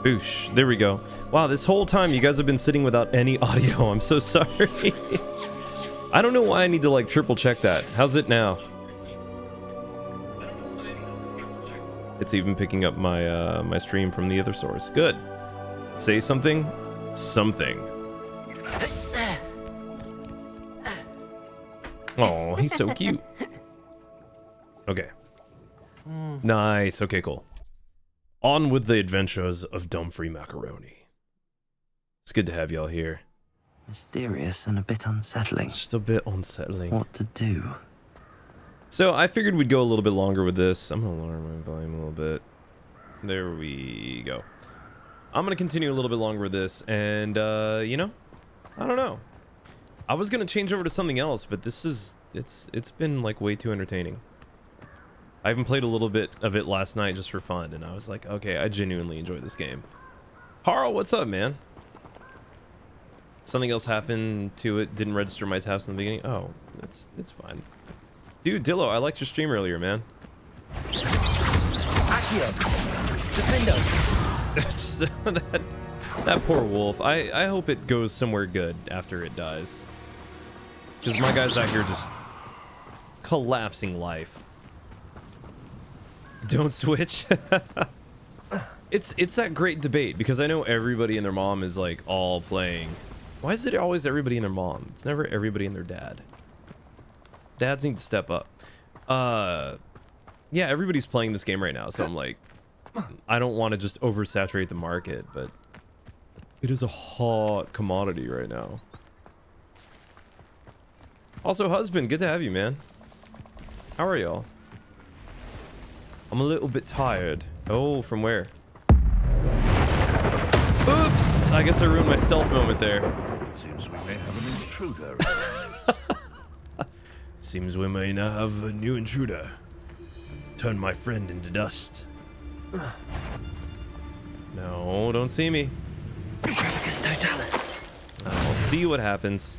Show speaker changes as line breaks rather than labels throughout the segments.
Boosh. There we go. Wow, this whole time you guys have been sitting without any audio. I'm so sorry. I don't know why I need to like triple check that. How's it now? It's even picking up my my stream from the other source. Good. Say something. Something. Oh, he's so cute. Okay. Nice. Okay, cool. On with the adventures of Dumfries Macaroni. It's good to have y'all here.
Mysterious and a bit unsettling.
Just a bit unsettling.
What to do?
So I figured we'd go a little bit longer with this. I'm gonna lower my volume a little bit. There we go. I'm gonna continue a little bit longer with this, and you know, I don't know. I was gonna change over to something else, but this is it's been like way too entertaining. I even played a little bit of it last night just for fun, and I was like, okay, I genuinely enjoy this game. Harl, what's up, man? Something else happened to it. Didn't register my taps in the beginning. Oh, it's fine. Dude, Dillo, I liked your stream earlier, man. that poor wolf. I hope it goes somewhere good after it dies. Because my guy's out here just collapsing life. Don't switch. It's that great debate because I know everybody and their mom is like all playing. Why is it always everybody and their mom? It's never everybody and their dad. Dads need to step up. Yeah, everybody's playing this game right now, so I'm like, I don't want to just oversaturate the market, but it is a hot commodity right now. Also, husband, good to have you, man. How are y'all? I'm a little bit tired. Oh, from where? Oops! I guess I ruined my stealth moment there.
Seems we may have an intruder.
Seems we may now have a new intruder. Turn my friend into dust. No, don't see me. I'll see what happens.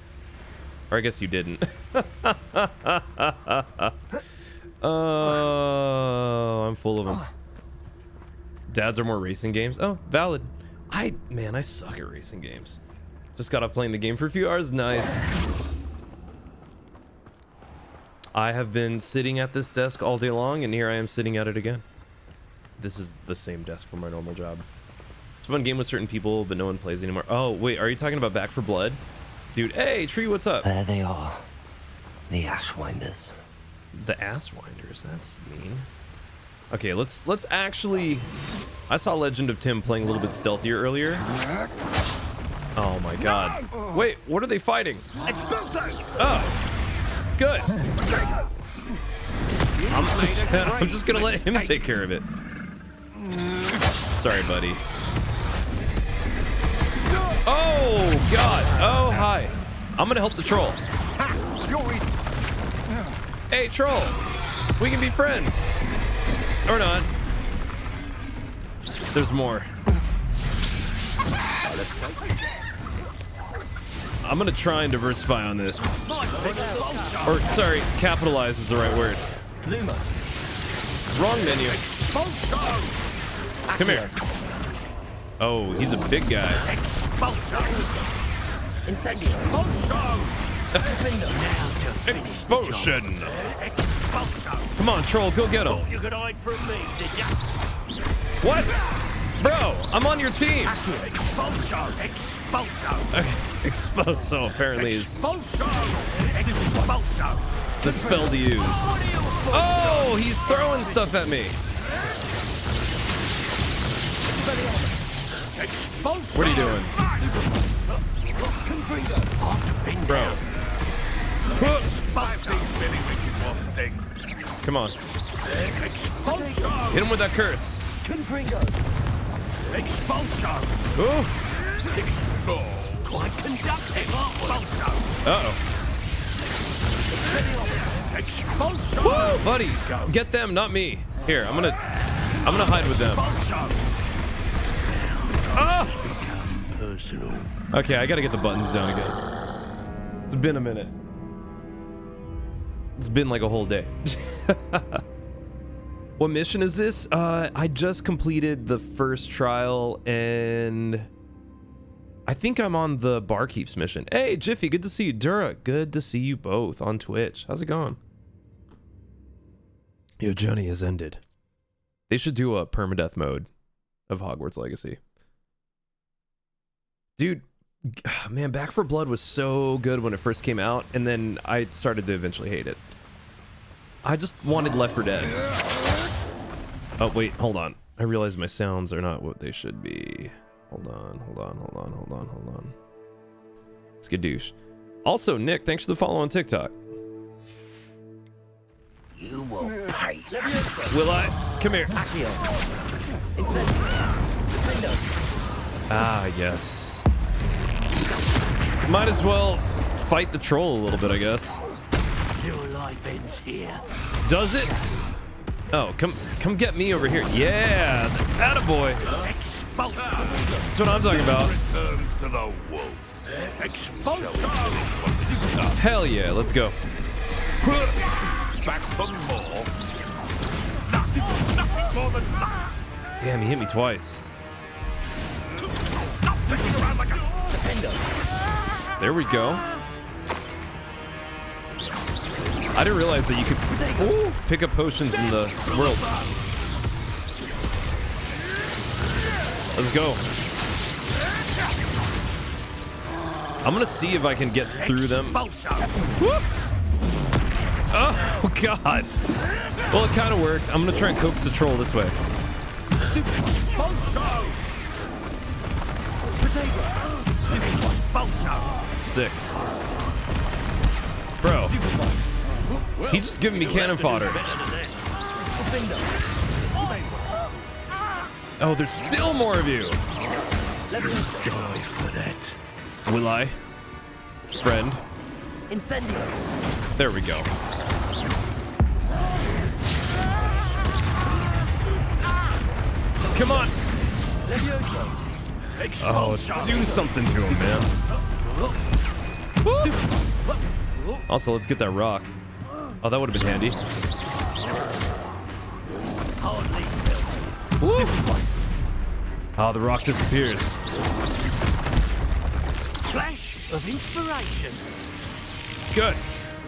Or I guess you didn't. Oh, I'm full of them. Dads are more racing games. Oh, valid. Man, I suck at racing games. Just got off playing the game for a few hours. Nice. I have been sitting at this desk all day long, and here I am sitting at it again. This is the same desk for my normal job. It's a fun game with certain people, but no one plays anymore. Oh, wait, are you talking about Back 4 Blood? Dude, hey, Tree, what's up?
There they are. The Ashwinders.
The Asswinders, that's mean. Okay, let's actually... I saw Legend of Tim playing a little bit stealthier earlier. Oh my god. Wait, what are they fighting? Oh, good. I'm just gonna let him take care of it. Sorry, buddy. Oh god. Oh, hi. I'm gonna help the troll. Hey, troll. We can be friends. Or not. There's more. I'm gonna try and diversify on this. Or, sorry, capitalize is the right word. Wrong menu. Come here. Oh, he's a big guy. Expulsion. Come on, troll, go get him.
You could hide from me, did ya?
What? Bro, I'm on your team.
Expulsion.
Expulso apparently is
Expulsion.
the spell to use. Oh, he's throwing stuff at me. What are you doing? Bro. Come on. Hit him with that curse. Ooh. Uh-oh. Woo, buddy. Get them, not me. Here, I'm gonna hide with them. Ah! Okay, I gotta get the buttons down again. It's been a minute. It's been like a whole day. What mission is this? I just completed the first trial, and I think I'm on the Barkeep's mission. Hey, Jiffy, good to see you. Dura, good to see you both on Twitch. How's it going? Your journey has ended. They should do a permadeath mode of Hogwarts Legacy. Dude, man, Back 4 Blood was so good when it first came out, and then I started to eventually hate it. I just wanted Left 4 Dead. Oh, wait, hold on. I realize my sounds are not what they should be. Hold on. Skadoosh. Also, Nick, thanks for the follow on TikTok.
You will pay.
Will I? Come here. Ah, yes. Might as well fight the troll a little bit, I guess.
Your life ends here.
Does it? Oh, come get me over here. Yeah, attaboy. That's what I'm talking about.
Returns to the wolf. Expulsion.
Hell yeah, let's go.
Back for more. Nothing more than that.
Damn, he hit me twice.
Stop sticking around like a defender.
There we go. I didn't realize that you could pick up potions in the world. Let's go. I'm gonna see if I can get through them. Whoop. Oh god. Well, it kind of worked. I'm gonna try and coax the troll this way. Sick. Bro. He's just giving me cannon fodder. Oh, there's still more of you.
Die for that.
Will I? Friend.
Incendio.
There we go. Come on. Oh, do something to him, man. Woo. Also, let's get that rock. Oh, that would have been handy. Woo. Oh, the rock disappears.
Flash of inspiration.
Good.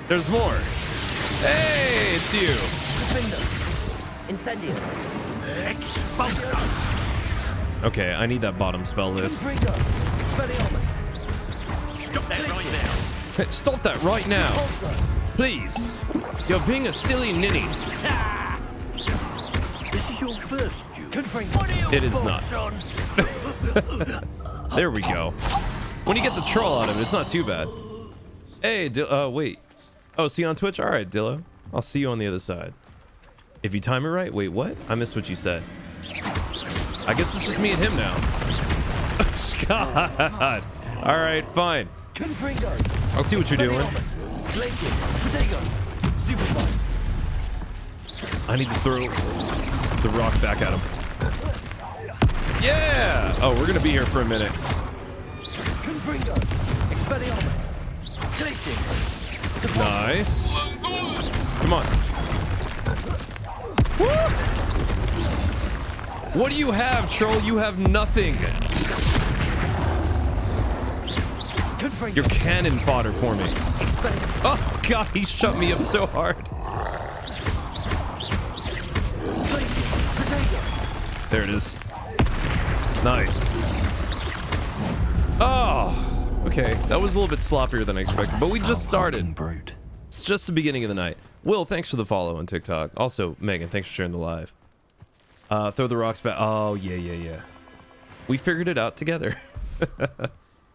There's more. Hey, it's you.
Incendio.
Expulsion.
Okay, I need that bottom spell list.
Stop that right now.
Stop that right now. Please. You're being a silly ninny.
This is your first duel.
It is not. There we go. When you get the troll out of it, it's not too bad. Hey, wait. Oh, see you on Twitch? All right, Dillo. I'll see you on the other side. If you time it right. Wait, what? I missed what you said. I guess it's just me and him now. God. All right, fine. I'll see what you're doing. I need to throw the rock back at him. Yeah! Oh, we're gonna be here for a minute. Nice. Come on. Woo! What do you have, troll? You have nothing. You're cannon fodder for me. Oh god, he shut me up so hard. There it is. Nice. Oh, okay. That was a little bit sloppier than I expected, but we just started. It's just the beginning of the night. Will, thanks for the follow on TikTok. Also, Megan, thanks for sharing the live. Throw the rocks back. Oh, yeah. We figured it out together.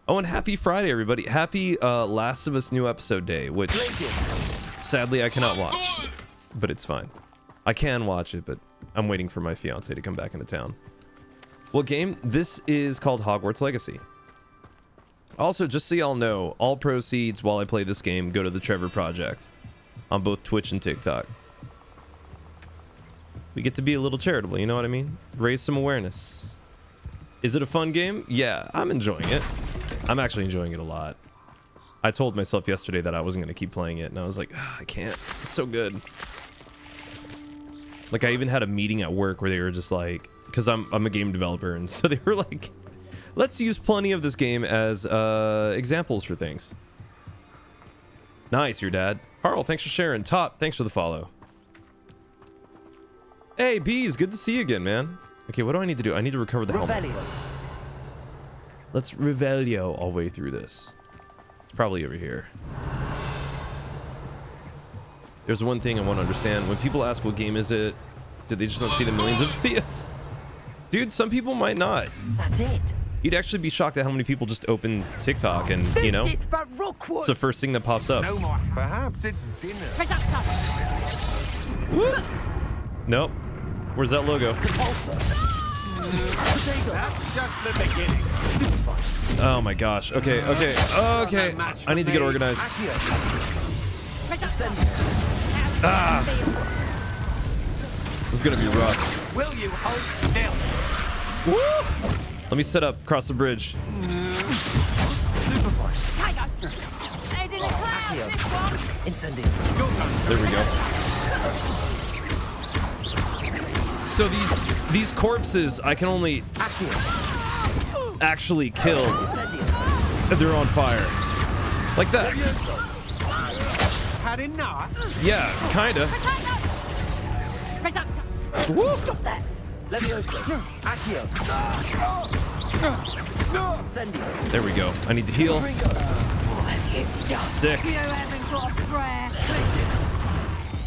Oh, and happy Friday, everybody. Happy Last of Us new episode day, which sadly I cannot watch, but it's fine. I can watch it, but I'm waiting for my fiance to come back into town. What game? This is called Hogwarts Legacy. Also, just so y'all know, all proceeds while I play this game go to the Trevor Project on both Twitch and TikTok. We get to be a little charitable, you know what I mean? Raise some awareness. Is it a fun game? Yeah, I'm enjoying it. I'm actually enjoying it a lot. I told myself yesterday that I wasn't going to keep playing it, and I was like, I can't. It's so good. Like I even had a meeting at work where they were just like, because I'm a game developer, and so they were like, let's use plenty of this game as examples for things. Nice, your dad. Carl, thanks for sharing. Top, thanks for the follow. Hey, Bees, good to see you again, man. Okay, what do I need to do? I need to recover the helmet. Let's Revelio all the way through this. It's probably over here. There's one thing I want to understand. When people ask what game is it, did they just not see the millions of videos? Dude, some people might not.
That's it.
You'd actually be shocked at how many people just open TikTok and, you know, it's the first thing that pops up.
No more. Perhaps it's dinner.
Nope. Where's that logo?
That's just the beginning.
Oh my gosh. Okay. I need to get organized. Ah. This is gonna be rough.
Will you hold still?
Woo! Let me set up across the bridge. There we go. So these corpses I can only actually kill if they're on fire. Like that.
Had enough?
Yeah, kinda. Woo!
Stop that.
There we go. I need to heal. Sick.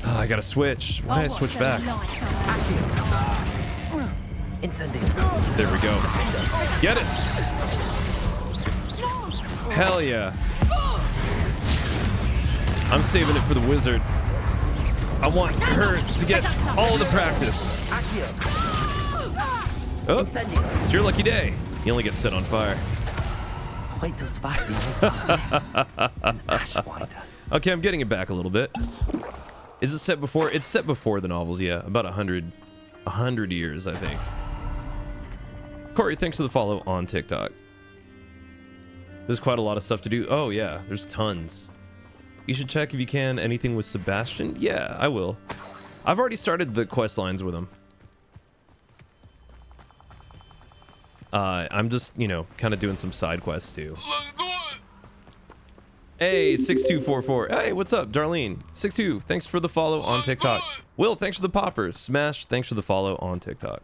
Oh, I gotta switch. Why did I switch back? There we go. Get it. Hell yeah. I'm saving it for the wizard. I want her to get all the practice. Oh, it's your lucky day. You only get set on fire.
Wait till Sebastian has got an Ashwinder.
Okay, I'm getting it back a little bit. Is it set before? It's set before the novels, yeah. About 100 years, I think. Corey, thanks for the follow on TikTok. There's quite a lot of stuff to do. Oh, yeah, there's tons. You should check if you can anything with Sebastian. Yeah, I will. I've already started the quest lines with him. I'm just, you know, kind of doing some side quests too. Hey, 6244. Hey, what's up, Darlene? 62, thanks for the follow on TikTok. Will, thanks for the poppers. Smash, thanks for the follow on TikTok.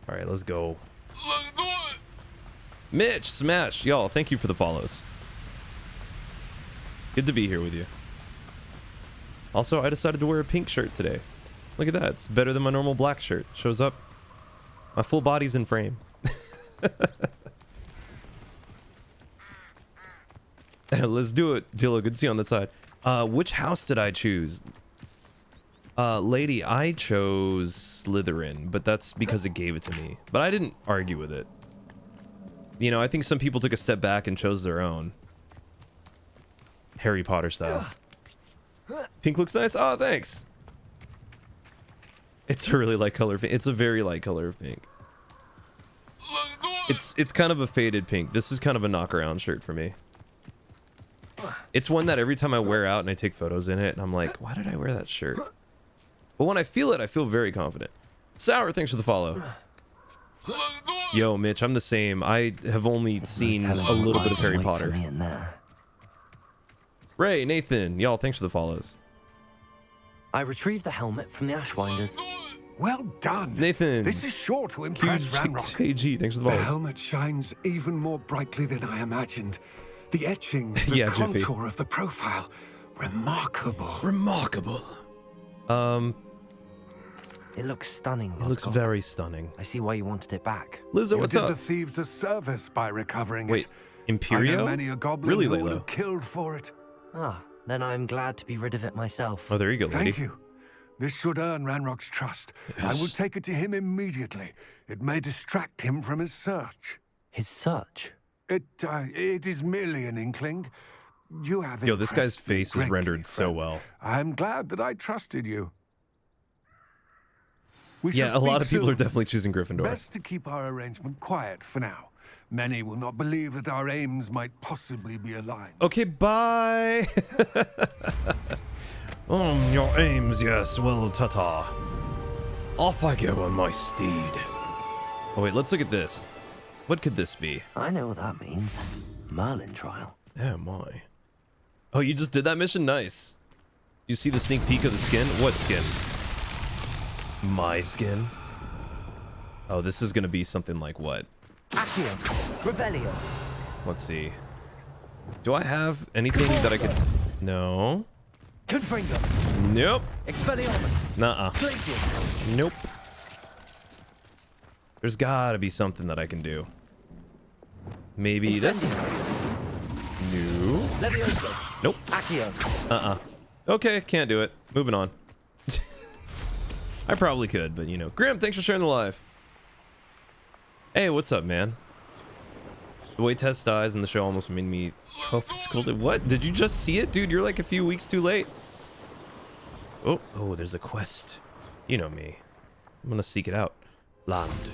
All right, let's go. Mitch, Smash, y'all, thank you for the follows. Good to be here with you. Also, I decided to wear a pink shirt today. Look at that. It's better than my normal black shirt. Shows up. My full body's in frame. Let's do it. Dillo, good to see you on that side. Which house did I choose? Lady, I chose Slytherin, but that's because it gave it to me. But I didn't argue with it. You know, I think some people took a step back and chose their own. Harry Potter style. Pink looks nice. Oh, thanks. It's a really light color. It's a very light color of pink. It's kind of a faded pink. This is kind of a knock-around shirt for me. It's one that every time I wear out and I take photos in it, and I'm like, why did I wear that shirt? But when I feel it, I feel very confident. Sour, thanks for the follow. Yo, Mitch, I'm the same. I have only seen a little bit of Harry Potter. Ray, Nathan, y'all, thanks for the follows.
I retrieved the helmet from the Ashwinders.
Well done.
Nathan.
This is sure to impress Ranrock.
AG, thanks for the
The
follow.
helmet shines even more brightly than I imagined. The etching, the
Yeah,
contour
Jiffy.
of the profile. Remarkable.
Remarkable.
It looks stunning.
It looks
Lothgok.
very stunning.
I see why you wanted it back.
Lizzo,
You
what's
did
up?
the thieves a service by recovering
Wait,
it. I know
Imperio?
many a goblin
Really,
who would
Layla?
have killed for it.
Ah, then I'm glad to be rid of it myself.
Oh, there you go, lady.
Thank you. This should earn Ranrock's trust. I will
Yes.
take it to him immediately. It may distract him from his search.
His search?
It is merely an inkling. You have
Yo, this guy's
impressed me
face is
greatly,
rendered so
friend.
well.
I'm glad that I trusted you. We
Yeah, a
shall
lot of
speak
people are
soon.
definitely choosing Gryffindor.
Best to keep our arrangement quiet for now. Many will not believe that our aims might possibly be aligned.
Okay, bye. Your aims, yes. Well, ta-ta. Off I go on my steed. Oh, wait, let's look at this. What could this be?
I know what that means. Merlin trial.
Oh, my. Oh, you just did that mission? Nice. You see the sneak peek of the skin? What skin? My skin? Oh, this is going to be something like what?
Accio. Revelio.
Let's see. Do I have anything that I could... No.
Confringo.
Nope.
Expelliarmus.
Nuh-uh.
Glacius.
Nope. There's gotta be something that I can do. Maybe this? No.
Levioso.
Nope.
Accio.
Okay, can't do it. Moving on. I probably could, but you know. Grim, thanks for sharing the live. Hey, what's up, man? The way Tess dies in the show almost made me hope it's cool to... What? Did you just see it? Dude, you're like a few weeks too late. Oh, there's a quest. You know me. I'm gonna seek it out. Land.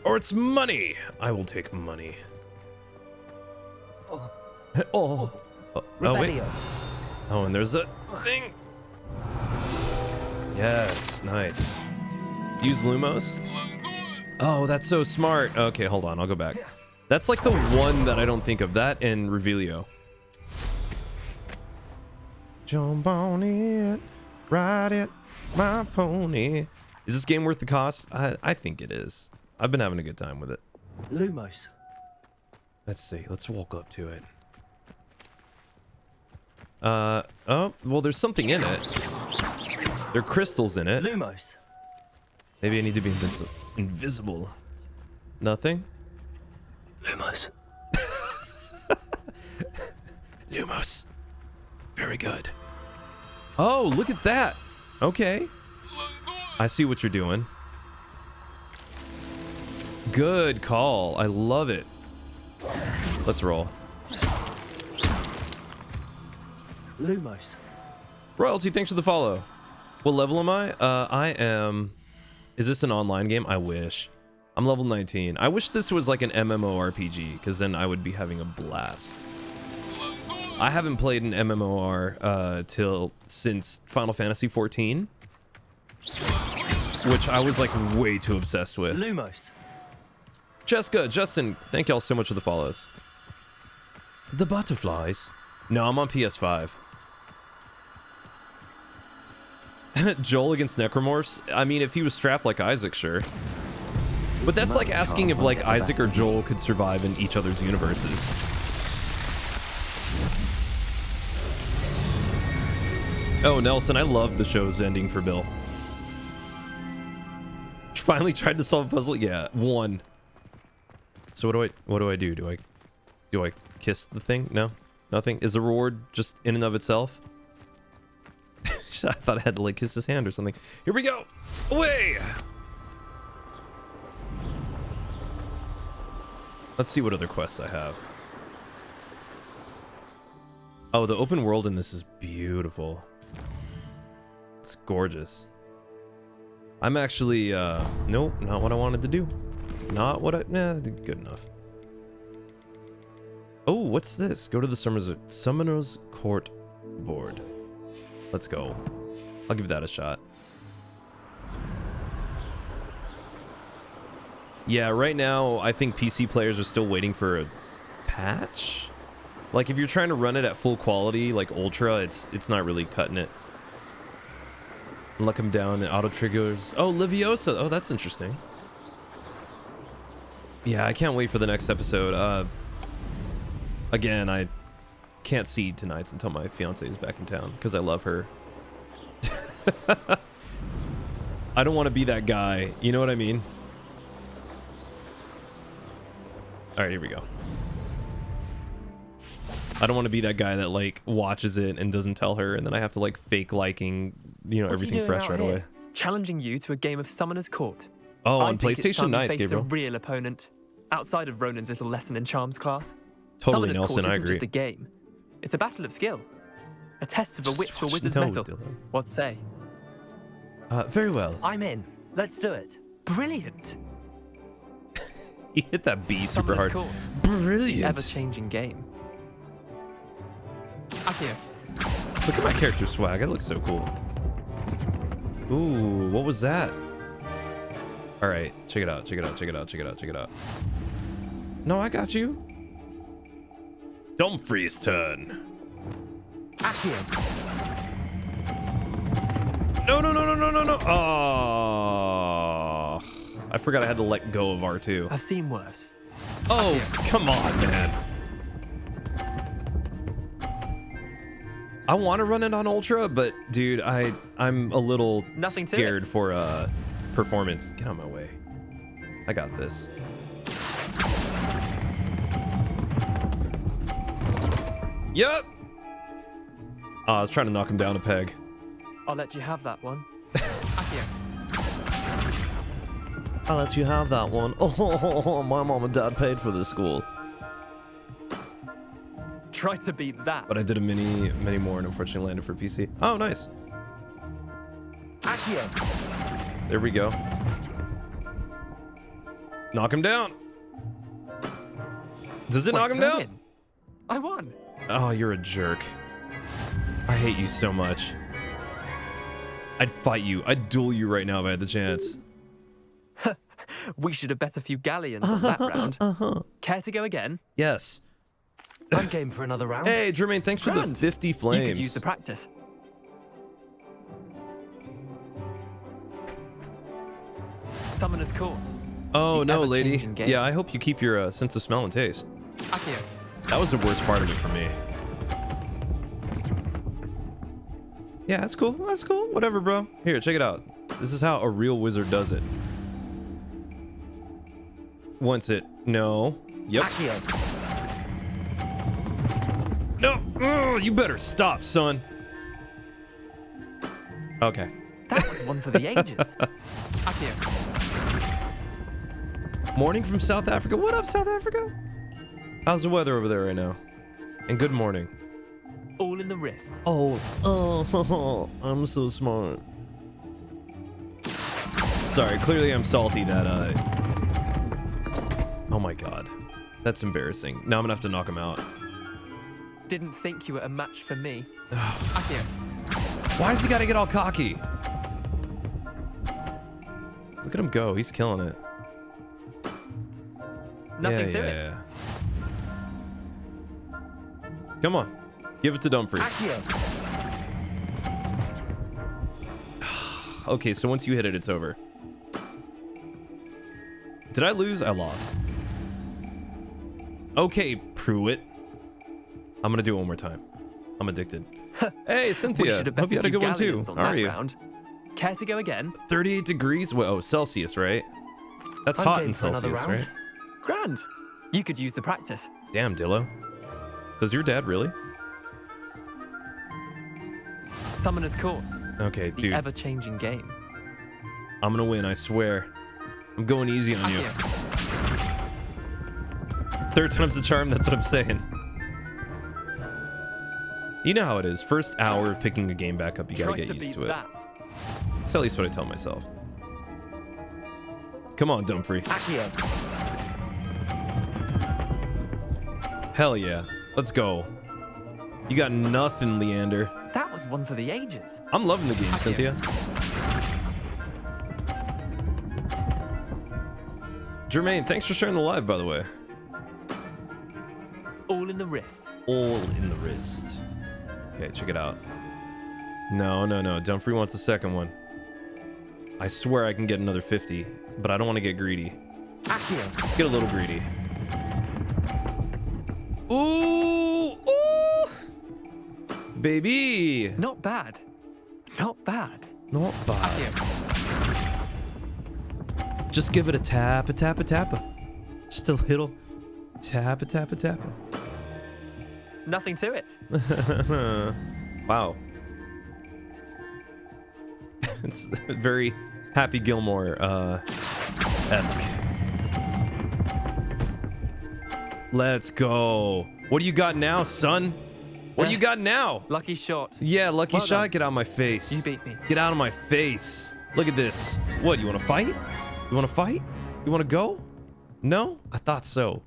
Or it's money! I will take money. Oh, wait. Oh, and there's a thing. Yes, nice. Use Lumos. Oh, that's so smart. Okay, hold on. I'll go back. That's like the one that I don't think of. That and Revelio. Jump on it. Ride it. My pony. Is this game worth the cost? I think it is. I've been having a good time with it.
Lumos.
Let's see. Let's walk up to it. Oh, well, there's something in it. There are crystals in it.
Lumos.
Maybe I need to be invisible. Nothing?
Lumos.
Lumos. Very good. Oh, look at that. Okay. I see what you're doing. Good call. I love it. Let's roll.
Lumos.
Royalty, thanks for the follow. What level am I? I am... Is this an online game? I wish. I'm level 19. I wish this was like an MMORPG, because then I would be having a blast. I haven't played an MMOR since Final Fantasy 14, which I was like way too obsessed with.
Lumos.
Jessica, Justin, thank y'all so much for the follows. The butterflies. No, I'm on PS5. Joel against Necromorphs? I mean, if he was strapped like Isaac, sure. But that's like asking if like Isaac or Joel could survive in each other's universes. Oh, Nelson, I love the show's ending for Bill. Finally tried to solve a puzzle? Yeah, one. So what do I do? Do I kiss the thing? No? Nothing? Is the reward just in and of itself? I thought I had to like kiss his hand or something. Here we go. Away. Let's see what other quests I have. Oh, the open world in this is beautiful. It's gorgeous. I'm actually, nope, not what I wanted to do. Not what good enough. Oh, what's this? Go to the Summoner's Court board. Let's go. I'll give that a shot. Yeah, right now, I think PC players are still waiting for a patch. Like, if you're trying to run it at full quality, like Ultra, it's not really cutting it. Lock him down and auto triggers. Oh, Liviosa. Oh, that's interesting. Yeah, I can't wait for the next episode. Again, I can't see tonight's until my fiance is back in town because I love her. I don't want to be that guy. You know what I mean? All right, here we go. I don't want to be that guy that like watches it and doesn't tell her, and then I have to like fake liking, you know, everything fresh right away.
Challenging you to a game of Summoner's Court.
Oh,
I
on
think it's
PlayStation,
time
nice,
to face
Gabriel.
a real opponent outside of Ronan's little lesson in charms class.
Totally,
Summoner's
Nelson,
Court
I
isn't
agree.
just a game. It's a battle of skill. A test of a witch or wizard's
No,
mettle.
Dylan.
What say?
Very well.
I'm in. Let's do it.
Brilliant.
He hit that B super hard.
Summoner's Court. The
Brilliant.
ever-changing game. Akio.
Look at my character swag. It looks so cool. Ooh, what was that? All right, check it out. Check it out. Check it out. Check it out. Check it out. No, I got you. Dumfries' turn. No, no, no, no, no, no, no. Oh, I forgot I had to let go of R2.
I've seen worse.
Oh, come on, man. I want to run it on Ultra, but dude, I'm a little
Nothing to
scared
it.
for performance. Get out of my way. I got this. Yep. Oh, I was trying to knock him down a peg.
I'll let you have that one.
I'll let you have that one. Oh, my mom and dad paid for this school.
Try to beat that.
But I did a many more and unfortunately landed for PC. Oh, nice. There we go. Knock him down. Does it knock him down?
I won.
Oh, you're a jerk. I hate you so much. I'd fight you. I'd duel you right now if I had the chance.
We should have bet a few galleons on that round. Care to go again?
Yes.
I'm game for another round.
Hey, Jermaine, thanks for the
Grand.
50 flames.
You could use the practice. Summoner's Court.
Oh,
The
no, lady.
ever-changing game.
Yeah, I hope you keep your sense of smell and taste.
Akio.
That was the worst part of it for me. Yeah, that's cool. That's cool. Whatever, bro. Here, check it out. This is how a real wizard does it. Once it... No. Yep. No. Oh, you better stop, son. Okay.
That was one for the ages. Akio.
Morning from South Africa. What up, South Africa? How's the weather over there right now? And good morning.
All in the wrist.
Oh, I'm so smart. Sorry, clearly I'm salty that, Oh my god. That's embarrassing. Now I'm gonna have to knock him out.
Didn't think you were a match for me. Akio.
Why does he gotta get all cocky? Look at him go. He's killing it.
Nothing to it.
Come on. Give it to Dumfries. Okay, so once you hit it, it's over. Did I lose? I lost. Okay, Pruitt. I'm gonna do it one more time. I'm addicted. Hey,
We
Cynthia.
should have bet
Hope you had a
few
good one too.
galleons on
How are
that
you?
round. Care to go again?
38 degrees? Well, oh, Celsius, right? That's
I'm
hot
game
in
for another
Celsius,
round.
right?
Grand. You could use the practice.
Damn, Dillo. Does your dad really?
Summoner's Court.
Okay,
The
dude.
ever-changing game.
I'm gonna win, I swear. I'm going easy on you.
Akio.
Third time's the charm, that's what I'm saying. You know how it is. First hour of picking a game back up, you gotta
Try
get
to
used
beat
to it.
that.
That's at least what I tell myself. Come on, Dumfries. Hell yeah. Let's go. You got nothing, Leander.
That was one for the ages.
I'm loving the game,
Akio.
Cynthia. Jermaine, thanks for sharing the live, by the way.
All in the wrist.
All in the wrist. Okay, check it out. No, no, no. Dumfries wants a second one. I swear I can get another 50, but I don't want to get greedy. Let's get a little greedy. Ooh! Ooh! Baby!
Not bad. Not bad.
Not bad.
Akio.
Just give it a tap, a tap, a tap. Just a little tap, a tap, a tap.
Nothing to it.
Wow. It's very Happy Gilmore esque. Let's go. What do you got now, son? What do you got now?
Lucky shot.
Yeah, lucky
Well
shot.
done.
Get out of my face.
You beat me.
Get out of my face. Look at this. What, you want to fight? You want to fight? You want to go? No? I thought so.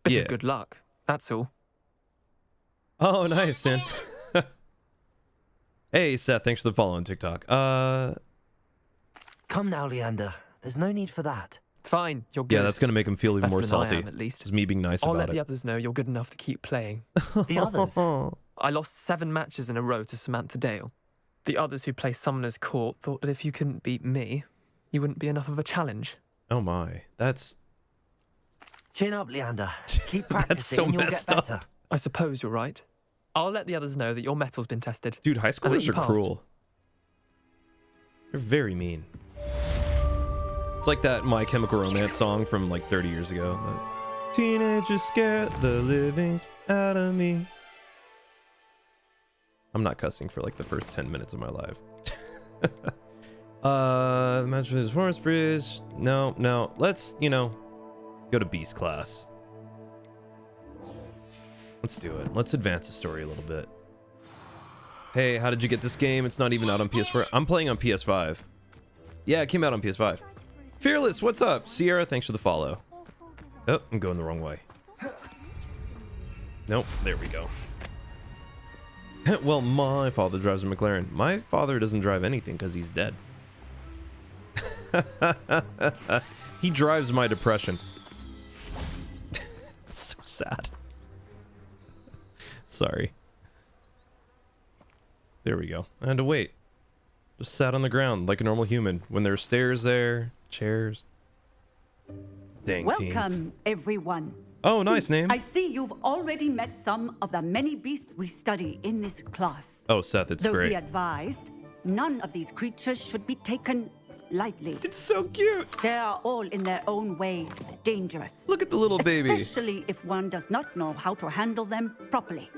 Bit
Yeah.
of good luck. That's all.
Oh, nice, man. Hey, Seth, thanks for the follow on TikTok.
Come now, Leander. There's no need for that.
Fine, you're good.
Yeah, that's going to make him feel even
Better
more
than I
salty.
am, at least.
Just me being nice
I'll
about
let
it.
the others know you're good enough to keep playing.
The others?
I lost 7 matches in a row to Samantha Dale. The others who play Summoner's Court thought that if you couldn't beat me, you wouldn't be enough of a challenge.
Oh my, that's...
Chin up, Leander. Keep
That's
practicing
so
and you'll get
messed up.
better.
I suppose you're right. I'll let the others know that your metal's been tested.
Dude, high
and that
schoolers
you
are
passed.
cruel. They're very mean. It's like that My Chemical Romance song from like 30 years ago. That, teenagers scared the living out of me. I'm not cussing for like the first 10 minutes of my life. The match for this Forest Bridge. No. Let's, go to Beast class. Let's do it. Let's advance the story a little bit. Hey, how did you get this game? It's not even out on PS4. I'm playing on PS5. Yeah, it came out on PS5. Fearless, what's up? Sierra, thanks for the follow. Oh, I'm going the wrong way. Nope, there we go. Well, my father drives a McLaren. My father doesn't drive anything because he's dead. He drives my depression. It's so sad. Sorry. There we go. I had to wait. Just sat on the ground like a normal human. When there are stairs there, chairs. Dang teens.
Welcome, everyone.
Oh, nice name.
I see you've already met some of the many beasts we study in this class.
Oh, Seth, it's
Though
great.
be advised, none of these creatures should be taken lightly.
It's so cute.
They are all in their own way dangerous.
Look at the little baby.
Especially if one does not know how to handle them properly.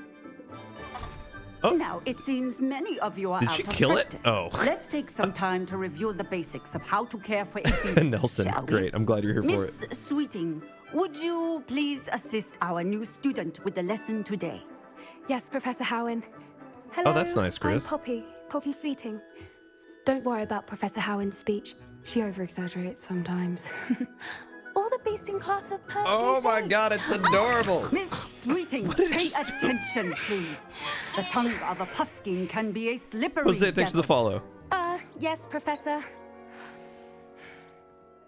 Oh.
Now, it seems many of you are
Did
out
she
of
kill it?
practice.
Oh.
Let's take some time to review the basics of how to care for a beast,
Nelson,
shall we?
great. I'm glad you're here for it.
Miss Sweeting, would you please assist our new student with the lesson today?
Yes, Professor Howen. Hello.
Oh, that's nice, Chris.
I'm Poppy Sweeting. Don't worry about Professor Howen's speech. She over-exaggerates sometimes. All the beasts in class are perfect.
Oh my god, it's adorable.
Miss Sweeting, pay attention, please. The tongue of a puffskein can be a slippery
Jose, thanks for the
devil.
follow.
Yes, Professor.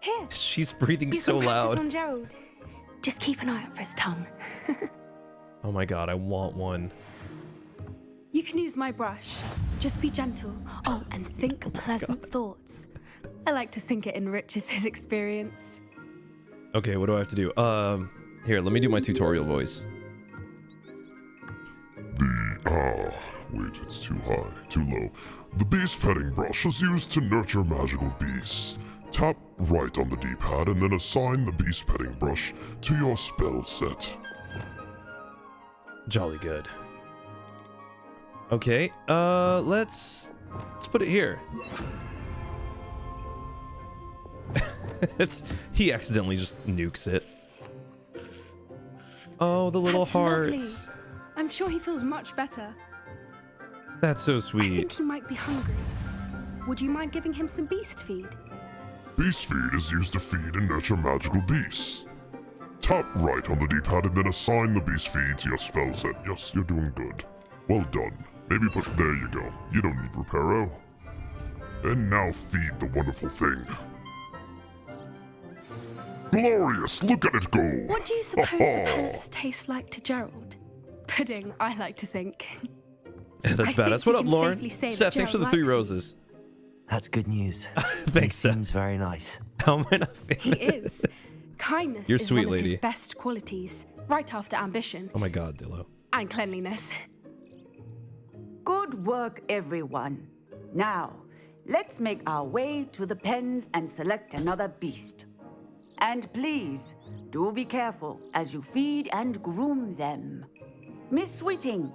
Here.
She's breathing
You
so
can practice
loud.
on Gerald. Just keep an eye out for his tongue.
Oh my god, I want one.
You can use my brush. Just be gentle. Oh, and think pleasant thoughts. I like to think it enriches his experience.
Okay, what do I have to do? Here, let me do my tutorial voice.
Wait, it's too high, too low. The beast petting brush is used to nurture magical beasts. Tap right on the D-pad and then assign the beast petting brush to your spell set.
Jolly good. Okay, let's put it here. He accidentally just nukes it. Oh, the little
That's
hearts.
lovely. I'm sure he feels much better.
That's so
I
sweet.
think he might be hungry. Would you mind giving him some beast feed?
Beast feed is used to feed and nurture magical beasts. Tap right on the D-pad and then assign the beast feed to your spell set. Yes, you're doing good. Well done. Maybe there you go. You don't need Reparo. And now feed the wonderful thing. Glorious! Look at it go!
What do you suppose the pellets taste like to Gerald? Pudding, I like to think.
That's
I think
badass.
we
What up,
can
Lauren?
safely say that
Seth, thanks for the
Gerald
3
likes it.
roses.
That's good news.
Thanks, Seth.
Seems very nice.
How am I not
He is. Kindness
You're
is
sweet,
one of
lady.
his best qualities, right after ambition
Oh my god, Dillo.
and cleanliness.
Good work, everyone. Now, let's make our way to the pens and select another beast. And please, do be careful as you feed and groom them. Miss Sweeting,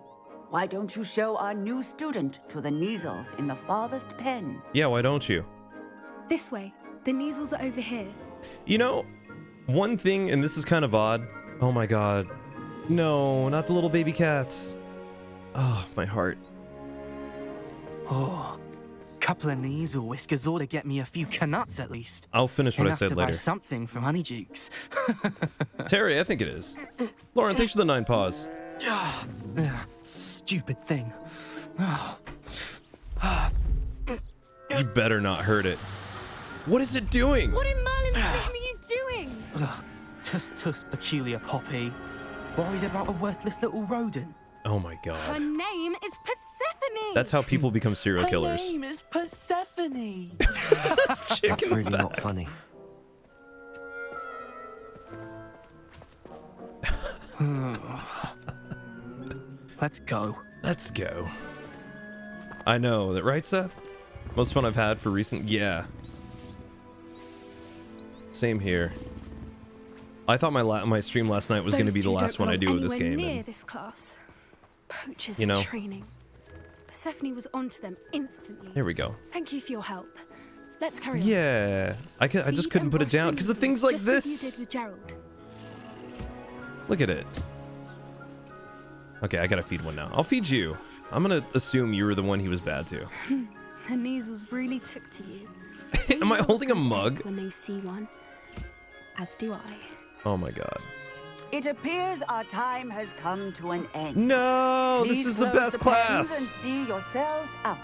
why don't you show our new student to the Neasels in the farthest pen?
Yeah, why don't you?
This way. The Neasels are over here.
You know, one thing, and this is kind of odd. Oh my god. No, not the little baby cats. Oh, my heart.
Oh, couple of Neasel whiskers ought to get me a few canuts at least.
I'll finish what I
Enough
said
to buy
later.
something from Honeydukes.
Terry, I think it is. Lauren, thanks for the 9 paws.
Ugh, stupid thing. Oh.
You better not hurt it. What is it doing?
What in Merlin's name are you doing?
Ugh, tuss, peculiar Poppy. Worried about a worthless little rodent.
Oh my
Her
god.
name is Persephone.
That's how people become serial killers.
Her name is Persephone.
That's
Chicken
really
back.
not funny.
Let's go.
Let's go. I know that, right, Seth? Most fun I've had for recent. Yeah. Same here. I thought my stream last night was going to be the last one I do with this game.
Near
And
this class. Poachers
You
in
know.
training. Persephone was onto them instantly.
here we go.
Thank you for your help. Let's carry on.
Yeah. I just
Feed
couldn't
and
put it
brush
down
the
because of
noodles,
things like
just as you
this.
did with Gerald.
Look at it. Okay, I gotta feed one now. I'll feed you. I'm gonna assume you were the one he was bad to.
Her measles really took to you.
Am I
They
holding a
will
mug?
When they see one, as do I.
Oh my god.
It appears our time has come to an end.
No,
Please
this is the
close
best
pens
class.
and see yourselves out.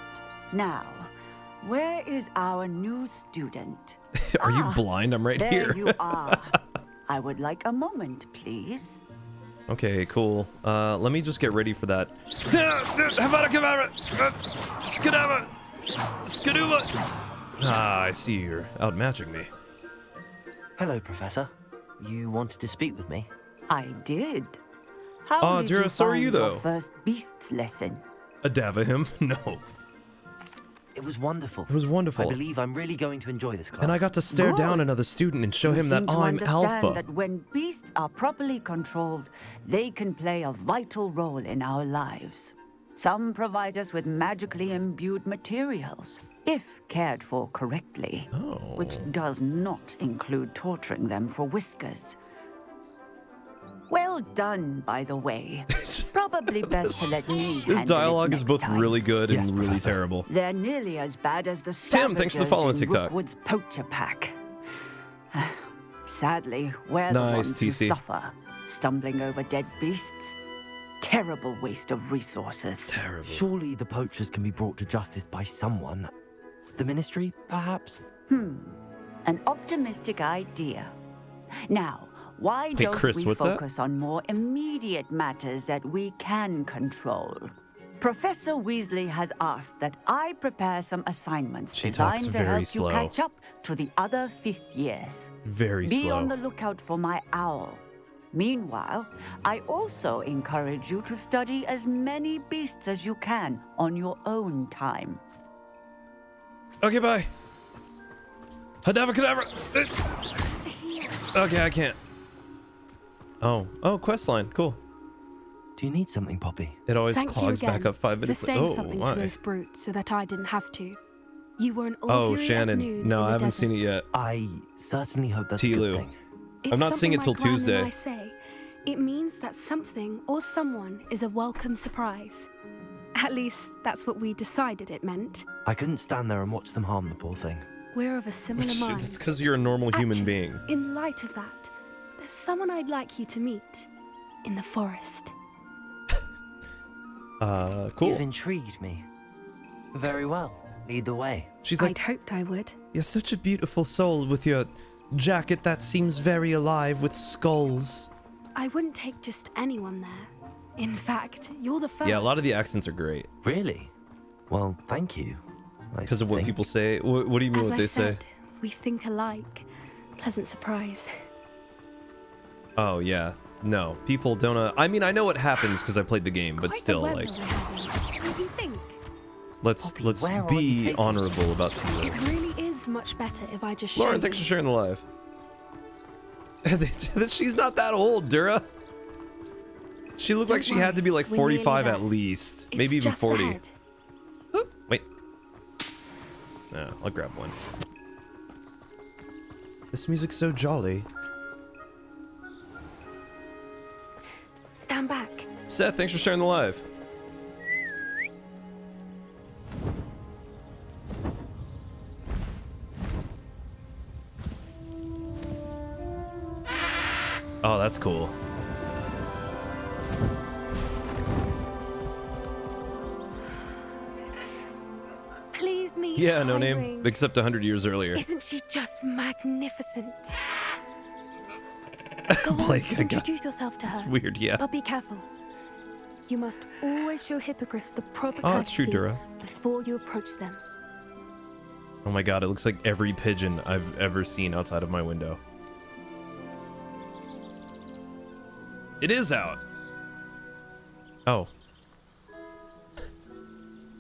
Now, where is our new student?
Are you
Ah,
blind? I'm right
there
here.
you are. I would like a moment, please.
Okay, cool. Let me just get ready for that. Ah, I see you're outmatching me.
Hello, Professor. You wanted to speak with me?
I did. How
Ah,
did
Jira,
you
so are
find
you,
your
though.
first beasts lesson?
Adava No.
It was wonderful.
It was wonderful.
I believe I'm really going to enjoy this class.
And I got to stare
Good.
down another student and show
You
him that
seem to
I'm
understand
alpha.
that when beasts are properly controlled, they can play a vital role in our lives. Some provide us with magically imbued materials, if cared for correctly,
Oh.
which does not include torturing them for whiskers. Well done, by the way. Probably best to let me
This
handle it
dialogue is
next
both
time.
really good and
Yes,
really
Professor.
terrible.
They're nearly as bad as the
Tim, thanks for the
savages
follow on
in
TikTok.
Rookwood's poacher pack. Sadly, we're
Nice,
the ones who
TC.
suffer, stumbling over dead beasts. Terrible waste of resources.
Terrible.
Surely the poachers can be brought to justice by someone. The Ministry, perhaps?
An optimistic idea. Now, why
Hey,
don't
Chris,
we
what's that?
focus on more immediate matters that we can control? Professor Weasley has asked that I prepare some assignments
She talks
designed to
very
help
slow.
you catch up to the other fifth years.
Very
Be
slow.
on the lookout for my owl. Meanwhile, I also encourage you to study as many beasts as you can on your own time.
Okay, bye. Hadava Kadabra. Okay, I can't. Oh, questline. Cool.
Do you need something, Poppy?
It always
Thank you
clogs
again
back up 5
for
minutes.
saying
Oh,
something
why?
to those brutes so that I didn't have to. You were an
Oh,
augury at
Shannon.
noon
No,
in
I
the
haven't seen it
desert.
yet.
I certainly hope that's a
Tilu.
good thing.
It's
I'm not seeing it
something
till
my Gran
Tuesday.
and I say. It means that something or someone is a welcome surprise. At least that's what we decided it meant.
I couldn't stand there and watch them harm the poor thing.
We're of a similar mind.
It's because you're a normal human
Actually,
being.
In light of that, there's someone I'd like you to meet in the forest.
Cool.
You've intrigued me. Very well. Lead the way.
She's like,
I'd hoped I would.
you're such a beautiful soul with your jacket that seems very alive with skulls.
I wouldn't take just anyone there. In fact, you're the first.
Yeah, a lot of the accents are great
Really? Well, thank you.
because of what
think.
people say. What do you mean
As
what
I
they
said,
say?
we think alike. Pleasant surprise.
Oh yeah, no, people don't. I mean, I know what happens because I played the game, but
Quite the
still,
weather
like,
we're having. Don't you think?
let's
Poppy, where are you
be
taking
honorable about
It
Tila.
really is much better if I just show
Lauren, thanks
you.
for sharing the live. She's not that old, Dura. She looked like
Don't
she had to be like
worry, we're nearly
45 at
there.
least,
It's
maybe even
just
40.
ahead.
Oh, wait. No, I'll grab one. This music's so jolly.
Stand back.
Seth, thanks for sharing the live. Oh, that's cool.
Please meet
Yeah, no name,
Highwing.
except 100 years earlier.
Isn't she just magnificent? Go
Blake,
on,
I got-
introduce yourself to her.
It's weird, yeah.
But be careful. You must always show hippogriffs the proper
Oh, that's true,
courtesy
Dura.
before you approach them.
Oh my god, it looks like every pigeon I've ever seen outside of my window. It is out. Oh.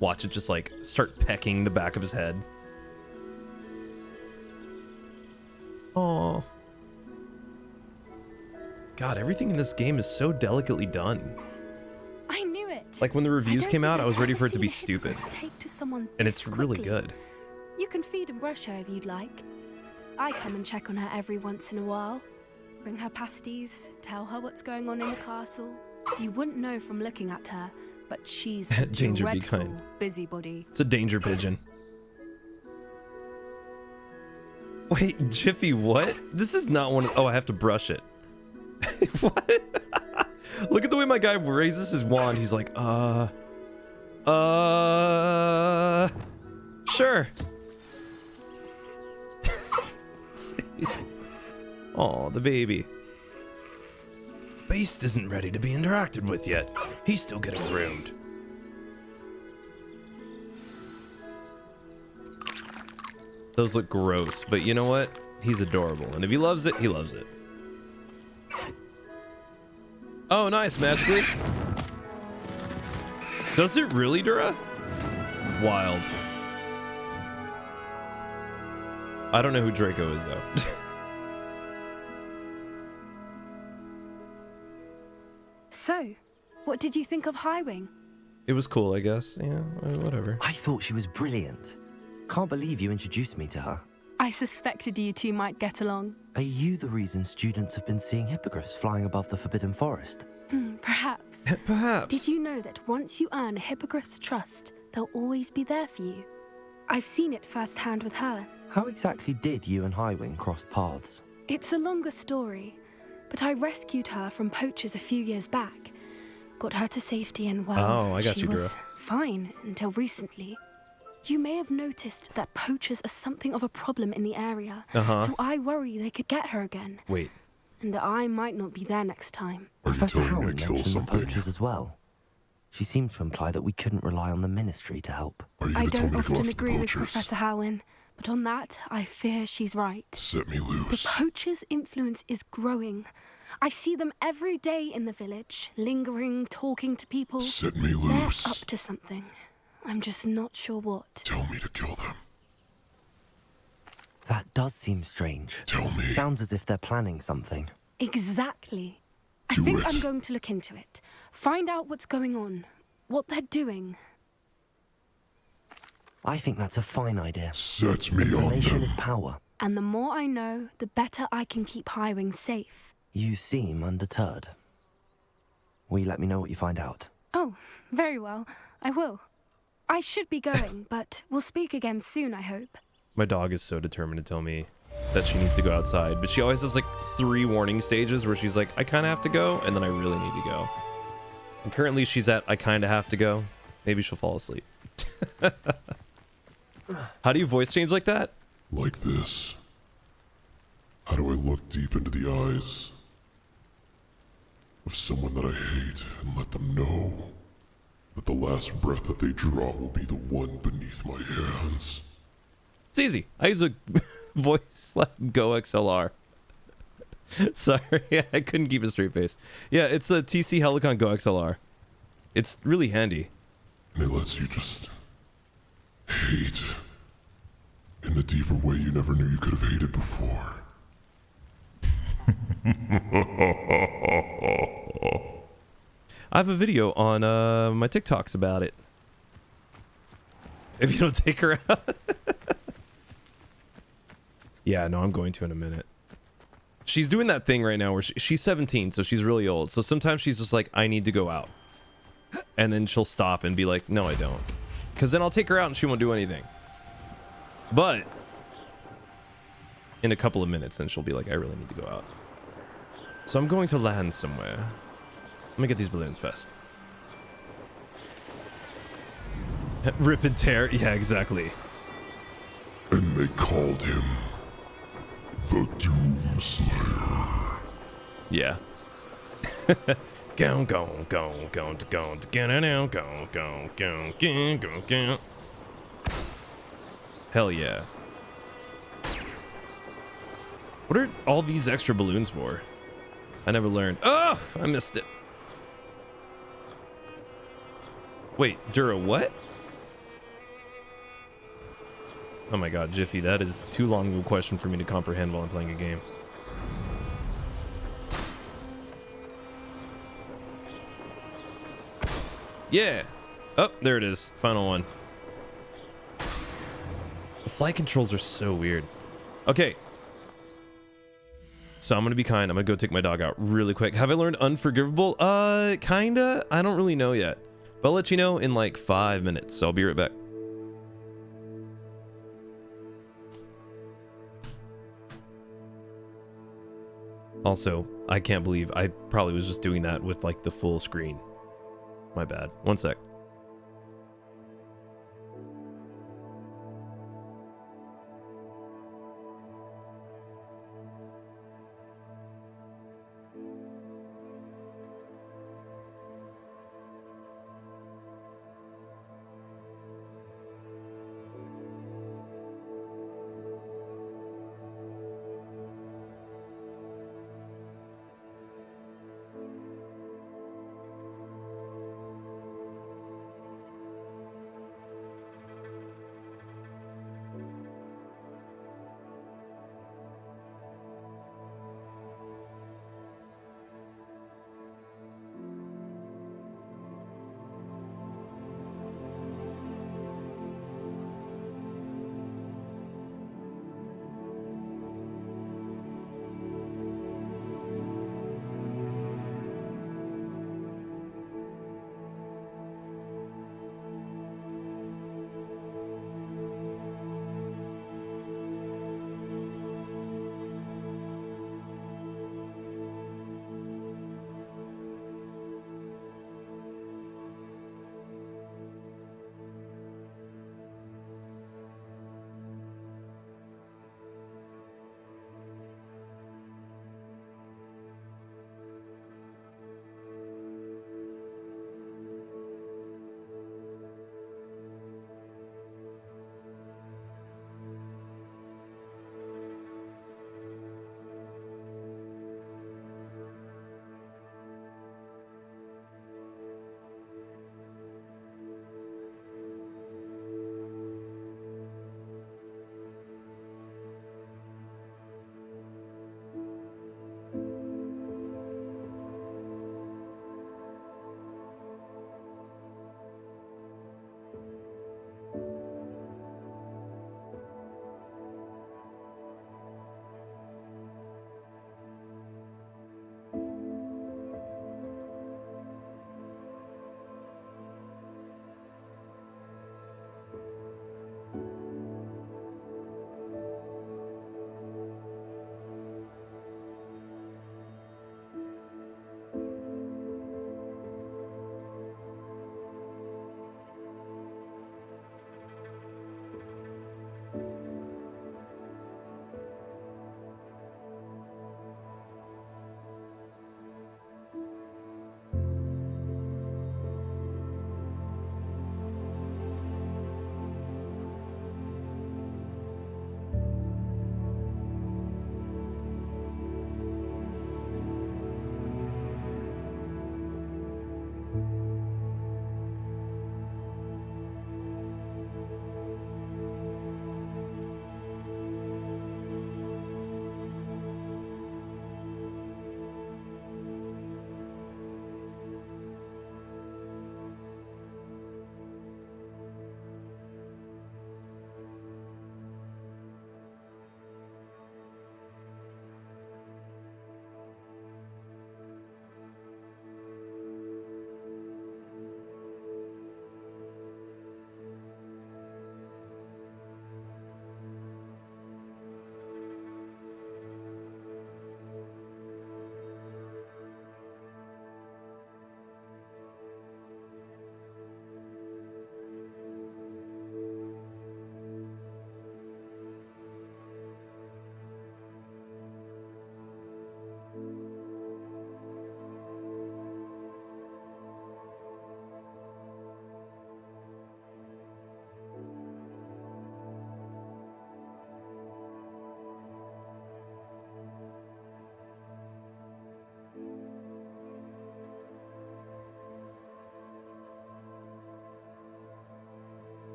Watch it just like start pecking the back of his head. Oh. God, everything in this game is so delicately done.
I knew it.
Like when the reviews came out, I was ready for it to be stupid.
Take to someone
And
this
it's really
quickly.
good.
You can feed and brush her if you'd like. I come and check on her every once in a while. Bring her pasties, tell her what's going on in the castle. You wouldn't know from looking at her, but she's a
Danger, be
dreadful
kind.
busybody.
It's a danger pigeon. Wait, Jiffy, what? This is not one of... Oh, I have to brush it. What? Look at the way my guy raises his wand. He's like, sure. Oh, the baby. Beast isn't ready to be interacted with yet. He's still getting groomed. Those look gross, but you know what? He's adorable, and if he loves it, he loves it. Oh, nice, magically. Does it really, Dura? Wild. I don't know who Draco is, though.
So, what did you think of Highwing?
It was cool, I guess. Yeah, whatever.
I thought she was brilliant. Can't believe you introduced me to her.
I suspected you two might get along.
Are you the reason students have been seeing hippogriffs flying above the Forbidden Forest?
Perhaps.
Perhaps.
Did you know that once you earn a hippogriff's trust, they'll always be there for you? I've seen it firsthand with her.
How exactly did you and Highwing cross paths?
It's a longer story, but I rescued her from poachers a few years back. Got her to safety and, well,
Oh, I got
she
you,
was
Dura.
fine until recently. You may have noticed that poachers are something of a problem in the area, so I worry they could get her again.
Wait.
And I might not be there next time.
Are you
Professor
telling me
Howard
to kill
mentioned the
something?
poachers as well. She seemed to imply that we couldn't rely on the ministry to help.
Are you
I
gonna tell
don't
me to go
often
after the
agree with
poachers?
Professor Howin, but on that, I fear she's right.
Set me
The
loose.
poachers' influence is growing. I see them every day in the village, lingering, talking to people.
Set me
They're
loose.
up to something. I'm just not sure what.
Tell me to kill them.
That does seem strange.
Tell me.
Sounds as if they're planning something.
Exactly. I
Do
think
it.
I'm going to look into it. Find out what's going on, what they're doing.
I think that's a fine idea.
Set me on
Information
them.
is power.
And the more I know, the better I can keep Highwing safe.
You seem undeterred. Will you let me know what you find out?
Oh, very well. I will. I should be going, but we'll speak again soon, I hope.
My dog is so determined to tell me that she needs to go outside, but she always has like 3 warning stages where she's like, I kind of have to go, and then I really need to go. And currently she's at, I kind of have to go. Maybe she'll fall asleep. How do you voice change like that?
Like this. How do I look deep into the eyes of someone that I hate and let them know that the last breath that they draw will be the one beneath my hands?
It's easy. I use a voice like Go XLR. Sorry, I couldn't keep a straight face. Yeah, it's a TC Helicon Go XLR. It's really handy.
And it lets you just hate in a deeper way you never knew you could have hated before.
I have a video on my TikToks about it. If you don't take her out. Yeah, no, I'm going to in a minute. She's doing that thing right now where she's 17, so she's really old. So sometimes she's just like, I need to go out. And then she'll stop and be like, no, I don't. Because then I'll take her out and she won't do anything. But in a couple of minutes, then she'll be like, I really need to go out. So I'm going to land somewhere. Let me get these balloons first. Rip and tear. Yeah, exactly.
And they called him the Doomslayer.
Yeah. Go, go, go, go, go, go, go, go, go, go, go, go. Hell yeah. What are all these extra balloons for? I never learned. Oh, I missed it. Wait, Dura, what? Oh my god, Jiffy, that is too long of a question for me to comprehend while I'm playing a game. Yeah. Oh, there it is. Final one. The flight controls are so weird. Okay. So I'm going to be kind. I'm going to go take my dog out really quick. Have I learned Unforgivable? Kinda. I don't really know yet. But I'll let you know in like 5 minutes. So I'll be right back. Also, I can't believe I probably was just doing that with like the full screen. My bad. One sec.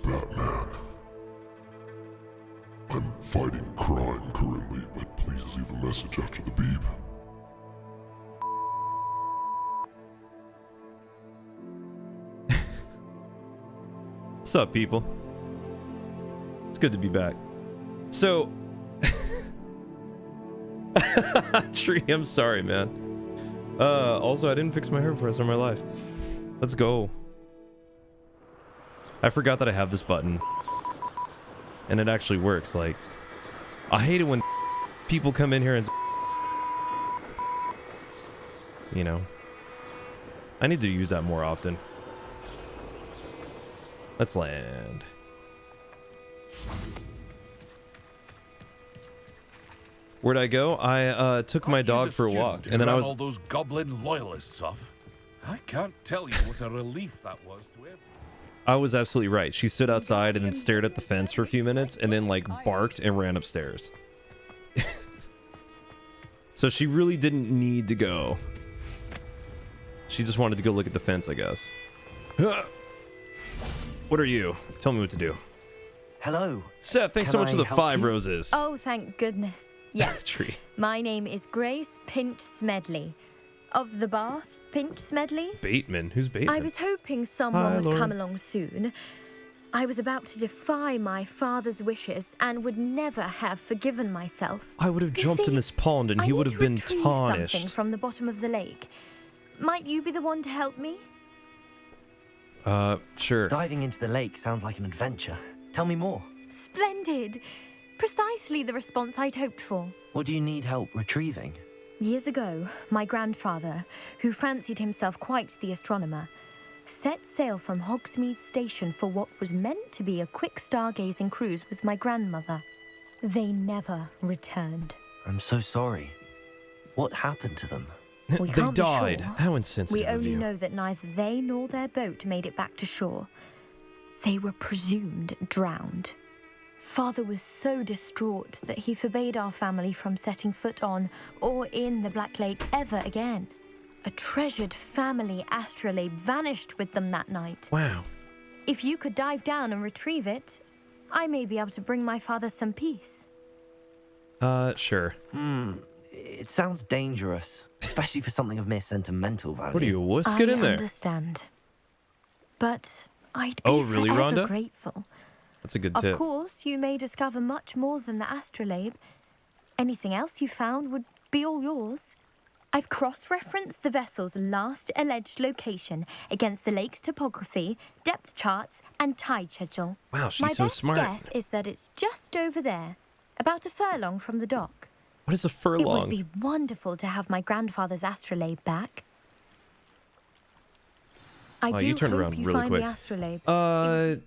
Batman. I'm fighting crime currently, but please leave a message after the beep.
What's up, people? It's good to be back. So, Tree, I'm sorry, man. Also, I didn't fix my hair for the rest of my life. Let's go. I forgot that I have this button. And it actually works. Like, I hate it when people come in here and... You know. I need to use that more often. Let's land. Where'd I go? I took my dog for a walk, and then I was...
all those goblin loyalists off. I can't tell you what a relief that was to everyone.
I was absolutely right. She stood outside and then stared at the fence for a few minutes and then like barked and ran upstairs. So she really didn't need to go. She just wanted to go look at the fence, I guess. What are you? Tell me what to do.
Hello.
Seth, thanks so much for the 5 roses.
Oh, thank goodness. Yes.
Tree.
My name is Grace Pinch Smedley. Of the Bath Pinch Smedleys.
Bateman? Who's Bateman?
I was hoping someone would come along soon. I was about to defy my father's wishes and would never have forgiven myself.
I would have jumped in this pond and he would have been tarnished.
Something from the bottom of the lake. Might you be the one to help me?
Sure.
Diving into the lake sounds like an adventure. Tell me more.
Splendid. Precisely the response I'd hoped for.
What do you need help retrieving?
Years ago, my grandfather, who fancied himself quite the astronomer, set sail from Hogsmeade Station for what was meant to be a quick stargazing cruise with my grandmother. They never returned.
I'm so sorry. What happened to them?
We
They
can't
died.
be sure.
How insensitive
We
of
only
you.
know that neither they nor their boat made it back to shore. They were presumed drowned. Father was so distraught that he forbade our family from setting foot on or in the Black Lake ever again. A treasured family astrolabe vanished with them that night.
Wow.
If you could dive down and retrieve it, I may be able to bring my father some peace.
Sure.
It sounds dangerous, especially for something of mere sentimental value.
What are you, a wuss? Get in
I
there.
understand. But I'd be
Oh, really,
forever
Rhonda?
grateful.
That's a good
Of
tip.
course, you may discover much more than the astrolabe. Anything else you found would be all yours. I've cross-referenced the vessel's last alleged location against the lake's topography, depth charts, and tide schedule.
Wow, she's
My
so
best
smart.
guess is that it's just over there, about a furlong from the dock.
What is a
It
furlong?
would be wonderful to have my grandfather's astrolabe back. I
Oh,
do
you turned
hope
around
you
really
find
quick.
the astrolabe.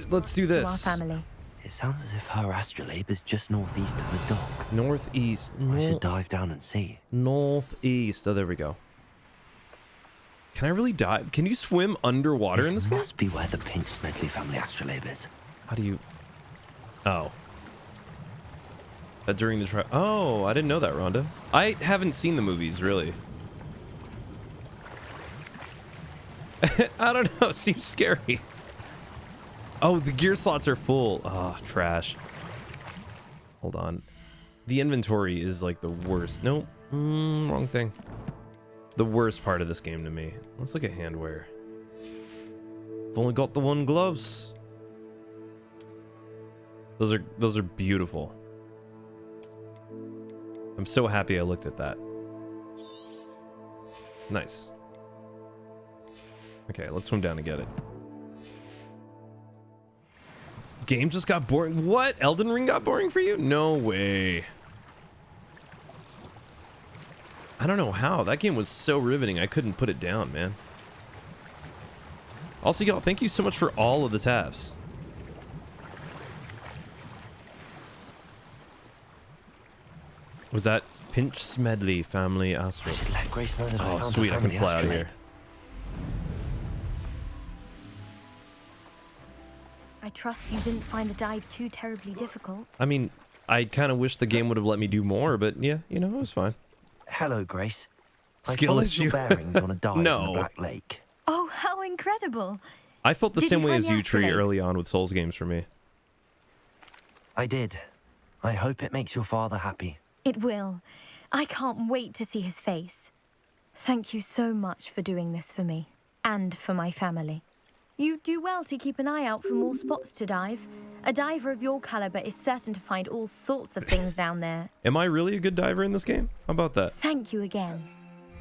Let's do
To our
this.
family.
It sounds as if her astrolabe is just northeast of the dock.
Northeast.
I should dive down and see.
Northeast. Oh, there we go. Can I really dive? Can you swim underwater in this game?
must be where the Pinch Smedley family astrolabe is.
How do you... Oh. During the trial... Oh, I didn't know that, Rhonda. I haven't seen the movies, really. I don't know. It seems scary. Oh, the gear slots are full. Oh, trash. Hold on. The inventory is like the worst. Nope. Wrong thing. The worst part of this game to me. Let's look at handwear. I've only got the one gloves. Those are beautiful. I'm so happy I looked at that. Nice. Okay, let's swim down and get it. Game just got boring. What? Elden Ring got boring for you? No way. I don't know how. That game was so riveting. I couldn't put it down, man. Also, y'all, thank you so much for all of the tabs. Was that Pinch Smedley family
I
astrolabe?
should let Grace know that I
Oh,
found
sweet.
her
I can
family
fly out of
astrolabe.
here.
I trust you didn't find the dive too terribly difficult.
I mean, I kind of wish the game would have let me do more, but yeah, you know, it was fine.
Hello, Grace. I
Skill
followed
issue.
your bearings on a dive in
No.
the Black Lake.
Oh, how incredible!
I felt the
Did
same
you
way
find
as you, Tree,
yesterday?
early on with Souls games for me.
I did. I hope it makes your father happy.
It will. I can't wait to see his face. Thank you so much for doing this for me and for my family. You do well to keep an eye out for more spots to dive. A diver of your caliber is certain to find all sorts of things down there.
Am I really a good diver in this game? How about that?
Thank you again.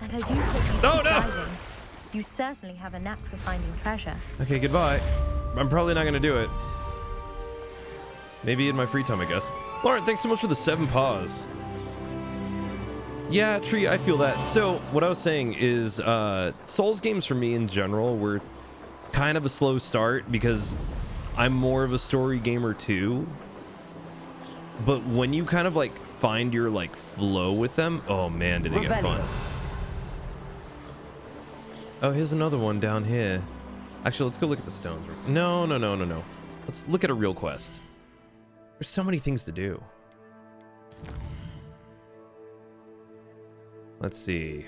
And I do hope you keep diving. You certainly have a knack for finding treasure.
Okay, goodbye. I'm probably not going to do it. Maybe in my free time, I guess. Lauren, thanks so much for the 7 paws. Yeah, Tree, I feel that. So, what I was saying is, Souls games for me in general were kind of a slow start because I'm more of a story gamer too. But when you kind of like find your like flow with them, oh man, did they get fun. Oh, here's another one down here. Actually, let's go look at the stones. No. Let's look at a real quest. There's so many things to do. Let's see.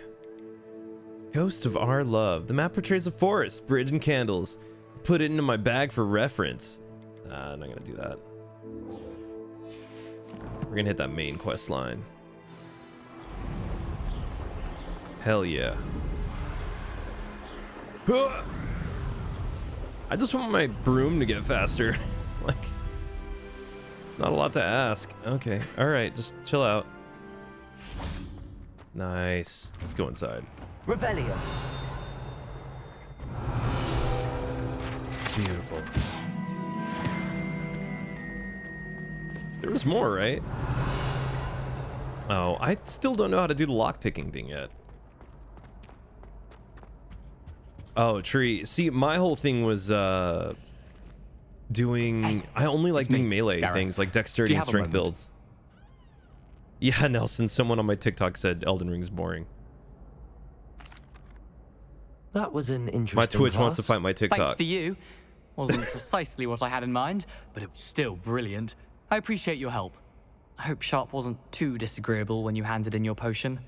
Ghost of Our Love. The map portrays a forest, bridge, and candles. Put it into my bag for reference. I'm not gonna do that. We're gonna hit that main quest line. Hell yeah. I just want my broom to get faster. Like, it's not a lot to ask. Okay, all right, just chill out. Nice. Let's go inside.
Revelio.
Beautiful. There was more, right? Oh, I still don't know how to do the lockpicking thing yet. Oh, Tree. See, my whole thing was doing... I only like doing melee things, like dexterity and strength builds. Yeah, Nelson, someone on my TikTok said Elden Ring is boring.
That was an interesting
My Twitch
class.
wants to fight my TikTok.
Thanks to you. Wasn't precisely what I had in mind, but it was still brilliant. I appreciate your help. I hope Sharp wasn't too disagreeable when you handed in your potion.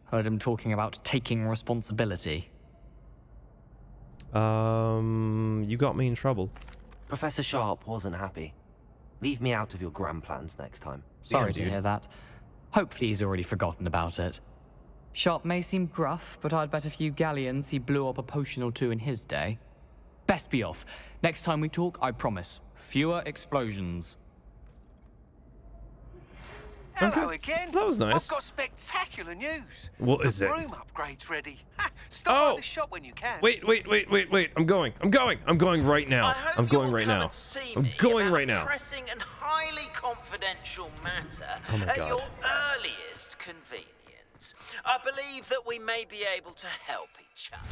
Heard him talking about taking responsibility.
You got me in trouble.
Professor Sharp wasn't happy. Leave me out of your grand plans next time.
Sorry to hear that. Hopefully he's already forgotten about it. Sharp may seem gruff, but I'd bet a few galleons he blew up a potion or two in his day. Best be off. Next time we talk, I promise. Fewer explosions.
Hello again.
That was nice.
I've got spectacular news.
What is
the
it?
broom upgrade's ready. Stop by the shop when you can.
Wait. I'm going right now. I'm going right now. I'm going right now.
Pressing and highly confidential matter
Oh my
at
God.
your earliest convenience. I believe that we may be able to help each other.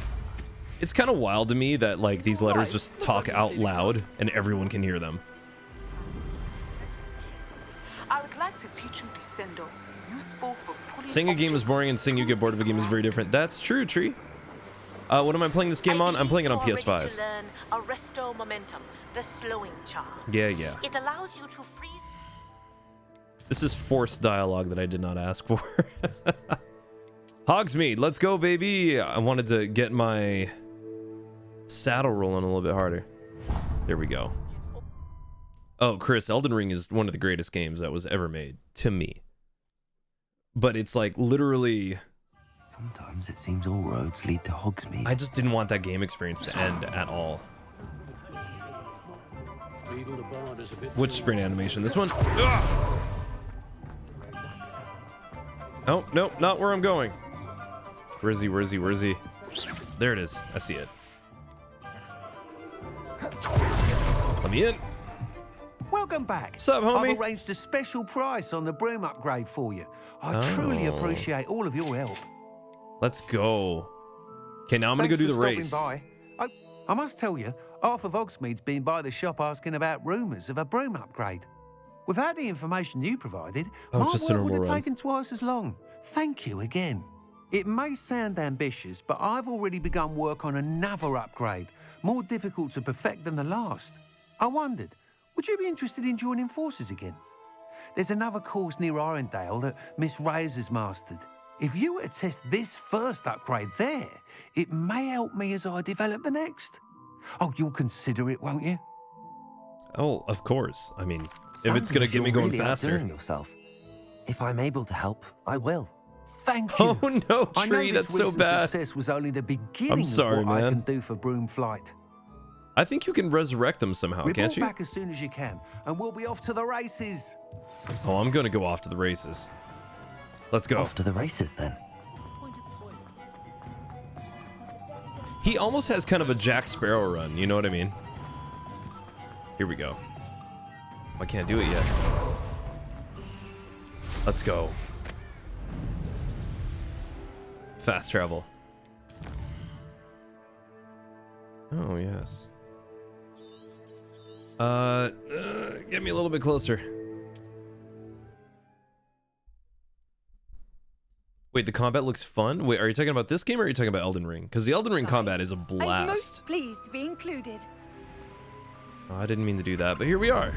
It's kind of wild to me that like these letters just talk out loud and everyone can hear them.
I would like to teach you Descendo, useful for pulling
Saying a game is boring and saying you get bored of a game is very different. That's true, Tree. What am I playing this game on? I'm playing it on PS5.
To learn Arresto Momentum, the slowing charm.
Yeah.
It allows you to freeze.
This is forced dialogue that I did not ask for. Hogsmeade, let's go, baby. I wanted to get my saddle rolling a little bit harder. There we go. Oh, Chris, Elden Ring is one of the greatest games that was ever made, to me. But it's like literally...
Sometimes it seems all roads lead to Hogsmeade.
I just didn't want that game experience to end at all. Which sprint animation? This one? Ugh! Oh, no, not where I'm going. Where is he? There it is. I see it. Let me in.
Welcome back.
Sup, homie?
I've arranged a special price on the broom upgrade for you. I truly appreciate all of your help.
Let's go. Okay, now I'm gonna go do the race.
By. I must tell you, half of Hogsmeade's been by the shop asking about rumours of a broom upgrade. Without the information you provided, my
just a
work would
normal
have
run.
taken twice as long. Thank you again. It may sound ambitious, but I've already begun work on another upgrade, more difficult to perfect than the last. I wondered, would you be interested in joining forces again? There's another course near Arendelle that Miss Reyes has mastered. If you were to test this first upgrade there, it may help me as I develop the next. Oh, you'll consider it, won't you?
Oh, of course. I mean, if
Sounds
it's gonna
as if
get me
you're
going
really
faster.
outdoing yourself. If I'm able to help, I will.
Thank you.
Oh no,
I know
Tree,
this
that's so
recent
bad.
success was only the beginning
sorry,
of what I
man.
can do for Broom Flight.
I think you can resurrect them somehow,
Report
can't you?
back as soon as you can, and we'll be off to the races.
Oh, I'm gonna go off to the races. Let's go.
Off to the races, then.
He almost has kind of a Jack Sparrow run, you know what I mean? Here we go. I can't do it yet. Let's go. Fast travel. Oh, yes. Get me a little bit closer. Wait, the combat looks fun? Wait, are you talking about this game or are you talking about Elden Ring? Because the Elden Ring combat is a
I'm
blast.
most pleased to be included.
Oh, I didn't mean to do that, but here we are.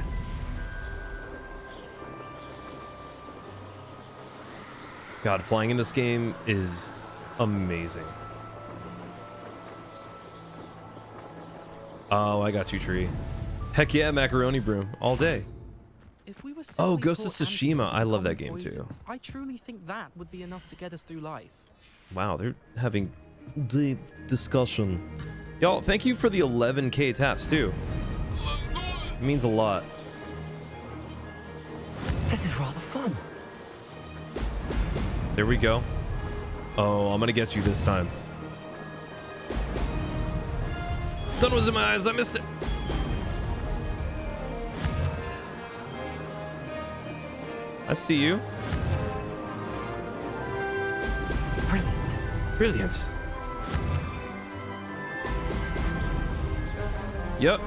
God, flying in this game is amazing. Oh, I got you, Tree. Heck yeah, macaroni broom all day.
If we were
Oh,
simply
Ghost of
taught
Tsushima.
antidotes
I
to
love that
common
game too.
poisons, I truly think that would be enough to get us through life.
Wow, they're having deep discussion. Y'all, thank you for the 11K taps too. It means a lot.
This is rather fun.
There we go. Oh, I'm gonna get you this time. Sun was in my eyes. I missed it. I see you.
Brilliant.
Brilliant. Yep.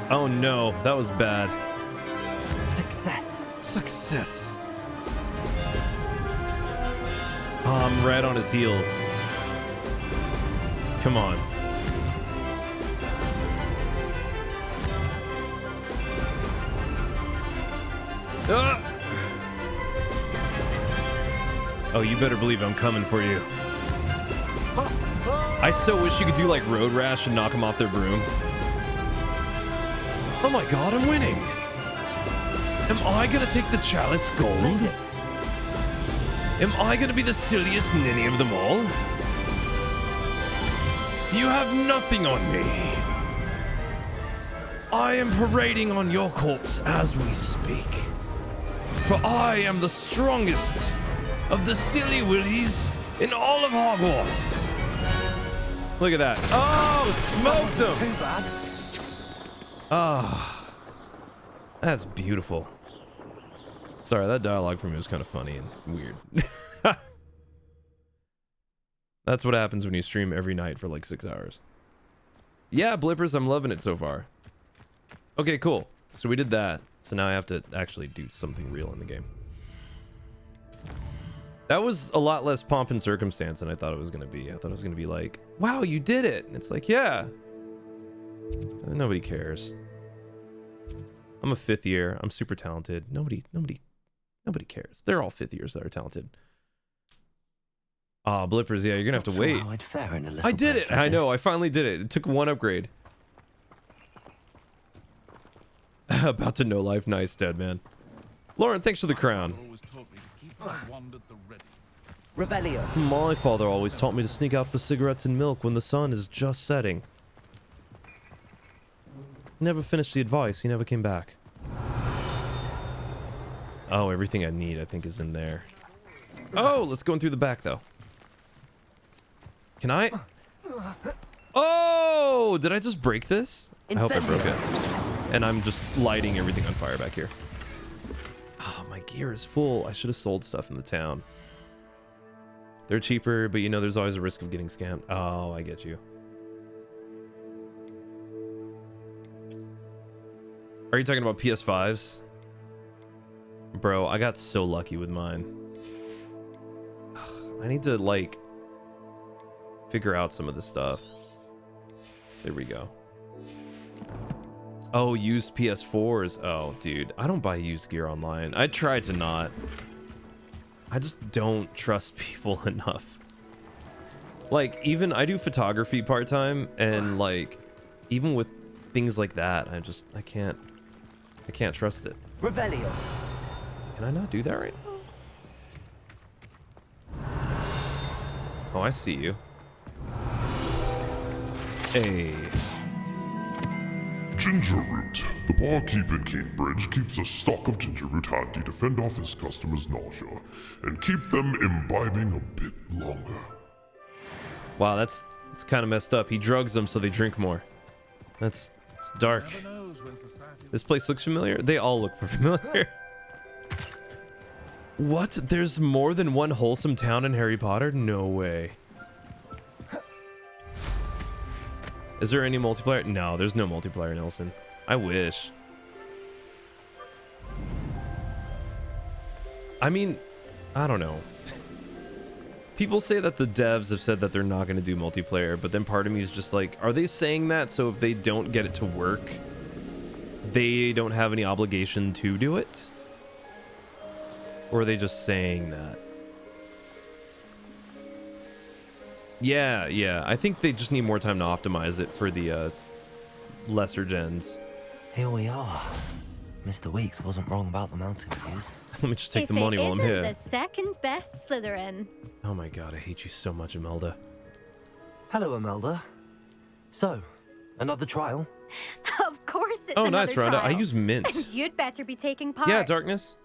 Oh no, that was bad.
Success.
Success. Oh, I'm right on his heels. Come on. Ah! Oh, you better believe I'm coming for you. I so wish you could do like Road Rash and knock them off their broom. Oh my god, I'm winning. Am I gonna take the Chalice Gold? Am I gonna be the silliest ninny of them all? You have nothing on me. I am parading on your corpse as we speak. For I am the strongest of the silly willies in all of Hogwarts. Look at that. Oh, smoked him.
Too bad.
Ah, that's beautiful. Sorry, that dialogue for me was kind of funny and weird. That's what happens when you stream every night for like 6 hours. Yeah, Blippers, I'm loving it so far. Okay, cool. So we did that. So now I have to actually do something real in the game. That was a lot less pomp and circumstance than I thought it was going to be. I thought it was going to be like, wow, you did it. And it's like, yeah. Nobody cares. I'm a 5th year. I'm super talented. Nobody cares. They're all 5th years that are talented. Ah, Blippers, yeah, you're going to have to wait.
How I'd fare in a little
I did
place
it.
like
I know.
this.
I finally did it. It took 1 upgrade. About to know life. Nice, dead man. Lauren, thanks for the crown.
Revelio.
My father always taught me to sneak out for cigarettes and milk when the sun is just setting. Never finished the advice. He never came back. Oh, everything I need, I think, is in there. Oh, let's go in through the back, though. Can I? Oh, did I just break this? I hope I broke it. And I'm just lighting everything on fire back here. Oh, my gear is full. I should have sold stuff in the town. They're cheaper, but you know, there's always a risk of getting scammed. Oh, I get you. Are you talking about PS5s? Bro, I got so lucky with mine. I need to, like, figure out some of this stuff. There we go. Oh, used PS4s. Oh, dude. I don't buy used gear online. I try to not. I just don't trust people enough. Like, even I do photography part-time, and like, even with things like that, I can't trust it.
Revelio.
Can I not do that right now? Oh, I see you. Hey.
Ginger root. The barkeep in Cambridge keeps a stock of ginger root handy to fend off his customers' nausea and keep them imbibing a bit longer.
Wow, that's kind of messed up. He drugs them so they drink more. It's dark. This place looks familiar. They all look familiar. What? There's more than one wholesome town in Harry Potter? No way. Is there any multiplayer? No, there's no multiplayer, Nelson. I wish. I mean, I don't know. People say that the devs have said that they're not going to do multiplayer, but then part of me is just like, are they saying that so if they don't get it to work, they don't have any obligation to do it? Or are they just saying that? Yeah, I think they just need more time to optimize it for the lesser gens.
Here we are. Mr. Weeks wasn't wrong about the mountain views.
Let me just take the money while I'm here.
The second best Slytherin.
Oh my god, I hate you so much, Imelda.
Hello, Imelda. So, another trial?
Of course it's
Oh,
another
nice, Rhonda.
trial.
I use mint.
And you'd better be taking part.
Yeah, Darkness.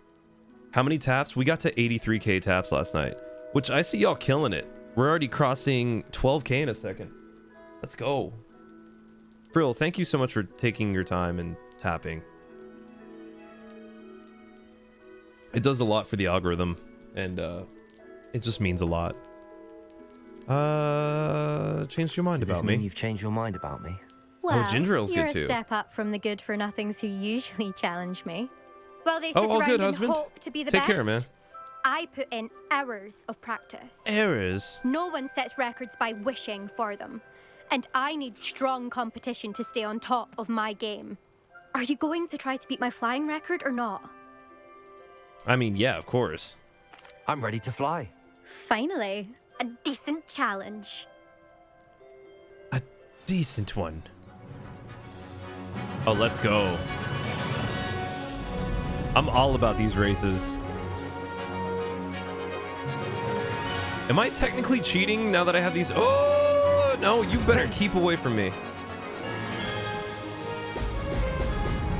How many taps? We got to 83k taps last night, which I see y'all killing it. We're already crossing 12k in a second. Let's go. Frill, thank you so much for taking your time and tapping. It does a lot for the algorithm, and it just means a lot. Changed your mind
Does
about
this
me?
mean you've changed your mind about me?
Well,
Ginger Ale's
you're
good too.
a step up from the good-for-nothings who usually challenge me. Well, they sit
Oh, all
around
good,
and
husband.
hope to be the
Take
best.
care, man.
I put in hours of practice.
Errors.
No one sets records by wishing for them. And I need strong competition to stay on top of my game. Are you going to try to beat my flying record or not?
I mean, yeah, of course.
I'm ready to fly.
Finally, a decent challenge.
A decent one. Oh, let's go. I'm all about these races. Am I technically cheating now that I have these? Oh, no, you better keep away from me.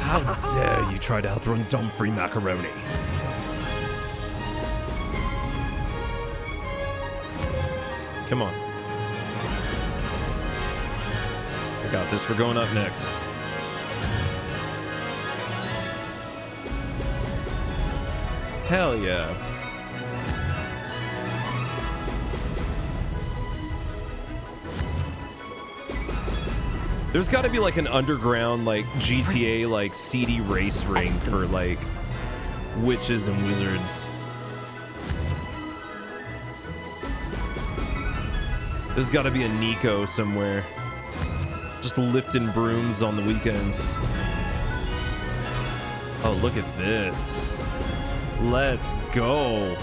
How dare you try to outrun Dumfrey Macaroni? Come on. I got this. We're going up next. Hell yeah. There's got to be like an underground like GTA like seedy race ring for like witches and wizards. There's got to be a Nico somewhere just lifting brooms on the weekends. Oh, look at this. Let's go.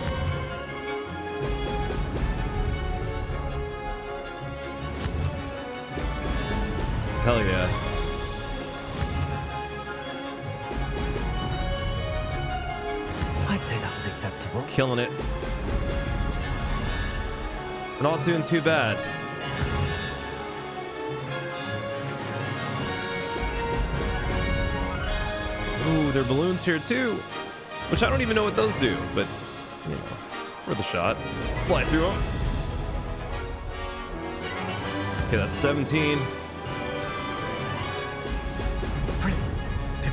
Hell yeah.
I'd say that was acceptable.
Killing it. We're not doing too bad. Ooh, there are balloons here too. Which I don't even know what those do, but, you know, for the shot. Fly through them. Okay, that's 17.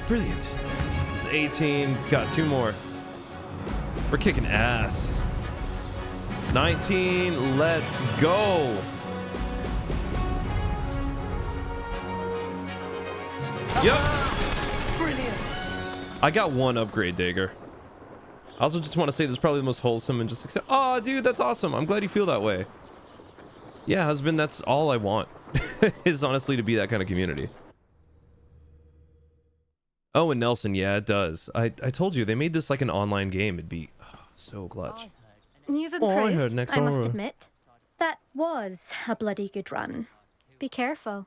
Brilliant. This is 18. It's got 2 more. We're kicking ass. 19. Let's go. Yep.
Brilliant.
I got 1 upgrade, Dagger. I also just want to say this is probably the most wholesome and just accept. Oh, dude, that's awesome. I'm glad you feel that way. Yeah, husband, that's all I want. Is honestly to be that kind of community. Oh, and Nelson, yeah, it does. I told you, they made this like an online game. It'd be so clutch.
You've
Oh, I
improved,
heard next
I must
aura.
admit. That was a bloody good run. Be careful.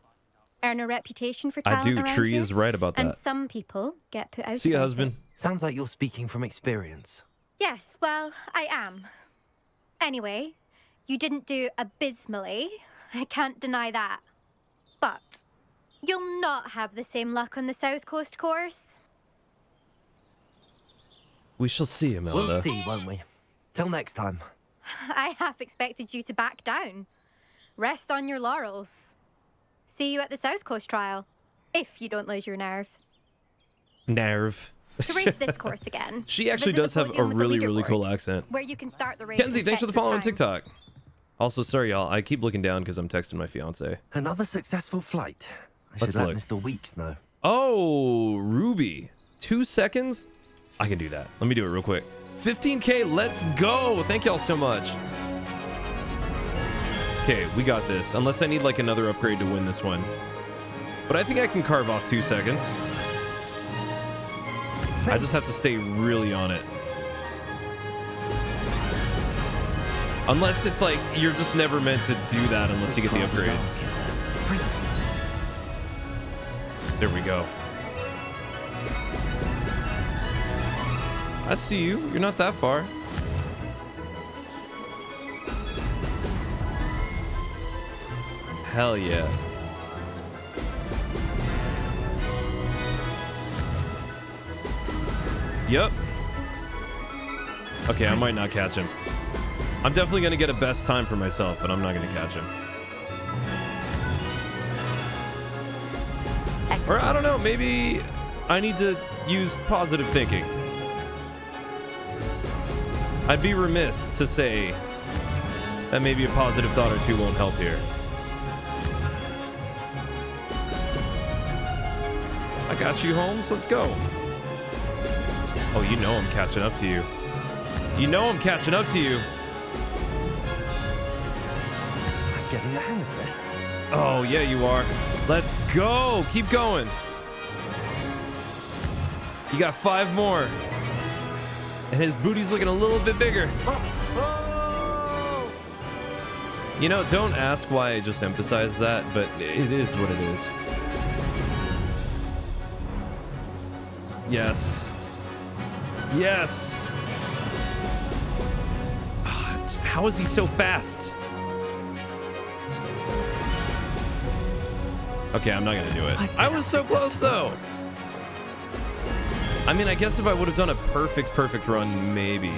Earn a reputation for
I
talent
do.
around
Tree
here,
is right about
and
that.
some people get put out.
See ya,
about
husband.
it.
Sounds like you're speaking from experience.
Yes, well, I am. Anyway, you didn't do abysmally. I can't deny that. But you'll not have the same luck on the South Coast course.
We shall see, Imelda.
We'll see, won't we? Till next time.
I half expected you to back down. Rest on your laurels. See you at the South Coast trial, if you don't lose your nerve.
Nerve.
To race this course again.
She actually
visit
does
the
have a
podium with the
really cool
leaderboard,
accent.
where you can start the race.
Kenzie,
and
thanks for
check
the follow
your
on
time.
TikTok. Also, sorry, y'all. I keep looking down because I'm texting my fiance.
Another successful flight. I
Let's
should let
look.
Mr. Weeks know.
Oh, Ruby. 2 seconds? I can do that. Let me do it real quick. 15K, let's go. Thank y'all so much. Okay, we got this. Unless I need like another upgrade to win this one. But I think I can carve off 2 seconds. I just have to stay really on it. Unless it's like, you're just never meant to do that unless you get the upgrades. There we go. I see you. You're not that far. Hell yeah. Yep. Okay, I might not catch him. I'm definitely going to get a best time for myself, but I'm not going to catch him. Or I don't know, maybe I need to use positive thinking. I'd be remiss to say that maybe a positive thought or two won't help here. I got you, Holmes. Let's go. Oh, you know I'm catching up to you. You know I'm catching up to you.
I'm getting the hang of this.
Oh, yeah, you are. Let's go. Keep going. You got 5 more. And his booty's looking a little bit bigger. You know, don't ask why I just emphasize that, but it is what it is. Yes. Yes. How is he so fast? Okay, I'm not gonna do it. I was so close though. I mean, I guess if I would have done a perfect run, maybe.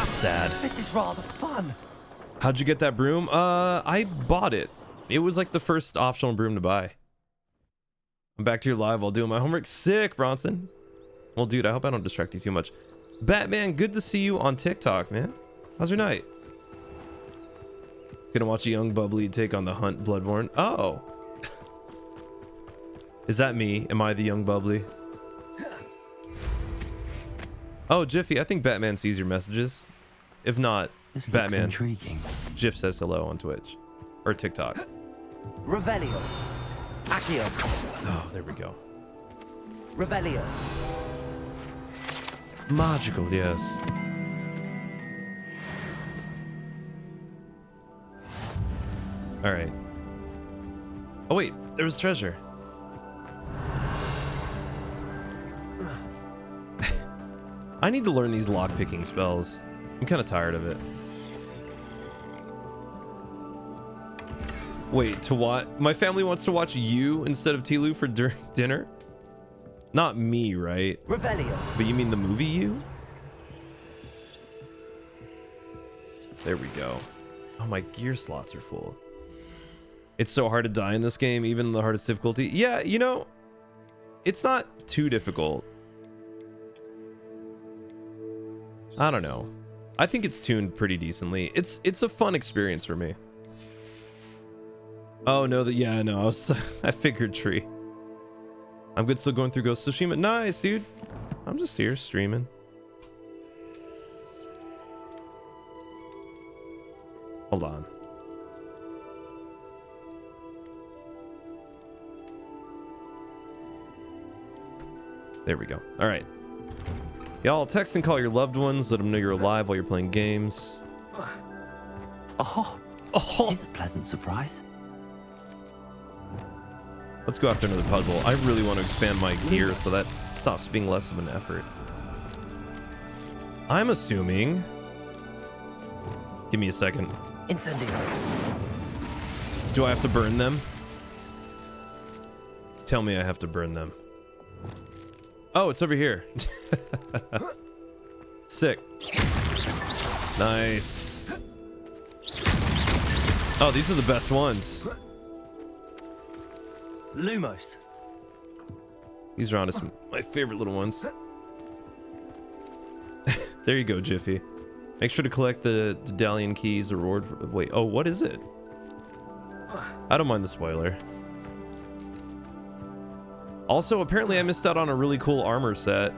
Sad.
This is rather fun.
How'd you get that broom? I bought it. It was like the first optional broom to buy. I'm back to your live while doing my homework. Sick, Bronson. Well, dude, I hope I don't distract you too much. Batman, good to see you on TikTok, man. How's your night? Gonna watch a young bubbly take on the hunt Bloodborne. Oh. Is that me? Am I the young bubbly? Oh, Jiffy, I think Batman sees your messages. If not,
this
Batman.
looks intriguing.
Jiff says hello on Twitch. Or TikTok.
Revelio. Accio.
Oh, there we go.
Revelio.
Magical, yes. All right. Oh wait, there was treasure. I need to learn these lock-picking spells. I'm kind of tired of it. Wait, to what? My family wants to watch you instead of Tilu for during dinner? Not me, right?
Revelio.
But you mean the movie You? There we go. Oh, my gear slots are full. It's so hard to die in this game, even the hardest difficulty. Yeah, you know, it's not too difficult. I don't know. I think it's tuned pretty decently. It's a fun experience for me. Oh no, yeah, no, I figured Tree. I'm good, still going through Ghost of Tsushima. Nice, dude. I'm just here streaming. Hold on. There we go. All right. Y'all text and call your loved ones. Let them know you're alive while you're playing games.
Oh, here's a pleasant surprise.
Let's go after another puzzle. I really want to expand my gear so that stops being less of an effort. I'm assuming... Give me a second.
Incendio.
Do I have to burn them? Tell me I have to burn them. Oh, it's over here. Sick. Nice. Oh, these are the best ones.
Lumos.
These are honestly my favorite little ones. There you go, Jiffy. Make sure to collect the Dalian keys reward for, wait, oh, what is it? I don't mind the spoiler. Also, apparently I missed out on a really cool armor set.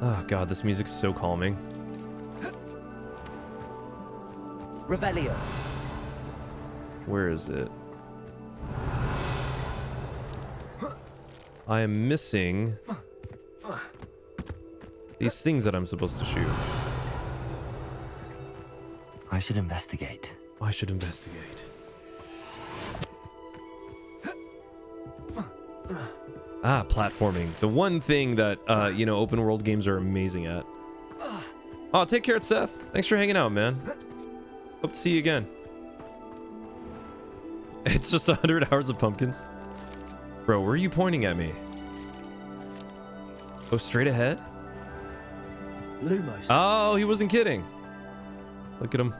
Oh god, this music's so calming.
Revelio.
Where is it? I am missing these things that I'm supposed to shoot.
I should investigate.
I should investigate. Ah, platforming. The one thing that, you know, open world games are amazing at. Oh, take care, Seth. Thanks for hanging out, man. Hope to see you again. It's just 100 hours of pumpkins. Bro, where are you pointing at me? Oh, straight ahead?
Lumos.
Oh, he wasn't kidding. Look at him.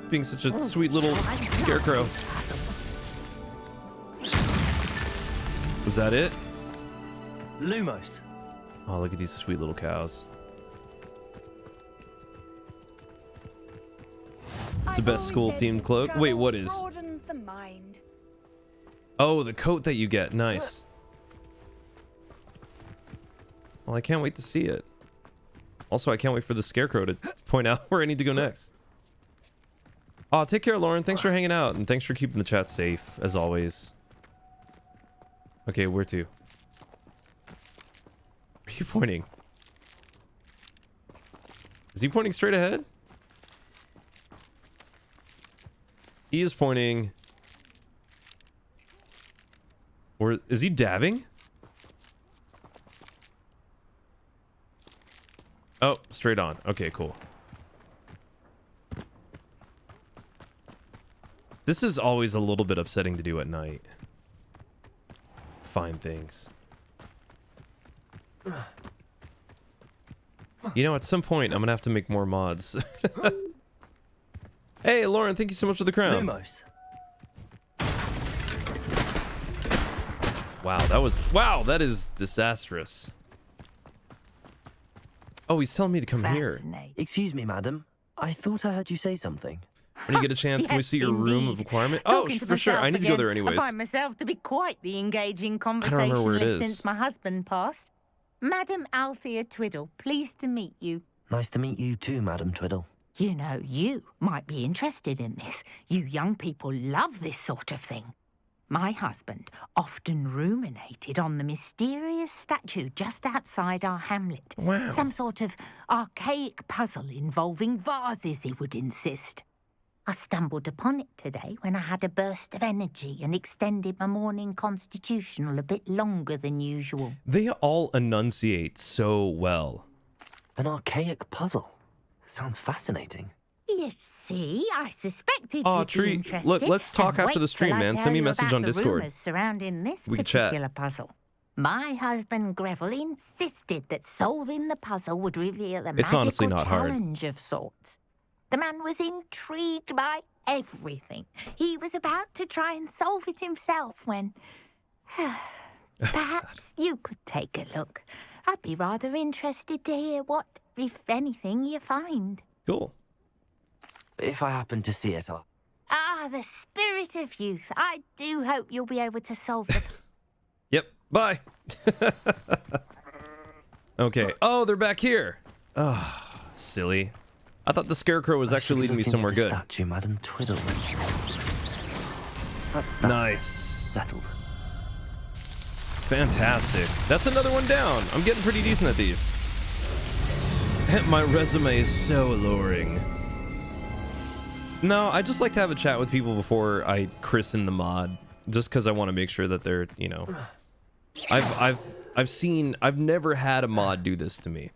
Being such a sweet little scarecrow. Was that it?
Lumos.
Oh, look at these sweet little cows. It's the best school themed cloak. Wait, what is?
The mind.
Oh, the coat that you get. Nice. Well, I can't wait to see it. Also, I can't wait for the scarecrow to point out where I need to go next. Oh, take care, Lauren. Thanks for hanging out, and thanks for keeping the chat safe, as always. Okay, where to? Where are you pointing? Is he pointing straight ahead? He is pointing... Or is he dabbing? Oh, straight on. Okay, cool. This is always a little bit upsetting to do at night. Find things. You know, at some point, I'm gonna have to make more mods. Hey, Lauren, thank you so much for the crown.
Lumos.
Wow, that is disastrous. Oh, he's telling me to come here.
Excuse me, madam. I thought I heard you say something.
When you get a chance, can we see your room of requirement? Oh, for sure. I need to go there anyways.
I find myself to be quite the engaging
I don't remember where it
conversationalist
is.
since my husband passed. Madam Althea Twiddle, pleased to meet you.
Nice to meet you too, Madam Twiddle.
You know, you might be interested in this. You young people love this sort of thing. My husband often ruminated on the mysterious statue just outside our hamlet.
Wow.
Some sort of archaic puzzle involving vases, he would insist. I stumbled upon it today when I had a burst of energy and extended my morning constitutional a bit longer than usual.
They all enunciate so well.
An archaic puzzle. Sounds fascinating.
You see, I suspected
Aw,
you'd be
Tree,
interested.
look, let's talk
And
after the
wait
stream,
till I
man.
tell
Send me a
you
message
about
on
the
Discord.
rumours surrounding this
We can chat.
particular puzzle. My husband Greville insisted that solving the puzzle would reveal a
It's honestly
magical
not hard.
challenge of sorts. The man was intrigued by everything. He was about to try and solve it himself when... Perhaps you could take a look. I'd be rather interested to hear what, if anything, you find.
Cool.
If I happen to see it, I'll...
Ah, the spirit of youth. I do hope you'll be able to solve it.
Yep. Bye. Okay. Oh, they're back here. Oh, silly. I thought the scarecrow was actually leading me somewhere good.
Statue, Madam Twiddle. That's that.
Nice.
Settled.
Fantastic. That's another one down. I'm getting pretty decent at these. My resume is so alluring. No, I just like to have a chat with people before I christen the mod, just because I want to make sure that they're, you know. I've never had a mod do this to me,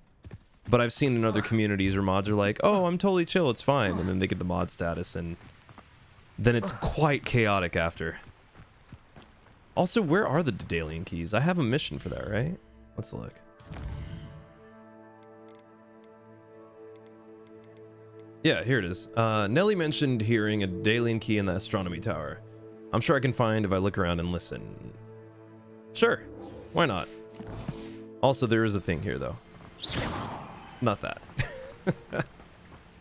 but I've seen in other communities where mods are like, oh, I'm totally chill, it's fine, and then they get the mod status, and then it's quite chaotic after. Also, where are the Daedalian keys? I have a mission for that, right? Let's look. Yeah, here it is. Nelly mentioned hearing a Daedalian key in the astronomy tower. I'm sure I can find if I look around and listen. Sure, why not? Also, there is a thing here, though. Not that.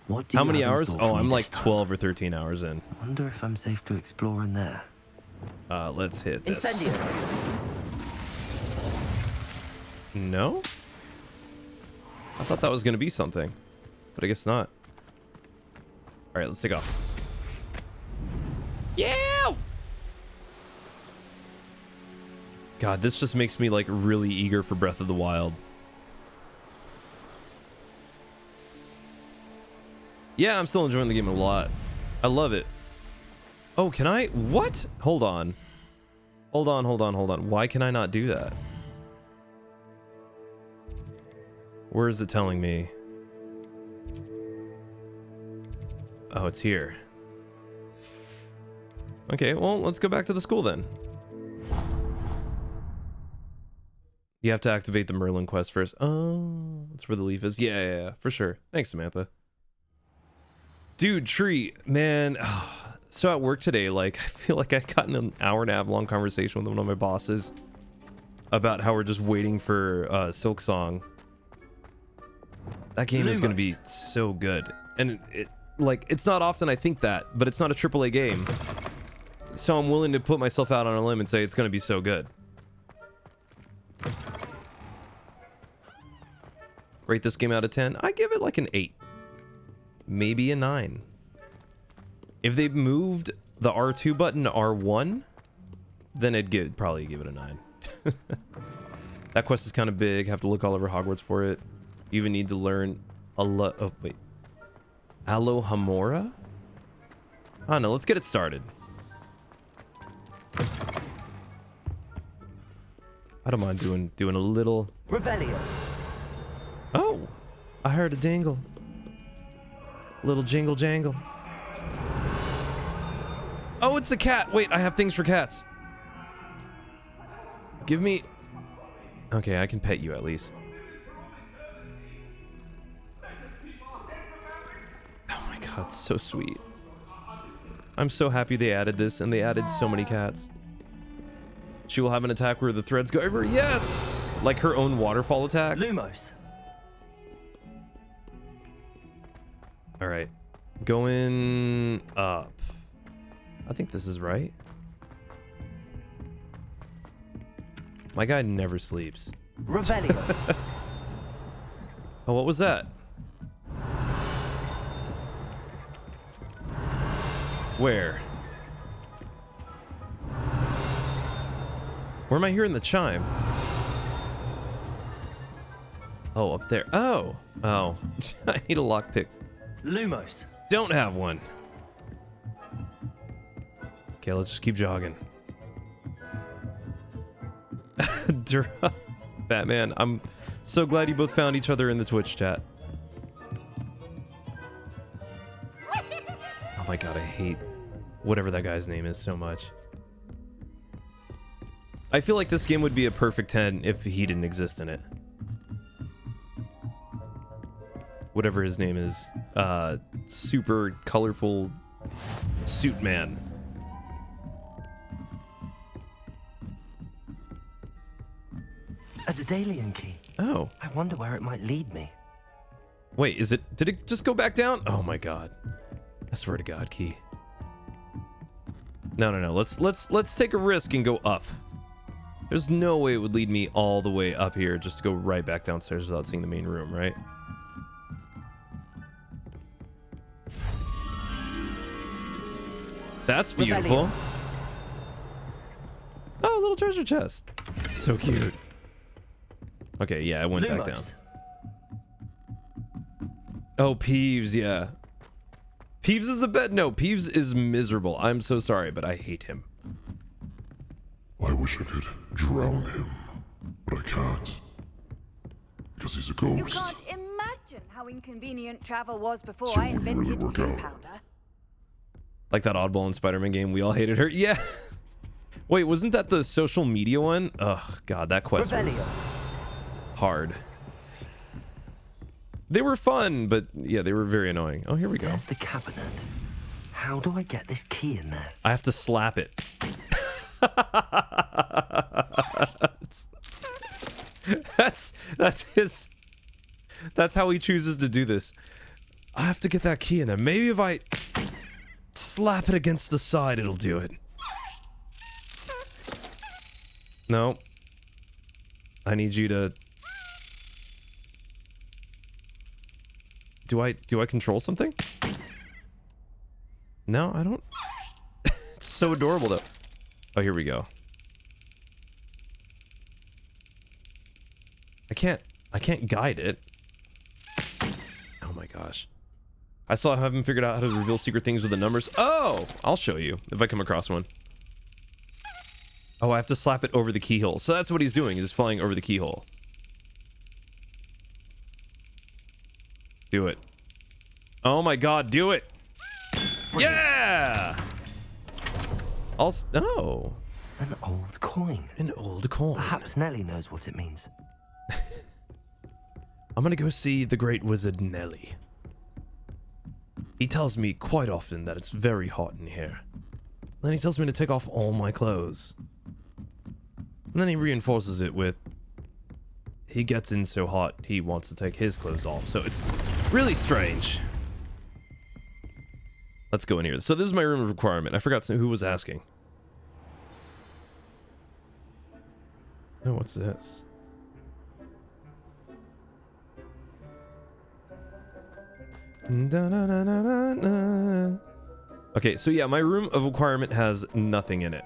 What do
How
you
many
have in
hours?
store
Oh,
for
I'm
me
like
this time?
12 or 13 hours in.
Wonder if I'm safe to explore in there.
Let's hit this.
Incendio.
No? I thought that was going to be something, but I guess not. All right, let's take off. Yeah! God, this just makes me like really eager for Breath of the Wild. Yeah, I'm still enjoying the game a lot. I love it. Oh, can I? What? Hold on. Hold on. Why can I not do that? Where is it telling me? Oh, it's here. Okay, well, let's go back to the school then. You have to activate the Merlin quest first. Oh, that's where the leaf is. Yeah, for sure. Thanks, Samantha. Dude, Tree, man. So at work today, like, I feel like I got in an hour and a half long conversation with one of my bosses about how we're just waiting for Silk Song. That game is going to be so good. And it's not often I think that, but it's not a AAA game. So I'm willing to put myself out on a limb and say it's going to be so good. Rate this game out of 10? I give it like an 8. Maybe a 9. If they moved the R2 button to R1, then it'd probably give it a 9. That quest is kind of big. Have to look all over Hogwarts for it. You even need to learn a lot. Oh, wait. Alohomora? I don't know. Let's get it started. I don't mind doing a little...
Revelio.
Oh, I heard a dingle. Little jingle jangle. Oh, it's a cat. Wait, I have things for cats. Give me... Okay, I can pet you at least. Oh my god, so sweet. I'm so happy they added this, and they added so many cats. She will have an attack where the threads go over. Yes! Like her own waterfall attack.
Lumos.
Alright. Going up. I think this is right. My guy never sleeps.
Revelio.
Oh, what was that? Where? Where am I hearing the chime? Oh, up there. Oh. Oh. I need a lockpick.
Lumos.
Don't have one. Okay, let's just keep jogging. Batman, I'm so glad you both found each other in the Twitch chat. Oh my god, I hate whatever that guy's name is so much. I feel like this game would be a perfect 10 if he didn't exist in it. Whatever his name is. Super colorful suit man.
A Daedalian key.
Oh.
I wonder where it might lead me.
Wait, is it... Did it just go back down? Oh my god. I swear to god, key. No. Let's take a risk and go up. There's no way it would lead me all the way up here just to go right back downstairs without seeing the main room, right? That's beautiful. Oh, a little treasure chest. So cute. Okay, yeah, I went back down. Oh, Peeves, yeah. Peeves is a bit. No, Peeves is miserable. I'm so sorry, but I hate him.
I wish I could drown him, but I can't. Because he's a
You
ghost.
can't imagine how inconvenient travel was before
So
I
it wouldn't really
invented
work
pea
out.
powder.
Like that oddball in Spider-Man game, we all hated her. Yeah. Wait, wasn't that the social media one? Oh, God, that quest was hard. They were fun, but yeah, they were very annoying. Oh, here we go.
There's the cabinet. How do I get this key in there?
I have to slap it. That's how he chooses to do this. I have to get that key in there. Maybe if I slap it against the side, it'll do it. No. I need you to... Do I control something? No, I don't. It's so adorable though. Oh, here we go. I can't guide it. Oh my gosh. I still haven't figured out how to reveal secret things with the numbers. Oh, I'll show you if I come across one. Oh, I have to slap it over the keyhole. So that's what he's doing, is flying over the keyhole. Do it. Oh my god, do it. Yeah! Also, oh.
An old coin.
An old coin.
Perhaps Nellie knows what it means.
I'm gonna go see the great wizard Nelly. He tells me quite often that it's very hot in here. Then he tells me to take off all my clothes. And then he reinforces it with, he gets in so hot he wants to take his clothes off. So it's really strange. Let's go in here. So this is my room of requirement. I forgot who was asking. Oh, what's this? Okay, so yeah, my room of requirement has nothing in it.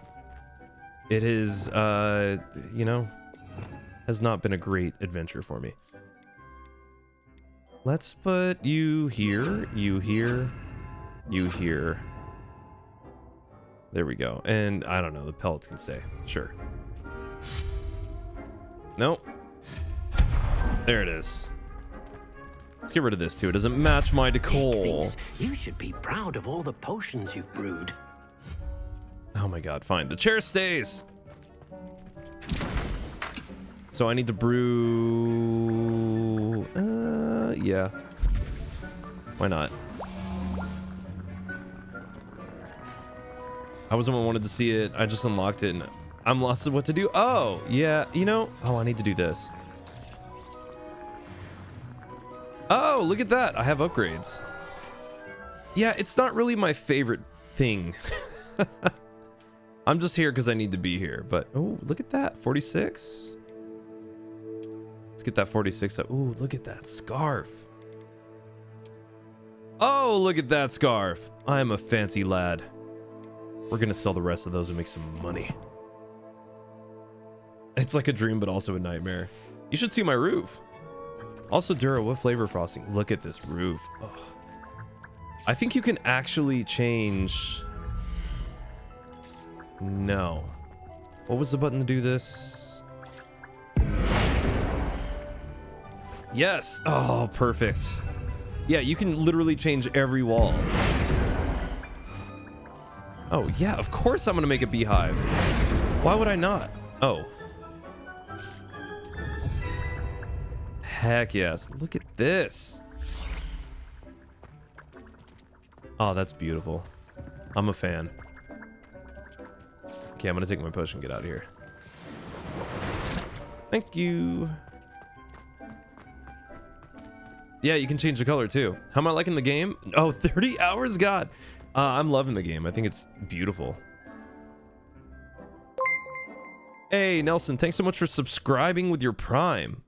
It is, you know, has not been a great adventure for me. Let's put you here, you here, you here. There we go. And I don't know, the pellets can stay. Sure. Nope. There it is. Let's get rid of this too. It doesn't match my decor.
You should be proud of all the potions you've brewed.
Oh my god, fine. The chair stays. So I need to brew... yeah. Why not? I was the one who wanted to see it. I just unlocked it and I'm lost of what to do. Oh, yeah. You know... Oh, I need to do this. Oh, look at that. I have upgrades. Yeah, it's not really my favorite thing. I'm just here because I need to be here. But, oh, look at that. 46. Let's get that 46 up. Ooh, look at that scarf. Oh, look at that scarf. I am a fancy lad. We're going to sell the rest of those and make some money. It's like a dream, but also a nightmare. You should see my roof. Also, Dura, what flavor frosting? Look at this roof. Oh. I think you can actually change... No. What was the button to do this? Yes! Oh, perfect. Yeah, you can literally change every wall. Oh, yeah, of course I'm gonna make a beehive. Why would I not? Oh. Heck yes. Look at this. Oh, that's beautiful. I'm a fan. Okay, I'm gonna take my potion and get out of here. Thank you. Yeah, you can change the color too. How am I liking the game? Oh, 30 hours? God. I'm loving the game. I think it's beautiful. Hey, Nelson, thanks so much for subscribing with your Prime.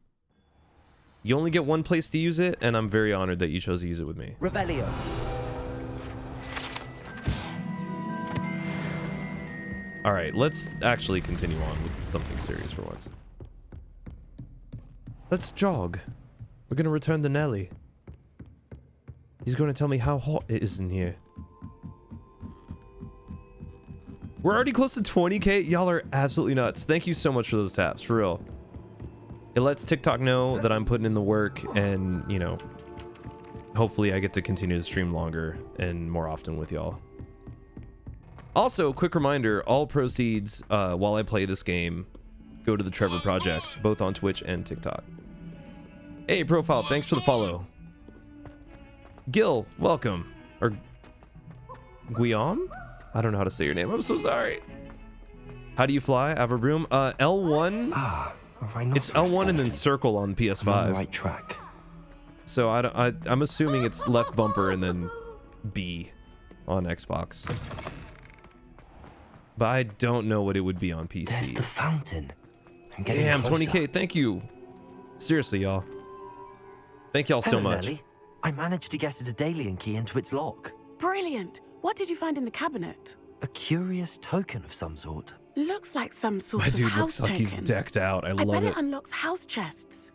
You only get one place to use it, and I'm very honored that you chose to use it with me.
Revelio.
All right, let's actually continue on with something serious for once. Let's jog. We're gonna return to Nelly. He's going to tell me how hot it is in here. We're already close to 20k. Y'all are absolutely nuts. Thank you so much for those taps, for real. It lets TikTok know that I'm putting in the work, and, you know, hopefully I get to continue to stream longer and more often with y'all. Also, quick reminder, all proceeds while I play this game go to the Trevor Project, both on Twitch and TikTok. Hey, Profile, thanks for the follow. Gil, welcome. Or Guillaume? I don't know how to say your name. I'm so sorry. How do you fly? I have a room. L1. It's L1 and then circle on PS5.
I'm on the right track.
So I'm assuming it's left bumper and then B on Xbox. But I don't know what it would be on PC.
There's the fountain. I'm getting
Damn,
closer.
20k. Thank you. Seriously, y'all. Thank y'all so
Hello,
much.
Nelly. I managed to get a Daedalian key into its lock.
Brilliant. What did you find in the cabinet?
A curious token of some sort.
Looks like some sort
My
of
dude
house
looks like he's
token.
decked out. I
bet
love
it
it.
unlocks house chests.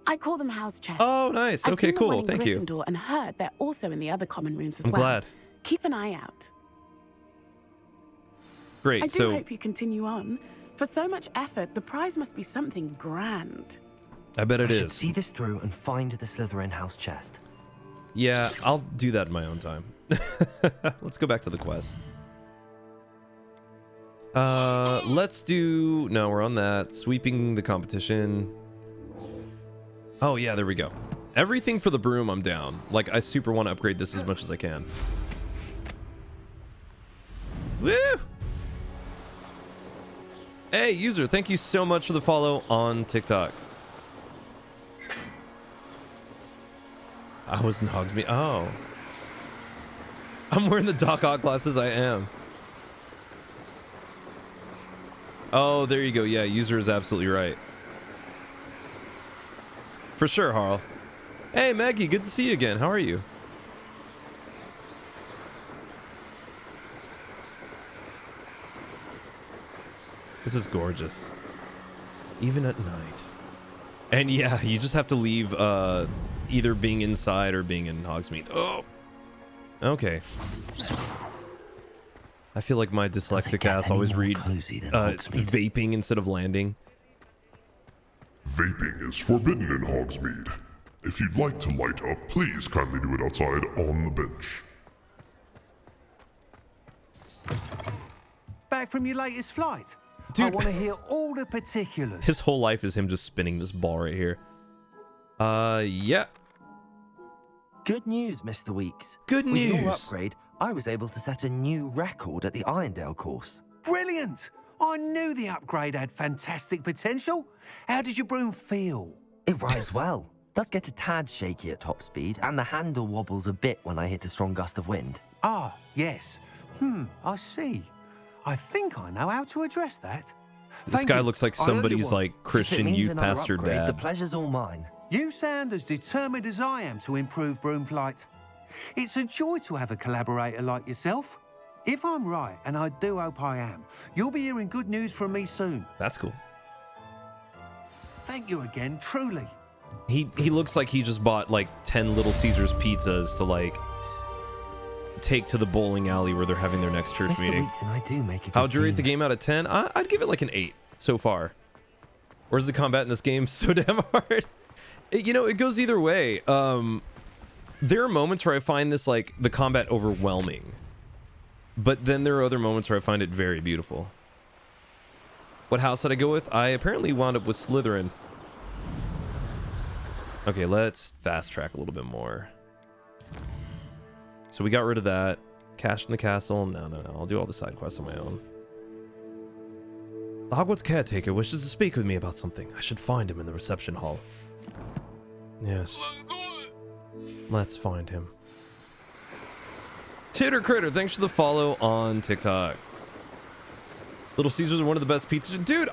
I call them house chests.
Oh, nice.
I've
Okay,
seen
cool.
Them one in
Thank you.
Gryffindor and heard they're also in the other common rooms as
I'm
well.
glad.
Keep an eye out.
Great.
I do
So
hope you continue on. For so much effort, the prize must be something grand.
I bet it
I should
is.
see this through and find the Slytherin house chest.
Yeah, I'll do that in my own time. Let's go back to the quest. Let's do... No, we're on that. Sweeping the competition. Oh, yeah, there we go. Everything for the broom, I'm down. Like, I super want to upgrade this as much as I can. Woo! Hey, user, thank you so much for the follow on TikTok. I was in Hogsmeade. Oh. I'm wearing the Doc Ock glasses. I am. Oh, there you go. Yeah, user is absolutely right. For sure, Harl. Hey, Maggie, good to see you again. How are you? This is gorgeous. Even at night. And yeah, you just have to leave either being inside or being in Hogsmeade. Oh. Okay. I feel like my dyslexic ass always read vaping instead of landing.
Vaping is forbidden in Hogsmeade. If you'd like to light up, please kindly do it outside on the bench.
Back from your latest flight?
Dude.
I want to hear all the particulars.
His whole life is him just spinning this ball right here. Yeah.
Good news, Mr. Weeks.
Good
With
news.
your upgrade, I was able to set a new record at the Irondale course.
Brilliant! I knew the upgrade had fantastic potential. How did your broom feel?
It rides well. Does get a tad shaky at top speed, and the handle wobbles a bit when I hit a strong gust of wind.
Ah, yes. I see. I think I know how to address that.
This guy looks like somebody's like Christian youth pastor
upgrade,
dad.
The pleasure's all mine.
You sound as determined as I am to improve broom flight. It's a joy to have a collaborator like yourself. If I'm right, and I do hope I am, you'll be hearing good news from me soon.
That's cool.
Thank you again, truly.
He looks like he just bought like 10 Little Caesars pizzas to like take to the bowling alley where they're having their next church
Mr.
meeting.
Weeks and I do make a good
How'd you rate
team.
the game out of 10? I'd give it like an 8 so far. Or is the combat in this game so damn hard? You know, it goes either way. There are moments where I find this like the combat overwhelming, but then there are other moments where I find it very beautiful. What house did I go with? I apparently wound up with Slytherin. Okay, let's fast track a little bit more. So we got rid of that. Cash in the castle. No. I'll do all the side quests on my own. The Hogwarts caretaker wishes to speak with me about something. I should find him in the reception hall. Yes. Let's find him. Titter Critter, thanks for the follow on TikTok. Little Caesars are one of the best pizzas. Dude,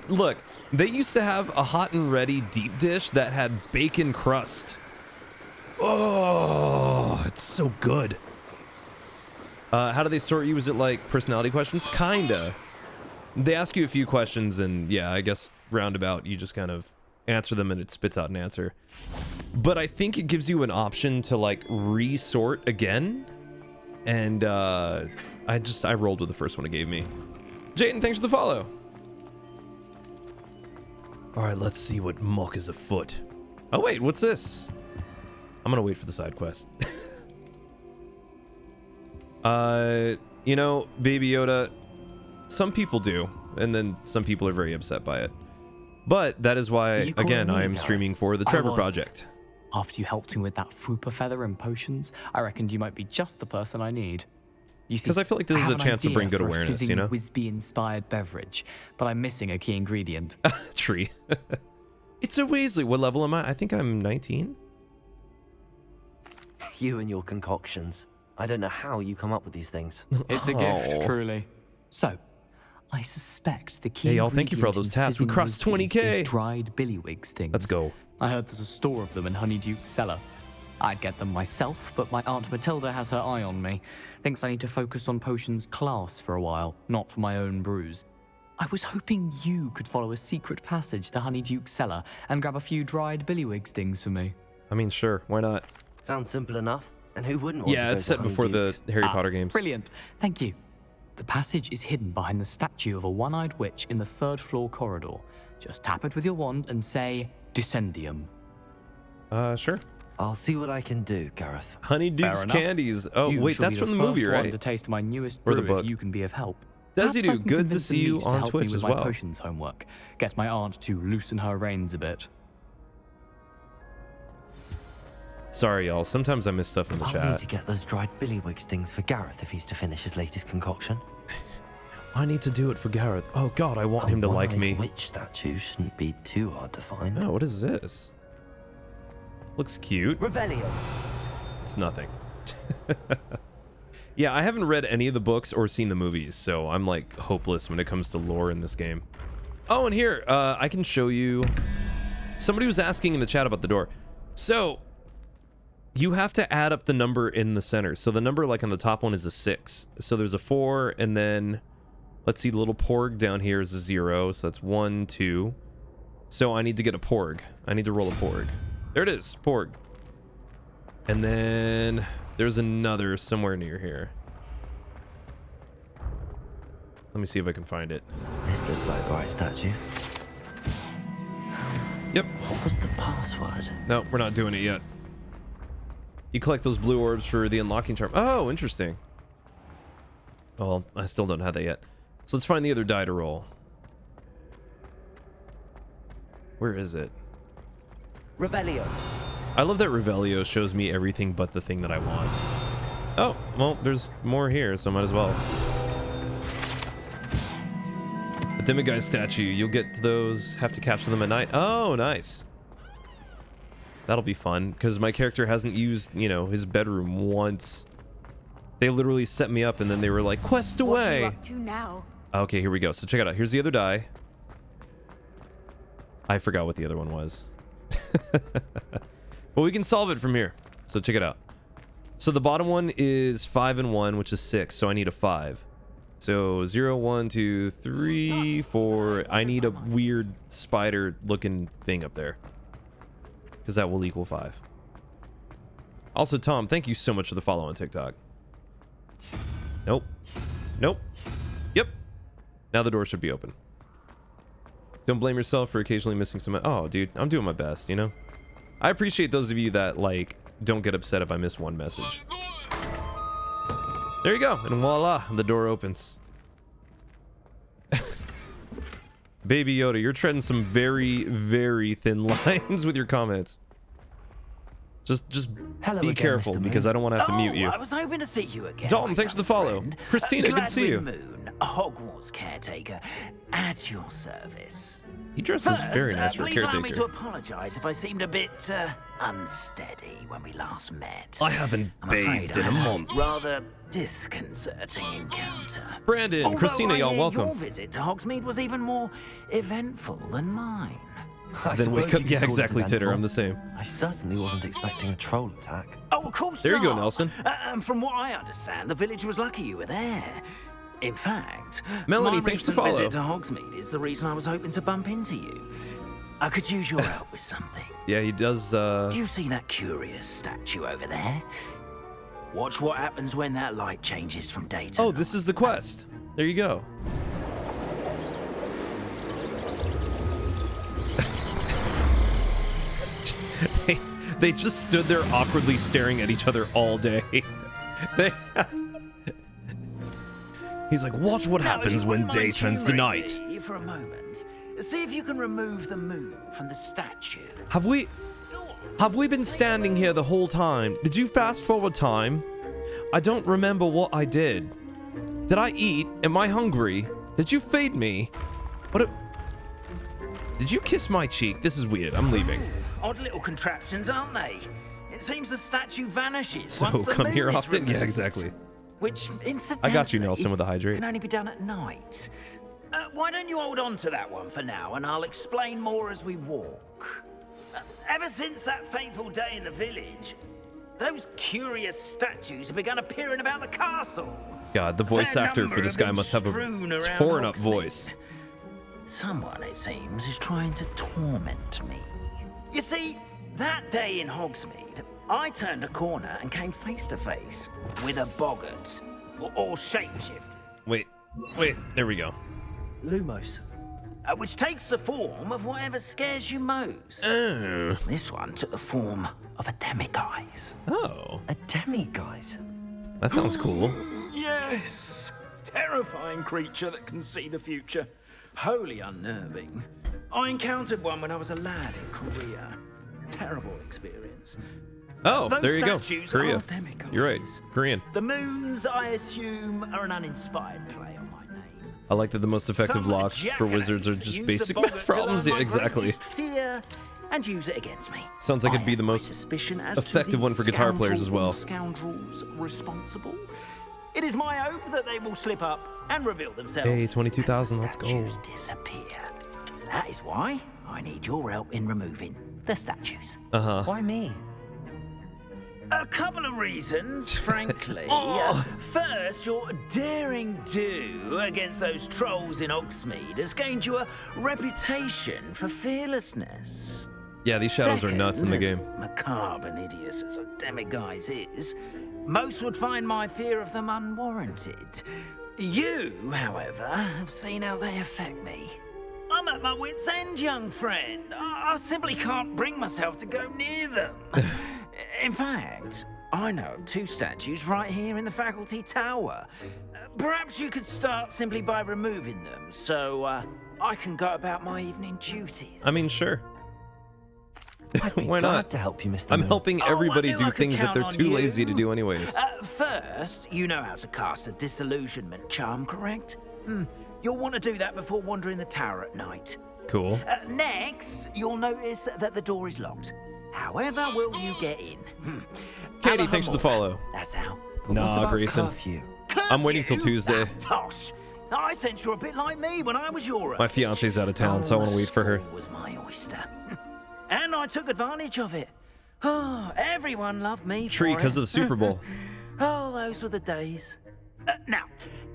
look, they used to have a hot and ready deep dish that had bacon crust. Oh, it's so good. How do they sort you? Is it like personality questions? Kinda. They ask you a few questions and yeah, I guess roundabout you just kind of answer them and it spits out an answer. But I think it gives you an option to like resort again. And I rolled with the first one it gave me. Jayden, thanks for the follow. All right, let's see what muck is afoot. Oh wait, what's this? I'm gonna wait for the side quest. You know, Baby Yoda, some people do, and then some people are very upset by it. But that is why, again, I am streaming for the Trevor Project.
After you helped me with that Fupa feather and potions, I reckoned you might be just the person I need. You see,
because I feel like this is a chance to bring good awareness, you know?
Whizzbee-inspired beverage, but I'm missing a key ingredient.
Tree. It's a Weasley. What level am I? I think I'm 19.
You and your concoctions. I don't know how you come up with these things.
It's a gift, truly. So, I suspect the key
Hey, y'all, thank you for all those tabs. We crossed 20K.
Is dried billywig stings.
Let's go.
I heard there's a store of them in Honeyduke's cellar. I'd get them myself, but my Aunt Matilda has her eye on me. Thinks I need to focus on potions class for a while, not for my own brews. I was hoping you could follow a secret passage to Honeyduke's cellar and grab a few dried billywig stings for me.
I mean, sure, why not?
Sounds simple enough. And who wouldn't want to go
it's set before the Harry Potter games.
Brilliant. Thank you. The passage is hidden behind the statue of a one-eyed witch in the 3rd floor corridor. Just tap it with your wand and say, Descendium.
Sure.
I'll see what I can do, Gareth.
Honeyduke's candies. Oh, wait, that's from the movie, right?
To taste my newest
or the
brew
book.
If you can be of help.
Does he do?
Perhaps I can
Good to
convince
see you
Denise to
on
help
Twitch
me with
as
my
well.
potions homework. Get my aunt to loosen her reins a bit.
Sorry, y'all. Sometimes I miss stuff in the
I'll
chat.
need to get those dried billywig stings for Gareth if he's to finish his latest concoction.
I need to do it for Gareth. Oh God, I want him to like me.
Witch statue shouldn't be too hard to find.
Oh, what is this? Looks cute.
Revelio.
It's nothing. Yeah, I haven't read any of the books or seen the movies, so I'm like hopeless when it comes to lore in this game. Oh, and here, I can show you. Somebody was asking in the chat about the door. So you have to add up the number in the center. So the number like on the top one is a 6. So there's a 4, and then let's see, the little porg down here is a 0. So that's 1, 2. So I need to get a porg. I need to roll a porg. There it is, porg. And then there's another somewhere near here. Let me see if I can find it.
This looks like the right statue.
Yep.
What was the password?
No, we're not doing it yet. You collect those blue orbs for the unlocking charm. Oh, interesting. Oh, well, I still don't have that yet. So let's find the other die to roll. Where is it?
Revelio.
I love that Revelio shows me everything but the thing that I want. Oh, well, there's more here, so might as well. A demiguise statue. You'll get those, have to capture them at night. Oh, nice. That'll be fun, because my character hasn't used, you know, his bedroom once. They literally set me up, and then they were like, quest away.
What are you up to now?
Okay, here we go. So check it out. Here's the other die. I forgot what the other one was. But we can solve it from here. So check it out. So the bottom one is 5 and 1, which is 6. So I need a 5. So 0, 1, 2, 3, 4. I need a weird spider looking thing up there, because that will equal 5. Also, Tom, thank you so much for the follow on TikTok. Nope. Nope. Yep. Now the door should be open. Don't blame yourself for occasionally missing some. Oh, dude, I'm doing my best, you know? I appreciate those of you that, like, don't get upset if I miss one message. There you go. And voila, the door opens. Baby Yoda, you're treading some very, very thin lines with your comments. Just
Hello
be
again,
careful,
Mr.
because
Moon.
I don't want to have to mute you.
I was hoping to see you again.
Dalton,
my
thanks for the
young
follow.
friend.
Christina, good to see you.
Moon, a Hogwarts caretaker, at your service.
He dresses very nice for a
please allow me to
caretaker.
apologize if I seemed a bit unsteady when we last met.
I haven't
I'm afraid
bathed in
I
a
had
month.
Rather disconcerting encounter.
Brandon,
Although
Christina,
I
y'all,
hear
welcome.
Your visit to Hogsmeade was even more eventful than mine.
Then wake up. Yeah, exactly, Titter. I'm the same.
I certainly wasn't expecting a troll attack.
Oh, of course
There you go,
not.
Nelson.
From what I understand, the village was lucky you were there. In fact,
Melanie,
my
thanks for
recent
the follow.
visit to Hogsmeade is the reason I was hoping to bump into you. I could use your help with something.
Yeah, he does.
Do you see that curious statue over there? Watch what happens when that light changes from day to
Oh, this is the quest. There you go. They just stood there awkwardly staring at each other all day. He's like, watch what happens when day turns to night.
For a moment, see if you can remove the moon from the statue.
Have we been standing here the whole time? Did you fast forward time? I don't remember what I did. Did I eat? Am I hungry? Did you feed me? Did you kiss my cheek? This is weird. I'm leaving.
Odd little contraptions, aren't they? It seems the statue vanishes.
So
once the
come
moon
here
is
often? Yeah,
removed,
exactly.
Which, incidentally,
I got you, Nelson, with the hydrate.
can only be done at night. Why don't you hold on to that one for now, and I'll explain more as we walk. Ever since that fateful day in the village, those curious statues have begun appearing about the castle.
God, the voice actor for this guy must have a torn up voice.
Someone, it seems, is trying to torment me. You see, that day in Hogsmeade, I turned a corner and came face to face with a boggart, or shapeshift.
Wait, there we go.
Lumos. Which takes the form of whatever scares you most.
Oh.
This one took the form of a demiguise.
Oh.
A demiguise?
That sounds cool.
Yes. Terrifying creature that can see the future. Wholly unnerving. I encountered one when I was a lad in Korea. Terrible experience.
Oh,
Those
there you go.
statues
Korea.
are demiguises.
You're right. Korean.
The moons, I assume, are an uninspired play on my name.
I like that the most effective
Some
locks for wizards are
jackanapes
just
use
basic
the boggart
math
to
problems.
learn
Yeah,
my
exactly.
greatest fear and use it against me.
Sounds like it'd be the most
suspicion as
effective
to the
one for guitar players as well.
Scoundrels responsible. It is my hope that they will slip up and reveal themselves.
Hey, 22,000.
as the
Let's go.
statues disappear. That is why I need your help in removing the statues.
Why me?
A couple of reasons, frankly. First, your daring do against those trolls in Hogsmeade has gained you a reputation for fearlessness.
Yeah, these shadows are nuts in the
Second,
game.
as macabre and hideous as a demiguise is, most would find my fear of them unwarranted. You, however, have seen how they affect me. I'm at my wit's end, young friend. I simply can't bring myself to go near them. In fact, I know of two statues right here in the faculty tower. Perhaps you could start simply by removing them, so I can go about my evening duties.
I mean, sure. Why
glad
not?
to help you, Mr.
I'm
Moon.
helping everybody
I knew
do
I could
things that
count
they're
on
too
you.
lazy to do anyways.
First, you know how to cast a disillusionment charm, correct? You'll want to do that before wandering the tower at night.
Cool.
Next, you'll notice that the door is locked. However will you get in?
Katie, thanks for the follow.
That's how.
Nah, Grayson. I'm waiting till Tuesday.
Tosh. I sense you're a bit like me when I was your age.
My fiance's out of town, so I want to wait for her.
Was my oyster. And I took advantage of it. Oh, everyone loved me
Tree,
for
because
it.
of the Super Bowl.
Oh, those were the days. Now,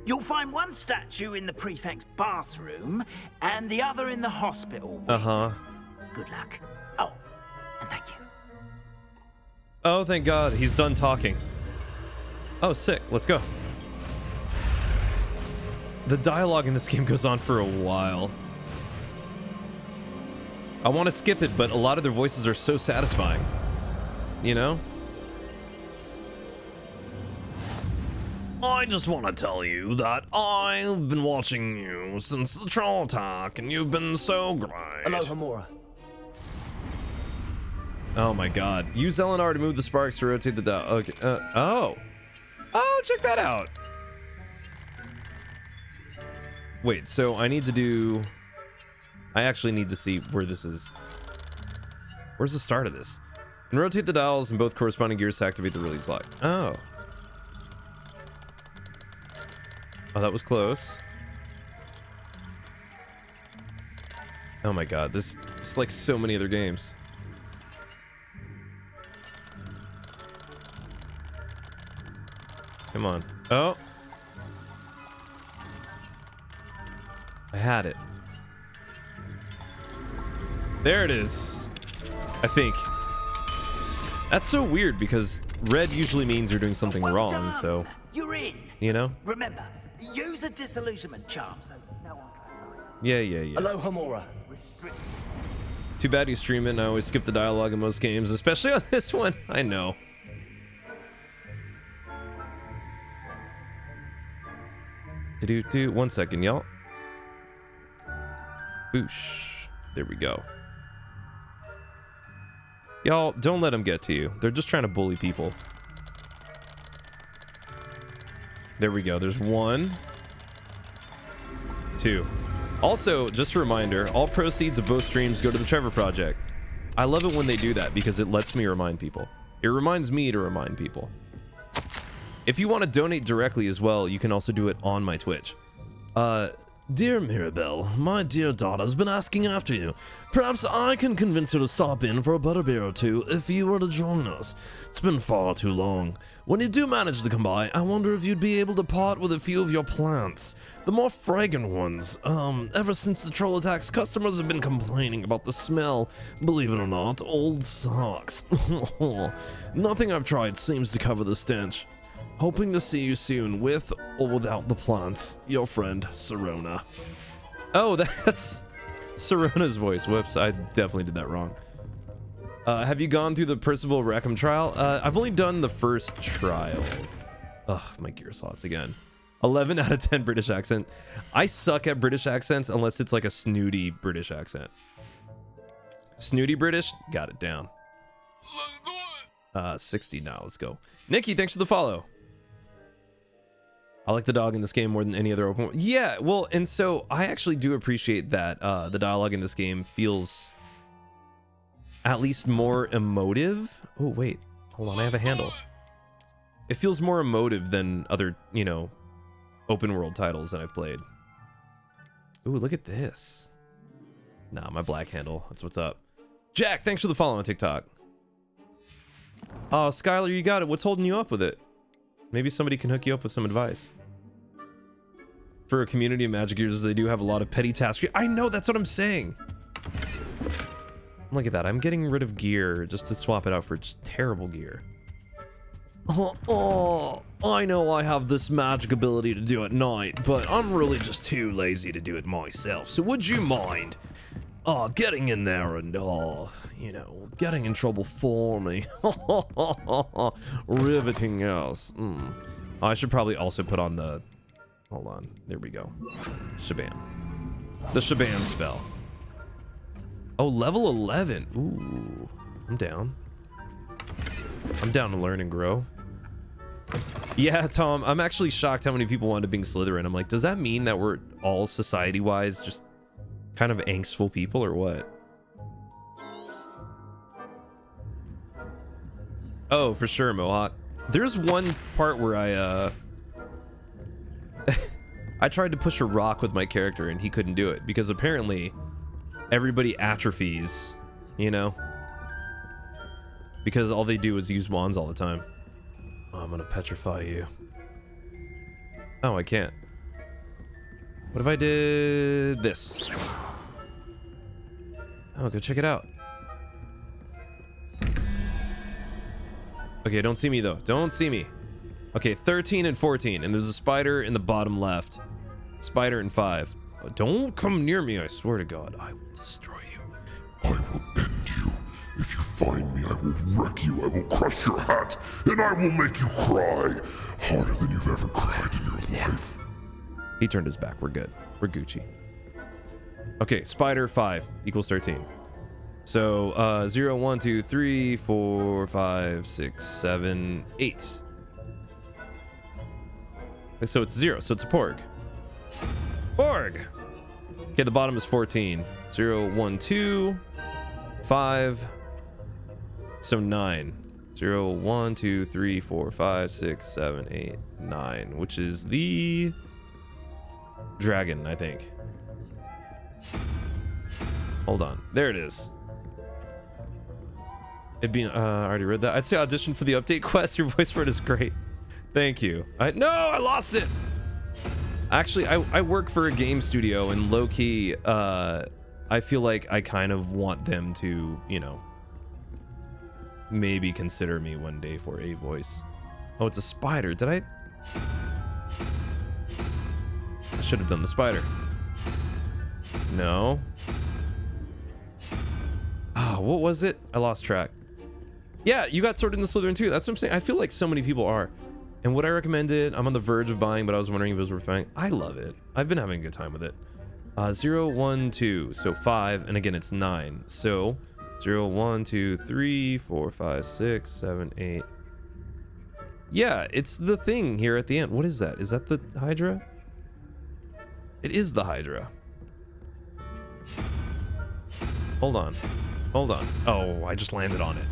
you'll find one statue in the prefect's bathroom and the other in the hospital wing.
Uh-huh.
Good luck. Oh, and thank you.
Oh, thank God. He's done talking. Oh, sick. Let's go. The dialogue in this game goes on for a while. I want to skip it, but a lot of their voices are so satisfying. You know? I just want to tell you that I've been watching you since the troll attack, and you've been so great.
Hello, Hamura.
Oh my God. Use Eleanor to move the sparks to rotate the dial. Okay. Oh, check that out. Wait, so I need to do... I actually need to see where this is. Where's the start of this? And rotate the dials in both corresponding gears to activate the release lock. Oh. Oh, that was close. Oh my God, this is like so many other games. Come on. Oh. I had it. There it is. I think. That's so weird because red usually means you're doing something wrong,
done.
so...
You're in.
You know?
Remember, use a disillusionment charm.
Yeah.
Aloha Mora.
Too bad you stream it and I always skip the dialogue in most games, especially on this one. I know. Do 1 second, y'all. Boosh. There we go. Y'all, don't let them get to you. They're just trying to bully people. There we go. There's 1, 2. Also, just a reminder, all proceeds of both streams go to the Trevor Project. I love it when they do that because it lets me remind people. It reminds me to remind people. If you want to donate directly as well, you can also do it on my Twitch. Dear Mirabelle, my dear daughter's been asking after you. Perhaps I can convince her to stop in for a butterbeer or two if you were to join us. It's been far too long. When you do manage to come by, I wonder if you'd be able to part with a few of your plants. The more fragrant ones. Ever since the troll attacks, customers have been complaining about the smell. Believe it or not, old socks. Nothing I've tried seems to cover the stench. Hoping to see you soon with or without the plants. Your friend, Serona. Oh, that's Serona's voice. Whoops, I definitely did that wrong. Have you gone through the Percival Rackham trial? I've only done the first trial. Ugh, my gear slots again. 11 out of 10 British accent. I suck at British accents unless it's like a snooty British accent. Snooty British? Got it down. 60 now. Let's go. Nikki, thanks for the follow. I like the dog in this game more than any other open world. Yeah, well, and so I actually do appreciate that the dialogue in this game feels at least more emotive. Oh, wait. Hold on, I have a handle. It feels more emotive than other, you know, open world titles that I've played. Ooh, look at this. Nah, my black handle. That's what's up. Jack, thanks for the follow on TikTok. Oh, Skylar, you got it. What's holding you up with it? Maybe somebody can hook you up with some advice. For a community of magic users, they do have a lot of petty tasks. I know, that's what I'm saying. Look at that. I'm getting rid of gear just to swap it out for just terrible gear. Oh, I know I have this magic ability to do at night, but I'm really just too lazy to do it myself. So would you mind getting in there and, you know, getting in trouble for me? Riveting, yes. I should probably also put on the... Hold on. There we go. Shabam. The Shabam spell. Oh, level 11. Ooh. I'm down. I'm down to learn and grow. Yeah, Tom, I'm actually shocked how many people wanted to be Slytherin. I'm like, does that mean that we're all society-wise just kind of angstful people or what? Oh, for sure, Mohawk. There's one part where I tried to push a rock with my character and he couldn't do it because apparently everybody atrophies, you know? Because all they do is use wands all the time. Oh, I'm gonna petrify you. Oh, I can't. What if I did this? Oh, go check it out. Okay, don't see me though. Don't see me. Okay, 13 and 14, and there's a spider in the bottom left. Spider in 5. Oh, don't come near me, I swear to God. I will destroy you.
I will end you. If you find me, I will wreck you. I will crush your hat, and I will make you cry harder than you've ever cried in your life.
He turned his back. We're good. We're Gucci. Okay, spider 5 equals 13. So 0, 1, 2, 3, 4, 5, 6, 7, 8. So it's 0. So it's a porg. Porg. Okay, the bottom is 14. 0, 1, 2, 5. So 9. 0, 1, 2, 3, 4, 5, 6, 7, 8, 9, which is the dragon, I think. Hold on. There it is. It'd be I already read that. I'd say audition for the update quest. Your voice for it is great. Thank you. No, I lost it. Actually, I work for a game studio, and low-key, I feel like I kind of want them to, you know, maybe consider me one day for a voice. Oh, it's a spider. Did I should have done the spider. No. Ah, what was it? I lost track. Yeah, you got Sword in the Slytherin too. That's what I'm saying. I feel like so many people are. And would I recommend it? I'm on the verge of buying, but I was wondering if it was worth buying. I love it. I've been having a good time with it. 0, 1, 2. So 5, and again it's 9. So 0, 1, 2, 3, 4, 5, 6, 7, 8. Yeah, it's the thing here at the end. What is that? Is that the Hydra? It is the Hydra. Hold on. Hold on. Oh, I just landed on it.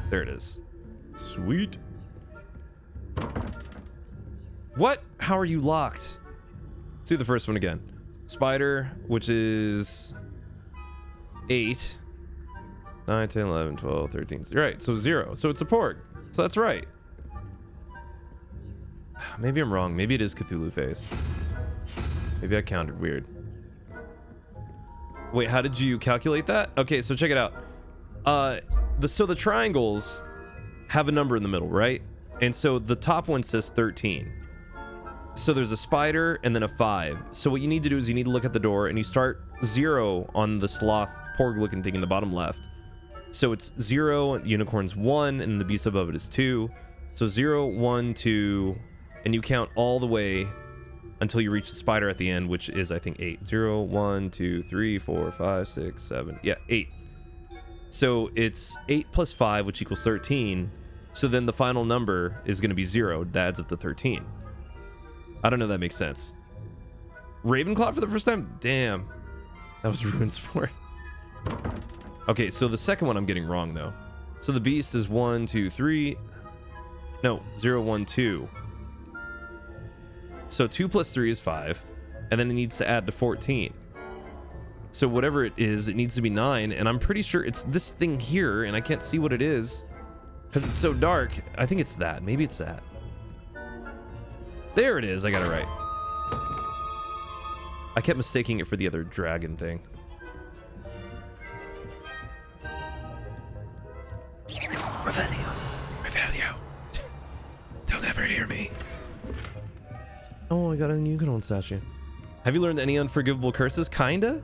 There it is. Sweet. What? How are you locked? Let's do the first one again. Spider, which is 8. 9, 10, 11, 12, 13. Right, so 0. So it's a porg. So that's right. Maybe I'm wrong. Maybe it is Cthulhu face. Maybe I counted weird. Wait, how did you calculate that? Okay, so check it out. So the triangles have a number in the middle, right? And so the top one says 13. So there's a spider and then a 5. So what you need to do is you need to look at the door and you start 0 on the sloth porg looking thing in the bottom left. So it's 0, unicorn's 1, and the beast above it is 2. So 0, 1, 2, and you count all the way until you reach the spider at the end, which is, I think, 8. 0, 1, 2, 3, 4, 5, 6, 7. Yeah, 8. So it's 8 plus 5, which equals 13. So then the final number is going to be 0. That adds up to 13. I don't know if that makes sense. Ravenclaw for the first time? Damn. That was ruined sport. Okay, so the second one I'm getting wrong, though. So the beast is 1, 2, 3. No, 0, 1, 2. So 2 plus 3 is 5. And then it needs to add to 14. So whatever it is, it needs to be 9. And I'm pretty sure it's this thing here, and I can't see what it is because it's so dark. I think it's that. Maybe it's that. There it is. I got it right. I kept mistaking it for the other dragon thing. Revelio. Revelio. They'll never hear me. Oh, I got a unicorn statue. Have you learned any unforgivable curses? Kinda.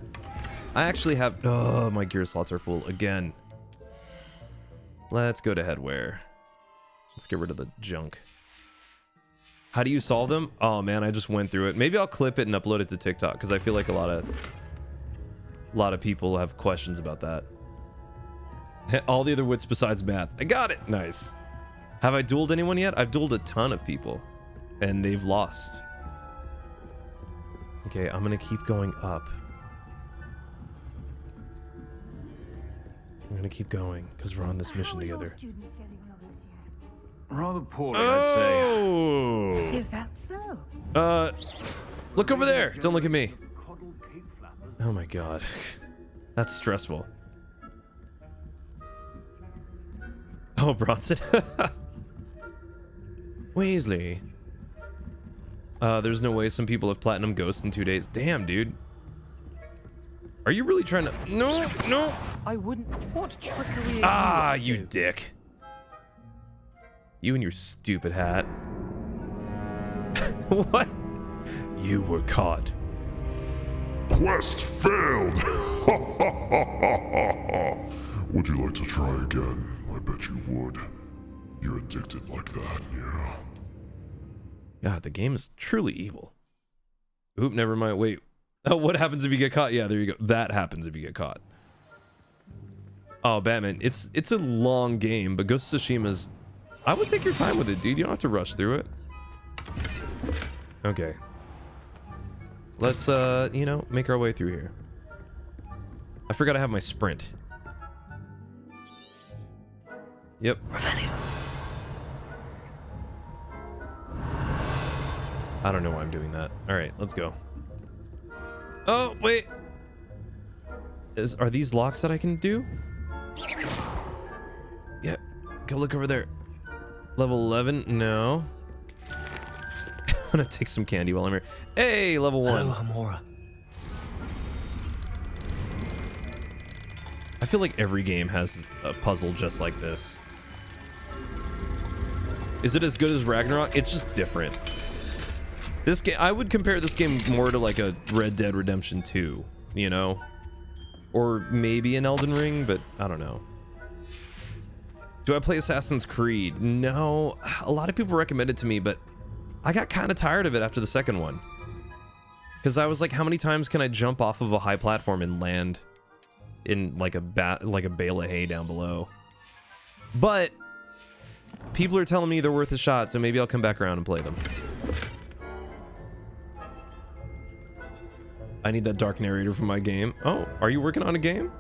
I actually have. Oh, my gear slots are full again. Let's go to headwear. Let's get rid of the junk. How do you solve them? Oh man, I just went through it. Maybe I'll clip it and upload it to TikTok because I feel like a lot of people have questions about that. All the other wits besides math. I got it. Nice. Have I dueled anyone yet? I've dueled a ton of people and they've lost. Okay, I'm gonna keep going up. I'm gonna keep going because we're on this mission together.
Rather poorly, I'd say.
Oh!
Is that so?
Look over there. Don't look at me. Oh my god. That's stressful. Oh, Bronson. Weasley. There's no way some people have platinum ghost in 2 days. Damn, dude. Are you really trying to... No, no.
I wouldn't... What trickery
Ah, you dick. You and your stupid hat. What? You were caught.
Quest failed! Would you like to try again? I bet you would. You're addicted like that, yeah.
God, the game is truly evil. Oop, never mind. Wait. Oh, what happens if you get caught? Yeah, there you go. That happens if you get caught. Oh, Batman. It's a long game, but Ghost of Tsushima's... I would take your time with it, dude. You don't have to rush through it. Okay. Let's, you know, make our way through here. I forgot I have my sprint. Yep. I don't know why I'm doing that. All right, let's go. Oh, wait. Are these locks that I can do? Yep. Go look over there. Level 11? No. gonna take some candy while I'm here. Hey, level 1.
Hello, Amora.
I feel like every game has a puzzle just like this. Is it as good as Ragnarok? It's just different. This game, I would compare this game more to like a Red Dead Redemption 2, you know? Or maybe an Elden Ring, but I don't know. Do I play Assassin's Creed? No. A lot of people recommend it to me, but I got kind of tired of it after the second one. Because I was like, how many times can I jump off of a high platform and land in like a bale of hay down below? But people are telling me they're worth a shot, so maybe I'll come back around and play them. I need that dark narrator for my game. Oh, are you working on a game?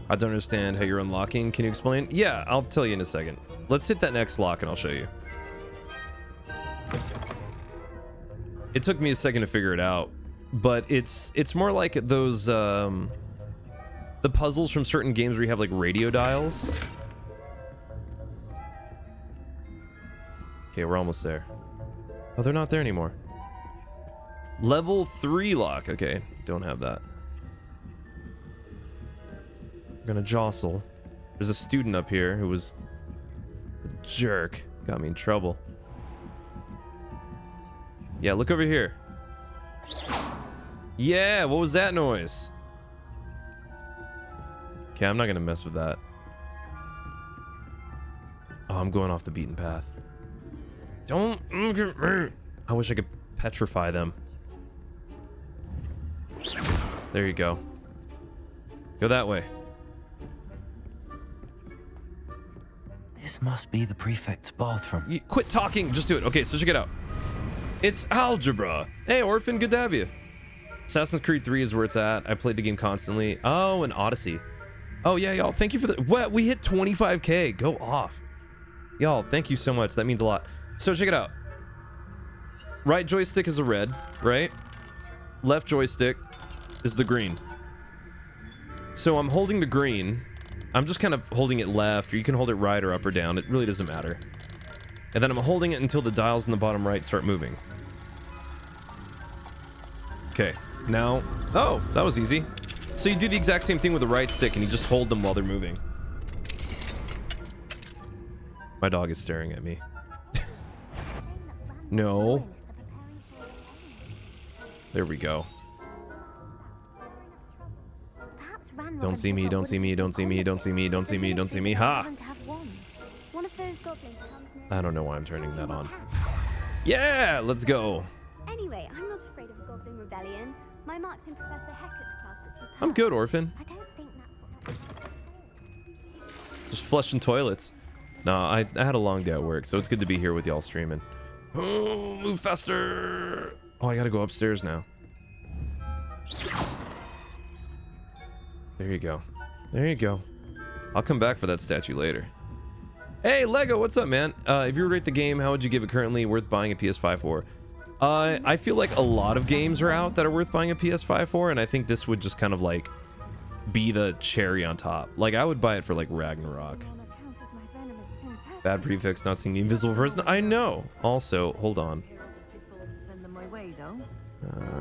I don't understand how you're unlocking. Can you explain? Yeah, I'll tell you in a second. Let's hit that next lock and I'll show you. It took me a second to figure it out, but it's more like those the puzzles from certain games where you have like radio dials. Okay, we're almost there. Oh, they're not there anymore. Level 3 lock. Okay, don't have that. We're gonna jostle. There's a student up here who was a jerk. Got me in trouble. Yeah, look over here. Yeah, what was that noise? Okay, I'm not gonna mess with that. Oh, I'm going off the beaten path. Don't look at me. I wish I could petrify them. There you go. Go that way.
This must be the prefect's bathroom.
You quit talking. Just do it. Okay, so check it out. It's algebra. Hey, Orphan, good to have you. Assassin's Creed 3 is where it's at. I played the game constantly. Oh, and Odyssey. Oh, yeah, y'all. Thank you for the... What? We hit 25K. Go off. Y'all, thank you so much. That means a lot. So check it out. Right joystick is a red, right? Left joystick is the green. So I'm holding the green. I'm just kind of holding it left, or you can hold it right or up or down. It really doesn't matter. And then I'm holding it until the dials in the bottom right start moving. Okay, now... Oh, that was easy. So you do the exact same thing with the right stick, and you just hold them while they're moving. My dog is staring at me. No. There we go. Don't see me, don't see me, don't see me, don't see me, don't see me, don't see me. Ha! I don't know why I'm turning that on. Yeah, let's go.
Anyway, I'm not afraid of a goblin rebellion. My marks in Professor Hecat's class are superb.
I'm good, Orphan.
I don't think that's
Just flushing toilets. No, I had a long day at work, so it's good to be here with y'all streaming. Oh, move faster. Oh, I gotta go upstairs now. There you go. There you go. I'll come back for that statue later. Hey, Lego, what's up, man? If you were to rate the game, how would you give it currently? Worth buying a PS5 for? I feel like a lot of games are out that are worth buying a PS5 for, and I think this would just kind of like be the cherry on top. Like, I would buy it for like Ragnarok. Bad prefix, not seeing the invisible person. I know. Also, hold on.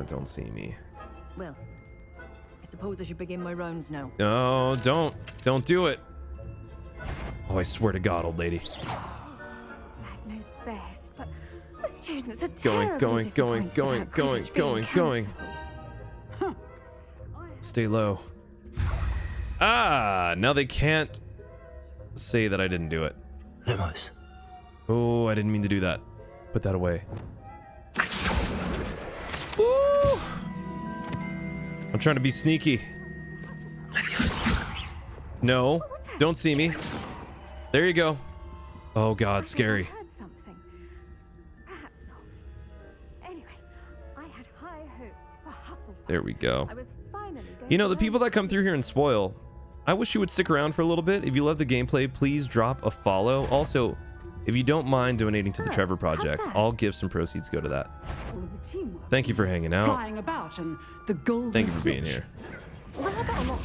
Don't see me.
Well, I suppose I should begin my rounds now.
No, don't. Don't do it. Oh, I swear to God, old lady.
God knows best, but the students are
Going. Stay low. Ah, now they can't say that I didn't do it.
Lumos.
Oh, I didn't mean to do that. Put that away. Woo! I'm trying to be sneaky. No, don't see me. There you go. Oh God, scary. There we go. You know, the people that come through here and spoil, I wish you would stick around for a little bit. If you love the gameplay, please drop a follow. Also, if you don't mind donating to the Trevor Project, I'll give some proceeds go to that. Thank you for hanging out. Thank you for being here.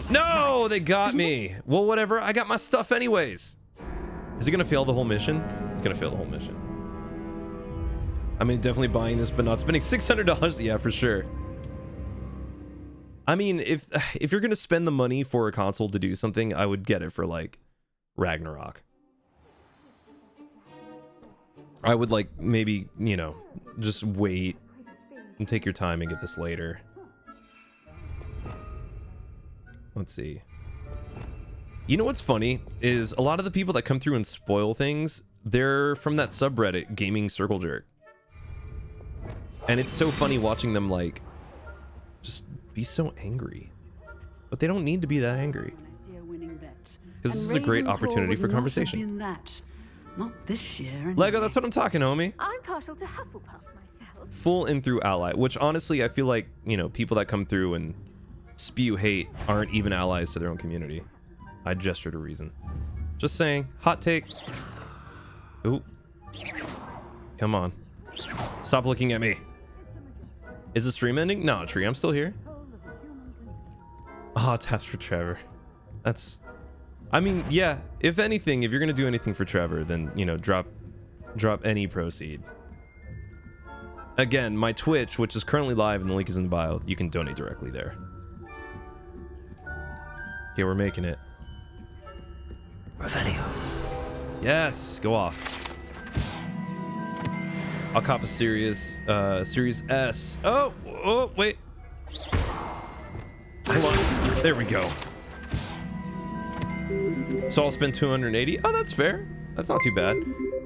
No, they got me. Well, whatever. I got my stuff anyways. Is he gonna fail the whole mission? He's gonna fail the whole mission. I mean, definitely buying this, but not spending $600. Yeah, for sure. I mean, if you're gonna spend the money for a console to do something, I would get it for like Ragnarok. I would like maybe, you know, just wait and take your time and get this later. Let's see. You know what's funny is a lot of the people that come through and spoil things, they're from that subreddit Gaming Circle Jerk. And it's so funny watching them like just be so angry. But they don't need to be that angry. Because this is a great opportunity for conversation.
Not this year.
Lego, that's what I'm talking, homie.
I'm partial to Hufflepuff myself.
Full in through ally, which honestly I feel like, you know, people that come through and spew hate aren't even allies to their own community. I gestured a reason. Just saying. Hot take. Ooh. Come on. Stop looking at me. Is the stream ending? No, Tree, I'm still here. Ah, taps for Trevor. That's... I mean, yeah, if anything, if you're gonna do anything for Trevor, then, you know, drop any proceed. Again, my Twitch, which is currently live and the link is in the bio, you can donate directly there. Okay, we're making it.
Revelio.
Yes, go off. I'll cop a Series S. Oh, wait. Hold on. There we go. So I'll spend 280. Oh, that's fair. That's not too bad.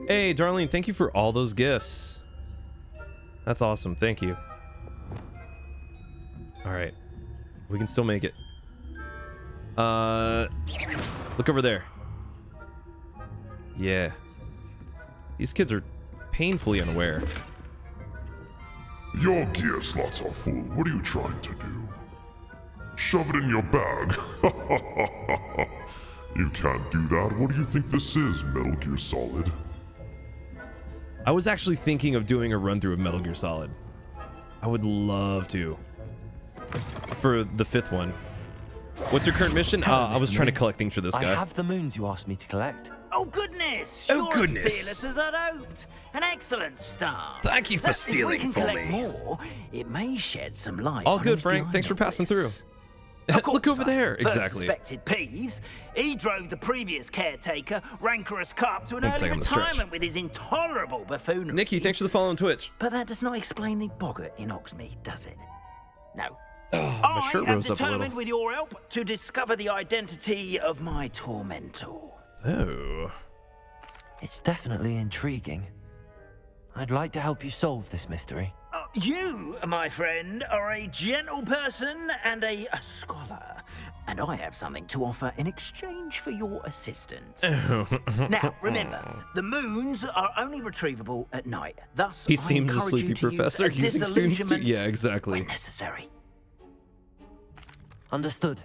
Hey, Darlene, thank you for all those gifts. That's awesome. Thank you. All right. We can still make it. Look over there. Yeah. These kids are painfully unaware.
Your gear slots are full. What are you trying to do? Shove it in your bag. You can't do that. What do you think this is, Metal Gear Solid?
I was actually thinking of doing a run through of Metal Gear Solid. I would love to. For the 5th one. What's your current mission? I was trying to collect things for this guy.
I have the moons you asked me to collect.
Oh goodness!
Oh,
You're
goodness.
as fearless as I'd hoped. An excellent start.
Thank you for stealing
if we can
for
collect
me.
More, it may shed some light.
All
on
good,
who's
Frank.
behind
Thanks for
all
passing
this.
through. Look over there.
First
Exactly.
suspected Peeves. He drove the previous caretaker, Rancorous Carp, to an
1
early
second, stretch.
retirement with his intolerable buffoonery.
Nikki, thanks for the follow on Twitch.
But that does not explain the boggart in Oxmead, does it? No.
Oh, my shirt
I am
rose up a
determined,
little.
with your help, to discover the identity of my tormentor.
Oh.
It's definitely intriguing. I'd like to help you solve this mystery.
You, my friend, are a gentle person and a scholar, and I have something to offer in exchange for your assistance. Now, remember, the moons are only retrievable at night. Thus,
He
I
seems a
encourage
sleepy
you to
professor
use a
using students to...
disillusionment
Yeah, exactly.
when necessary.
Understood.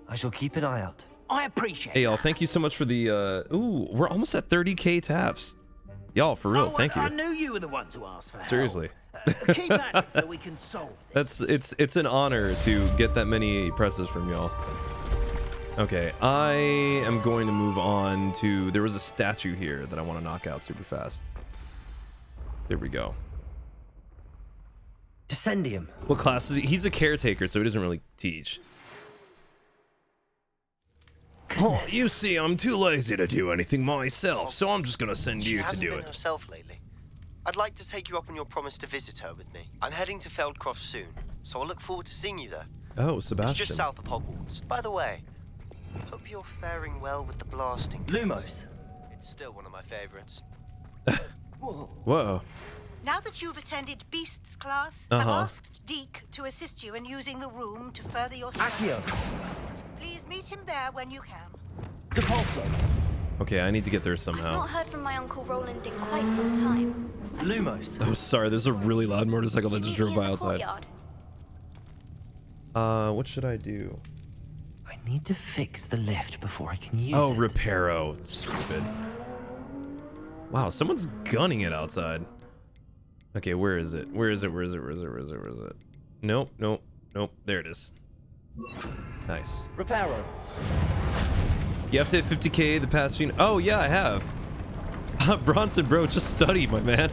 I shall keep an eye out.
I appreciate
Hey, y'all, thank you so much for the... Ooh, we're almost at 30k taps. Y'all, for real, thank you.
I knew you were the one to ask for help.
Seriously.
Keep at it so we can solve this.
It's an honor to get that many presses from y'all. Okay, I am going to move on to... There was a statue here that I want to knock out super fast. There we go.
Descendium.
What class is he? He's a caretaker, so he doesn't really teach. Oh, you see, I'm too lazy to do anything myself, so I'm just gonna send you to do it.
Herself lately. I'd like to take you up on your promise to visit her with me. I'm heading to Feldcroft soon, so I look forward to seeing you there.
Oh, Sebastian.
It's just south of Hogwarts. By the way, hope you're faring well with the blasting.
Lumos.
It's still one of my favorites.
Whoa.
Now that you've attended Beasts class,
Uh-huh.
I've asked Deke to assist you in using the room to further your
Accio.
Please meet him there when you can.
Depulso.
Okay, I need to get there
I've
somehow.
not heard from my Uncle Roland in quite some time.
Lumos.
Oh, sorry, there's a really loud motorcycle that just drove by outside. What should I do?
I need to fix the lift before I can use
Oh,
it.
Reparo. Stupid. Wow, someone's gunning it outside. Okay, where is it? Where is it? Where is it? Where is it? Where is it? Where is it? Nope, nope, nope. There it is. Nice.
Reparo.
You have to hit 50k the past few... Oh, yeah, I have. Bronson, bro, just study, my man.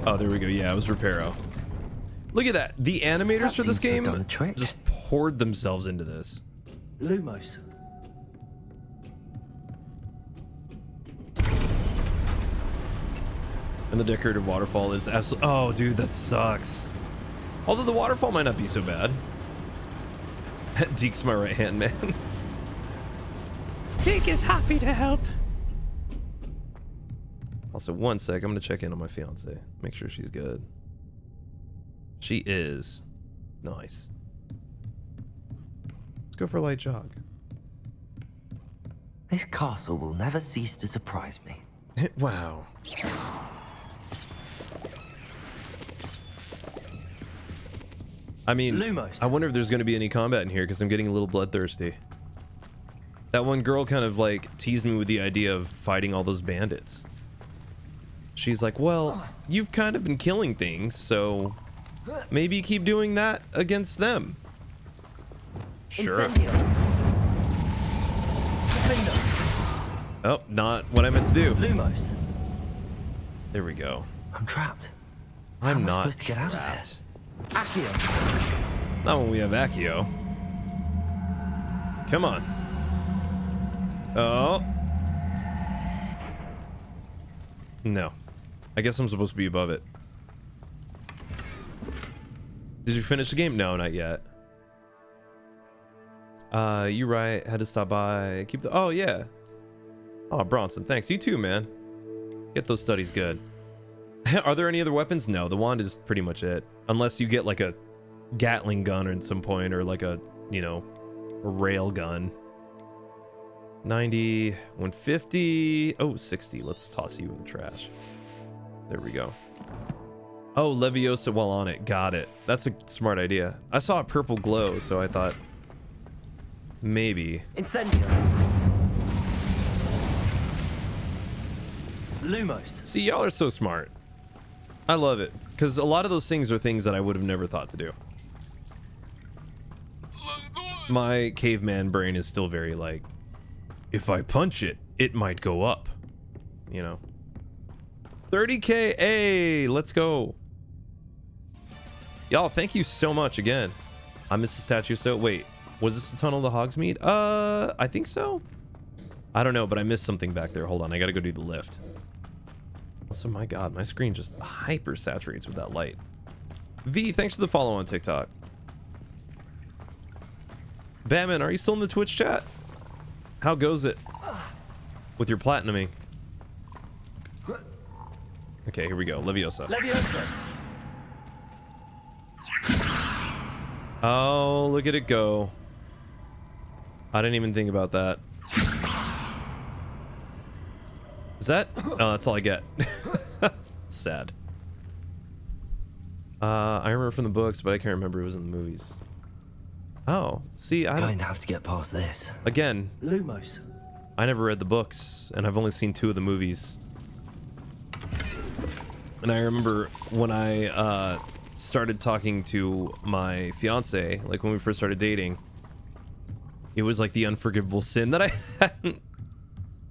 Oh, there we go. Yeah, it was Reparo. Look at that. The animators
That
for this
seems to have
game
done the trick.
just poured themselves into this.
Lumos.
And the decorative waterfall is absolutely... Oh, dude, that sucks. Although the waterfall might not be so bad. Deke's my right-hand man.
Deke is happy to help.
Also, one sec. I'm going to check in on my fiance. Make sure she's good. She is. Nice. Let's go for a light jog.
This castle will never cease to surprise me.
Wow. I mean,
Lumos.
I wonder if there's going to be any combat in here because I'm getting a little bloodthirsty. That one girl kind of like teased me with the idea of fighting all those bandits. She's like, well, you've kind of been killing things, so maybe keep doing that against them. Sure. Oh, not what I meant to do.
Lumos.
There we go.
I'm trapped.
I'm
How am I
not
supposed to get out of here? Accio.
Not when we have Accio. Come on. Oh. No. I guess I'm supposed to be above it. Did you finish the game? No, not yet. You right. Had to stop by. Keep the... Oh, yeah. Oh, Bronson, thanks. You too, man. Get those studies good. Are there any other weapons? No, the wand is pretty much it. Unless you get like a Gatling gun at some point, or like a, you know, a rail gun. 90, 150. Oh, 60. Let's toss you in the trash. There we go. Oh, Leviosa while on it. Got it. That's a smart idea. I saw a purple glow, so I thought maybe.
Incendio. Lumos.
See, y'all are so smart. I love it, because a lot of those things are things that I would have never thought to do. My caveman brain is still very like, if I punch it, it might go up. You know. 30k, hey, let's go. Y'all, thank you so much again. I missed the statue, so wait, was this the tunnel to Hogsmeade? I think so. I don't know, but I missed something back there. Hold on, I gotta go do the lift. Also, my god, my screen just hyper saturates with that light. V, thanks for the follow on TikTok. Batman, are you still in the Twitch chat? How goes it with your platinuming? Okay, here we go. Leviosa.
Leviosa.
Oh, look at it go. I didn't even think about that. Is that? Oh, that's all I get. Sad. I remember from the books, but I can't remember it was in the movies. Oh, see, I
going to have to get past this.
Again,
Lumos.
I never read the books, and I've only seen 2 of the movies. And I remember when I started talking to my fiance, like when we first started dating, it was like the unforgivable sin that I hadn't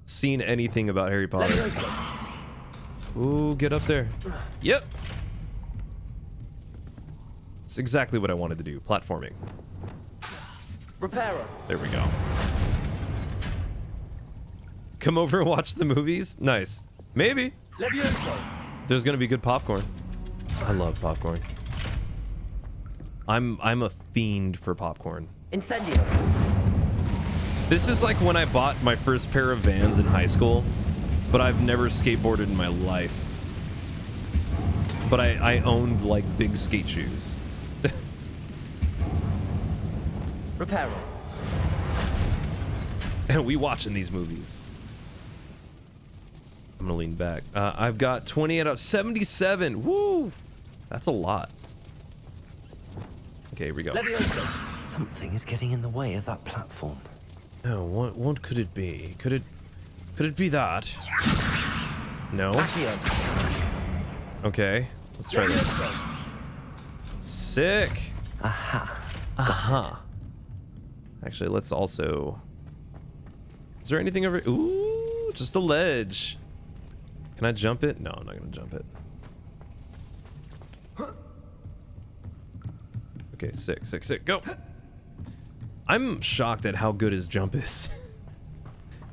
seen anything about Harry Potter. Ooh, get up there. Yep. It's exactly what I wanted to do. Platforming.
Reparo.
There we go. Come over and watch the movies? Nice. Maybe.
Leviosa.
There's gonna be good popcorn. I love popcorn. I'm a fiend for popcorn.
Incendio.
This is like when I bought my first pair of Vans in high school, but I've never skateboarded in my life. But I owned like big skate shoes.
Reparo.
And we watching these movies. I'm gonna lean back. I've got 20 out of 77. Woo! That's a lot. Okay, here we go.
Leviosa. Something is getting in the way of that platform.
Oh, what could it be? Could it be that? No. Okay, let's try this. Sick.
Aha.
Aha. Actually, let's also... Is there anything over... Ooh, just a ledge. Can I jump it? No, I'm not gonna jump it. Okay, sick, go. I'm shocked at how good his jump is.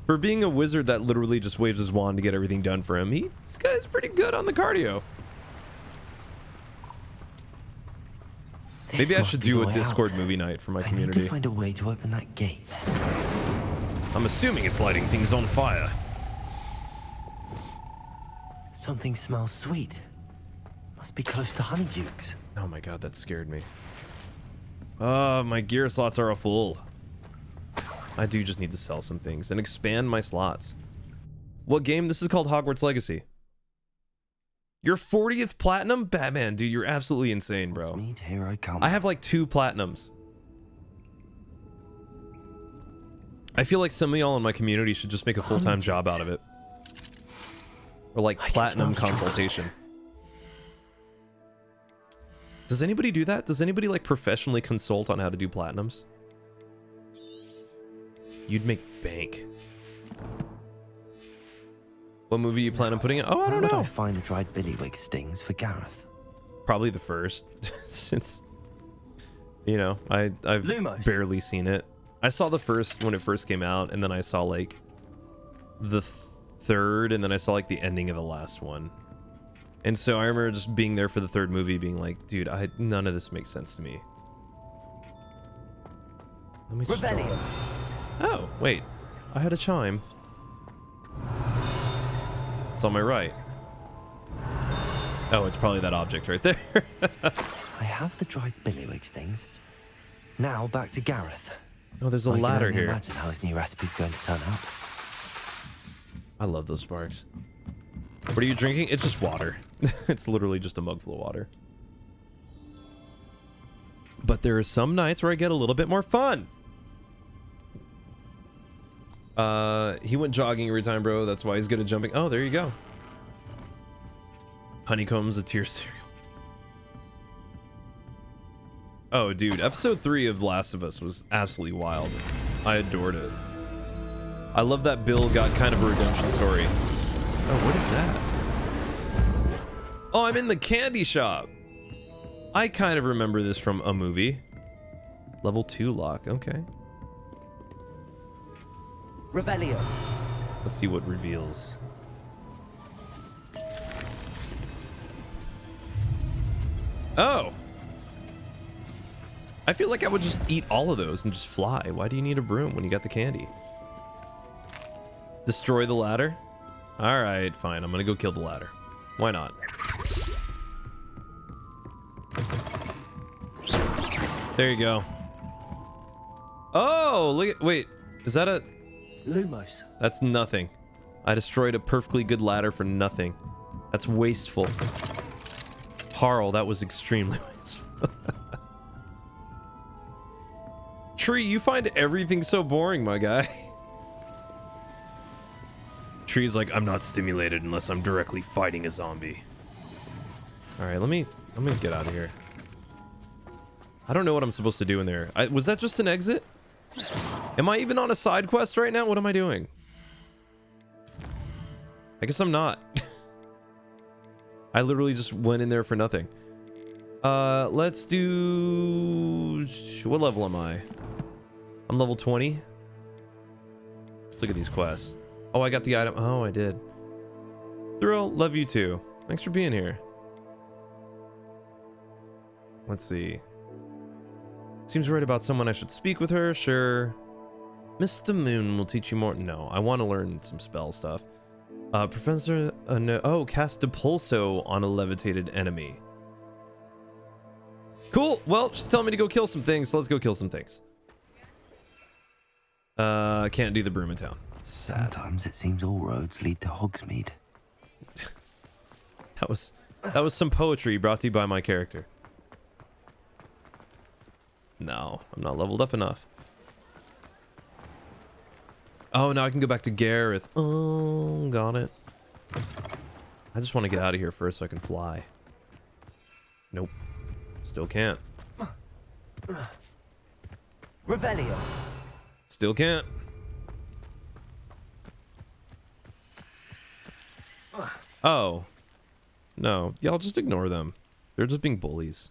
For being a wizard that literally just waves his wand to get everything done for him, this guy's pretty good on the cardio. Maybe I should do a Discord movie night for my community.
I need to find a way to open that gate.
I'm assuming it's lighting things on fire.
Something smells sweet. Must be close to Honeydukes.
Oh my god, that scared me. Oh, my gear slots are a full. I do just need to sell some things and expand my slots. What game? This is called Hogwarts Legacy. Your 40th platinum? Batman, dude, you're absolutely insane, bro.
Here I come.
I have like 2 platinums. I feel like some of y'all in my community should just make a full-time job out of it. Or like platinum consultation. Does anybody do that? Does anybody like professionally consult on how to do platinums? You'd make bank. What movie you plan on putting in? Oh, I don't know.
Where would I find the dried billywig stings for Gareth?
Probably the first, since, you know, I've
Lumos.
barely seen it. I saw the first when it first came out, and then I saw like the third, and then I saw like the ending of the last one. And so I remember just being there for the third movie, being like, dude, none of this makes sense to me. Let me just... Oh, wait. I had a chime. It's on my right. Oh, it's probably that object right there.
I have the dried billywig stings. Now back to Gareth.
Oh, there's a ladder here.
I can only imagine how his new recipe's going to turn out.
I love those sparks. What are you drinking? It's just water. It's literally just a mug full of water. But there are some nights where I get a little bit more fun. He went jogging every time, bro. That's why he's good at jumping. Oh, there you go. Honeycomb's a tier cereal. Oh, dude. Episode 3 of Last of Us was absolutely wild. I adored it. I love that Bill got kind of a redemption story. Oh, what is that? Oh, I'm in the candy shop. I kind of remember this from a movie. Level 2 lock. Okay.
Revelio.
Let's see what reveals. Oh. I feel like I would just eat all of those and just fly. Why do you need a broom when you got the candy? Destroy the ladder? All right, fine. I'm going to go kill the ladder. Why not? There you go. Oh, look at... Wait. Is that a...
Lumos.
That's nothing. I destroyed a perfectly good ladder for nothing. That's wasteful. Harl, that was extremely wasteful. Tree, you find everything so boring, my guy. Tree's like, I'm not stimulated unless I'm directly fighting a zombie. Alright, let me get out of here. I don't know what I'm supposed to do in there. Was that just an exit? Am I even on a side quest right now? What am I doing? I guess I'm not. I literally just went in there for nothing. Let's do... What level am I? I'm level 20. Let's look at these quests. Oh, I got the item. Oh, I did. Thrill, love you too. Thanks for being here. Let's see. Seems right about someone I should speak with her. Sure. Mr. Moon will teach you more. No, I want to learn some spell stuff. Professor... no. Oh, cast Depulso on a levitated enemy. Cool. Well, just tell me to go kill some things. So let's go kill some things. Can't do the broom in town. Sad.
Sometimes it seems all roads lead to Hogsmeade.
That was some poetry brought to you by my character. No, I'm not leveled up enough. Oh, now I can go back to Gareth. Oh, got it. I just want to get out of here first so I can fly. Nope. Still can't.
Revelio.
Still can't. Oh. No. Y'all just ignore them. They're just being bullies.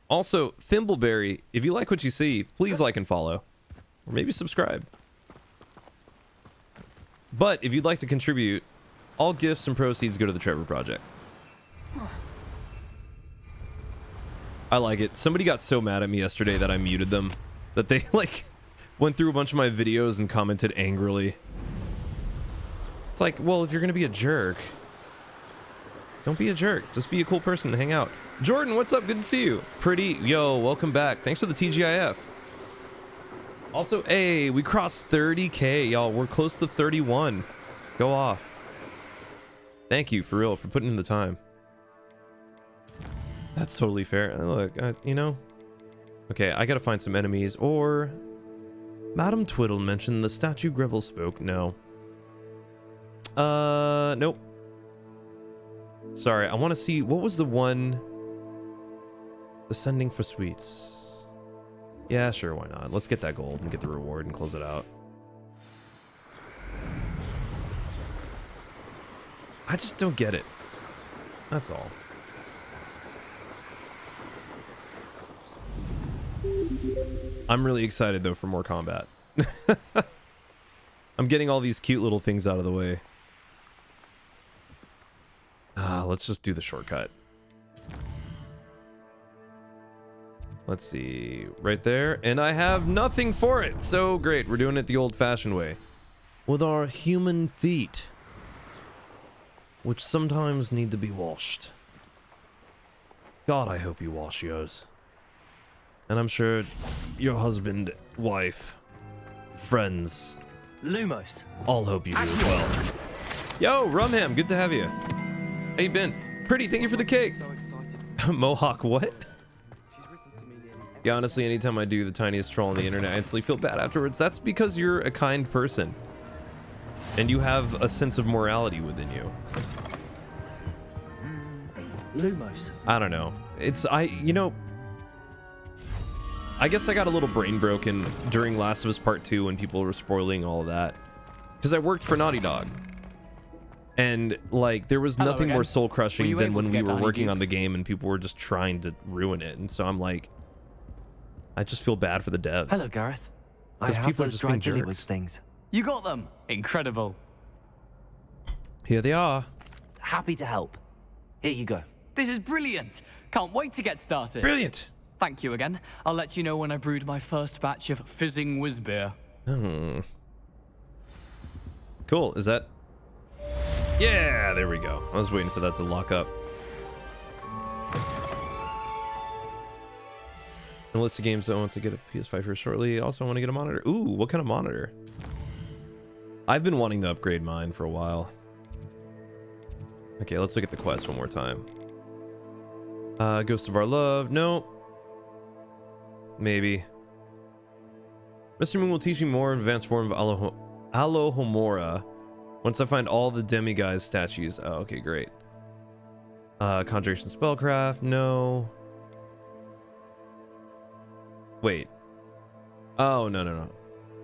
Also, Thimbleberry, if you like what you see, please like and follow. Or maybe subscribe. But if you'd like to contribute, all gifts and proceeds go to the Trevor Project. I like it. Somebody got so mad at me yesterday that I muted them. That they, like, went through a bunch of my videos and commented angrily. It's like, well, if you're going to be a jerk, don't be a jerk. Just be a cool person and hang out. Jordan, what's up? Good to see you. Pretty. Yo, welcome back. Thanks for the TGIF. Also, hey, we crossed 30K, y'all. We're close to 31. Go off. Thank you, for real, for putting in the time. That's totally fair. Look, you know. Okay, I gotta find some enemies. Or Madam Twiddle mentioned the statue Greville spoke. No. Nope. Sorry, I want to see, what was the one? Descending for sweets. Yeah, sure, why not? Let's get that gold and get the reward and close it out. I just don't get it. That's all. I'm really excited, though, for more combat. I'm getting all these cute little things out of the way. Let's just do the shortcut. Let's see. Right there. And I have nothing for it. So great. We're doing it the old-fashioned way. With our human feet. Which sometimes need to be washed. God, I hope you wash yours. And I'm sure your husband, wife, friends...
Lumos.
All hope you do as well. Yo, Rumham, good to have you. How you been? Pretty, thank you for the cake. Mohawk, what? Yeah, honestly, anytime I do the tiniest troll on the internet, I instantly feel bad afterwards. That's because you're a kind person. And you have a sense of morality within you.
Lumos.
I don't know. You know... I guess I got a little brain broken during Last of Us Part 2 when people were spoiling all of that. Because I worked for Naughty Dog. And, like, there was nothing more soul-crushing than when we were working on the game and people were just trying to ruin it. And so I'm like... I just feel bad for the devs.
Hello, Gareth.
Because people are just being jerks.
Things.
You got them. Incredible.
Here they are.
Happy to help. Here you go.
This is brilliant. Can't wait to get started.
Brilliant.
Thank you again. I'll let you know when I brewed my first batch of fizzing whiz beer.
Cool. Is that... Yeah, there we go. I was waiting for that to lock up. A list of games that I want to get a PS5 here shortly. Also, I want to get a monitor. Ooh, what kind of monitor? I've been wanting to upgrade mine for a while. Okay, let's look at the quest one more time. Ghost of Our Love. No. Maybe. Mr. Moon will teach me more advanced form of Alohomora once I find all the demiguise statues. Oh, okay, great. Conjuration Spellcraft. No. Wait. Oh, no.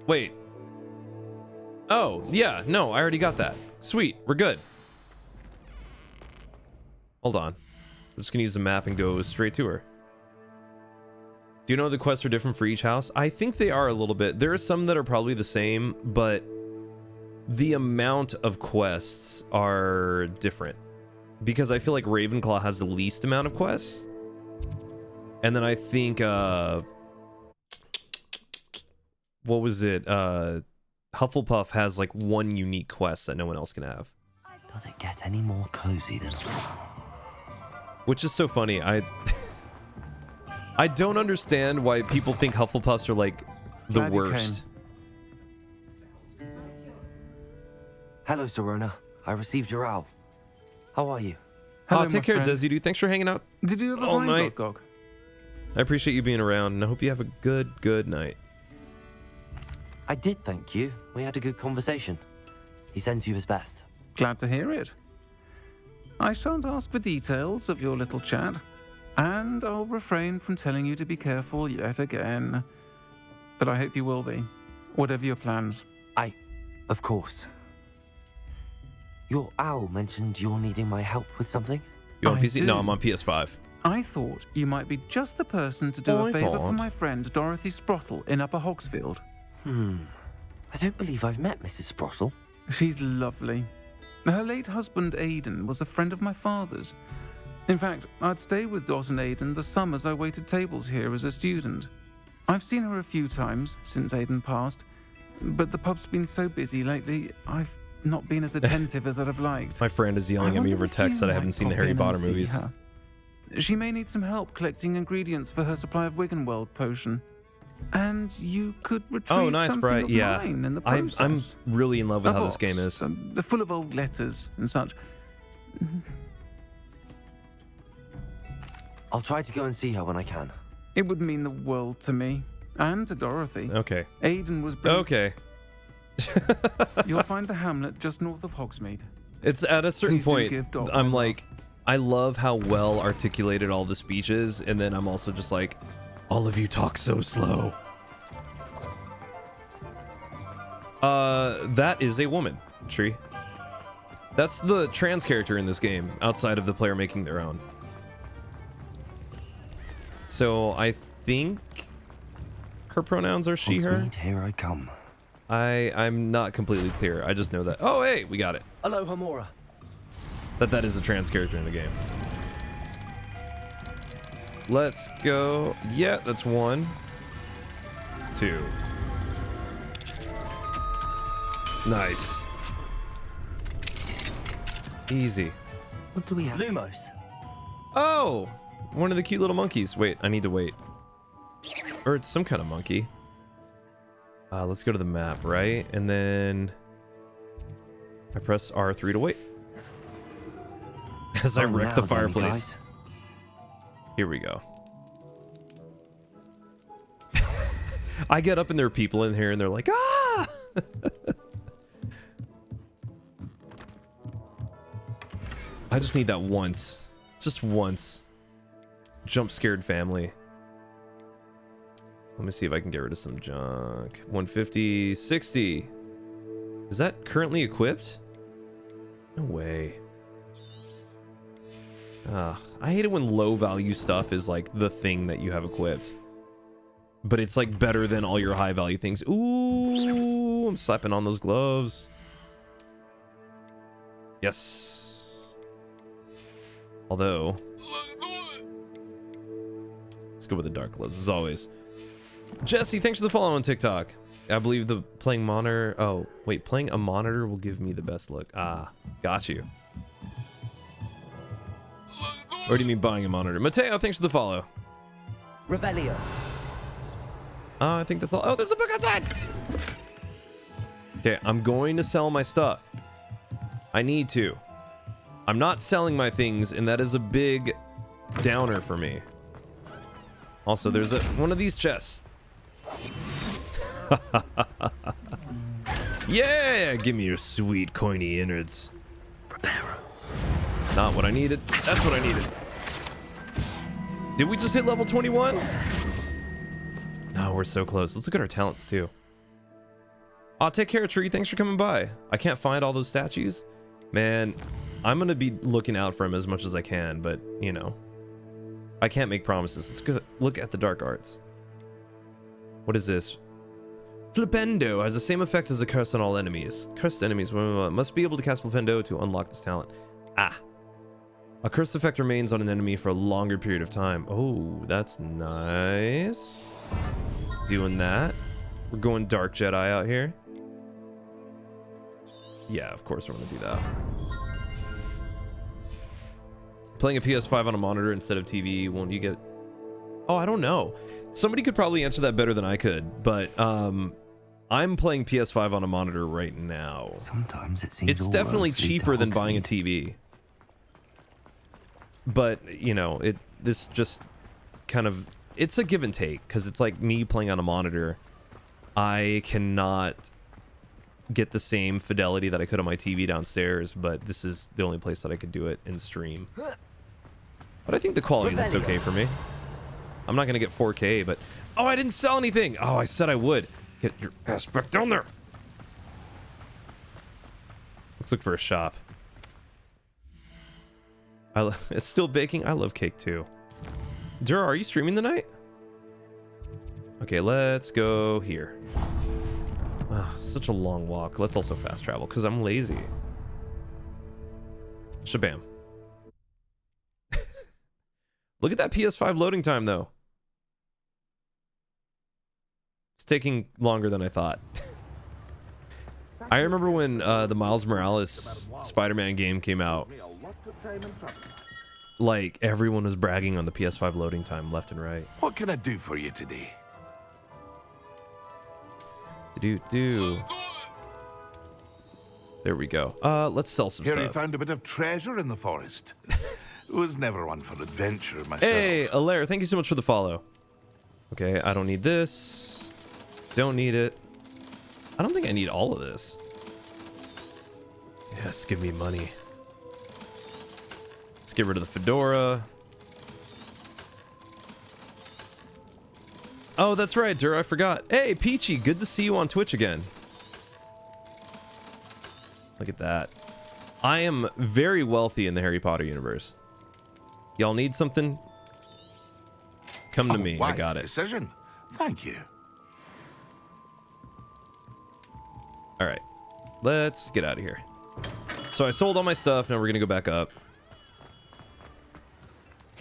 Wait. Oh, yeah. No, I already got that. Sweet. We're good. Hold on. I'm just going to use the map and go straight to her. Do you know the quests are different for each house? I think they are a little bit. There are some that are probably the same, but the amount of quests are different. Because I feel like Ravenclaw has the least amount of quests. And then I think... what was it? Hufflepuff has like one unique quest that no one else can have.
Does it get any more cozy than that?
Which is so funny. I don't understand why people think Hufflepuffs are like the worst.
Hello, Serona. I received your owl. How are you?
Hello, take care, Desidu. Thanks for hanging out
Did you ever
all
find
night.
Gog?
I appreciate you being around, and I hope you have a good night.
I did, thank you. We had a good conversation. He sends you his best.
Glad to hear it. I shan't ask for details of your little chat, and I'll refrain from telling you to be careful yet again. But I hope you will be, whatever your plans.
Of course. Your owl mentioned you're needing my help with something?
You on
I
PC? No,
do.
I'm on PS5.
I thought you might be just the person to do
Oh,
a
I
favour for
thought.
my friend Dorothy Sprottle in Upper Hogsfield.
I don't believe I've met Mrs. Sprottle.
She's lovely. Her late husband Aidan was a friend of my father's. In fact, I'd stay with Dot and Aidan the summers I waited tables here as a student. I've seen her a few times since Aidan passed, but the pub's been so busy lately, I've not been as attentive as I'd have liked.
My friend is yelling
I
at me
wonder
over
if
text
you
that I haven't
might
seen the
pop
Harry
in
Potter
and see
movies.
her. She may need some help collecting ingredients for her supply of Wiggenweld potion. And you could retrieve
Oh, nice,
something
Bright.
of
Yeah.
mine in the
I'm
process.
really in love with
A
how this game
box,
is.
full of old letters and such.
I'll try to go and see her when I can.
It would mean the world to me and to Dorothy.
Okay.
Aidan was
Okay.
You'll find the hamlet just north of Hogsmeade.
It's at a certain
Please do
point,
give Dot
I'm
my
like, I love how well articulated all the speech is, and then I'm also just like, all of you talk so slow. That is a woman, Tree. That's the trans character in this game, outside of the player making their own. So I think her pronouns are she, her.
Hogsmeade, here I come.
I'm not completely clear. I just know that. Oh, hey, we got it.
Hello, Hamora.
That is a trans character in the game. Let's go. Yeah, that's 1, 2. Nice. Easy.
What do we have? Lumos.
Oh, one of the cute little monkeys. Wait, I need to wait. Or it's some kind of monkey. Let's go to the map, right? And then I press R3 to wait. As I wreck the fireplace. Here we go. I get up and there are people in here and they're like, ah! I just need that once. Just once. Jump scared family. Let me see if I can get rid of some junk. 150, 60. Is that currently equipped? No way. I hate it when low value stuff is like the thing that you have equipped. But it's like better than all your high value things. Ooh, I'm slapping on those gloves. Yes. Although, let's go with the dark gloves as always. Jesse, thanks for the follow on TikTok. I believe the playing monitor. Oh, wait, playing a monitor will give me the best look. Ah, got you. Or do you mean buying a monitor? Mateo, thanks for the follow.
Revelio.
I think that's all. Oh, there's a book outside. Okay, I'm going to sell my stuff. I need to. I'm not selling my things, and that is a big downer for me. Also, there's one of these chests. Yeah, give me your sweet coiny innards.
Preparo.
Not what I needed. That's what I needed. Did we just hit level 21? No, we're so close. Let's look at our talents too. Aw, take care, Tree. Thanks for coming by. I can't find all those statues. Man, I'm gonna be looking out for him as much as I can, but you know, I can't make promises. Let's go look at the dark arts. What is this? Flipendo has the same effect as a curse on all enemies. Cursed enemies must be able to cast Flipendo to unlock this talent. Ah. A cursed effect remains on an enemy for a longer period of time. Oh, that's nice. Doing that. We're going Dark Jedi out here. Yeah, of course we're gonna do that. Playing a PS5 on a monitor instead of TV, won't you get... Oh, I don't know. Somebody could probably answer that better than I could, but I'm playing PS5 on a monitor right now.
Sometimes it seems
it's definitely cheaper than buying a TV. But, you know, this just kind of... It's a give and take, because it's like me playing on a monitor. I cannot get the same fidelity that I could on my TV downstairs, but this is the only place that I could do it in stream. But I think the quality looks okay for me. I'm not going to get 4K, but... Oh, I didn't sell anything! Oh, I said I would. Get your ass back down there! Let's look for a shop. It's still baking. I love cake too. Dura, are you streaming tonight? Okay, let's go here. Such a long walk. Let's also fast travel because I'm lazy. Shabam. Look at that PS5 loading time though. It's taking longer than I thought. I remember when the Miles Morales Spider-Man game came out. Like, everyone was bragging on the PS5 loading time left and right.
What can I do for you today?
There we go. Let's sell some
Hear you
stuff.
found a bit of treasure in the forest. Was never one for adventure myself.
Hey, Alaire, thank you so much for the follow. Okay, I don't need this. Don't need it. I don't think I need all of this. Yes, give me money. Let's get rid of the fedora. Oh, that's right, Dur, I forgot. Hey, Peachy, good to see you on Twitch again. Look at that. I am very wealthy in the Harry Potter universe. Y'all need something? Come to me. I got it.
Decision. Thank you.
All right. Let's get out of here. So I sold all my stuff. Now we're going to go back up.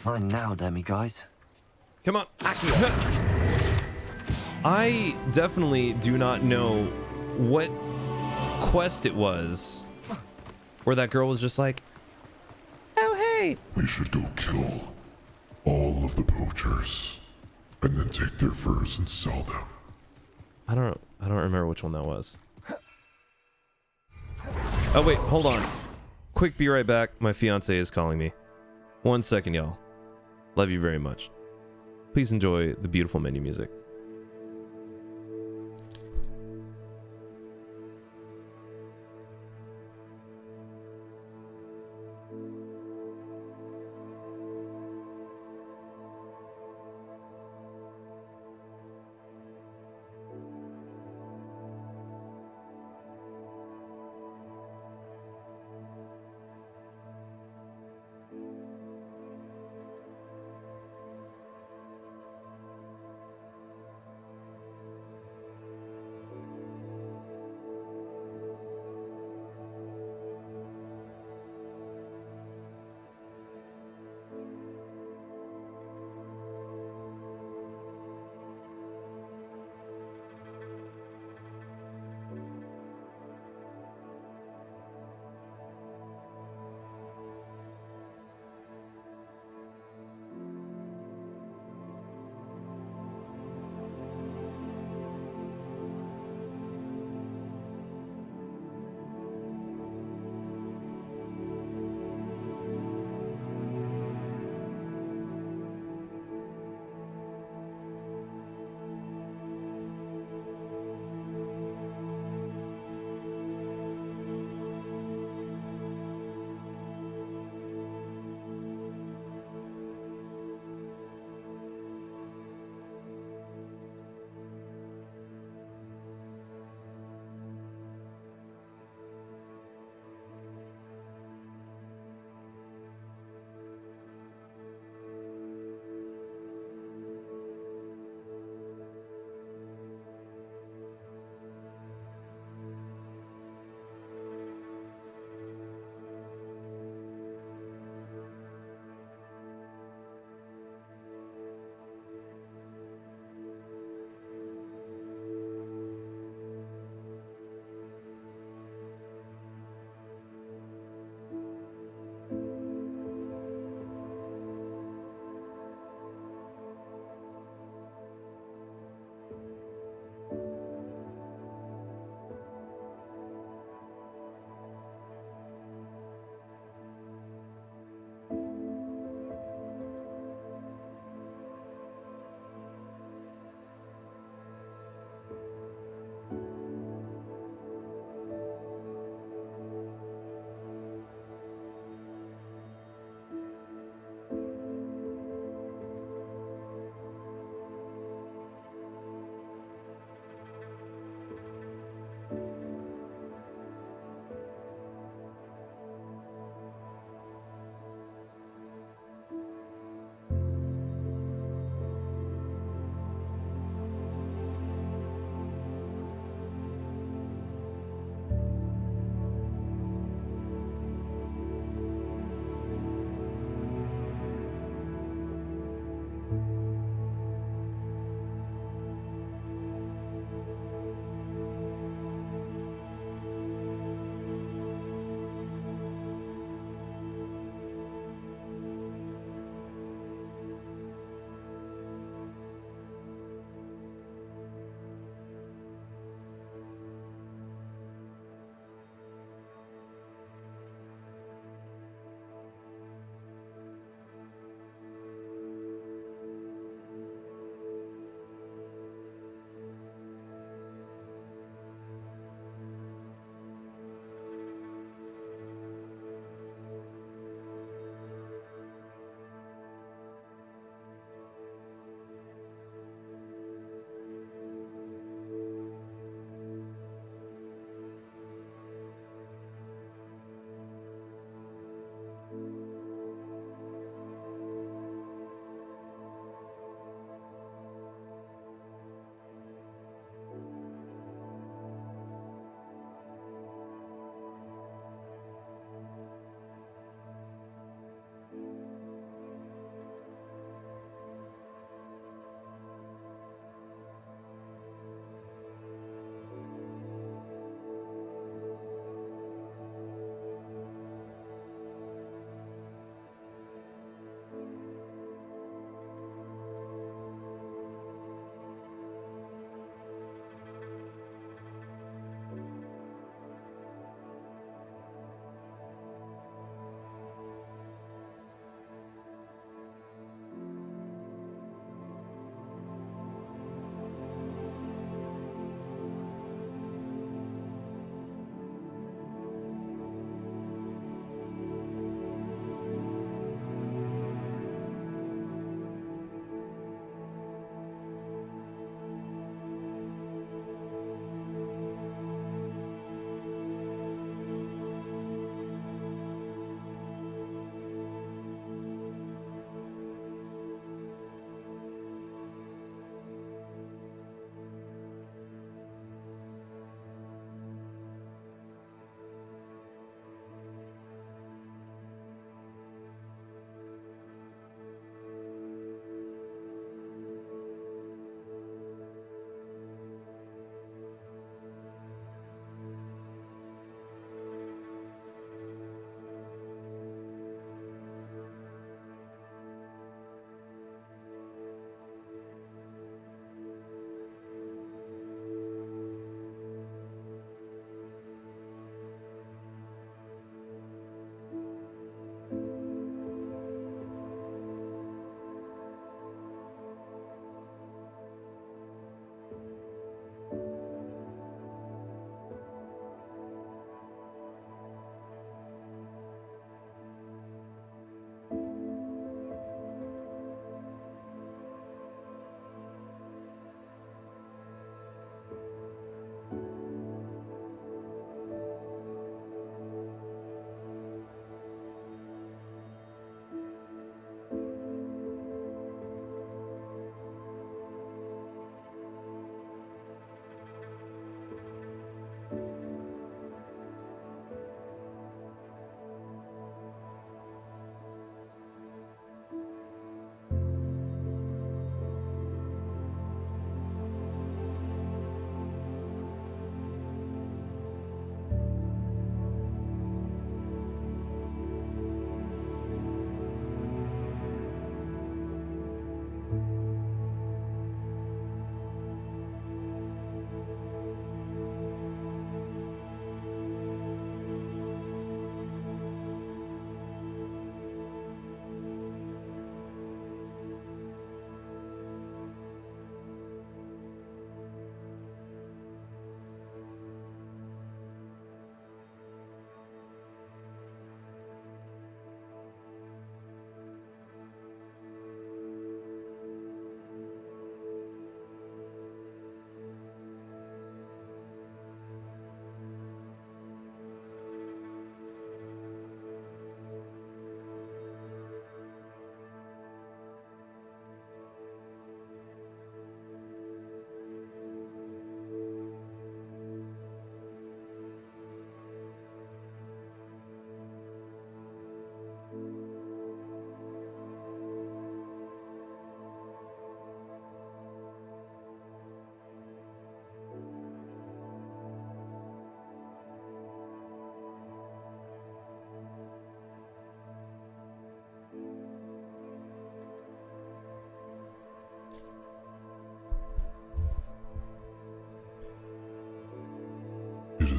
Mine now, Demi, guys.
Come on. I definitely do not know what quest it was where that girl was just like, oh, hey.
We should go kill all of the poachers and then take their furs and sell them.
I don't remember which one that was. Oh, wait, hold on. Quick, be right back. My fiance is calling me. 1 second, y'all. Love you very much. Please enjoy the beautiful menu music.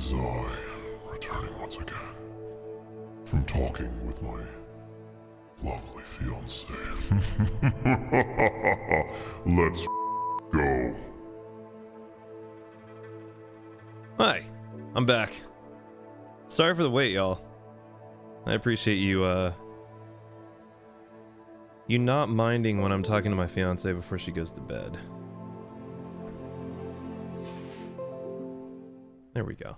is I, returning once again, from talking with my lovely fiancée. Let's go.
Hi, I'm back. Sorry for the wait, y'all. I appreciate you, you not minding when I'm talking to my fiancée before she goes to bed. There we go.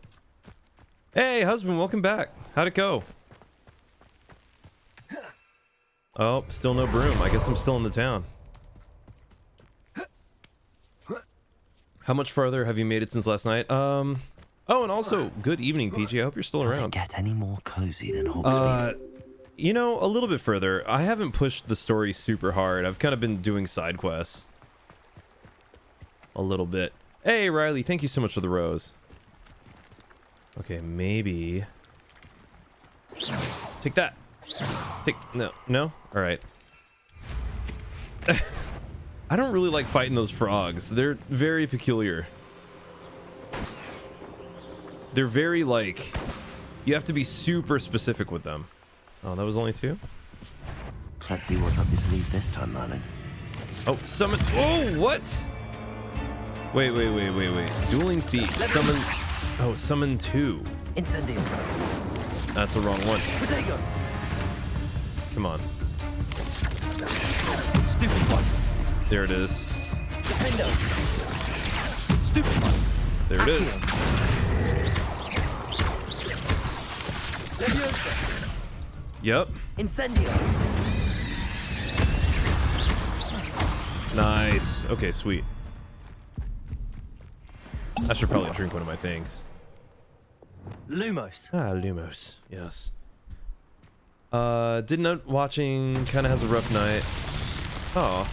Hey, husband, welcome back. How'd it go? Oh, still no broom. I guess I'm still in the town. How much farther have you made it since last night? Oh, and also, good evening, Peachy. I hope you're still
Does
around.
it get any more cozy than Hogsmeade?
You know, a little bit further. I haven't pushed the story super hard. I've kind of been doing side quests. A little bit. Hey, Riley, thank you so much for the rose. Okay, maybe... Take that. No? Alright. I don't really like fighting those frogs. They're very peculiar. They're very, like... You have to be super specific with them. Oh, that was only 2?
Let's see what's up your sleeve this time, Merlin.
Oh, summon... Oh, what? Wait. Dueling feet. Summon... Oh, summon 2.
Incendio.
That's the wrong one.
Protego.
Come on.
Stupid one.
There it is.
Defendo. Stupid one.
There it is.
Leviosa.
Yep.
Incendio.
Nice. Okay, sweet. I should probably drink one of my things.
Lumos.
Ah, Lumos. Yes. Did not watching. Kind of has a rough night. Oh.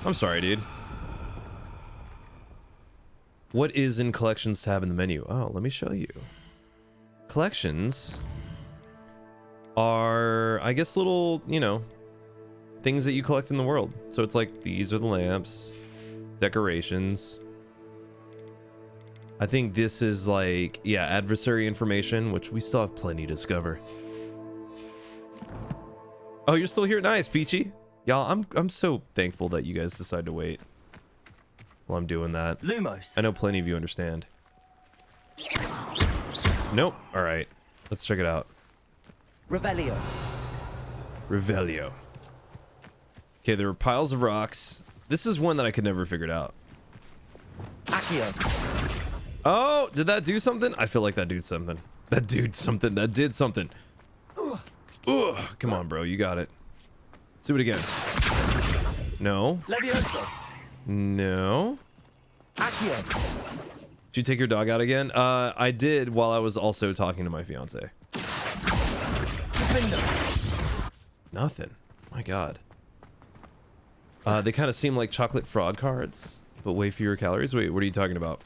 I'm sorry, dude. What is in collections tab in the menu? Oh, let me show you. Collections are, I guess, little, you know, things that you collect in the world. So it's like, these are the lamps, decorations. I think this is like, yeah, adversary information, which we still have plenty to discover. Oh, you're still here? Nice, Peachy. Y'all, I'm so thankful that you guys decide to wait while I'm doing that.
Lumos.
I know plenty of you understand. Nope. All right. Let's check it out.
Revelio.
Revelio. Okay, there were piles of rocks. This is one that I could never figure out.
Accio.
Oh, did that do something? I feel like that did something. That did something. Ugh, come on, bro. You got it. Let's do it again. No.
Leviosa.
No.
Accio.
Did you take your dog out again? I did while I was also talking to my fiance. Nothing. My God. They kind of seem like chocolate fraud cards, but way fewer calories. Wait, what are you talking about?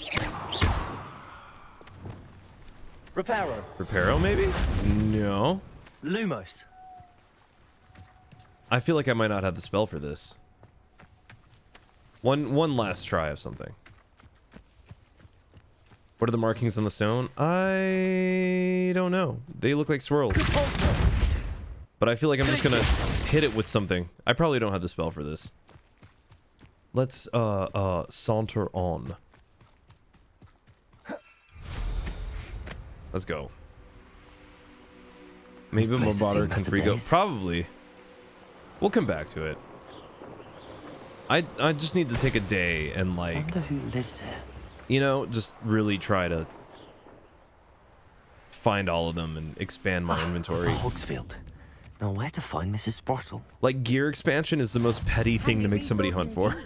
Reparo.
Reparo, maybe? No.
Lumos.
I feel like I might not have the spell for this. One last try of something. What are the markings on the stone? I don't know. They look like swirls. But I feel like I'm just gonna hit it with something. I probably don't have the spell for this. Let's saunter on. Let's go. Maybe Mobata Confrigo. Probably. We'll come back to it. I just need to take a day and, like,
I wonder who lives here.
you know, just really try to find all of them and expand my inventory.
Hogsfield. Now, where to find Mrs. Sprottle?
Like, gear expansion is the most petty thing to make somebody hunt for.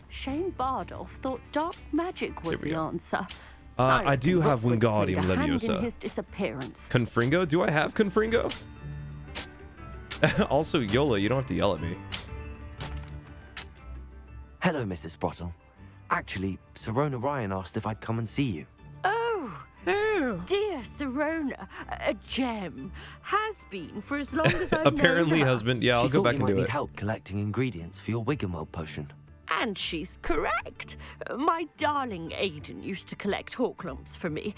Shane Bardolph thought dark magic was the answer.
I do have
Wingardium
Wingardium Leviosa.
In his disappearance.
Confringo? Do I have Confringo? Also, Yola, you don't have to yell at me.
Hello, Mrs. Sprottle. Actually, Serona Ryan asked if I'd come and see you.
Oh, dear Serona, a gem. Has been for as long as I've
Apparently,
known her.
husband. Yeah, I'll
She
go
thought
back
you
and
might
do
need
it.
help collecting ingredients for your Wiggenweld potion.
And she's correct. My darling Aiden used to collect Horklumps for me.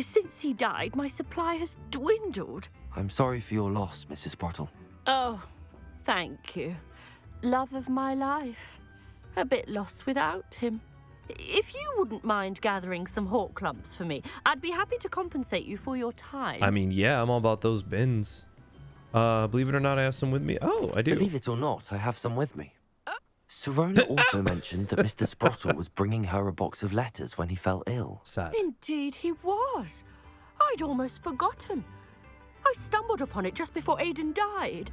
Since he died, my supply has dwindled.
I'm sorry for your loss, Mrs. Sprottle.
Oh, thank you. Love of my life. A bit lost without him. If you wouldn't mind gathering some Horklumps for me, I'd be happy to compensate you for your time.
I mean, yeah, I'm all about those bins. Believe it or not, I have some with me. Oh, I do.
Believe it or not, I have some with me. Serona also mentioned that Mr. Sprottle was bringing her a box of letters when he fell ill.
Sad.
Indeed he was. I'd almost forgotten. I stumbled upon it just before Aiden died.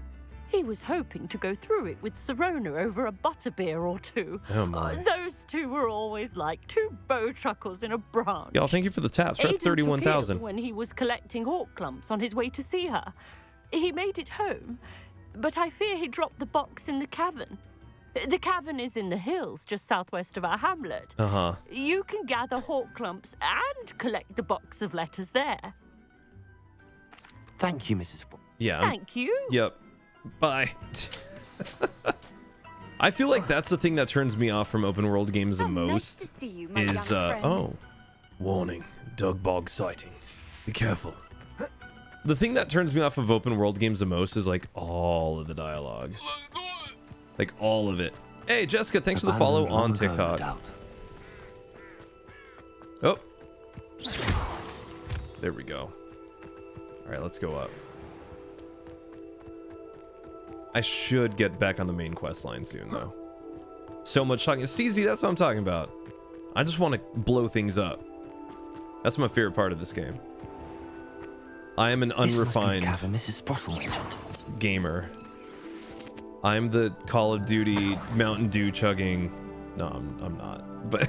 He was hoping to go through it with Serona over a butterbeer or two.
Oh my.
Those two were always like two bowtruckles in a branch.
Y'all, thank you for the taps. We're at
Aiden took
31,000.
ill when he was collecting Horklumps on his way to see her. He made it home, but I fear he dropped the box in the cavern. The cavern is in the hills just southwest of our hamlet.
Uh-huh.
You can gather Horklumps and collect the box of letters there.
Thank you, Mrs.
Yeah.
Thank you.
Yep. Bye. I feel like that's the thing that turns me off from open world games the most.
to see you, my
Is
young friend.
oh, warning, dog bog sighting. Be careful. The thing that turns me off of open world games the most is like all of the dialogue. Like all of it. Hey, Jessica, thanks for the follow on TikTok. Oh. There we go. All right, let's go up. I should get back on the main quest line soon, though. So much talking. CZ, that's what I'm talking about. I just want to blow things up. That's my favorite part of this game. I am an unrefined gamer. I'm the Call of Duty Mountain Dew chugging. No, I'm not. But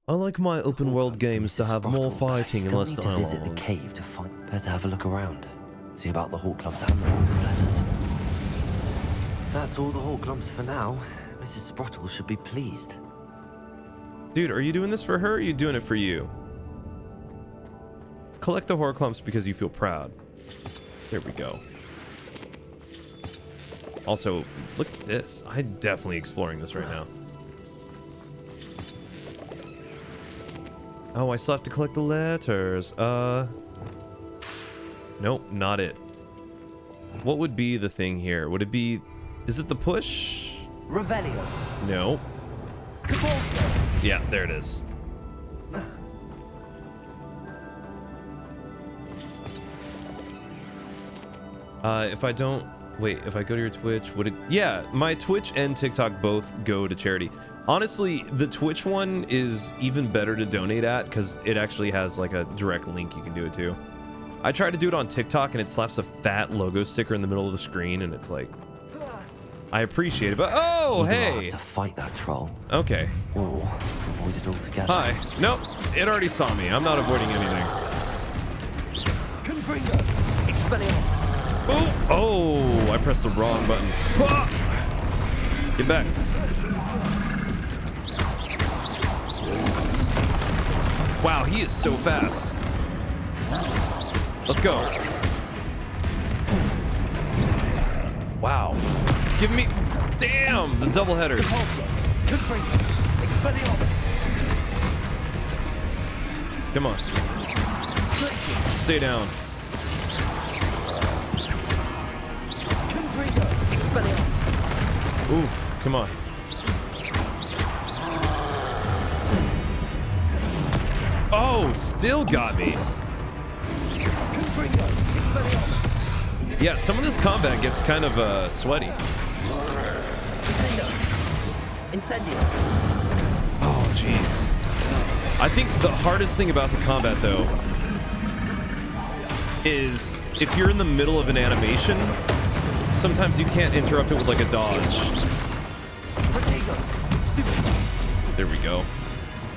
I like my open world games to have more fighting and less dialogue.
Visit the cave to find. Better have a look around. See about the Horklumps and the box of letters. That's all the Horklumps for now. Mrs. Sprottle should be pleased.
Dude, are you doing this for her or are you doing it for you? Collect the Horklumps because you feel proud. There we go. Also, look at this. I'm definitely exploring this right now. Oh, I still have to collect the letters. Nope, not it. What would be the thing here? Would it be... Is it the push?
Revelio.
No. Yeah, there it is. If I don't... Wait, if I go to your Twitch, would it... Yeah, my Twitch and TikTok both go to charity. Honestly, the Twitch one is even better to donate at because it actually has like a direct link you can do it to. I tried to do it on TikTok and it slaps a fat logo sticker in the middle of the screen and it's like... I appreciate it, but... Oh,
Either
hey!
I'll have to fight that troll.
Okay.
Or avoid it altogether.
Hi. Nope, it already saw me. I'm not avoiding anything.
Confringo! Expelliarmus!
Oh! Oh! I pressed the wrong button. Get back. Wow, he is so fast. Let's go. Wow. Just give me... Damn! The double headers. Come on. Stay down. Oof. Come on. Oh, still got me. Yeah, some of this combat gets kind of sweaty. Oh, jeez. I think the hardest thing about the combat, though, is if you're in the middle of an animation, sometimes you can't interrupt it with like a dodge. There we go.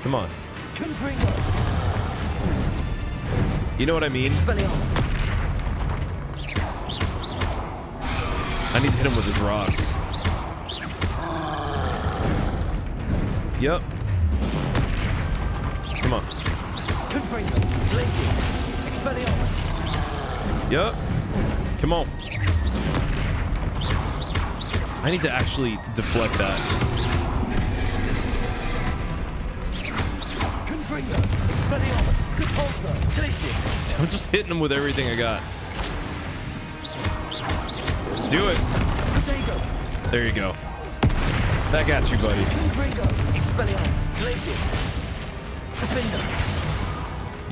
Come on. You know what I mean? I need to hit him with his rocks. Yep. Come on. Yep. Come on. I need to actually deflect that. I'm just hitting him with everything I got. Do it. There you go. Back at you, buddy.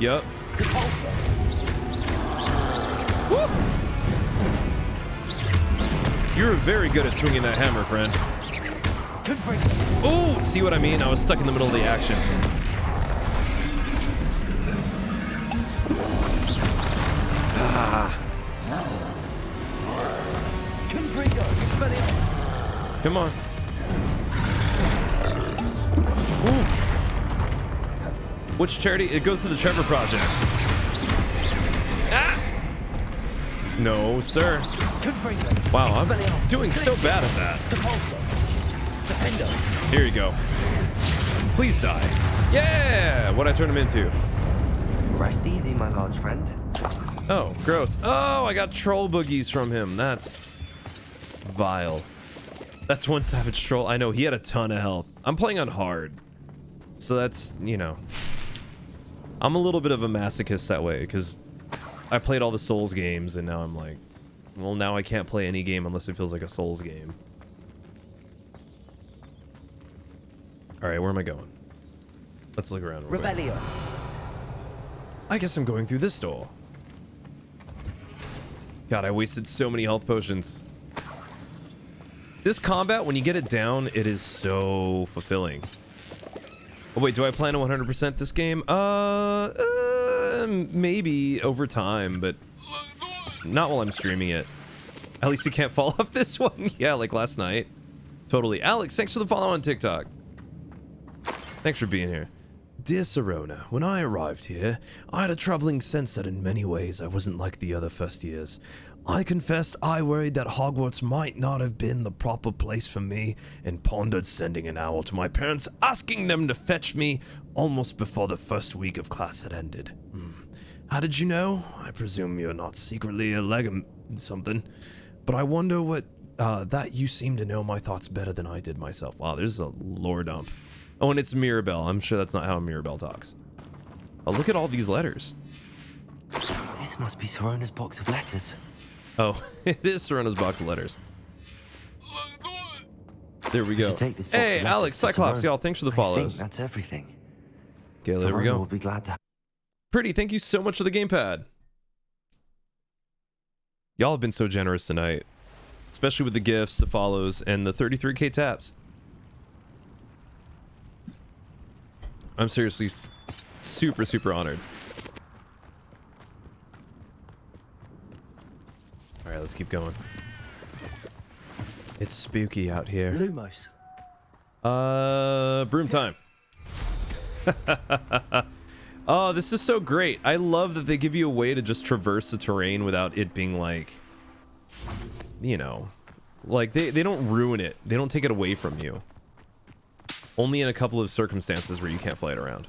Yep. Woo! You're very good at swinging that hammer, friend. Oh, see what I mean? I was stuck in the middle of the action. Ah. Come on. Oof. Which charity? It goes to the Trevor Project. Ah! No, sir. Wow, I'm doing so bad at that. Here you go. Please die. Yeah! What'd I turn him into?
Rest easy, my large friend.
Oh, gross. Oh, I got troll boogies from him. That's vile. That's one savage troll. I know, he had a ton of health. I'm playing on hard. So that's, you know. I'm a little bit of a masochist that way, because I played all the Souls games, and now I'm like, well, now I can't play any game unless it feels like a Souls game. Alright, where am I going? Let's look around real quick.
Revelio.
I guess I'm going through this door. God, I wasted so many health potions. This combat, when you get it down, it is so fulfilling. Oh wait, do I plan to 100% this game? Maybe over time, but not while I'm streaming it. At least you can't fall off this one. Yeah, like last night. Totally. Alex, thanks for the follow on TikTok. Thanks for being here. Dear Serona, when I arrived here, I had a troubling sense that in many ways I wasn't like the other first years. I confessed I worried that Hogwarts might not have been the proper place for me and pondered sending an owl to my parents, asking them to fetch me almost before the first week of class had ended. How did you know? I presume you're not secretly a legum something, but I wonder what, that you seem to know my thoughts better than I did myself. Wow, there's a lore dump. Oh, and it's Mirabelle. I'm sure that's not how Mirabelle talks. Oh, look at all these letters.
This must be Serona's box of letters.
Oh, it is Serona's box of letters. There we go.
Take this box
Hey,
of letters
Alex,
to
Cyclops,
Serona.
y'all, thanks for the
I
follows.
think that's everything.
Okay, there we
Serona
go.
will be glad to.
Pretty, thank you so much for the gamepad. Y'all have been so generous tonight, especially with the gifts, the follows, and the 33k taps. I'm seriously super, super honored. All right, let's keep going. It's spooky out here.
Lumos.
Broom time. Oh, this is so great. I love that they give you a way to just traverse the terrain without it being like, you know, like they don't ruin it. They don't take it away from you. Only in a couple of circumstances where you can't fly it around.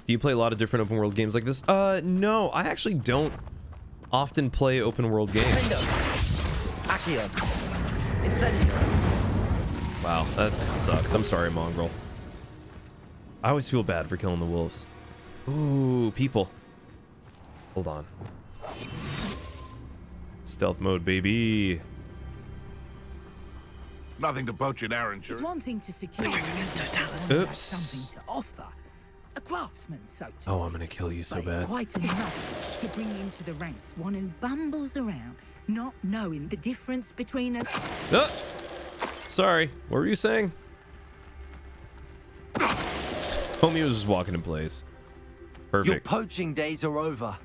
Do you play a lot of different open world games like this? No, I actually don't often play open world games. Wow, that sucks. I'm sorry, Mongrel. I always feel bad for killing the wolves. Ooh, people. Hold on. Stealth mode, baby.
Nothing to poach an errand,
It's one thing to secure
Oops.
something to offer. A craftsman, so to
Oh, I'm gonna kill you so
but it's
bad.
quite enough to bring into the ranks one who bumbles around, not knowing the difference between a...
Oh, sorry. What were you saying? Homie was just walking in place. Perfect.
Your poaching days are over.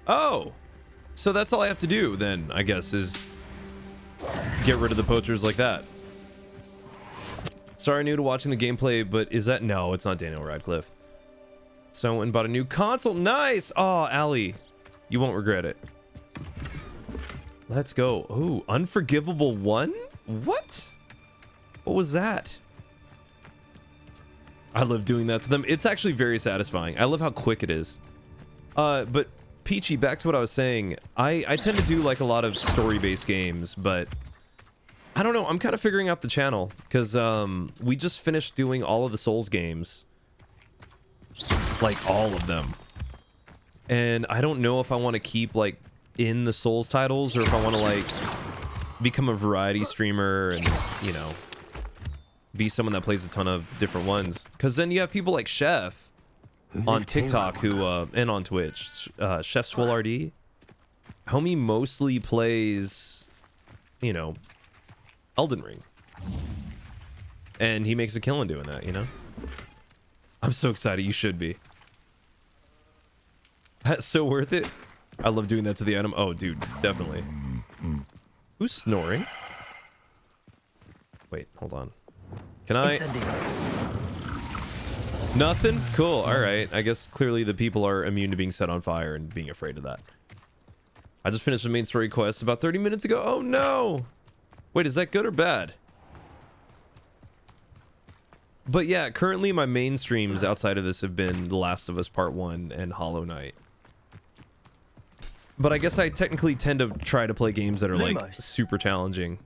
Oh, so that's all I have to do then, I guess, is get rid of the poachers like that. Sorry, new to watching the gameplay, but is that... No, it's not Daniel Radcliffe. Someone bought a new console. Nice! Oh, Allie, you won't regret it. Let's go. Ooh, Unforgivable 1? What? What was that? I love doing that to them. It's actually very satisfying. I love how quick it is. But Peachy, back to what I was saying. I tend to do like a lot of story-based games, but I don't know. I'm kind of figuring out the channel because we just finished doing all of the Souls games, like all of them, and I don't know if I want to keep like in the Souls titles or if I want to like become a variety streamer and, you know, be someone that plays a ton of different ones. Because then you have people like Chef on TikTok who and on Twitch, Chef SwellRD. Homie mostly plays, you know, Elden Ring, and he makes a killing doing that, you know. I'm so excited. You should be. That's so worth it. I love doing that to the item. Oh, dude, definitely. Who's snoring? Wait, hold on. Can I? Nothing? Cool. All right. I guess clearly the people are immune to being set on fire and being afraid of that. I just finished the main story quest about 30 minutes ago. Oh, no. Wait, is that good or bad? But yeah, currently my main streams outside of this have been The Last of Us Part 1 and Hollow Knight. But I guess I technically tend to try to play games that are like super challenging.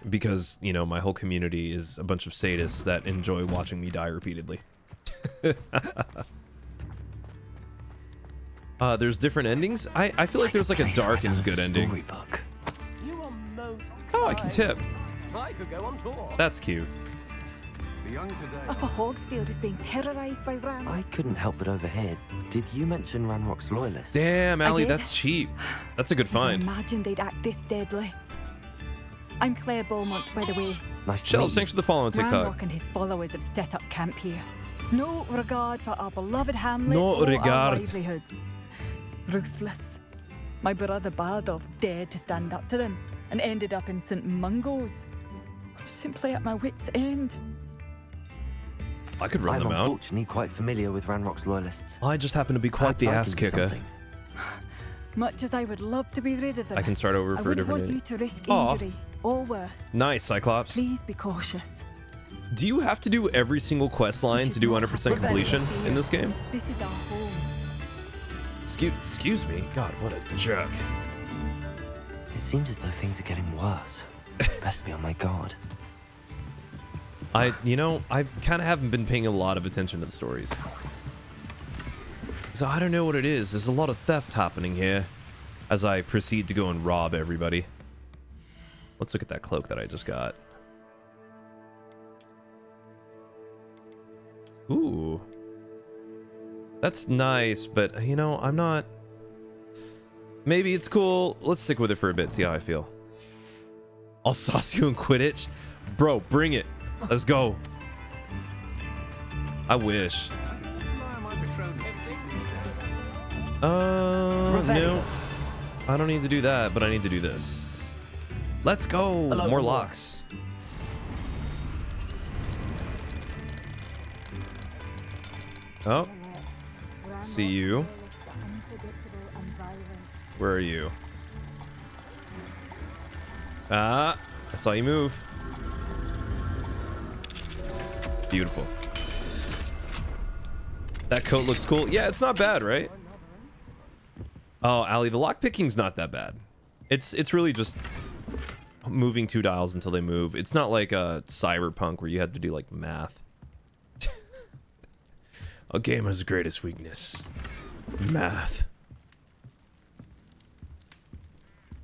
Because, you know, my whole community is a bunch of sadists that enjoy watching me die repeatedly. There's different endings. I feel like there's like a dark and good ending. Oh, I can tip.
I could go on tour.
That's cute.
Upper Hogsfield is being terrorized by Ran.
I couldn't help but overhear. Did you mention Ranrock's loyalists?
Damn, Allie,
did.
that's cheap. That's a good find.
Imagine they'd act this deadly. I'm Claire Beaumont, by the way.
Nice to meet you. Thanks for the follow on TikTok.
Ranrock and his followers have set up camp here. No regard for our beloved hamlet
No
or
regard.
our livelihoods. Ruthless. My brother Bardolph dared to stand up to them and ended up in St. Mungo's. I'm simply at my wit's end.
I could run them
I'm
out.
unfortunately quite familiar with Ranrock's loyalists.
I just happen to be quite the ass kicker.
Much as I would love to be rid of them,
I can start over for a different
I wouldn't want you to risk injury or worse.
Nice, Cyclops.
Please be cautious.
Do you have to do every single quest line to do 100% completion in this game?
This is our home.
Excuse me. God, what a jerk.
It seems as though things are getting worse. Best be on my guard.
You know, I kind of haven't been paying a lot of attention to the stories. So I don't know what it is. There's a lot of theft happening here as I proceed to go and rob everybody. Let's look at that cloak that I just got. Ooh. That's nice, but, you know, I'm not... Maybe it's cool. Let's stick with it for a bit, see how I feel. I'll sauce you in Quidditch? Bro, bring it. Let's go. I wish. No. I don't need to do that, but I need to do this. Let's go.
Hello,
more locks. Oh. See you. Where are you? Ah, I saw you move. Beautiful. That coat looks cool. Yeah, it's not bad, right? Oh, Allie, the lockpicking's not that bad. It's really just moving 2 dials until they move. It's not like a Cyberpunk where you have to do like math. A gamer's greatest weakness. Math.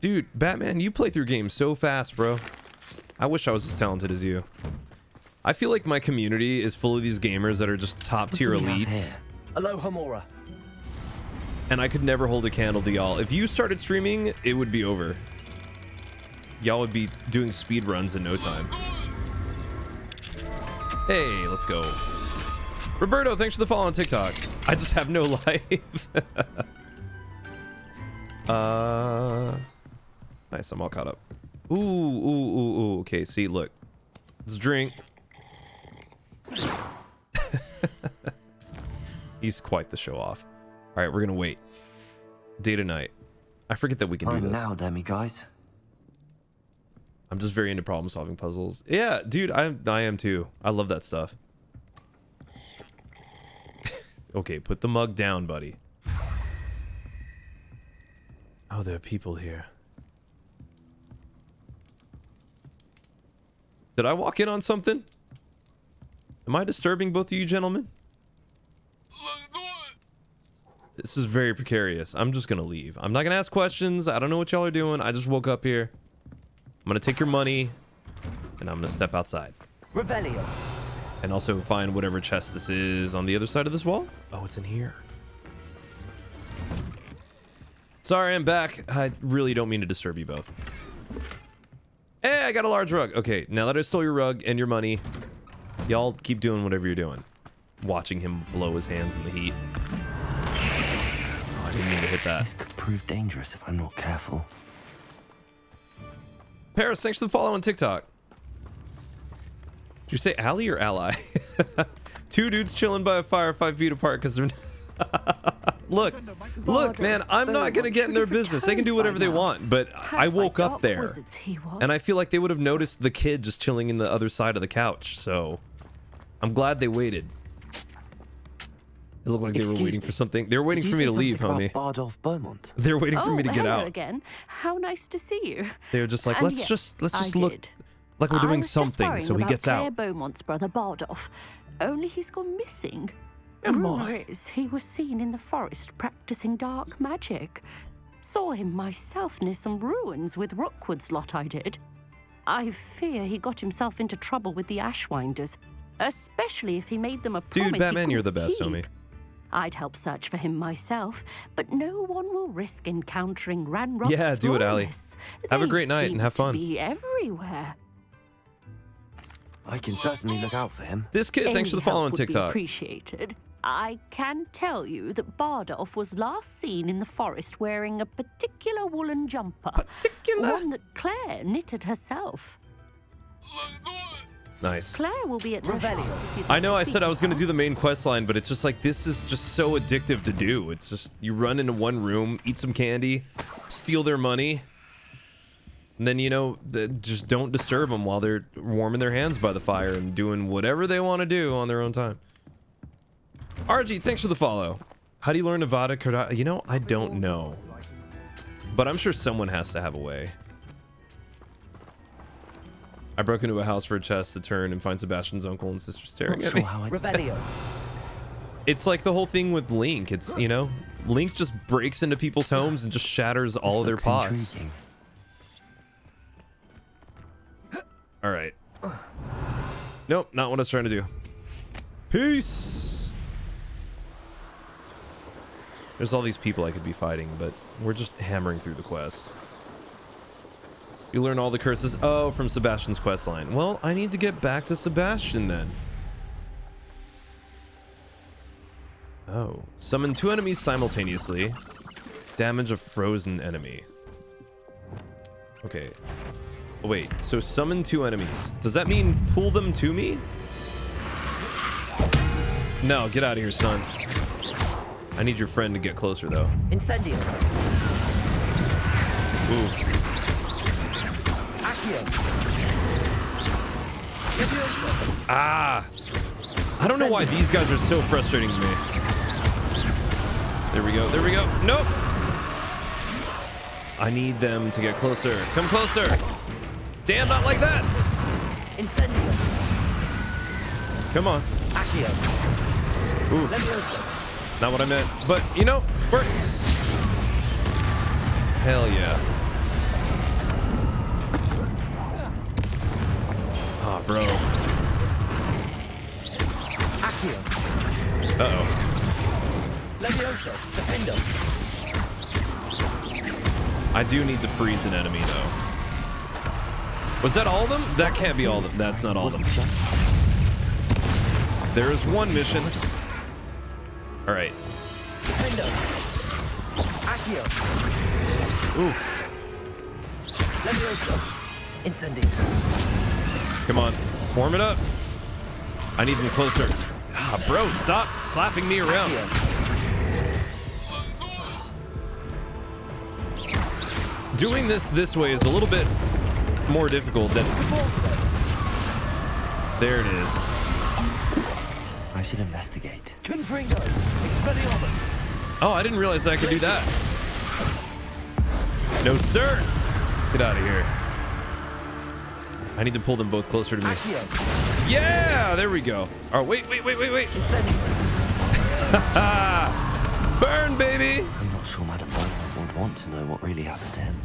Dude, Batman, you play through games so fast, bro. I wish I was as talented as you. I feel like my community is full of these gamers that are just top tier elites.
Aloha Mora.
And I could never hold a candle to y'all. If you started streaming, it would be over. Y'all would be doing speed runs in no time. Hey, let's go. Roberto, thanks for the follow on TikTok. I just have no life. Nice, I'm all caught up. Ooh. Okay, see, look. Let's drink. He's quite the show off. All right, we're gonna wait. Day to night. I forget that we can do this.
Now, Demi guys.
I'm just very into problem solving puzzles. Yeah, dude, I am too. I love that stuff. Okay, put the mug down, buddy. Oh, there are people here. Did I walk in on something? Am I disturbing both of you gentlemen? This is very precarious. I'm just gonna leave. I'm not gonna ask questions. I don't know what y'all are doing. I just woke up here. I'm gonna take your money, and I'm gonna step outside.
Revelio.
And also find whatever chest this is on the other side of this wall. Oh, it's in here. Sorry, I'm back. I really don't mean to disturb you both. Hey, I got a large rug. Okay, now that I stole your rug and your money, y'all keep doing whatever you're doing. Watching him blow his hands in the heat. Oh, I didn't mean to hit that.
This could prove dangerous if I'm not careful.
Paris, thanks for the follow on TikTok. Did you say ally or ally? Two dudes chilling by a fire 5 feet apart because they're... Look, man, I'm not going to get in their business. They can do whatever they want, but I woke up there, and I feel like they would have noticed the kid just chilling in the other side of the couch, so I'm glad they waited. It looked like they were waiting for something. They were waiting for me to leave, homie.
Bardolph Beaumont.
They were waiting for me to get out.
Again. How nice to see you.
They were just like,
And
let's
yes,
just
I
look
did.
like we're
I
doing
was just
something,
worrying
so he
about
gets
Claire
out.
Beaumont's brother Bardolph. Only he's gone missing.
Am
Rumor
I?
is he was seen in the forest practicing dark magic. Saw him myself near some ruins with Rookwood's lot I did. I fear he got himself into trouble with the Ashwinders, especially if he made them a promise
Dude,
he
Batman, you're the
couldn't
best,
keep.
homie.
I'd help search for him myself, but no one will risk encountering Ranrock's
Yeah, do it, Allie.
loyalists.
Have a
They
great night and
seem
have
to
fun.
be everywhere.
I can certainly look out for him.
This kid, thanks for the
Any
follow on
help would be
TikTok.
appreciated. I can tell you that Bardolph was last seen in the forest wearing a particular woolen jumper. One that Claire knitted herself.
Nice.
Claire will be at her shop if you'd
I
like
know
to
I
speak
said I
with
was going to
her.
do the main quest line, but it's just like, this is just so addictive to do. It's just, you run into one room, eat some candy, steal their money, and then, you know, just don't disturb them while they're warming their hands by the fire and doing whatever they want to do on their own time. RG, thanks for the follow. How do you learn Nevada? You know, I don't know. But I'm sure someone has to have a way. I broke into a house for a chest to turn and find Sebastian's uncle and sister staring at me.
Revelio.
It's like the whole thing with Link. It's, you know, Link just breaks into people's homes and just shatters all of their pods. All right. Nope, not what I was trying to do. Peace. There's all these people I could be fighting, but we're just hammering through the quest. You learn all the curses. Oh, from Sebastian's quest line. Well, I need to get back to Sebastian then. Oh. Summon 2 enemies simultaneously. Damage a frozen enemy. Okay. Oh, wait, so summon 2 enemies. Does that mean pull them to me? No, get out of here, son. I need your friend to get closer, though.
Incendio.
Ooh.
Accio.
Ah! I don't know why these guys are so frustrating to me. There we go. There we go. Nope. I need them to get closer. Come closer. Damn, not like that.
Incendio.
Come on.
Accio.
Ooh.
Levioso.
Not what I meant. But, you know, works. Hell yeah. Ah, bro.
Accio.
Uh-oh.
Levioso. Defendo.
I do need to freeze an enemy, though. Was that all of them? That can't be all of them. That's not all of them. There is one mission. All right.
Defendo. Accio.
Oof.
Levioso. Incendio.
Come on. Warm it up. I need them closer. Ah, bro, stop slapping me around. Doing this way is a little bit more difficult than... There it is.
I should investigate.
Confringo. Expelliarmus.
Oh, I didn't realize I could do that. No, sir. Get out of here. I need to pull them both closer to me.
Accio.
Yeah, there we go. Oh, wait.
Incendio.
Burn, baby.
I'm not sure Madame Bowler would want to know what really happened to him.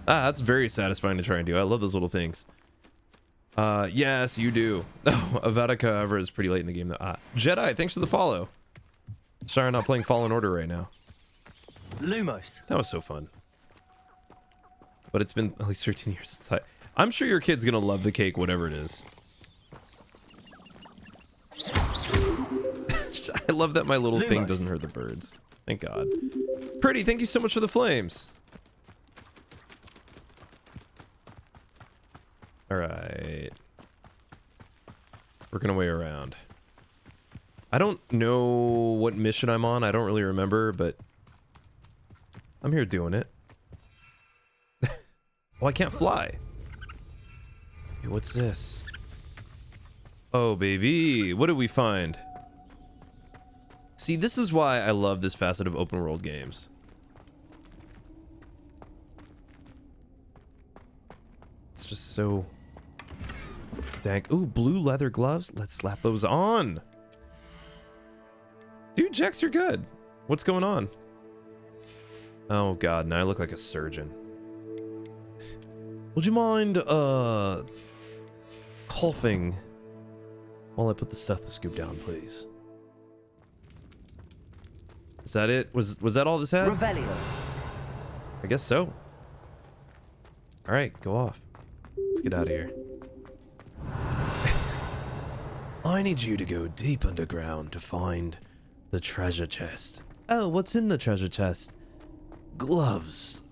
That's very satisfying to try and do. I love those little things. Yes, you do. Oh, Avada Kedavra is pretty late in the game though. Jedi, thanks for the follow. Sorry, I'm not playing Fallen Order right now.
Lumos.
That was so fun. But it's been at least 13 years since I'm sure your kid's gonna love the cake, whatever it is. I love that my little thing doesn't hurt the birds. Thank God. Pretty, thank you so much for the flames. Alright. Working our way around. I don't know what mission I'm on. I don't really remember, but I'm here doing it. Oh, I can't fly. Hey, what's this? Oh, baby. What did we find? See, this is why I love this facet of open world games. It's just so dank. Ooh, blue leather gloves. Let's slap those on. Dude, Jex, you're good. What's going on? Oh, God. Now I look like a surgeon. Would you mind, coughing while I put the stethoscope down, please? Is that it? Was that all this had?
Revelio.
I guess so. All right, go off. Let's get out of here. I need you to go deep underground to find the treasure chest. Oh, what's in the treasure chest? Gloves.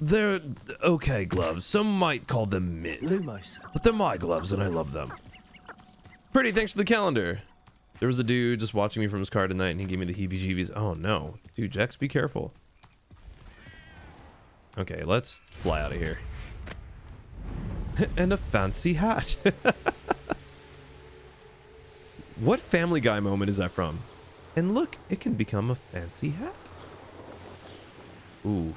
They're okay gloves. Some might call them mint.
Lumos.
But they're my gloves and I love them. Pretty, thanks for the calendar. There was a dude just watching me from his car tonight and he gave me the heebie-jeebies. Oh no. Dude, Jex, be careful. Okay, let's fly out of here. And a fancy hat. What Family Guy moment is that from? And look, it can become a fancy hat. Ooh.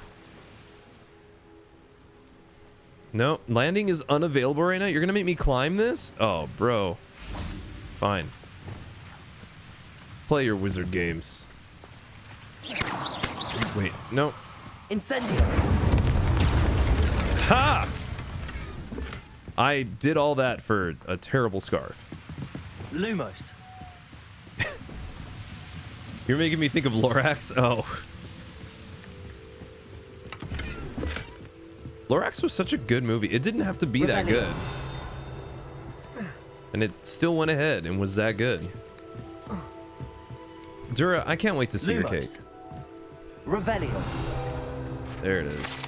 No, landing is unavailable right now. You're gonna make me climb this? Oh, bro. Fine. Play your wizard games. Wait, no.
Incendio.
Ha! I did all that for a terrible scarf.
Lumos.
You're making me think of Lorax? Oh. Lorax was such a good movie. It didn't have to be that good. And it still went ahead and was that good. Dura, I can't wait to see your cake.
Revelio.
There it is.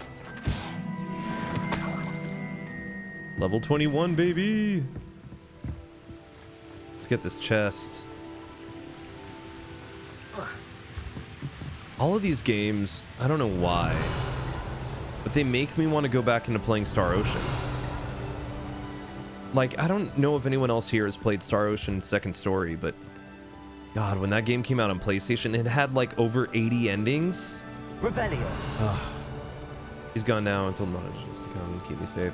Level 21, baby. Let's get this chest. All of these games, I don't know why, but they make me want to go back into playing Star Ocean. Like, I don't know if anyone else here has played Star Ocean Second Story, but God, when that game came out on PlayStation, it had like over 80 endings.
Revelio.
He's gone now until knowledge is to come and keep me safe.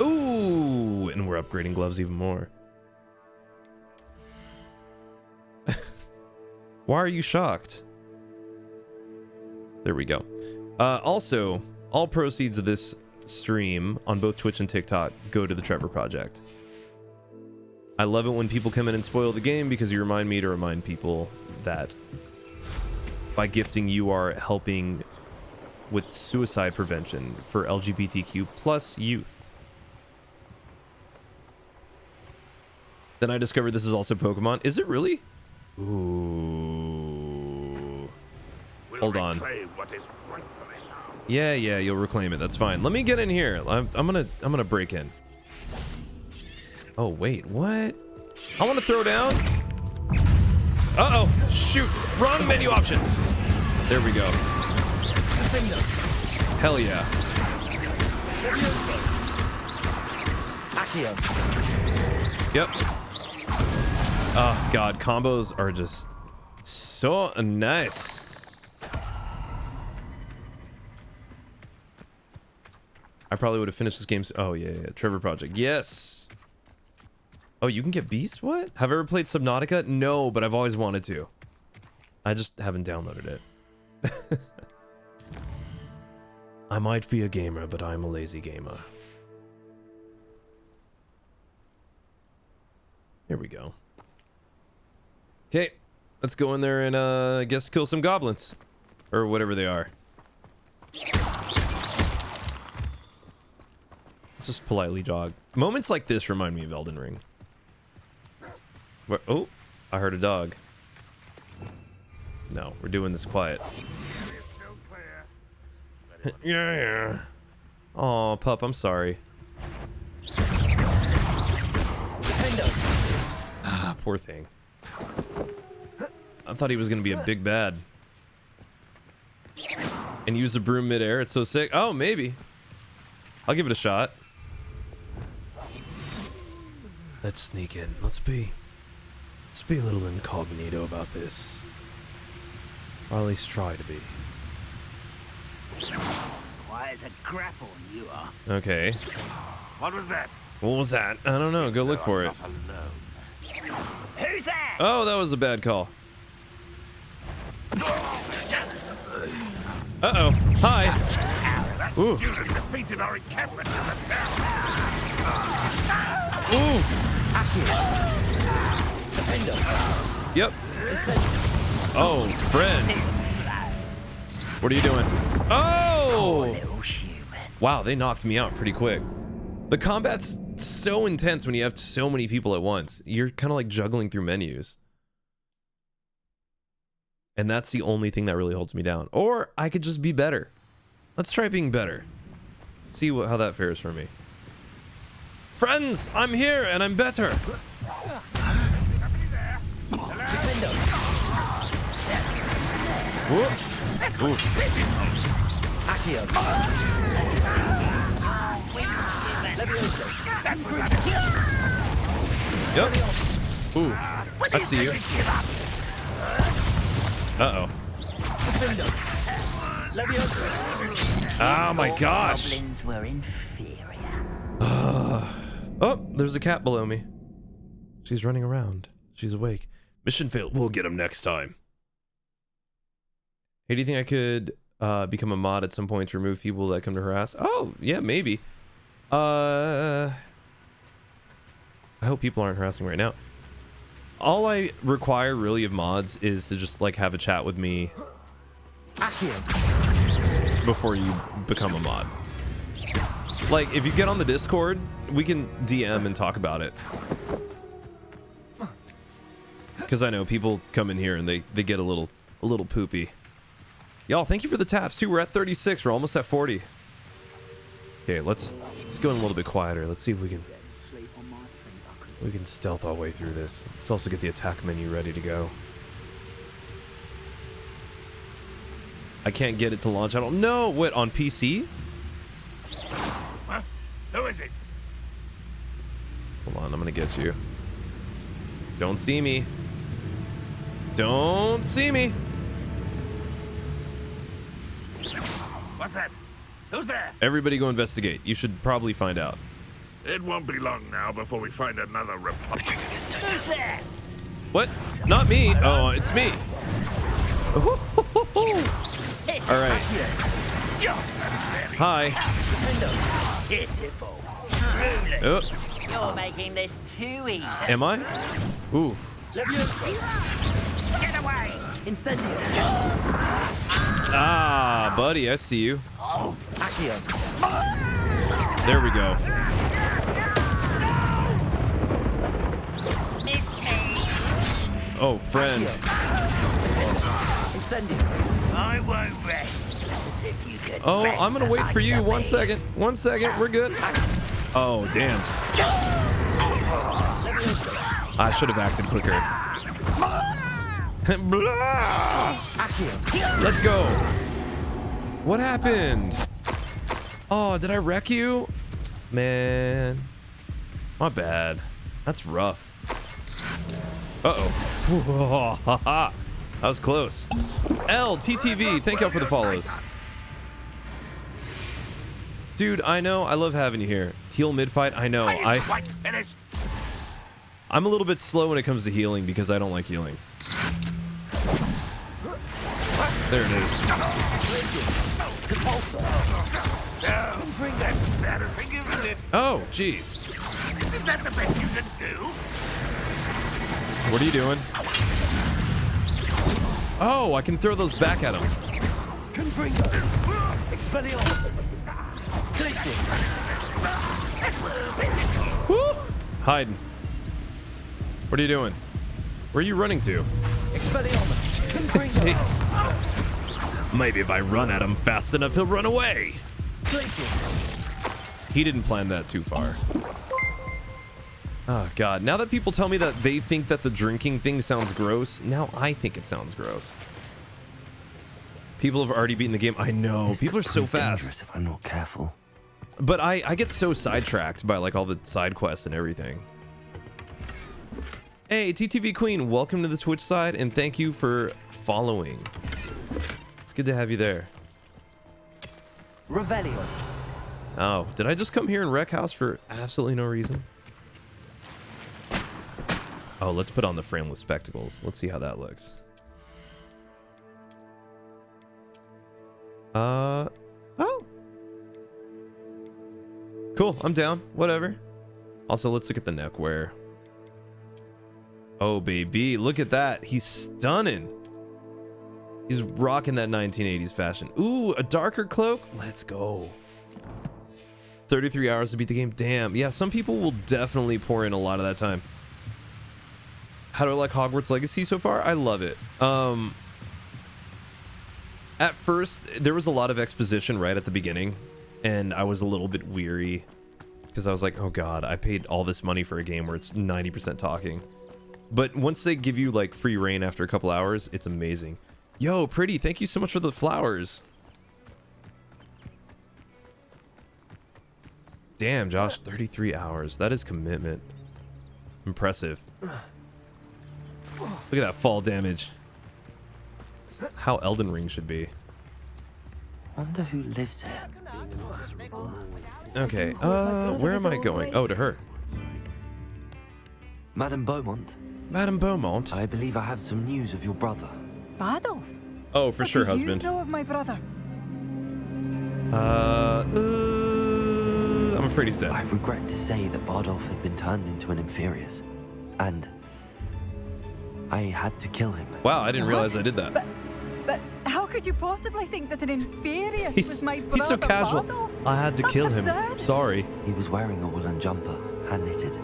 Ooh, and we're upgrading gloves even more. Why are you shocked? There we go. Also, all proceeds of this stream on both Twitch and TikTok go to the Trevor Project. I love it when people come in and spoil the game because you remind me to remind people that by gifting you are helping with suicide prevention for LGBTQ plus youth. Then I discovered this is also Pokemon. Is it really? Ooh. Hold on. Yeah, you'll reclaim it. That's fine. Let me get in here. I'm gonna break in. Oh wait, what? I want to throw down. Uh-oh, shoot! Wrong menu option. There we go. Hell yeah.
Accio.
Yep. Oh god, combos are just so nice. I probably would have finished this game. Oh, yeah. Trevor Project. Yes. Oh, you can get beasts? What? Have I ever played Subnautica? No, but I've always wanted to. I just haven't downloaded it. I might be a gamer, but I'm a lazy gamer. Here we go. Okay, let's go in there and I guess kill some goblins. Or whatever they are. Let's just politely jog. Moments like this remind me of Elden Ring. Where, oh, I heard a dog. No, we're doing this quiet. Yeah. Oh, pup, I'm sorry. Ah, poor thing. I thought he was gonna be a big bad. And use the broom midair. It's so sick. Oh, maybe. I'll give it a shot. Let's sneak in. Let's be a little incognito about this. Or at least try to be.
Why is a grapple you are?
Okay.
What was that?
What was that? I don't know. Go look for it.
Who's that?
Oh, that was a bad call. Uh-oh. Hi.
That
Ooh.
student defeated our encampment in the town.
Ooh. Yep. Oh, friend. What are you doing? Oh! Wow, they knocked me out pretty quick. The combat's so intense when you have so many people at once. You're kind of like juggling through menus. And that's the only thing that really holds me down. Or I could just be better. Let's try being better. See how that fares for me. Friends, I'm here and I'm better. Whoop. Ooh. Yep. Ooh. I see you. Uh-oh. Oh my gosh.
Goblins were inferior.
Oh, there's a cat below me. She's running around. She's awake. Mission failed. We'll get him next time. Hey, do you think I could become a mod at some point to remove people that come to harass? Oh, yeah, maybe. I hope people aren't harassing right now. All I require really of mods is to just like have a chat with me before you become a mod. Like if you get on the Discord, we can DM and talk about it. Because I know people come in here and they get a little poopy. Y'all, thank you for the taps too. We're at 36. We're almost at 40. Okay, let's go in a little bit quieter. Let's see if we can stealth our way through this. Let's also get the attack menu ready to go. I can't get it to launch. I don't know. What, on PC?
Huh? Who is it?
Hold on, I'm gonna get you. Don't see me. Don't see me.
What's that? Who's there?
Everybody go investigate. You should probably find out.
It won't be long now before we find another Republic.
Who's there?
What? Not me. Oh, it's me. All right. Hi.
Pitiful.
Oh.
You're making this too easy.
Am I? Oof.
Get away! Incendio.
Ah, buddy, I see you. There we go.
Missed me.
Oh, friend.
Incendio. I won't rest. As if you could
Oh,
rest
I'm gonna
the
wait for
likes
you.
of
1
me.
second. 1 second. We're good. Oh, damn. I should have acted quicker. Let's go. What happened? Oh, did I wreck you? Man. My bad. That's rough. Uh-oh. That was close. LTTV, thank y'all for the follows. Dude, I know. I love having you here. Heal mid-fight. I know. I'm a little bit slow when it comes to healing because I don't like healing. There it is. Oh, jeez.
Is that the best you can do?
What are you doing? Oh, I can throw those back at him.
Confringo. Expelliarmus.
Woo! Hiding. What are you doing? Where are you running to?
Expelliarmus. Confringo.
Maybe if I run at him fast enough, he'll run away. He didn't plan that too far. Oh, God. Now that people tell me that they think that the drinking thing sounds gross, now I think it sounds gross. People have already beaten the game. I know.
This
people are
could
so
prove
fast.
dangerous if I'm not careful.
But I get so sidetracked by like all the side quests and everything. Hey, TTV Queen, welcome to the Twitch side, and thank you for following. It's good to have you there.
Revelio.
Oh, did I just come here and wreck house for absolutely no reason? Oh, let's put on the frameless spectacles. Let's see how that looks. Oh. Cool, I'm down. Whatever. Also, let's look at the neckwear. Oh, baby, look at that. He's stunning. He's rocking that 1980s fashion. Ooh, a darker cloak. Let's go. 33 hours to beat the game. Damn. Yeah, some people will definitely pour in a lot of that time. How do I like Hogwarts Legacy so far? I love it. At first, there was a lot of exposition right at the beginning, and I was a little bit weary because I was like, oh God, I paid all this money for a game where it's 90% talking. But once they give you like free reign after a couple hours, it's amazing. Yo, Pretty, thank you so much for the flowers. Damn, Josh, 33 hours. That is commitment. Impressive. Look at that fall damage. That's how Elden Ring should be.
Wonder who lives here.
Okay, where am I going? Oh, to her.
Madame Beaumont.
Madame Beaumont?
I believe I have some news of your brother.
Badolf?
Oh, for sure,
What do
husband.
you know of my brother?
I'm afraid he's dead.
I regret to say that Bardolph had been turned into an Inferius, and I had to kill him.
Wow, I didn't realize I did that.
But how could you possibly think that an Inferius was my brother?
He's so casual.
Bardolph?
I had to kill him.
Absurd.
Sorry.
He was wearing a woolen jumper, hand knitted.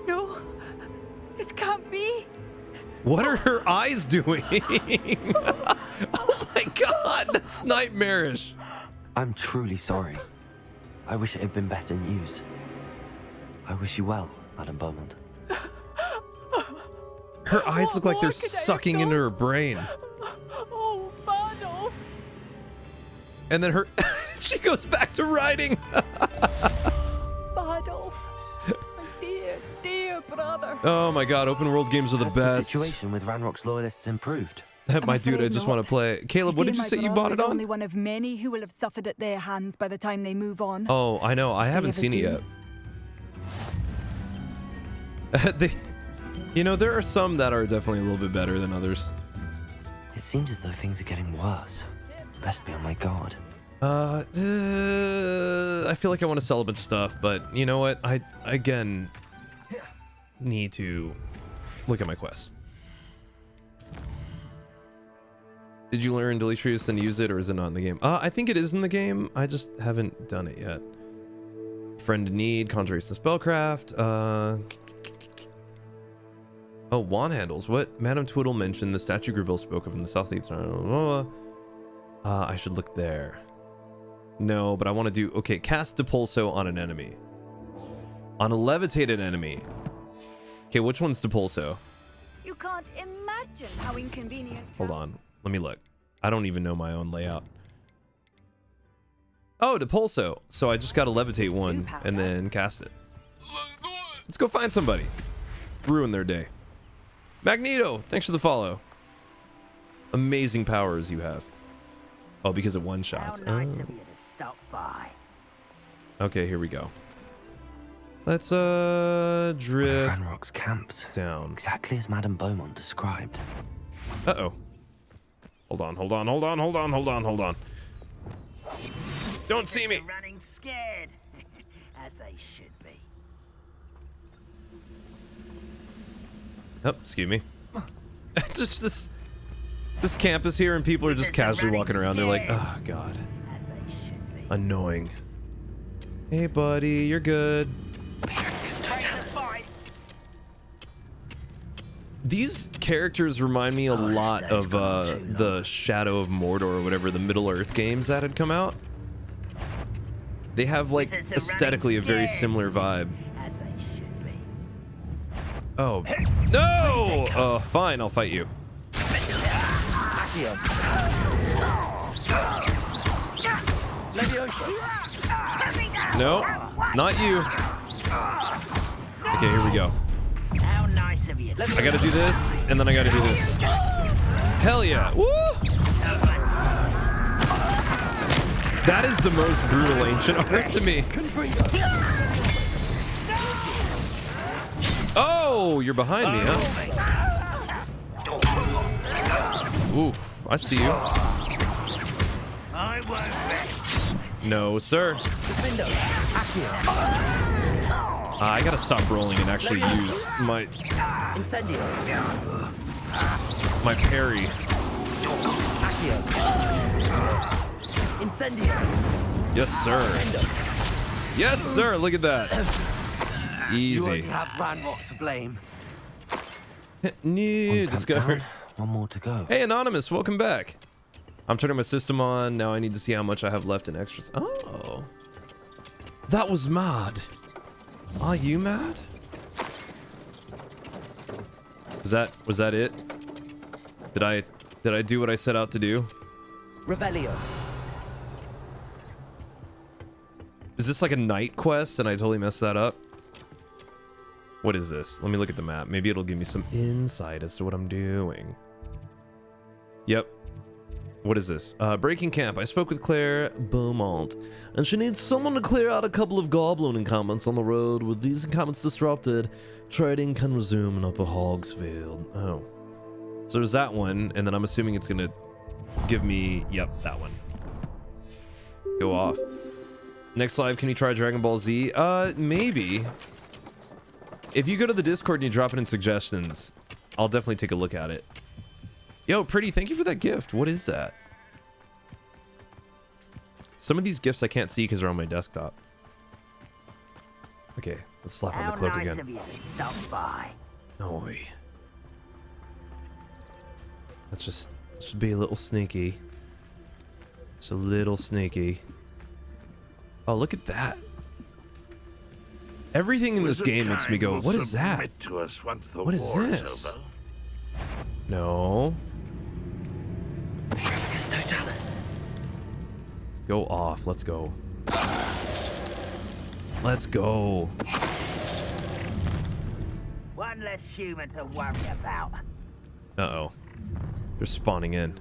No, this can't be.
What are her eyes doing? Oh my God, that's nightmarish.
I'm truly sorry. I wish it had been better news. I wish you well, Madame Beaumont.
Her eyes look like they're sucking into her brain.
Oh, Bardolph.
And then her she goes back to riding.
Bardolph. My dear brother.
Oh my God, open world games are the
Has
best.
the situation with Ranrock's loyalists improved?
My dude, I just want to play. Caleb, what did you say you bought it on?
Only one of many who will have suffered at their hands by the time they move on.
Oh, I know. I haven't seen it yet. You know, there are some that are definitely a little bit better than others.
It seems as though things are getting worse. Best be on my guard.
I feel like I want to sell a bunch of stuff, but you know what? I again need to look at my quest. Did you learn Deletrius and use it, or is it not in the game? I think it is in the game. I just haven't done it yet. Friend in need, conjuration spellcraft. Oh, wand handles. What? Madame Twiddle mentioned the statue Greville spoke of in the southeast. I should look there. No, but I want to do... Okay, cast Depulso on an enemy. On a levitated enemy. Okay, which one's Depulso?
You can't imagine how inconvenient.
Hold on. Let me look. I don't even know my own layout. Oh, Depulso. So I just got to levitate one and then cast it. Let's go find somebody. Ruin their day. Magneto, thanks for the follow. Amazing powers you have. Oh, because of one shots.
How nice of you to stop by.
Okay, here we go. Let's drift
Ranrock's camps.
down.
Exactly as Madame Beaumont described.
Uh-oh. Hold on. Don't see me.
Running scared, as they should be.
Oh, excuse me. Just this campus here, and people are just casually walking around. They're like, oh god, annoying. Hey buddy, you're good. These characters remind me a lot of the Shadow of Mordor or whatever, the Middle Earth games that had come out. They have like aesthetically a very similar vibe. Oh no! Oh, fine, I'll fight you. No, not you. Okay, here we go.
How nice of you.
I gotta do this, and then I gotta do this. Hell yeah! Woo! That is the most brutal ancient art to me. Oh, you're behind me, huh? Oof, I see you. No, sir. I gotta stop rolling and actually use my parry. Yes, sir. Yes, sir. Look at that. Easy.
You only have Ranrock to blame.
New discovery.
One more to go.
Hey, Anonymous, welcome back. I'm turning my system on. Now I need to see how much I have left in extras. Oh. That was mad. Are you mad? Was that it? Did I do what I set out to do?
Revelio.
Is this like a night quest and I totally messed that up? What is this? Let me look at the map. Maybe it'll give me some insight as to what I'm doing. Yep. What is this? Breaking camp. I spoke with Claire Beaumont, and she needs someone to clear out a couple of goblin encampments on the road. With these encampments disrupted, trading can resume in Upper Hogsfield. Oh. So there's that one, and then I'm assuming it's gonna give me... Yep, that one. Go off. Next live, can you try Dragon Ball Z? Maybe. If you go to the Discord and you drop it in suggestions, I'll definitely take a look at it. Yo, Pretty, thank you for that gift. What is that? Some of these gifts I can't see because they're on my desktop. Okay, let's slap on the cloak again.
Of you to stop by.
Oi. Let's just be a little sneaky. Just a little sneaky. Oh, look at that. Everything in this game makes me go, what is that? What is this? No. Go off. Let's go. Let's go.
One less human to worry about.
Uh-oh. They're spawning in.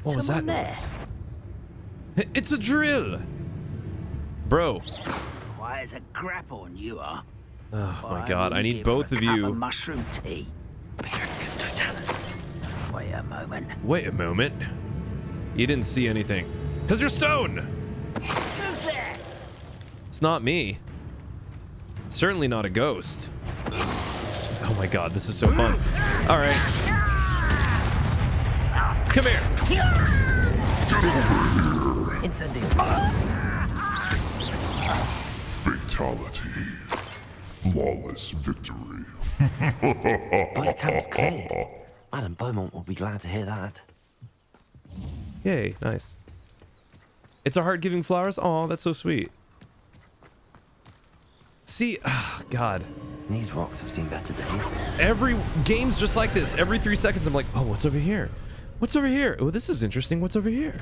What was that
Someone there?
noise? It's a drill! Bro.
Quiet as a grapple, you are.
Oh my god, I need both of you.
Mushroom tea. Wait a moment.
Wait a moment. You didn't see anything. Because you're stone!
Who's there?
It's not me. Certainly not a ghost. Oh my god, this is so fun. Alright. Come here.
Incendio.
Fatality. Flawless victory.
Both camps cleared. Madame Beaumont will be glad to hear that.
Yay, nice. It's a heart giving flowers? Oh, that's so sweet. See, god.
These rocks have seen better days.
Every game's just like this. Every 3 seconds I'm like, oh, what's over here? What's over here? Oh, this is interesting. What's over here?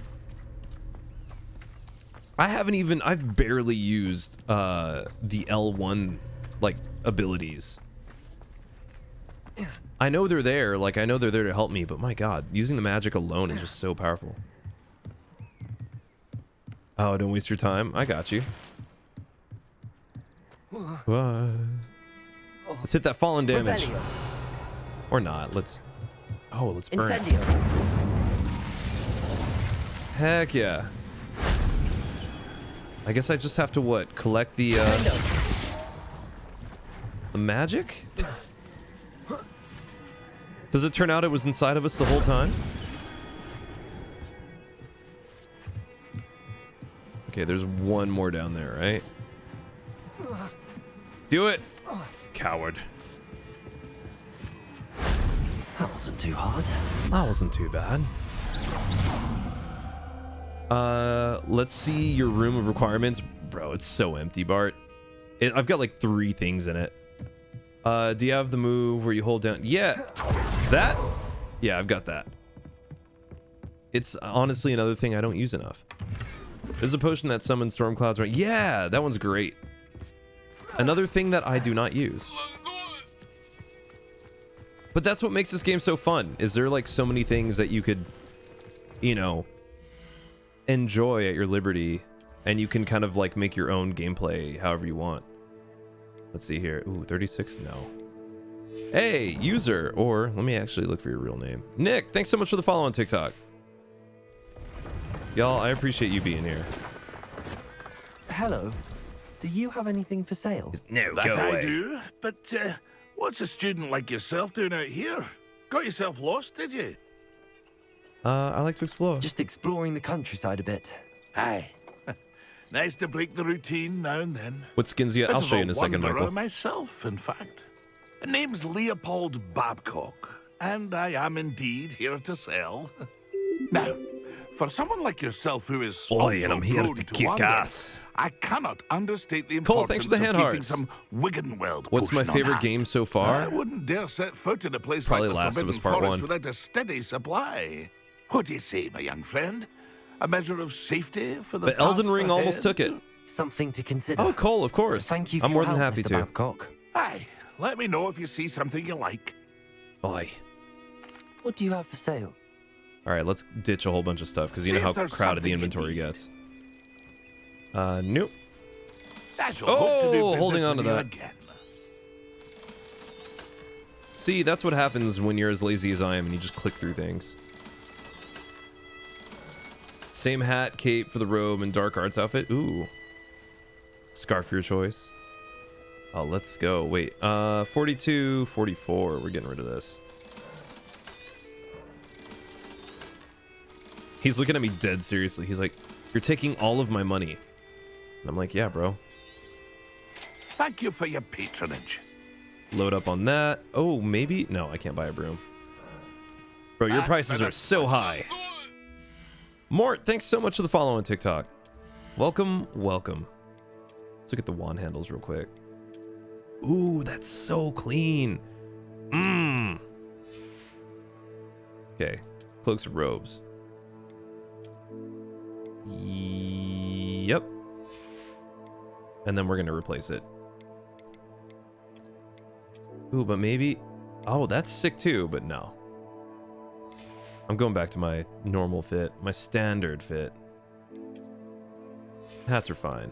I've barely used the L1 like abilities. I know they're there. Like, I know they're there to help me, but my god, using the magic alone is just so powerful. Oh, don't waste your time. I got you. What? Let's hit that fallen damage.
Revelio.
Or not. Let's burn.
Incendio.
Heck yeah. I guess I just have to what? Collect the magic? Does it turn out it was inside of us the whole time? Okay, there's one more down there, right? Do it! Coward.
That wasn't too hard.
That wasn't too bad. Let's see your room of requirements. Bro, it's so empty, Bart. I've got like 3 things in it. Do you have the move where you hold down? Yeah. That? Yeah, I've got that. It's honestly another thing I don't use enough. There's a potion that summons storm clouds, right? Yeah, that one's great. Another thing that I do not use. But that's what makes this game so fun. Is there like so many things that you could, you know, enjoy at your liberty, and you can kind of like make your own gameplay however you want. Let's see here. Ooh, 36? No. Hey, user, or let me actually look for your real name. Nick, thanks so much for the follow on TikTok. Y'all, I appreciate you being here.
Hello. Do you have anything for sale?
No,
that I do. But what's a student like yourself doing out here? Got yourself lost, did you?
I like to explore.
Just exploring the countryside a bit.
Aye. Nice to break the routine now and then.
What skins you? I'll show you in a second,
wanderer
Michael.
myself, in fact. The name's Leopold Babcock, and I am indeed here to sell. Now, for someone like yourself who is
and I'm here
prone
to kick
wander,
ass.
I cannot understate the
Cole,
importance
thanks for the hand
of keeping
hearts.
some Wiggenweld
What's my
potion on
favorite
hand.
game so far?
I wouldn't dare set foot in a place
Probably
like the
Last of
Forbidden
Us Part
Forest
1.
without a steady supply. What do you say, my young friend? A measure of safety for the
But Elden
path
Ring almost
ahead?
took it.
Something to consider.
Oh, Cole, of course.
Thank you for
I'm more
your
than
help,
happy
Mr.
to.
Babcock.
Aye, let me know if you see something you like.
Boy.
What do you have for sale?
All right, let's ditch a whole bunch of stuff because you
See
know how
if there's
crowded the
something you
inventory
need.
gets. Nope.
I shall hope to do business
holding on to
with you
that.
again.
See, that's what happens when you're as lazy as I am and you just click through things. Same hat, cape for the robe, and dark arts outfit. Ooh. Scarf for your choice. Oh, let's go. Wait, 42, 44. We're getting rid of this. He's looking at me dead seriously. He's like, you're taking all of my money. And I'm like, yeah, bro.
Thank you for your patronage.
Load up on that. Oh, maybe? No, I can't buy a broom. Bro, your
That's
prices
better.
are so high. Mort, thanks so much for the follow on TikTok. Welcome, welcome. Let's look at the wand handles real quick. Ooh, that's so clean. Mmm. Okay, cloaks and robes. Yep. And then we're gonna replace it. Ooh, but maybe... Oh, that's sick too, but no. I'm going back to my normal fit, my standard fit. Hats are fine.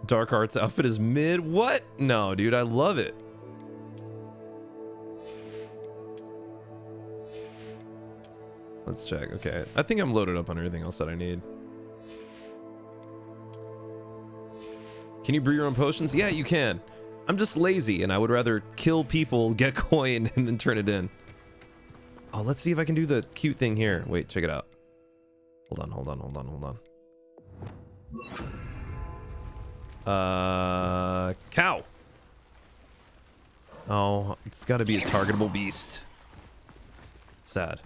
Dark arts outfit is mid. What? No, dude, I love it. Let's check. Okay, I think I'm loaded up on everything else that I need. Can you brew your own potions? Yeah, you can. I'm just lazy, and I would rather kill people, get coin, and then turn it in. Oh, let's see if I can do the cute thing here. Wait, check it out. Hold on, hold on, hold on, hold on. Cow. Oh, it's got to be a targetable beast. Sad.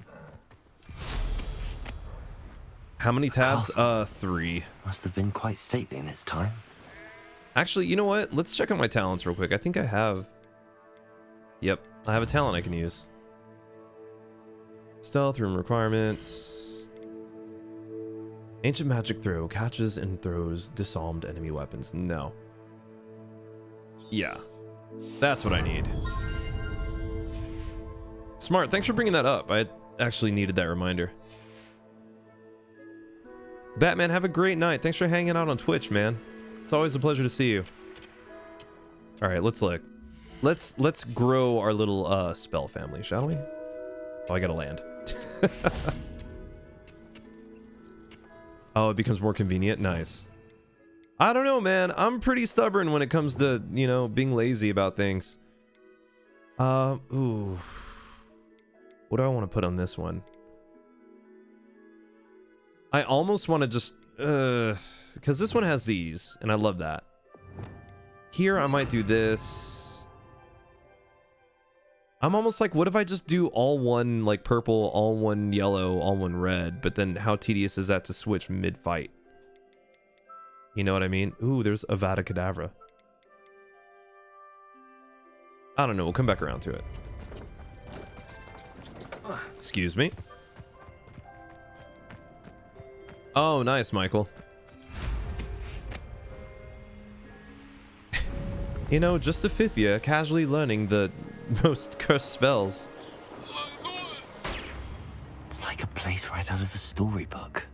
How many tabs? 3.
Must have been quite stately in its time.
Actually, you know what? Let's check out my talents real quick. I think I have... Yep, I have a talent I can use. Stealth, room requirements. Ancient magic throw. Catches and throws disarmed enemy weapons. No. Yeah. That's what I need. Smart, thanks for bringing that up. I actually needed that reminder. Batman, have a great night. Thanks for hanging out on Twitch, man. It's always a pleasure to see you. All right, let's look. Let's grow our little spell family, shall we? Oh, I gotta land. Oh, it becomes more convenient. Nice. I don't know, man. I'm pretty stubborn when it comes to, you know, being lazy about things. Ooh. What do I want to put on this one? I almost want to just, because this one has these, and I love that. Here, I might do this. I'm almost like, what if I just do all one, like, purple, all one yellow, all one red, but then how tedious is that to switch mid-fight? You know what I mean? Ooh, there's Avada Kedavra. I don't know, we'll come back around to it. Excuse me. Oh, nice, Michael. You know, just a fifth year, casually learning the most cursed spells.
It's like a place right out of a storybook.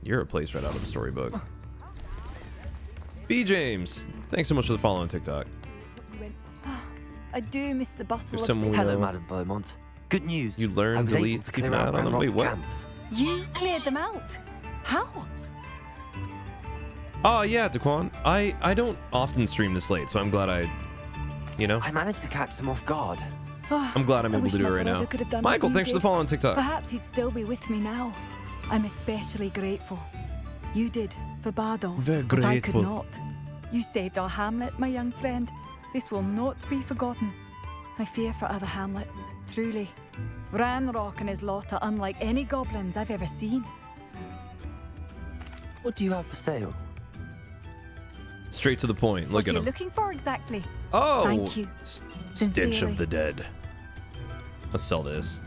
You're a place right out of a storybook. B. James, thanks so much for the follow on TikTok.
I do miss the bustle
There's
of
some
Hello,
weirdo.
Madam Beaumont. Good news.
You learn,
I was
delete,
able to
keep
clear
an eye
out
out on them. Wait,
Ranrock's
what?
camps.
You cleared them out. How?
Oh, yeah, Daquan. I don't often stream this late, so I'm glad you know?
I managed to catch them off guard.
I'm glad I'm
I
able
wish
to do
my
it right
brother
now.
could have done
Michael,
what you
thanks for the
did.
follow on TikTok.
Perhaps he'd still be with me now. I'm especially grateful. You did for Bardolph,
Very
but I could
grateful.
not. You saved our hamlet, my young friend. This will not be forgotten. I fear for other hamlets, truly. Ranrock and his lot are unlike any goblins I've ever seen.
What do you have for sale?
Straight to the point. Look
What
at
are you
him.
looking for exactly?
Oh!
Thank you.
Stench
Sincerely.
of the dead. Let's sell this.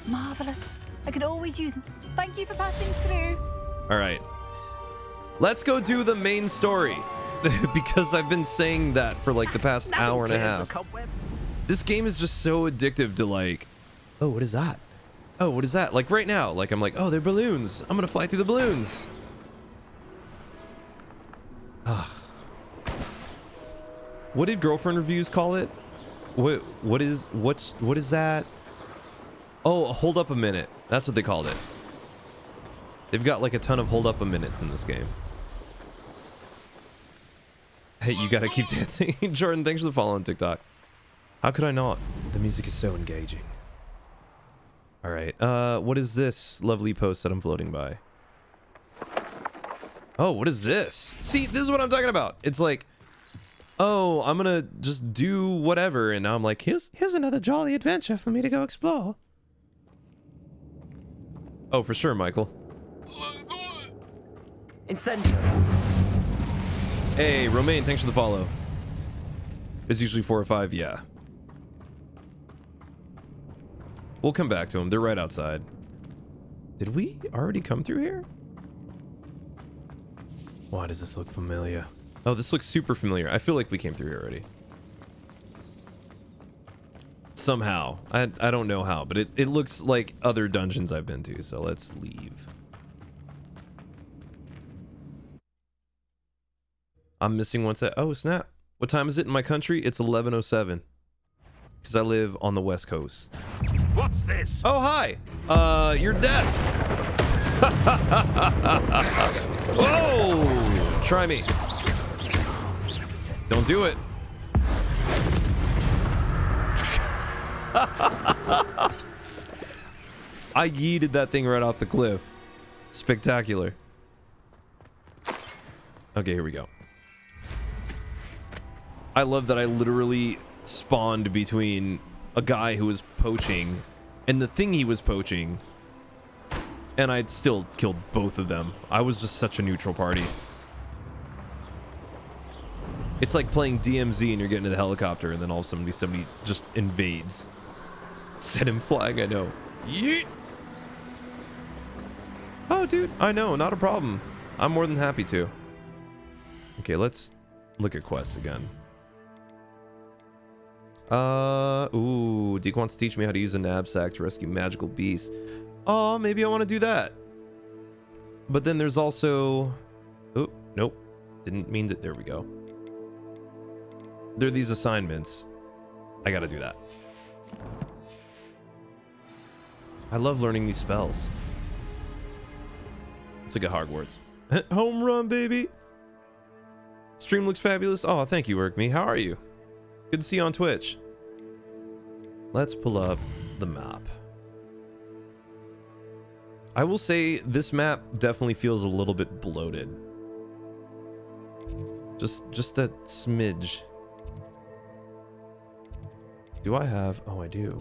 Marvelous. I could always use. Thank you for passing through.
All right. Let's go do the main story. Because I've been saying that for like the past hour and a half. This game is just so addictive to like, oh, what is that? Oh, what is that? Like right now, like I'm like, oh, they're balloons. I'm gonna fly through the balloons. What did girlfriend reviews call it? What is that? Oh, hold up a minute. That's what they called it. They've got like a ton of hold up a minutes in this game. Hey, you gotta keep dancing. Jordan, thanks for the follow on TikTok. How could I not? The music is so engaging. All right. What is this lovely post that I'm floating by? Oh, what is this? See, this is what I'm talking about. It's like, oh, I'm gonna just do whatever, and now I'm like, here's another jolly adventure for me to go explore. Oh, for sure, Michael.
Incendio.
Hey, Romaine, thanks for the follow. It's usually 4 or 5, yeah. We'll come back to them. They're right outside. Did we already come through here? Why does this look familiar? Oh, this looks super familiar. I feel like we came through here already. Somehow. I don't know how, but it looks like other dungeons I've been to, so let's leave. I'm missing one set. Oh, snap. What time is it in my country? It's 11:07. Because I live on the West Coast.
What's this?
Oh, hi. You're dead. Whoa! Try me. Don't do it. I yeeted that thing right off the cliff. Spectacular. Okay, here we go. I love that I literally spawned between a guy who was poaching and the thing he was poaching, and I'd still killed both of them. I was just such a neutral party. It's like playing DMZ and you're getting to the helicopter and then all of a sudden somebody just invades. Set him flag, I know. Yeet! Oh, dude, I know, not a problem. I'm more than happy to. Okay, let's look at quests again. Ooh, Deke wants to teach me how to use a knapsack to rescue magical beasts. Oh, maybe I want to do that. But then there's also... Oh, nope. Didn't mean that. There we go. There are these assignments. I gotta do that. I love learning these spells. It's like a Hogwarts. Home run, baby. Stream looks fabulous. Oh, thank you, WorkMe. How are you? Good to see you on Twitch. Let's pull up the map. I will say this map definitely feels a little bit bloated. Just a smidge. Do I have... Oh, I do.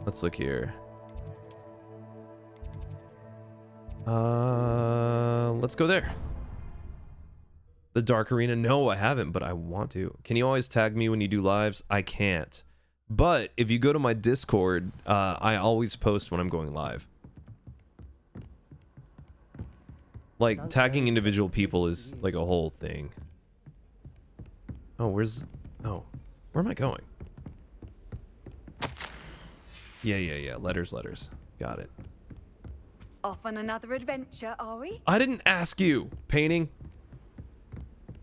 Let's look here. Let's go there. The Dark Arena. No, I haven't, but I want to. Can you always tag me when you do lives? I can't. But if you go to my Discord, I always post when I'm going live. Like, tagging individual people is like a whole thing. Oh, where's... Oh, where am I going? Yeah. Letters. Got it.
Off on another adventure, are we?
I didn't ask you, Painting.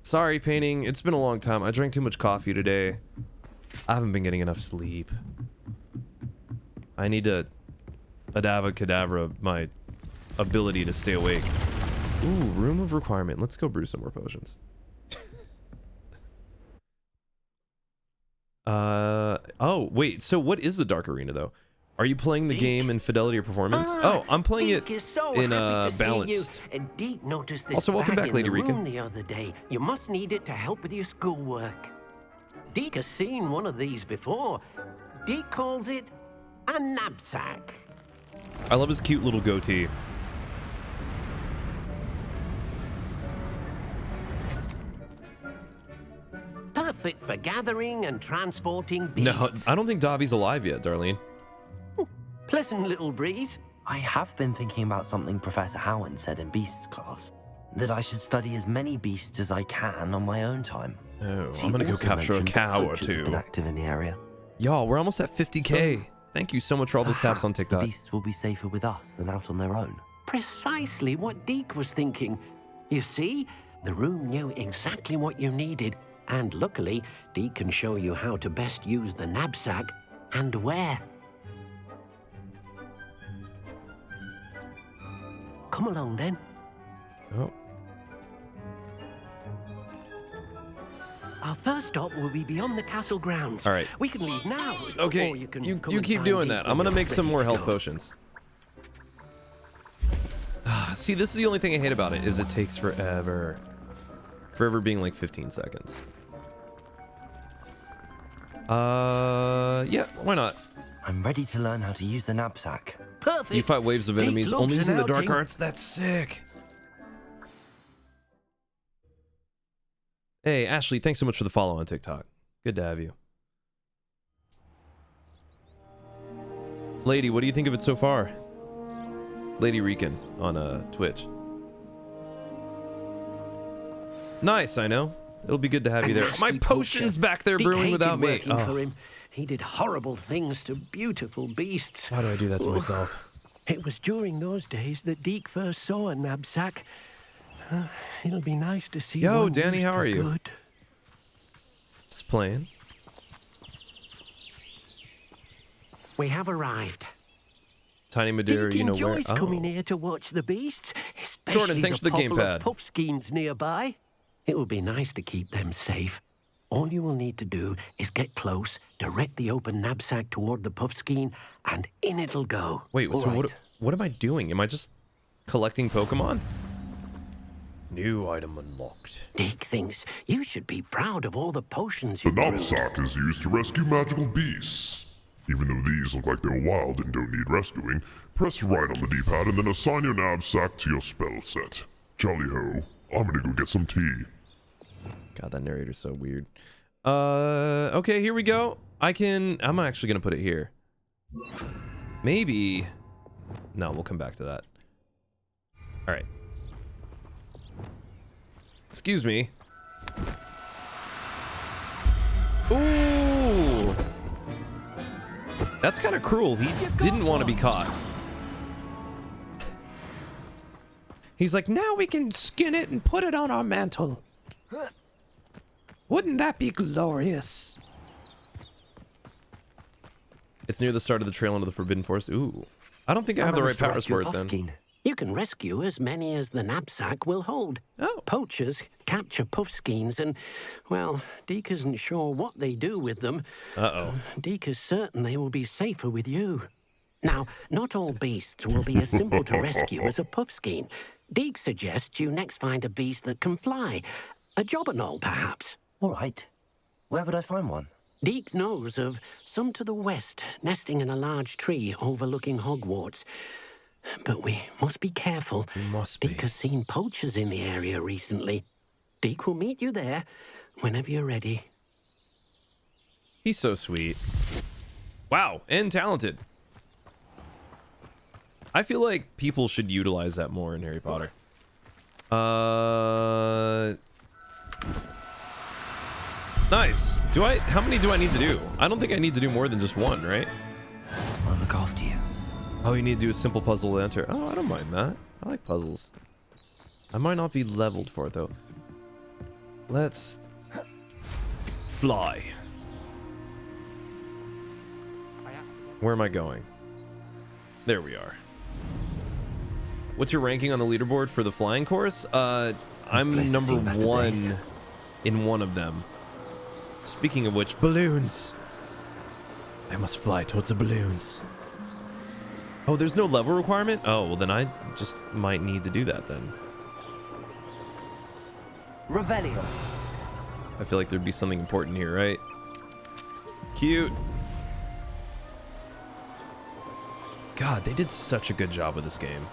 Sorry, Painting. It's been a long time. I drank too much coffee today. I haven't been getting enough sleep. I need to Adava Kedavra my ability to stay awake. Ooh, room of requirement. Let's go brew some more potions. Oh, wait. So what is the Dark Arena, though? Are you playing the game in fidelity or performance? Oh, I'm playing it in balanced.
Deke noticed this
Also, welcome
bag
back, Lady
in the
Rika.
room the other day. You must need it to help with your schoolwork. Deke has seen one of these before. Deke calls it a knapsack.
I love his cute little goatee.
Perfect for gathering and transporting beasts.
No, I don't think Dobby's alive yet, Darlene.
Pleasant little breeze.
I have been thinking about something Professor Howen said in Beasts class. That I should study as many beasts as I can on my own time.
Oh,
She
I'm gonna go
also
capture a
mentioned
cow or
poachers have
two.
been active in the area.
Y'all, we're almost at 50k. Thank you so much for all those taps on
Perhaps
TikTok.
The beasts will be safer with us than out on their own.
Precisely what Deke was thinking. You see, the room knew exactly what you needed, and luckily, Deke can show you how to best use the knapsack and where. Come along then.
Oh.
Our first stop will be beyond the castle grounds.
All right.
We can leave now.
Okay,
or you can
you
come and
keep
find
doing
Deke
that.
when
I'm gonna
you're
make some
ready
more
to
health
go.
potions. See, this is the only thing I hate about it, is it takes forever. Forever being like 15 seconds. Yeah, why not?
I'm ready to learn how to use the knapsack.
Perfect.
You fight waves of
Deke
enemies
loves
only
an
using the dark
outing.
arts? That's sick. Hey, Ashley, thanks so much for the follow on TikTok. Good to have you. Lady, what do you think of it so far? Lady Rican on Twitch. Nice, I know. It'll be good to have you there. My potion's back there
Deke
brewing
hated
without me.
working for
Oh,
him. He did horrible things to beautiful beasts.
why do I do that to
Oh,
myself?
It was during those days that Deke first saw a knapsack. It'll be nice to see.
Yo,
one
Danny,
used
how
for
are you?
good.
Just playing.
We have arrived.
Tiny Madeira,
Deke
you know where?
enjoys coming here to watch the beasts, especially
Jordan, thanks
the
for the
potful of
gamepad.
puffskeins nearby. It will be nice to keep them safe. All you will need to do is get close, direct the open knapsack toward the puffskein, and in it'll go.
Wait,
All
so
right.
what am I doing? Am I just collecting Pokemon? New item unlocked.
Deke thinks you should be proud of all the potions
The
you've brewed.
knapsack is used to rescue magical beasts. Even though these look like they're wild and don't need rescuing, press right on the D-pad and then assign your knapsack to your spell set. Jolly ho, I'm gonna go get some tea.
God, that narrator's so weird. Okay, here we go. I'm actually gonna put it here. Maybe. No, we'll come back to that. All right. Excuse me. That's kind of cruel. He didn't want to be caught. He's like, now we can skin it and put it on our mantle. Wouldn't that be glorious? It's near the start of the trail into the Forbidden Forest. Ooh. I don't think I have the right powers for it then.
You can rescue as many as the knapsack will hold.
Oh.
Poachers capture puffskeins and, well, Deke isn't sure what they do with them.
Uh-oh.
Deke is certain they will be safer with you. Now, not all beasts will be as simple to rescue as a puffskein. Deke suggests you next find a beast that can fly. A jobberknoll, perhaps.
All right. Where would I find one?
Deke knows of some to the west, nesting in a large tree overlooking Hogwarts. But we must be careful.
We must be.
Deke has seen poachers in the area recently. Deke will meet you there whenever you're ready.
He's so sweet. Wow, and talented. I feel like people should utilize that more in Harry Potter. Nice. How many do I need to do? I don't think I need to do more than just one, right?
I'll look after you.
Oh, you need to do a simple puzzle to enter. Oh, I don't mind that. I like puzzles. I might not be leveled for it, though. Let's fly. Where am I going? There we are. What's your ranking on the leaderboard for the flying course? I'm number 1 in one of them. Speaking of which, balloons. I must fly towards the balloons. Oh, there's no level requirement? Oh, well then I just might need to do that then.
Revelio.
I feel like there'd be something important here, right? Cute. God, they did such a good job with this game.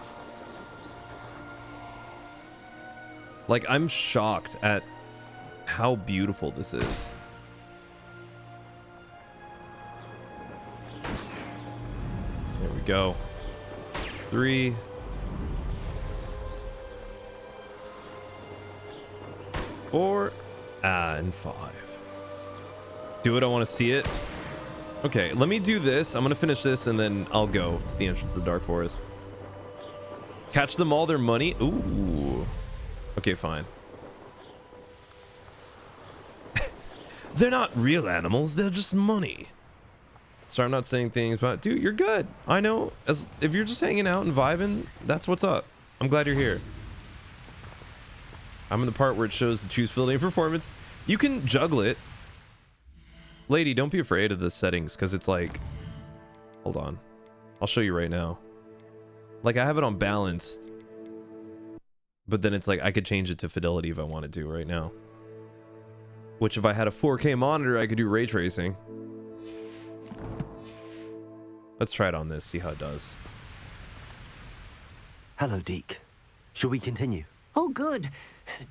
Like, I'm shocked at how beautiful this is. There we go. 3. 4. And 5. Do it. I want to see it. Okay, let me do this. I'm going to finish this and then I'll go to the entrance to the Dark Forest. Catch them all their money. Ooh. Okay, fine. They're not real animals. They're just money. Sorry, I'm not saying things, but dude, you're good. I know. If you're just hanging out and vibing, that's what's up. I'm glad you're here. I'm in the part where it shows the choose field name performance. You can juggle it. Lady, don't be afraid of the settings, because it's like... Hold on. I'll show you right now. Like, I have it on balanced. But then it's like, I could change it to fidelity if I wanted to right now. Which, if I had a 4K monitor, I could do ray tracing. Let's try it on this, see how it does.
Hello, Deke. Shall we continue?
Oh, good.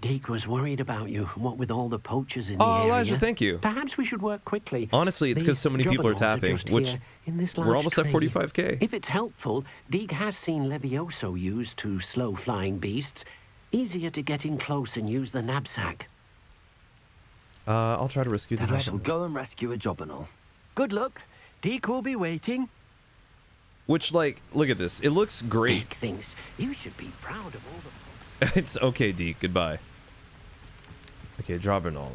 Deke was worried about you, what with all the poachers in the area.
Oh, Elijah, thank you.
Perhaps we should work quickly.
Honestly, it's because so many people are tapping, which we're almost at 45K.
If it's helpful, Deke has seen Levioso used to slow flying beasts. Easier to get in close and use the knapsack.
I'll try to rescue the
Then I shall go and rescue a jobberknoll. Good luck. Deke will be waiting.
Which, like, look at this. It looks great.
Deke thinks you should be proud of all the...
It's okay, Deke. Goodbye. Okay, jobberknoll.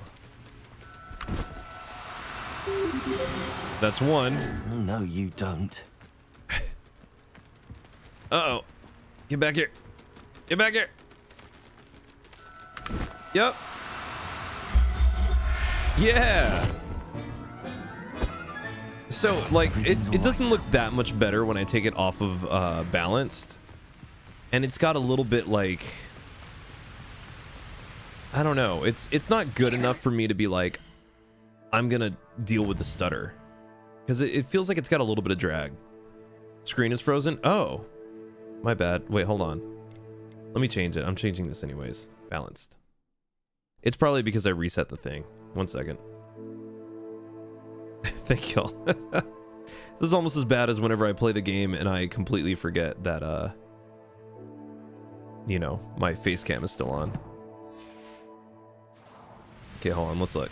That's one.
Oh, no, you don't.
Uh-oh. Get back here. Get back here. Yep. Yeah. So, like, it doesn't look that much better when I take it off of balanced. And it's got a little bit, like... I don't know. It's not good enough for me to be like, I'm gonna deal with the stutter. Because it feels like it's got a little bit of drag. Screen is frozen? Oh. My bad. Wait, hold on. Let me change it. I'm changing this anyways. Balanced. It's probably because I reset the thing. 1 second. Thank y'all. This is almost as bad as whenever I play the game and I completely forget that, you know, my face cam is still on. Okay, hold on. Let's look.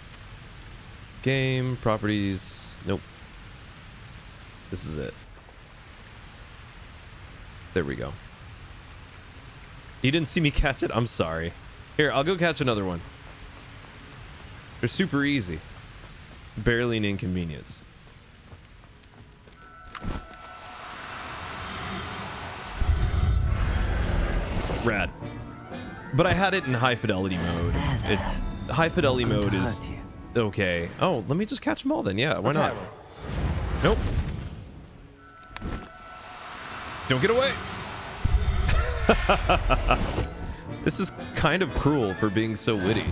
Game, properties. Nope. This is it. There we go. You didn't see me catch it? I'm sorry. Here, I'll go catch another one. They're super easy. Barely an inconvenience. Rad. But I had it in high fidelity mode. It's high fidelity mode is okay. Oh, let me just catch them all then. Yeah, why not? Nope. Don't get away. This is kind of cruel for being so witty.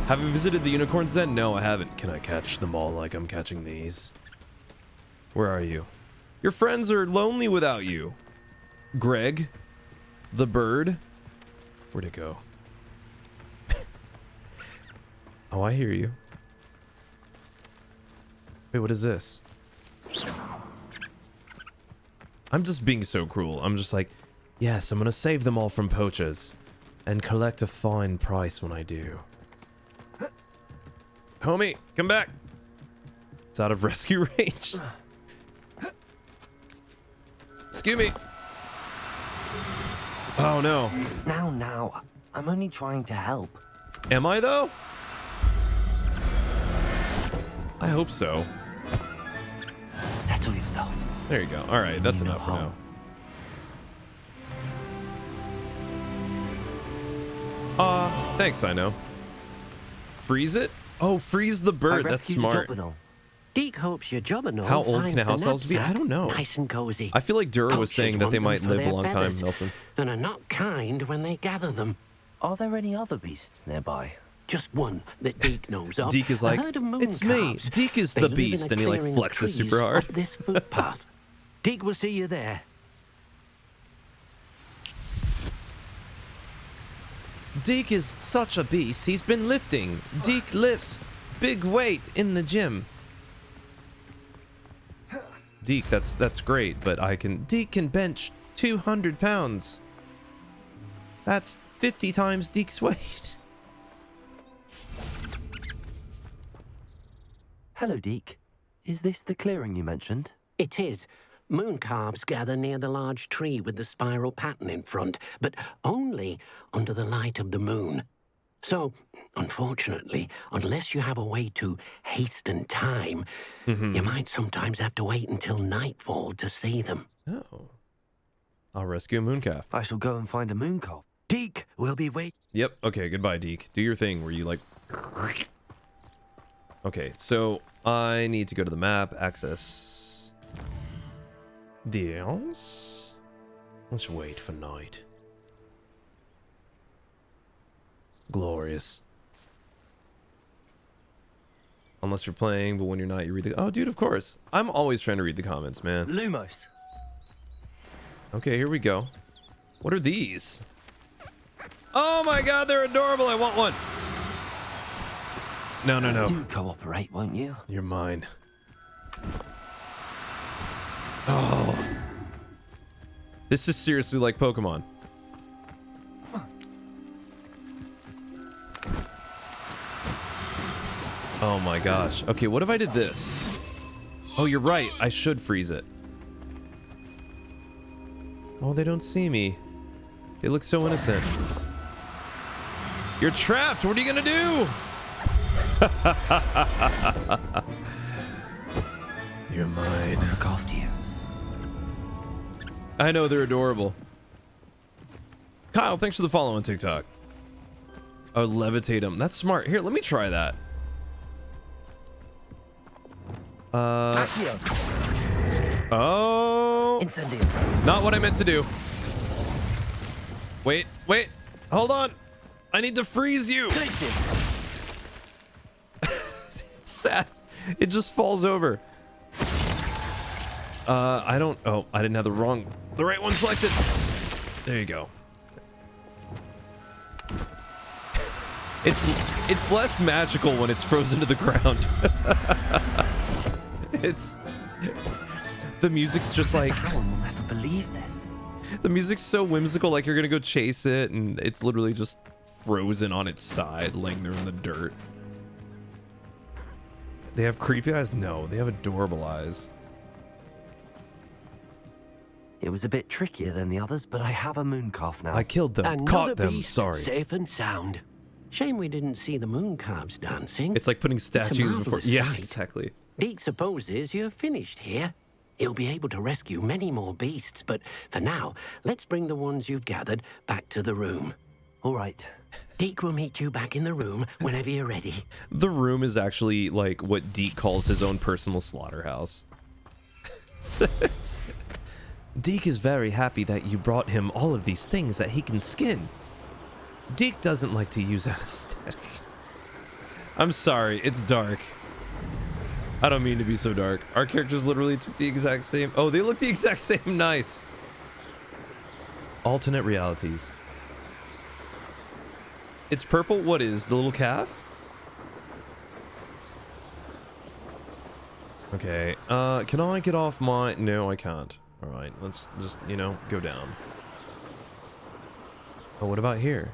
Have you visited the Unicorn's Den? No, I haven't. Can I catch them all like I'm catching these? Where are you? Your friends are lonely without you. Greg, the bird. Where'd it go? Oh, I hear you. Wait, what is this? I'm just being so cruel. I'm just like, yes, I'm gonna save them all from poachers and collect a fine price when I do. Homie, come back. It's out of rescue range. Excuse me. Oh no.
Now, I'm only trying to help.
Am I though? I hope so.
Settle yourself.
There you go. All right, that's enough for now. Thanks, I know. Freeze it? Oh, freeze the bird. That's smart.
Deke hopes your jobberknoll
How old can a
finds
house
the
elves be? I don't know.
Nice and cozy.
I feel like Dura was
Poachers
saying that
want
they
them
might
for
live a
their
long time,
feathers,
Nelson.
And are not kind when they gather them.
Are there any other beasts nearby?
Just one that Deke knows of.
Deke is
A
like,
herd of moon
it's me.
calves.
Deke is
They
the
live in a
beast, and he like
clearing of
flexes
trees
super hard.
up this footpath. Deke will see you there.
Deke is such a beast. He's been lifting. Deke lifts big weight in the gym. Deke, that's great, but Deke can bench 200 pounds. That's 50 times Deke's weight.
Hello, Deke. Is this the clearing you mentioned?
It is. Moon calves gather near the large tree with the spiral pattern in front, but only under the light of the moon. So, unfortunately, unless you have a way to hasten time, you might sometimes have to wait until nightfall to see them.
Oh. I'll rescue a mooncalf.
I shall go and find a mooncalf.
Deke will be waiting.
Yep. Okay, goodbye, Deke. Do your thing where you like... Okay, so I need to go to the map, access... Deals? Let's wait for night. Glorious. Unless you're playing, but when you're not, you read the... Oh, dude, of course. I'm always trying to read the comments, man.
Lumos.
Okay, here we go. What are these? Oh my god, they're adorable. I want one. No, no, no.
Do cooperate, won't you?
You're mine. Oh. This is seriously like Pokemon. Oh my gosh. Okay, what if I did this? Oh, you're right. I should freeze it. Oh, they don't see me. They look so innocent. You're trapped. What are you gonna do? You're mine.
I'll look after you.
I know, they're adorable. Kyle, thanks for the follow on TikTok. Oh, levitate them. That's smart. Here, let me try that. Oh.
Incendio.
Not what I meant to do. Wait, wait. Hold on. I need to freeze you. Sad. It just falls over. I don't... Oh, I didn't have the right one selected. There you go. It's less magical when it's frozen to the ground. It's... The music's just like...
Alan will never believe this.
The music's so whimsical, like you're gonna go chase it, and it's literally just frozen on its side, laying there in the dirt. They have creepy eyes? No, they have adorable eyes.
It was a bit trickier than the others, but I have a moon calf now.
I killed them.
Another
Caught them.
beast,
Sorry.
safe and sound. Shame we didn't see the moon calves dancing.
It's like putting
It's a
statues before.
marvelous
Yeah,
sight.
exactly.
Deke supposes you're finished here. He'll be able to rescue many more beasts, but for now, let's bring the ones you've gathered back to the room.
All right.
Deke will meet you back in the room whenever you're ready.
The room is actually like what Deke calls his own personal slaughterhouse. Deke is very happy that you brought him all of these things that he can skin. Deke doesn't like to use anesthetic. I'm sorry, it's dark. I don't mean to be so dark. Our characters literally took the exact same. Oh, they look the exact same. Nice. Alternate realities. It's purple. What is the little calf? Okay. Can I get off my... No, I can't. All right. Let's just, you know, go down. Oh, what about here?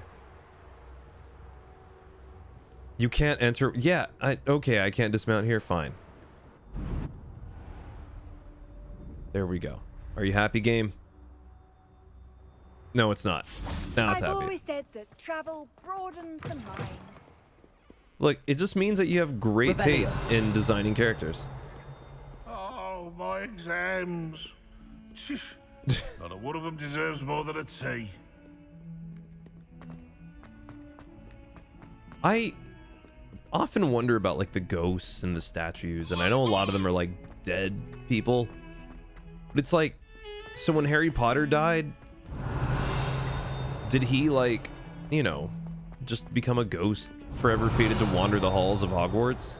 You can't enter. Yeah. Okay. I can't dismount here. Fine. There we go. Are you happy, game? No, it's not. Now it's
I've
happy.
always said that travel broadens the mind.
Look, it just means that you have great taste in designing characters.
Oh, my exams. Not a one of them deserves more than a tea.
I often wonder about like the ghosts and the statues, and I know a lot of them are like dead people. But it's like, so when Harry Potter died, did he like, you know, just become a ghost forever fated to wander the halls of Hogwarts?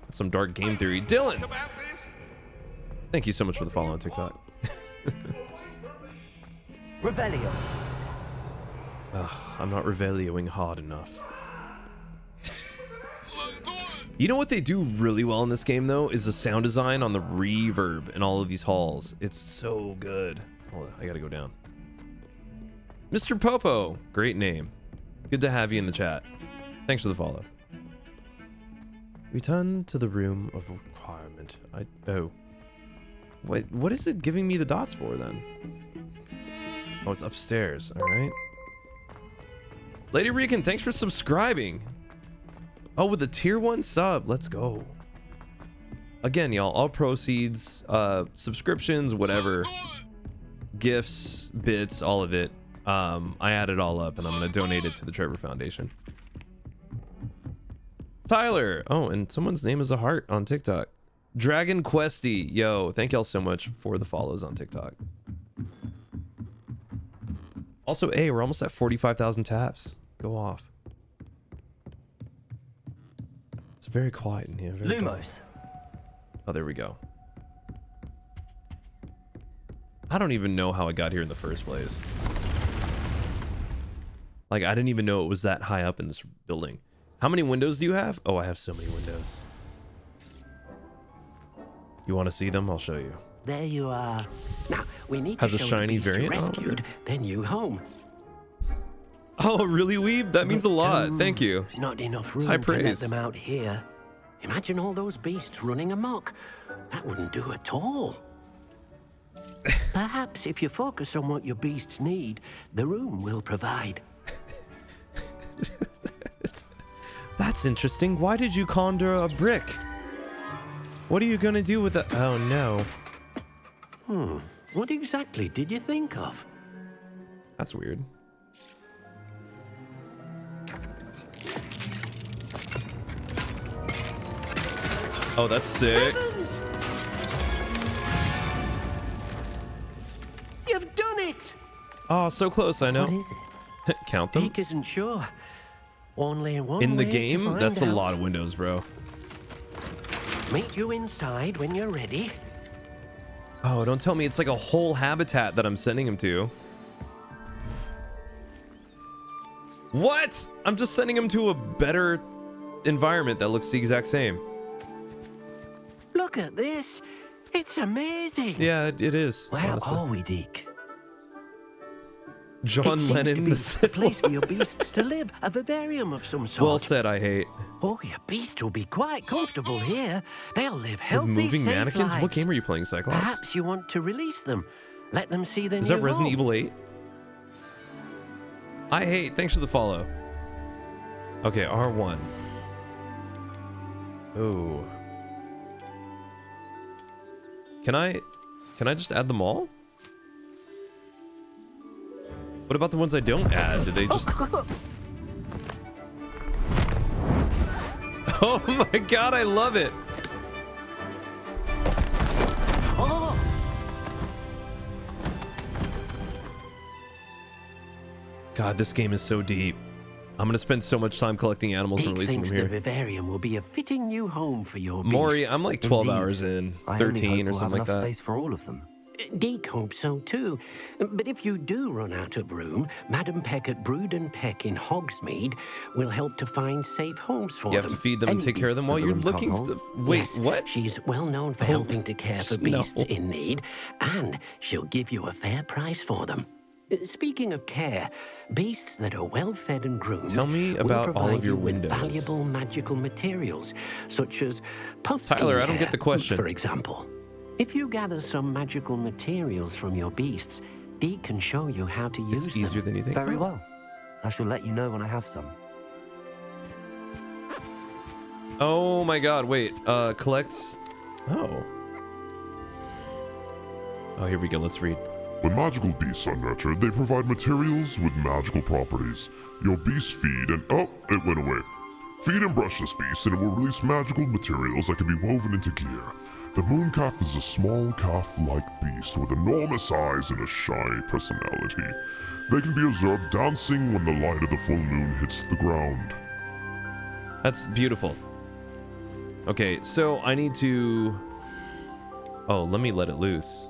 Some dark game theory. Dylan! Thank you so much for the follow on TikTok.
Revelio.
Ugh, I'm not revelioing hard enough. You know what they do really well in this game, though, is the sound design on the reverb in all of these halls. It's so good. Hold on, I gotta go down. Mr. Popo, great name. Good to have you in the chat. Thanks for the follow. Return to the room of requirement. Oh. Wait, what is it giving me the dots for, then? Oh, it's upstairs. All right. Lady Rican, thanks for subscribing. Oh, with the tier 1 sub. Let's go. Again, y'all, all proceeds, subscriptions, whatever, gifts, bits, all of it. I add it all up and I'm going to donate it to the Trevor Foundation. Tyler. Oh, and someone's name is a heart on TikTok. Dragon Questy. Yo, thank y'all so much for the follows on TikTok. Also, hey, we're almost at 45,000 taps. Go off. It's very quiet in here. Very
Lumos.
Oh, there we go. I don't even know how I got here in the first place. Like, I didn't even know it was that high up in this building. How many windows do you have? Oh, I have so many windows. You want to see them? I'll show you.
There you are. Now, we need
Has
to
a
show
shiny
the beast you
variant? Oh,
rescued, their new home.
Oh, really, Weeb? That means a lot. Thank you.
Not enough
It's
room
high
to let
praise.
them out here. Imagine all those beasts running amok. That wouldn't do at all. Perhaps if you focus on what your beasts need, the room will provide.
That's interesting. Why did you conjure a brick? What are you gonna do with it? Oh no.
What exactly did you think of?
That's weird. Oh, that's sick.
You've done it!
Oh, so close, I know.
What is it?
Count them.
Deke isn't sure. Only one
In the
way to
game?
find
That's a
out.
lot of windows, bro.
Meet you inside when you're ready.
Oh, don't tell me it's like a whole habitat that I'm sending him to. What? I'm just sending him to a better environment that looks the exact same.
Look at this. It's amazing.
Yeah, it is.
Where
honestly.
are we, Deke?
John
it seems
Lennon.
to be a place for your beasts to live, a vivarium of some sort.
Well said, I hate.
Oh, your beasts will be quite comfortable here. They'll live
With
healthy,
moving
safe
mannequins?
lives.
What game are you playing, Cyclops?
Perhaps you want to release them. Let them see their
Is
new
that Resident
home.
Evil 8? I hate. Thanks for the follow. Okay, R1. Oh. Can I just add them all? What about the ones I don't add? Do they just... Oh my god, I love it!
Oh.
God, this game is so deep. I'm gonna spend so much time collecting animals and
Dick
releasing
thinks
them
the
here.
vivarium will be a fitting new home for your beasts.
Maury, I'm like 12
Indeed.
hours in,
I only
13
hope
or
we'll
something
have
like
enough
that.
space for all of them.
Deke hopes so too. But if you do run out of room, Madam Peck at Brood and Peck in Hogsmeade will help to find safe homes for them.
You have to feed them and
Any
take care of them
beasts
while you're
Sutherland
looking.
can't hold.
Wait,
Yes,
what?
She's well known for helping to care for
no.
beasts in need, and she'll give you a fair price for them. Speaking of care, beasts that are well fed and groomed.
Tell me
will
about all
provide
of your
you with
windows.
valuable magical materials, such as puffskein
Tyler, I don't
hair,
get the question.
for example. If you gather some magical materials from your beasts, Deke can show you how to use
It's
them.
easier than you think.
Very well. I shall let you know when I have some.
Oh my god, wait. Collect... Oh. Oh, here we go. Let's read.
When magical beasts are nurtured, they provide materials with magical properties. Your beast feed and... Oh, it went away. Feed and brush this beast and it will release magical materials that can be woven into gear. The moon calf is a small calf-like beast with enormous eyes and a shy personality. They can be observed dancing when the light of the full moon hits the ground.
That's beautiful. Okay, so I need to... Oh, let me let it loose.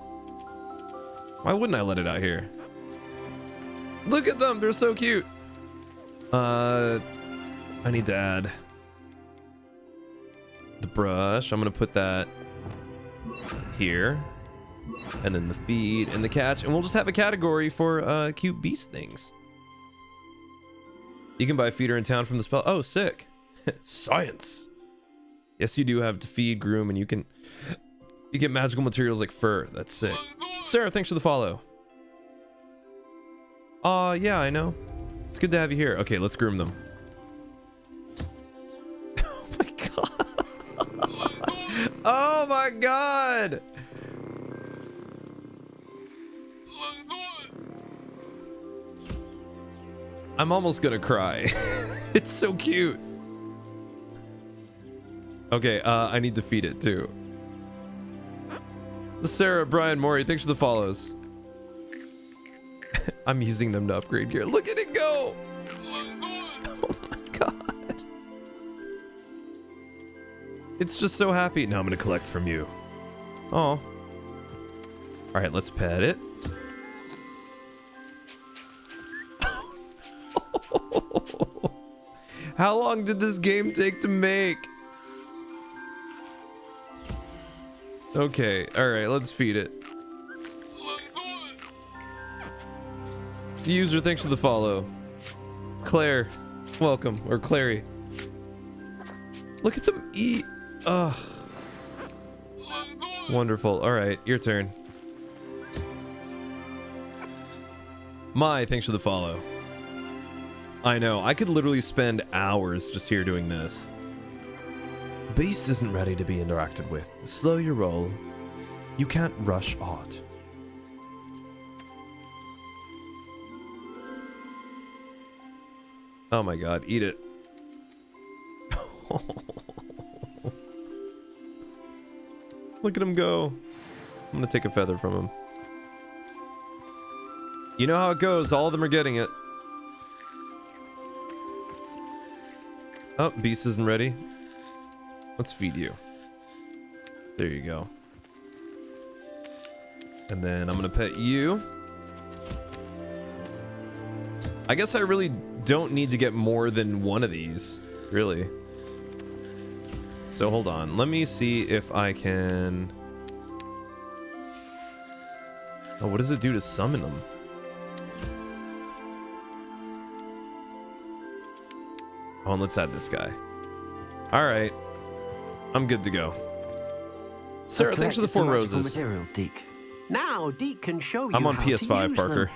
Why wouldn't I let it out here? Look at them, they're so cute. I need to add the brush. I'm gonna put that here, and then the feed and the catch, and we'll just have a category for cute beast things. You can buy a feeder in town from the spell. Oh, sick. Science. Yes, you do have to feed, groom, and you get magical materials like fur. That's sick. Sarah, thanks for the follow. Yeah, I know. It's good to have you here. Okay, let's groom them. Oh my god. Oh my god. I'm almost gonna cry. It's so cute. Okay, I need to feed it too. Sarah, Brian, Maury, thanks for the follows. I'm using them to upgrade gear. Look at it go! Oh my god. It's just so happy. Now I'm gonna collect from you. Oh. Alright, let's pet it. How long did this game take to make? Okay, alright, let's feed it. User, thanks for the follow. Claire, welcome. Or Clary. Look at them eat. Ugh. Wonderful. Alright, your turn. Mai, thanks for the follow. I know, I could literally spend hours just here doing this. Beast isn't ready to be interacted with. Slow your roll. You can't rush art. Oh my god, eat it. Look at him go. I'm gonna take a feather from him. You know how it goes, all of them are getting it. Oh, beast isn't ready. Let's feed you. There you go. And then I'm gonna pet you. I guess I really don't need to get more than one of these, really. So hold on, let me see if I can... Oh, what does it do to summon them? Oh, and let's add this guy. All right. I'm good to go. Sarah, thanks for the 4 roses.
Materials, Deke. Now, Deke can show you
I'm on
how
PS5,
to use
Parker.
them.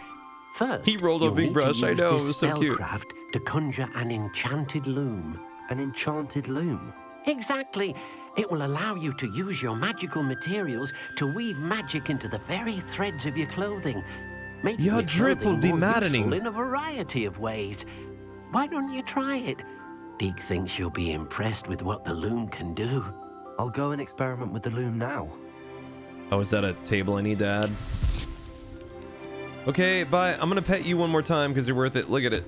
First,
He rolled a
you'll
big
need to
brush. I
use
know,
this
it was so cute.
spellcraft to conjure an enchanted loom.
An enchanted loom?
Exactly. It will allow you to use your magical materials to weave magic into the very threads of your clothing. Making
Your
your
drip will
clothing
be
more
maddening.
useful in a variety of ways. Why don't you try it? Deke thinks you'll be impressed with what the loom can do.
I'll go and experiment with the loom now.
Oh, is that a table I need to add? Okay, bye. I'm gonna pet you one more time because you're worth it. Look at it.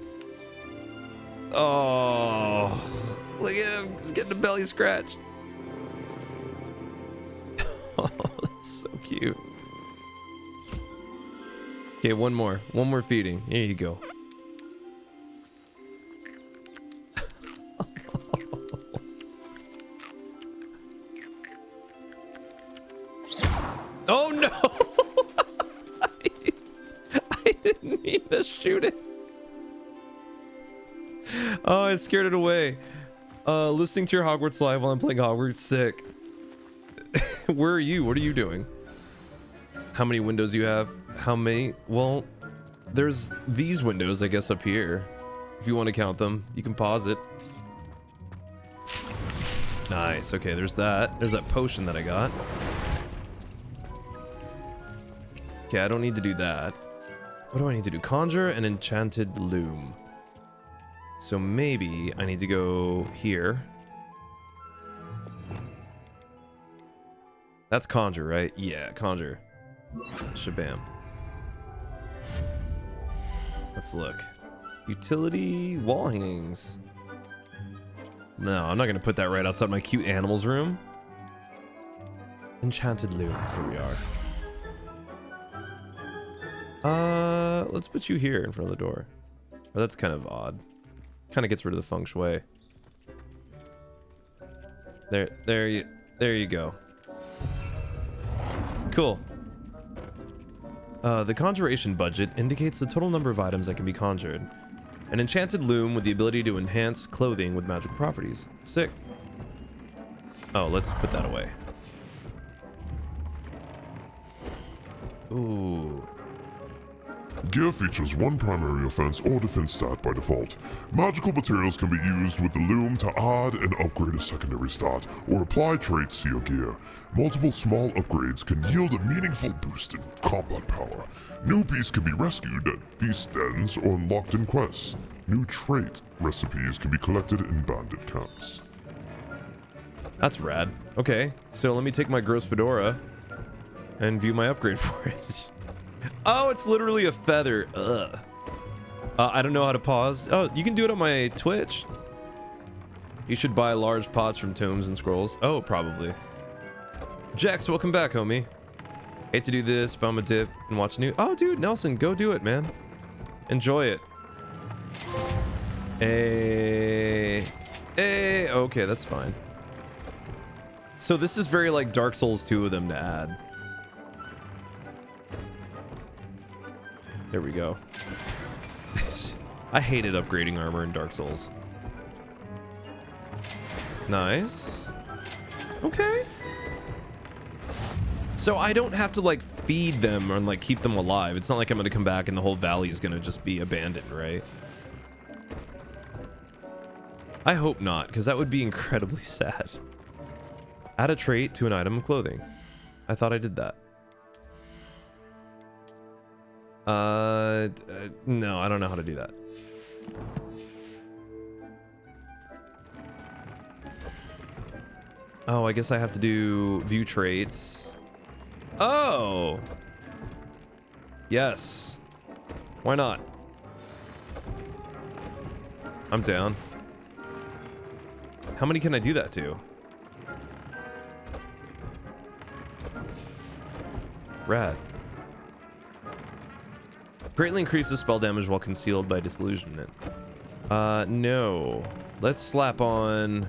Oh, look at him. He's getting a belly scratch. Oh, that's so cute. Okay, one more feeding. Here you go. Oh no! I didn't mean to shoot it. Oh, I scared it away. Listening to your Hogwarts live while I'm playing Hogwarts. Sick. Where are you? What are you doing? How many windows do you have? How many? Well, there's these windows, I guess, up here. If you want to count them, you can pause it. Nice. Okay, there's that. There's that potion that I got. Okay, I don't need to do that. What do I need to do? Conjure an enchanted loom. So maybe I need to go here. That's conjure, right? Yeah, conjure. Shabam. Let's look. Utility wall hangings. No, I'm not going to put that right outside my cute animals room. Enchanted loom. Here we are. Let's put you here in front of the door. Oh, that's kind of odd. Kind of gets rid of the feng shui. There you go. Cool. The conjuration budget indicates the total number of items that can be conjured. An enchanted loom with the ability to enhance clothing with magical properties. Sick. Oh, let's put that away. Ooh.
Gear features one primary offense or defense stat by default. Magical materials can be used with the loom to add and upgrade a secondary stat, or apply traits to your gear. Multiple small upgrades can yield a meaningful boost in combat power. New beasts can be rescued at beast dens or unlocked in quests. New trait recipes can be collected in bandit camps.
That's rad. Okay, so let me take my gross fedora and view my upgrade for it. Oh, it's literally a feather. Ugh. I don't know how to pause. Oh, you can do it on my Twitch. You should buy large pots from Tomes and Scrolls. Oh, probably. Jax, welcome back, homie. Hate to do this, but I'm a dip and watch new. Oh, dude, Nelson, go do it, man. Enjoy it. Hey. Okay, that's fine. So this is very like Dark Souls 2 of them to add. There we go. I hated upgrading armor in Dark Souls. Nice. Okay. So I don't have to like feed them or like keep them alive. It's not like I'm gonna come back and the whole valley is gonna just be abandoned, right? I hope not, because that would be incredibly sad. Add a trait to an item of clothing. I thought I did that. No, I don't know how to do that. Oh, I guess I have to do view traits. Oh! Yes. Why not? I'm down. How many can I do that to? Rad. Greatly increases spell damage while concealed by disillusionment. No. Let's slap on...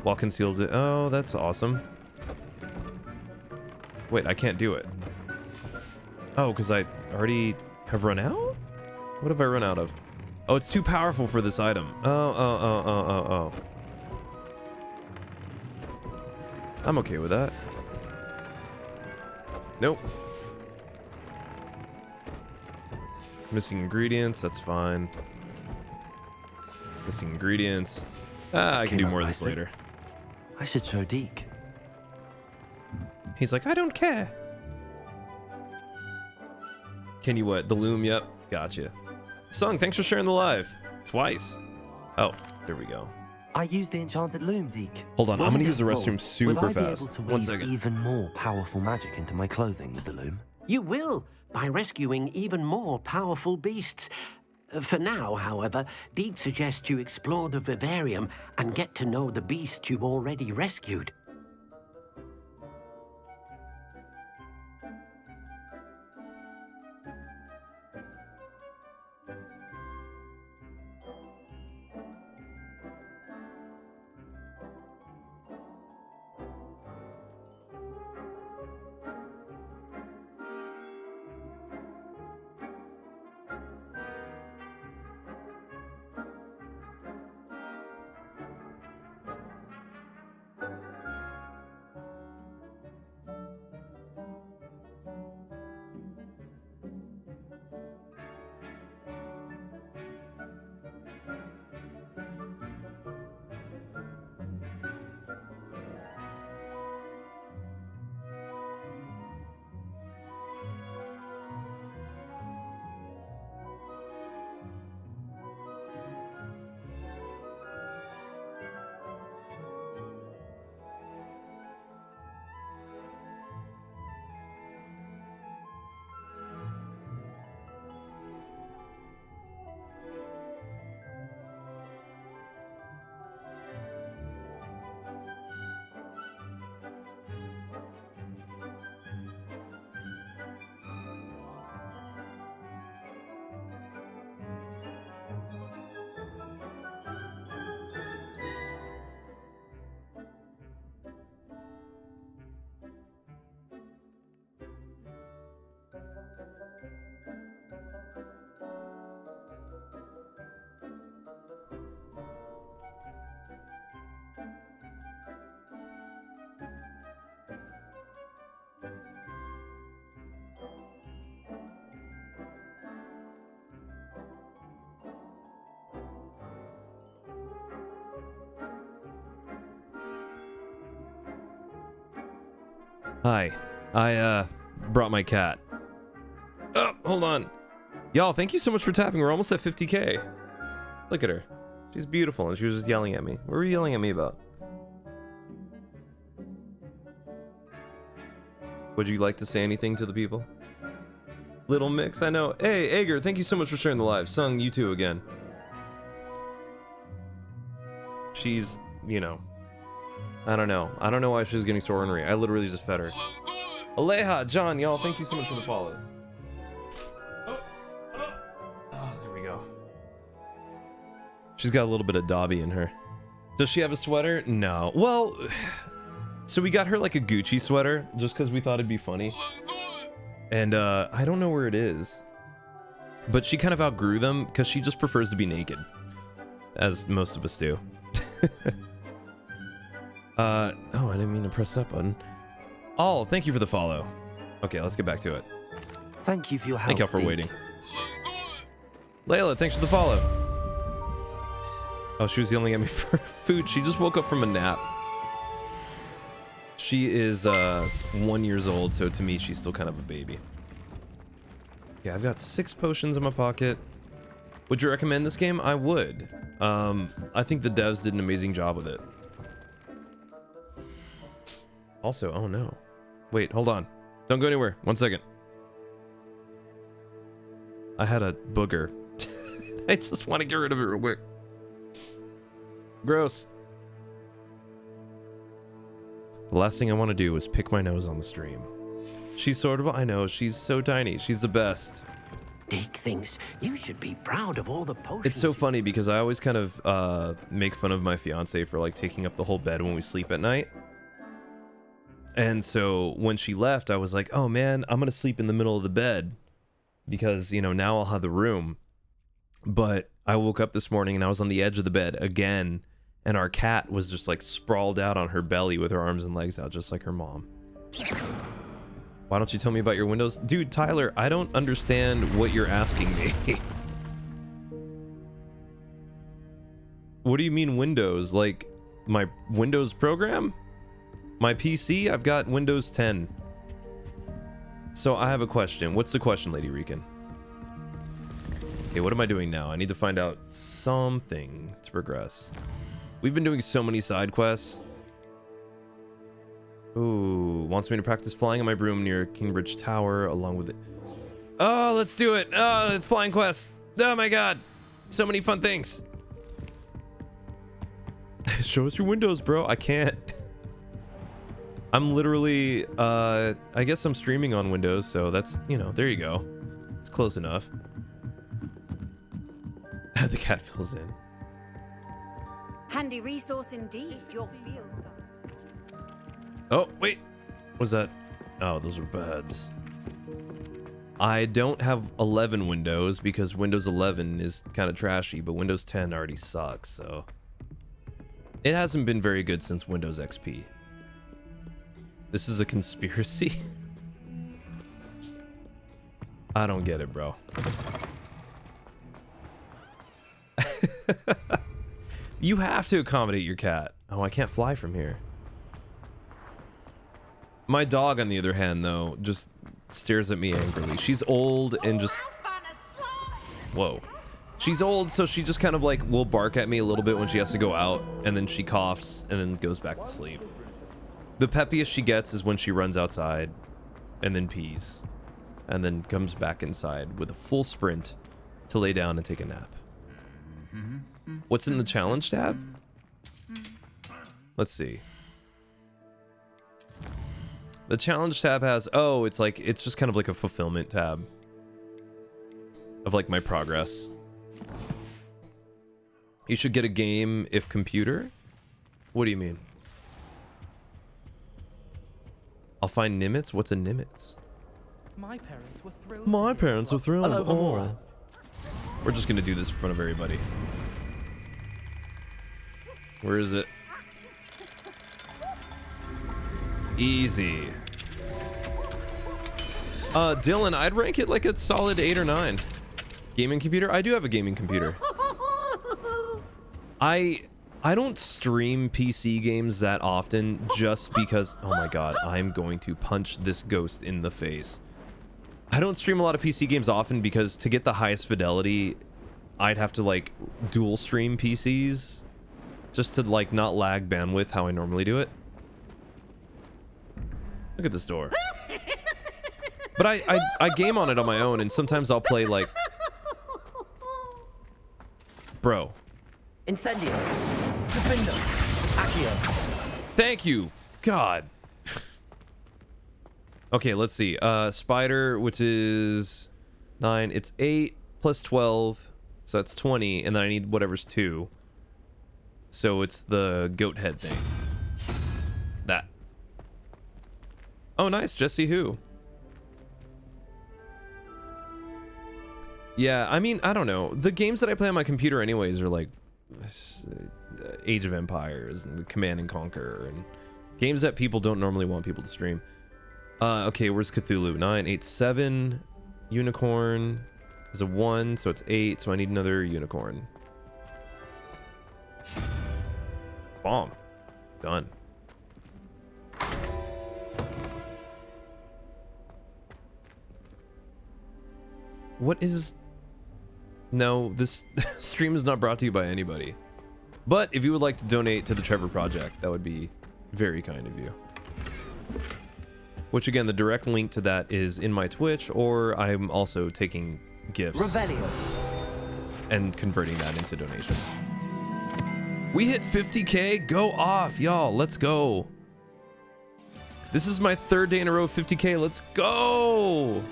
While concealed... Oh, that's awesome. Wait, I can't do it. Oh, because I already have run out? What have I run out of? Oh, it's too powerful for this item. Oh. I'm okay with that. Nope. Missing ingredients, that's fine. Missing ingredients. I can do more of this later.
I should show Deke.
He's like, I don't care. Can you what? The loom, yep. Gotcha. Sung, thanks for sharing the live. Twice. Oh, there we go.
I used the enchanted loom, Deke.
Hold on, I'm gonna use the
Wonderful.
restroom super
Will I
fast.
Be able to
1
weave
second.
even more powerful magic into my clothing with the loom?
You will, by rescuing even more powerful beasts. For now, however, Deke suggests you explore the vivarium and get to know the beasts you've already rescued.
Hi. I brought my cat. Oh, hold on. Y'all, thank you so much for tapping. We're almost at 50k. Look at her. She's beautiful, and she was just yelling at me. What were you yelling at me about? Would you like to say anything to the people? Little Mix, I know. Hey, Ager, thank you so much for sharing the live. Sung, you too again. She's, you know, I don't know. I don't know why she's getting so ornery. I literally just fed her. Aleja, John, y'all, thank you so much for the follows. Oh, there we go. She's got a little bit of Dobby in her. Does she have a sweater? No. Well, so we got her like a Gucci sweater just because we thought it'd be funny. And I don't know where it is. But she kind of outgrew them because she just prefers to be naked. As most of us do. Oh, I didn't mean to press that button. Oh, thank you for the follow. Okay, let's get back to it.
Thank you for your help.
Thank y'all for
Deke.
waiting. Layla, thanks for the follow. Oh, she was yelling at me for food. She just woke up from a nap. She is 1 year old, so to me, she's still kind of a baby. Yeah, I've got 6 potions in my pocket. Would you recommend this game? I would. I think the devs did an amazing job with it. Also, oh no. Wait, hold on. Don't go anywhere. 1 second. I had a booger. I just want to get rid of it real quick. Gross. The last thing I want to do is pick my nose on the stream. She's sort of, I know, she's so tiny. She's the best.
Deke thinks you should be proud of all the potions.
It's so funny because I always kind of make fun of my fiance for like taking up the whole bed when we sleep at night. And so when she left, I was like, oh man, I'm going to sleep in the middle of the bed because, you know, now I'll have the room. But I woke up this morning and I was on the edge of the bed again, and our cat was just like sprawled out on her belly with her arms and legs out, just like her mom. Why don't you tell me about your windows? Dude, Tyler, I don't understand what you're asking me. What do you mean Windows? Like my Windows program? My PC? I've got Windows 10. So I have a question. What's the question, Lady Rican? Okay, what am I doing now? I need to find out something to progress. We've been doing so many side quests. Ooh, wants me to practice flying on my broom near Kingbridge Tower along with it. Oh, let's do it. Oh, it's flying quest. Oh my god. So many fun things. Show us your windows, bro. I can't. I'm literally, I guess I'm streaming on Windows, so that's, you know, there you go. It's close enough. The cat fills in.
Handy resource indeed, your field.
Oh, wait. What's that? Oh, those are birds. I don't have 11 Windows because Windows 11 is kind of trashy, but Windows 10 already sucks, so... It hasn't been very good since Windows XP. This is a conspiracy? I don't get it, bro. You have to accommodate your cat. Oh, I can't fly from here. My dog, on the other hand, though, just stares at me angrily. She's old and just... Whoa. She's old, so she just kind of like will bark at me a little bit when she has to go out, and then she coughs and then goes back to sleep. The peppiest she gets is when she runs outside and then pees and then comes back inside with a full sprint to lay down and take a nap. What's in the challenge tab? Let's see. The challenge tab has, oh, it's just kind of like a fulfillment tab of like my progress. You should get a game if computer? What do you mean? I'll find Nimitz? What's a Nimitz?
My parents were thrilled.
My parents were thrilled.
Hello, Amora.
We're just gonna do this in front of everybody. Where is it? Easy. Dylan, I'd rank it like a solid 8 or 9. Gaming computer? I do have a gaming computer. I don't stream PC games that often just because... Oh my god, I'm going to punch this ghost in the face. I don't stream a lot of PC games often because to get the highest fidelity, I'd have to like dual stream PCs just to like not lag bandwidth how I normally do it. Look at this door. But I game on it on my own, and sometimes I'll play like... Bro.
Incendio. Defender. Accio.
Thank you. God. Okay, let's see. Spider, which is 9. It's 8 plus 12. So that's 20. And then I need whatever's 2. So it's the goat head thing. That. Oh, nice. Jesse Who. Yeah, I mean, I don't know. The games that I play on my computer anyways are like Age of Empires and Command and Conquer and games that people don't normally want people to stream. Okay, where's Cthulhu? 9, 8, 7. Unicorn is a 1, so it's 8, so I need another unicorn. Bomb. Done. What is... No, this stream is not brought to you by anybody. But if you would like to donate to the Trevor Project, that would be very kind of you. Which again, the direct link to that is in my Twitch, or I'm also taking gifts
Revelio.
and converting that into donation. We hit 50k. Go off, y'all. Let's go. This is my 3rd day in a row of 50k. Let's go.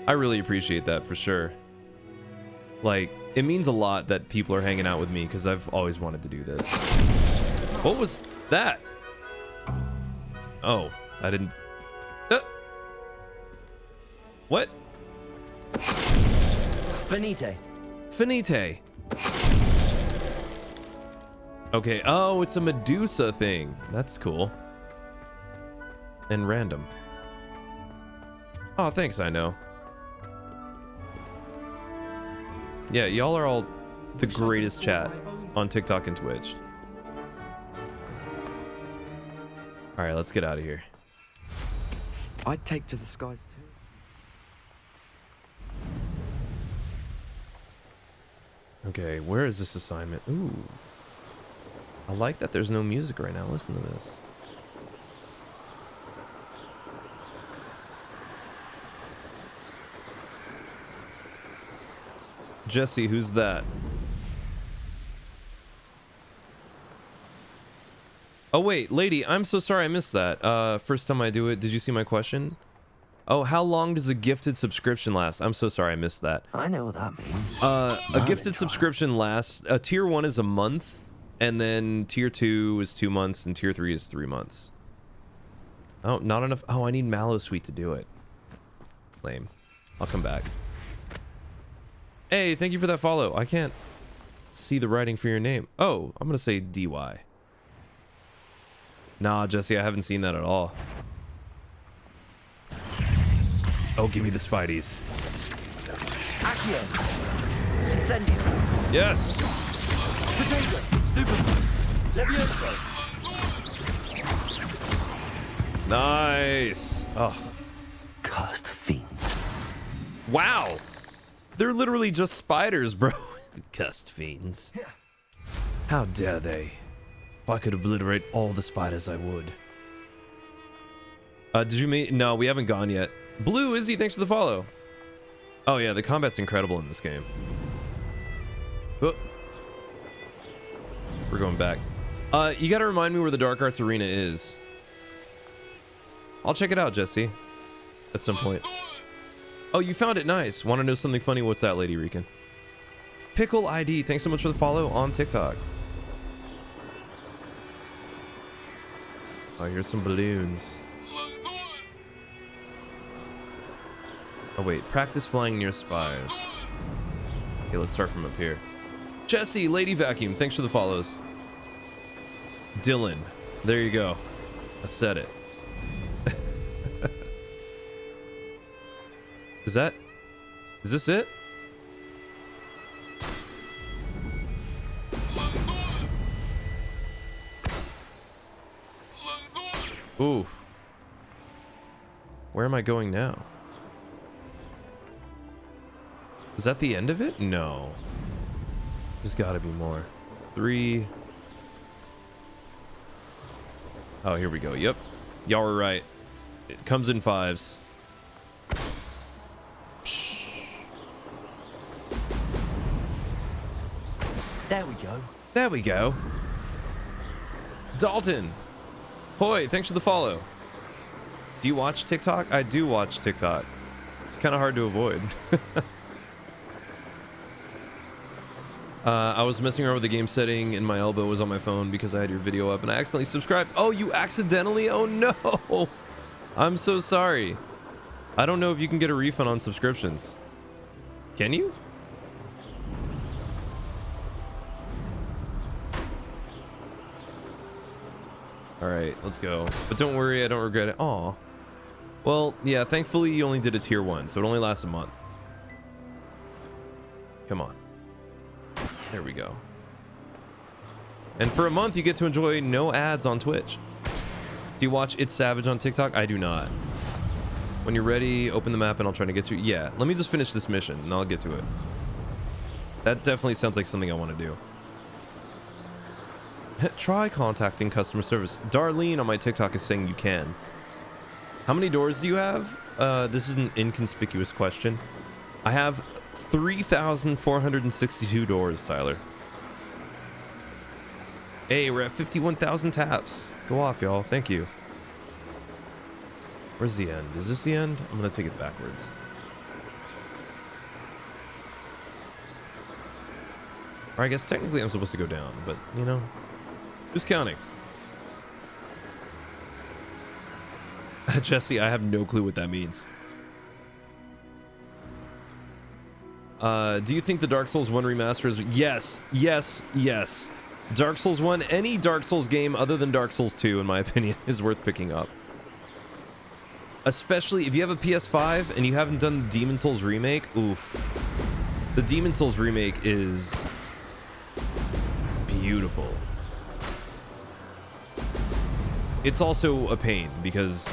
I really appreciate that for sure. Like, it means a lot that people are hanging out with me because I've always wanted to do this. What was that? Oh, I didn't... What?
Finite.
Finite. Okay. Oh, it's a Medusa thing. That's cool. And random. Oh, thanks, I know. Yeah, y'all are all the greatest chat on TikTok and Twitch. All right, let's get out of here.
I'd take to the skies too.
Okay, where is this assignment? Ooh. I like that there's no music right now. Listen to this. Jesse, who's that? Oh wait, lady, I'm so sorry I missed that. First time I do it, did you see my question? Oh, how long does a gifted subscription last? I'm so sorry I missed that.
I know what that means.
A gifted subscription lasts, tier 1 is a month, and then tier 2 is 2 months, and tier 3 is 3 months. Oh, not enough. Oh, I need Mallow Sweet to do it. Lame. I'll come back. Hey, thank you for that follow. I can't see the writing for your name. Oh, I'm gonna say DY. Nah, Jesse, I haven't seen that at all. Oh, give me the Spideys.
Accio. Incendio.
Yes.
Potato. Stupid. Levioso.
Nice. Oh.
Cursed fiends.
Wow. They're literally just spiders, bro. Cursed fiends. How dare they? If I could obliterate all the spiders, I would. Did you mean? No, we haven't gone yet. Blue Izzy, thanks for the follow. Oh yeah, the combat's incredible in this game. Oh. We're going back. You gotta remind me where the Dark Arts Arena is. I'll check it out, Jesse. At some point. Oh, you found it. Nice. Want to know something funny? What's that, Lady Rican? Pickle ID, thanks so much for the follow on TikTok. Oh, here's some balloons. Oh wait, practice flying near spires. Okay, let's start from up here. Jesse, Lady Vacuum, thanks for the follows. Dylan, there you go. I said it. Is this it? Ooh. Where am I going now? Is that the end of it? No. There's gotta be more. 3. Oh, here we go. Yep. Y'all were right. It comes in 5s.
There we go.
There we go. Dalton. Hoi, thanks for the follow. Do you watch TikTok? I do watch TikTok. It's kind of hard to avoid. I was messing around with the game setting and my elbow was on my phone because I had your video up and I accidentally subscribed. Oh, you accidentally? Oh no. I'm so sorry. I don't know if you can get a refund on subscriptions. Can you? All right, let's go. But don't worry, I don't regret it. Aw. Well, yeah, thankfully you only did a tier 1, so it only lasts a month. Come on. There we go. And for a month, you get to enjoy no ads on Twitch. Do you watch It's Savage on TikTok? I do not. When you're ready, open the map and I'll try to get you. Yeah, let me just finish this mission and I'll get to it. That definitely sounds like something I want to do. Try contacting customer service. Darlene on my TikTok is saying you can. How many doors do you have? This is an inconspicuous question. I have 3,462 doors, Tyler. Hey, we're at 51,000 taps. Go off, y'all. Thank you. Where's the end? Is this the end? I'm gonna take it backwards. Or I guess technically I'm supposed to go down, but you know, who's counting? Jesse, I have no clue what that means. Do you think the Dark Souls 1 remaster is... Yes, yes, yes. Dark Souls 1, any Dark Souls game other than Dark Souls 2, in my opinion, is worth picking up. Especially if you have a PS5 and you haven't done the Demon Souls remake. Oof. The Demon Souls remake is beautiful. It's also a pain because...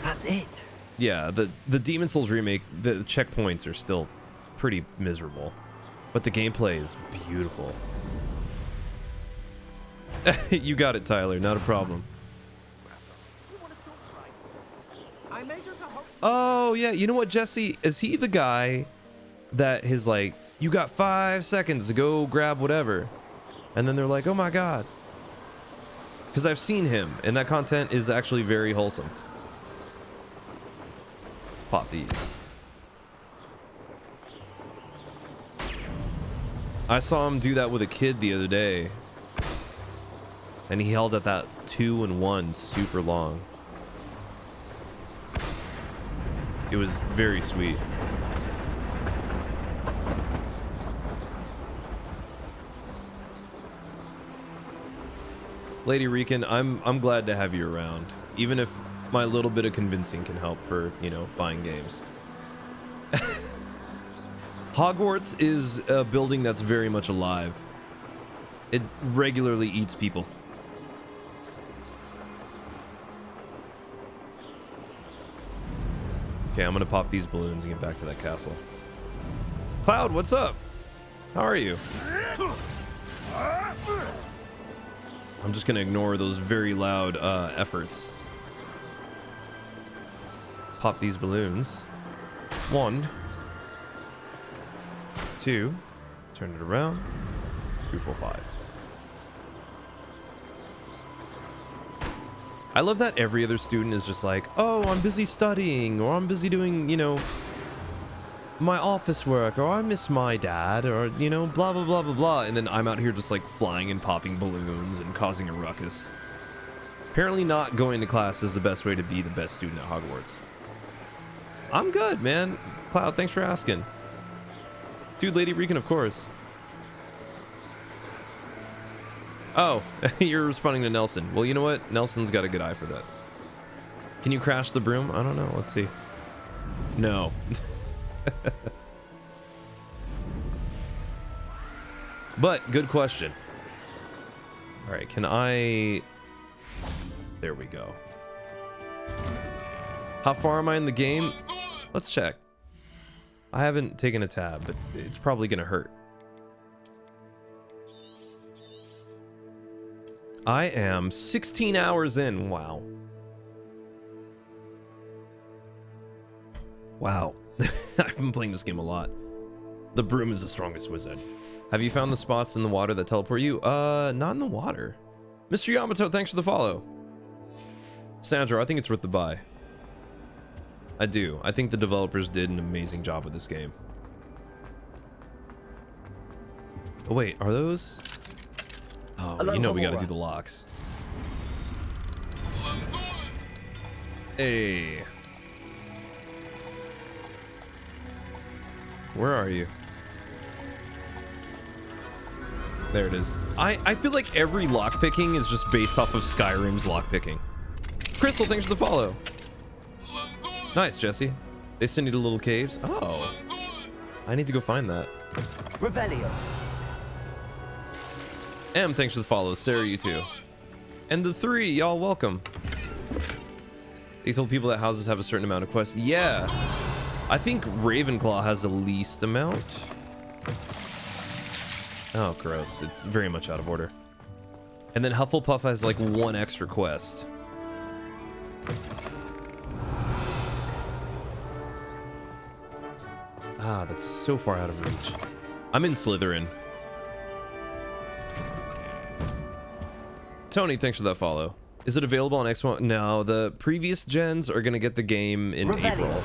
That's it.
Yeah, the Demon Souls remake, the checkpoints are still pretty miserable. But the gameplay is beautiful. You got it, Tyler. Not a problem. Oh, yeah. You know what, Jesse? Is he the guy that is like, you got 5 seconds to go grab whatever? And then they're like, oh my god. Because I've seen him, and that content is actually very wholesome. Pop these. I saw him do that with a kid the other day. And he held at that 2 and 1 super long. It was very sweet. Lady Rican, I'm glad to have you around. Even if my little bit of convincing can help for, you know, buying games. Hogwarts is a building that's very much alive. It regularly eats people. Okay, I'm gonna pop these balloons and get back to that castle. Cloud, what's up? How are you? I'm just gonna ignore those very loud efforts. Pop these balloons. 1, 2, turn it around. 3, 4, 5. I love that every other student is just like, oh, I'm busy studying, or I'm busy doing, you know, my office work, or I miss my dad, or, you know, blah, blah, blah, blah, blah. And then I'm out here just like flying and popping balloons and causing a ruckus. Apparently not going to class is the best way to be the best student at Hogwarts. I'm good, man. Cloud, thanks for asking. Dude, Lady Rican, of course. Oh, you're responding to Nelson. Well, you know what? Nelson's got a good eye for that. Can you crash the broom? I don't know. Let's see. No. But, good question. All right, can I... There we go. How far am I in the game? Let's check. I haven't taken a tab, but it's probably going to hurt. I am 16 hours in. Wow. Wow. I've been playing this game a lot. The broom is the strongest wizard. Have you found the spots in the water that teleport you? Not in the water. Mr. Yamato, thanks for the follow. Sandro, I think it's worth the buy. I do. I think the developers did an amazing job with this game. Oh, wait. Are those... Oh, you know we gotta do the locks. Hey. Where are you? There it is. I feel like every lockpicking is just based off of Skyrim's lockpicking. Crystal, thanks for the follow. Nice, Jesse. They send you to little caves. Oh. I need to go find that.
Revelio.
M, thanks for the follow. Sarah, you too. And the 3, y'all welcome. They told people that houses have a certain amount of quests. Yeah. I think Ravenclaw has the least amount. Oh, gross. It's very much out of order. And then Hufflepuff has like 1 extra quest. Ah, that's so far out of reach. I'm in Slytherin. Tony, thanks for that follow. Is it available on X1? No, the previous gens are going to get the game in April.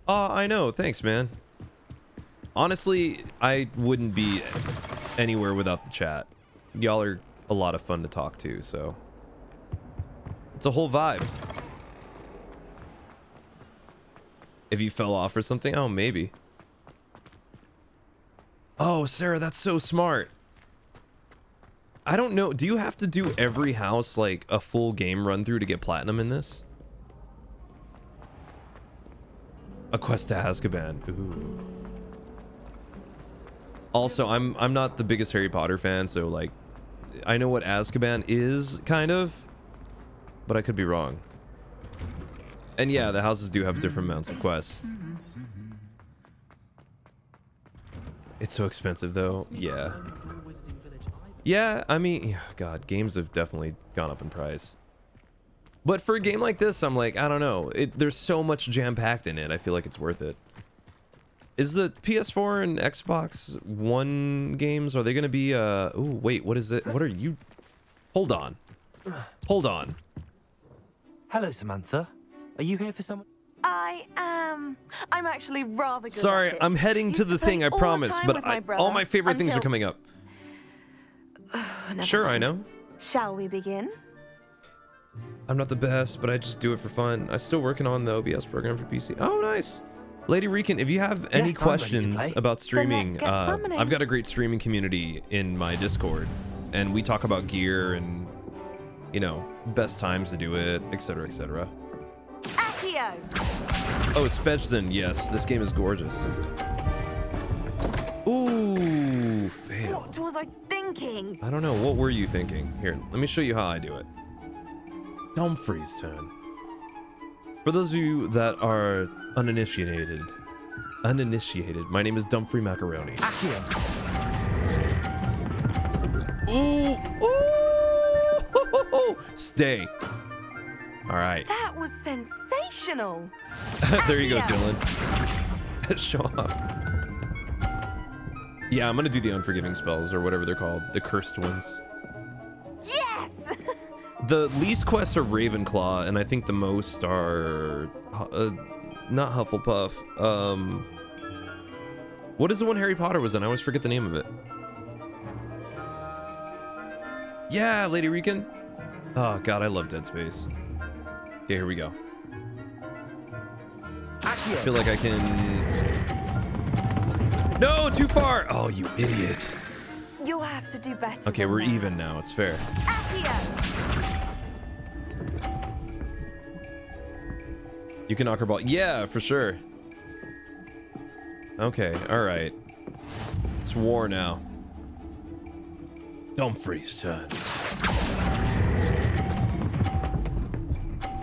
Oh, I know. Thanks, man. Honestly, I wouldn't be anywhere without the chat. Y'all are a lot of fun to talk to, so... It's a whole vibe. If you fell off or something? Oh, maybe. Oh, Sarah, that's so smart. I don't know. Do you have to do every house like a full game run through to get platinum in this? A quest to Azkaban. Ooh. Also, I'm not the biggest Harry Potter fan, so like I know what Azkaban is kind of, but I could be wrong. And yeah, the houses do have different amounts of quests. It's so expensive though. Yeah. Yeah, I mean, God, games have definitely gone up in price. But for a game like this, I'm like, I don't know. There's so much jam-packed in it. I feel like it's worth it. Is the PS4 and Xbox One games, are they going to be, ooh, wait, what is it? What are you? Hold on. Hold on.
Hello, Samantha. Are you here for someone?
I am. I'm actually rather good
Sorry,
at it.
I'm heading to the thing, I promise, but all my favorite things are coming up. Sure, I know.
Shall we begin?
I'm not the best, but I just do it for fun. I'm still working on the OBS program for PC. Oh, nice. Lady Rican, if you have any questions about streaming, I've got a great streaming community in my Discord, and we talk about gear and, you know, best times to do it, etc., etc.
Accio!
Oh, Spejden, yes, this game is gorgeous. Ooh, fail.
What was I thinking?
I don't know, what were you thinking? Here, let me show you how I do it. Dumfries' turn. For those of you that are uninitiated, my name is Dumfrey Macaroni. Ooh, ooh, stay. All right.
That was sensational.
There you go, Dylan. Show up. Yeah, I'm gonna do the unforgiving spells or whatever they're called, the cursed ones.
Yes.
The least quests are Ravenclaw, and I think the most are not Hufflepuff. What is the one Harry Potter was in? I always forget the name of it. Yeah, Lady Rican. Oh God, I love Dead Space. Okay, here we go. I feel like I can. No, too far. Oh, you idiot.
You'll have to do better.
Okay, we're even now. It's fair. You can knock her ball. Yeah, for sure. Okay, all right. It's war now. Dumfries' turn.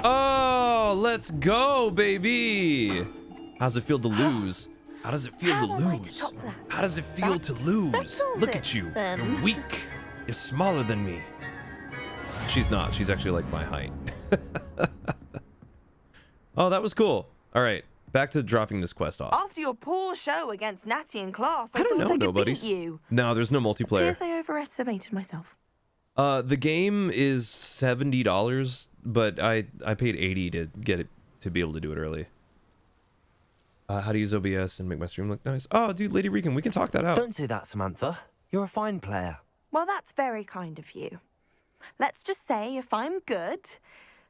Oh, let's go, baby. How's it feel to lose? How does it feel to lose? How does it feel to lose? Look at you. You're weak. You're smaller than me. She's not. She's actually like my height. Oh, that was cool. All right, back to dropping this quest off.
After your poor show against Natty in class, I
don't
thought
know,
I could
nobodies.
beat you.
No, there's no multiplayer.
Guess I overestimated myself.
The game is $70, but I paid $80 to get it to be able to do it early. How to use OBS and make my stream look nice. Oh, dude, Lady Rican, we can talk that out.
Don't say that, Samantha. You're a fine player.
Well, that's very kind of you. Let's just say if I'm good,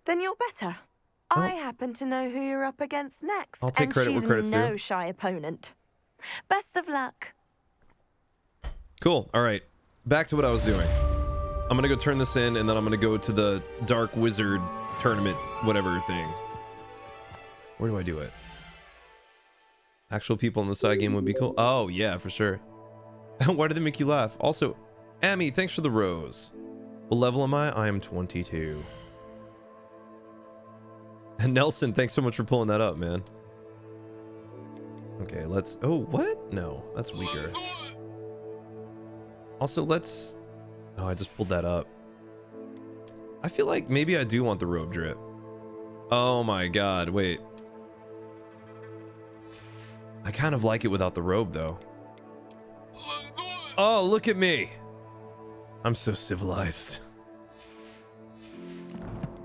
then you're better. I happen to know who you're up against next.
I'll take credit where credit's due.
And she's no shy opponent. Best of luck.
Cool. All right. Back to what I was doing. I'm going to go turn this in, and then I'm going to go to the Dark Wizard tournament, whatever thing. Where do I do it? Actual people in the side game would be cool. Oh, yeah, for sure. Why did they make you laugh? Also, Amy, thanks for the rose. What level am I? I am 22. And Nelson, thanks so much for pulling that up, man. Okay, let's... Oh, what? No, that's weaker. Also, let's... Oh, I just pulled that up. I feel like maybe I do want the robe drip. Oh my God, wait. I kind of like it without the robe, though. Oh, look at me. I'm so civilized.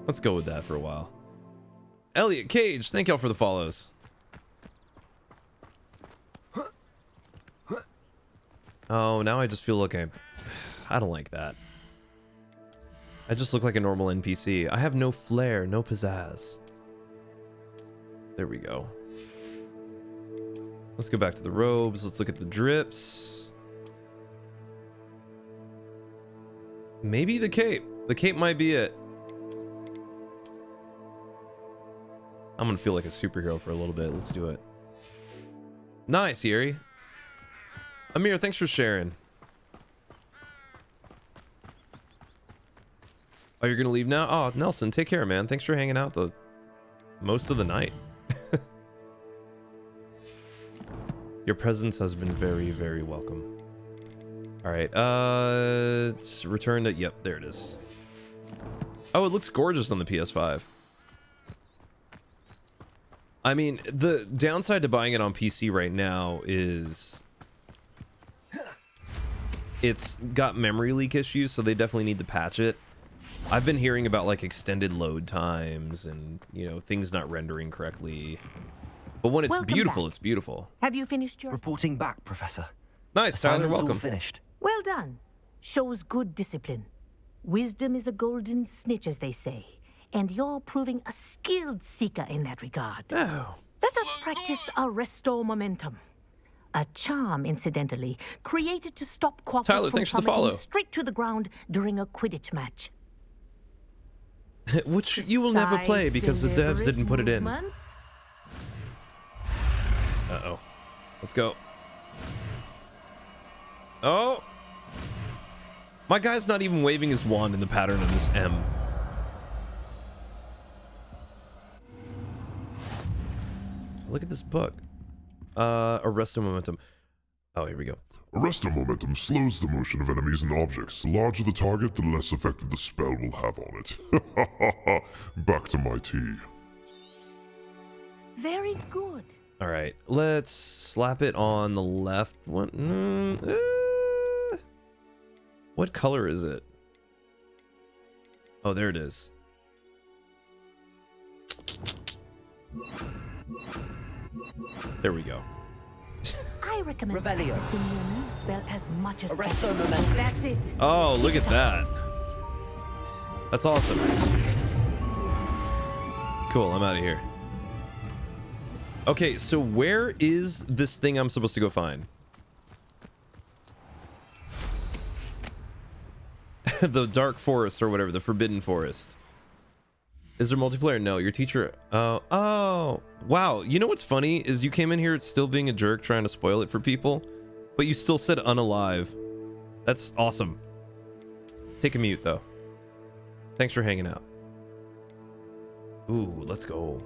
Let's go with that for a while. Elliot Cage, thank y'all for the follows. Oh, now I just feel like I don't like that. I just look like a normal NPC. I have no flair, no pizzazz. There we go. Let's go back to the robes. Let's look at the drips. Maybe the cape. The cape might be it. I'm gonna feel like a superhero for a little bit. Let's do it. Nice, Yuri. Amir, thanks for sharing. Oh, you're gonna leave now? Oh, Nelson, take care, man. Thanks for hanging out the most of the night. Your presence has been very, very welcome. All right, let's return to, yep, there it is. Oh, it looks gorgeous on the PS5. I mean, the downside to buying it on PC right now is it's got memory leak issues, so they definitely need to patch it. I've been hearing about like extended load times and, you know, things not rendering correctly. But when it's beautiful, it's beautiful.
Have you finished your...
Reporting back, Professor.
Nice, Tyler,
Assignment's
welcome.
all finished.
Well done. Shows good discipline. Wisdom is a golden snitch, as they say. And you're proving a skilled seeker in that regard.
Oh.
Let us practice a restore momentum. A charm, incidentally, created to stop quackers
Tyler,
from
thanks for the
plummeting
follow.
straight to the ground during a Quidditch match.
Which you will never play because the devs didn't put it in. Uh-oh. Let's go. Oh! My guy's not even waving his wand in the pattern of this M. Look at this book. Arresto Momentum. Oh, here we go.
Arresto Momentum slows the motion of enemies and objects. The larger the target, the less effective the spell will have on it. Back to my tea.
Very good.
All right, let's slap it on the left one. What color is it? Oh, there it is. There we go.
I recommend
Revelio.
practicing your new spell as much as
Arresto
possible.
Momentum.
That's it.
Oh, look at that. That's awesome. Cool, I'm out of here. Okay, so where is this thing I'm supposed to go find? The Dark Forest or whatever, the Forbidden Forest. Is there multiplayer? No, your teacher... oh, wow. You know what's funny is you came in here still being a jerk trying to spoil it for people, but you still said unalive. That's awesome. Take a mute, though. Thanks for hanging out. Ooh, let's go.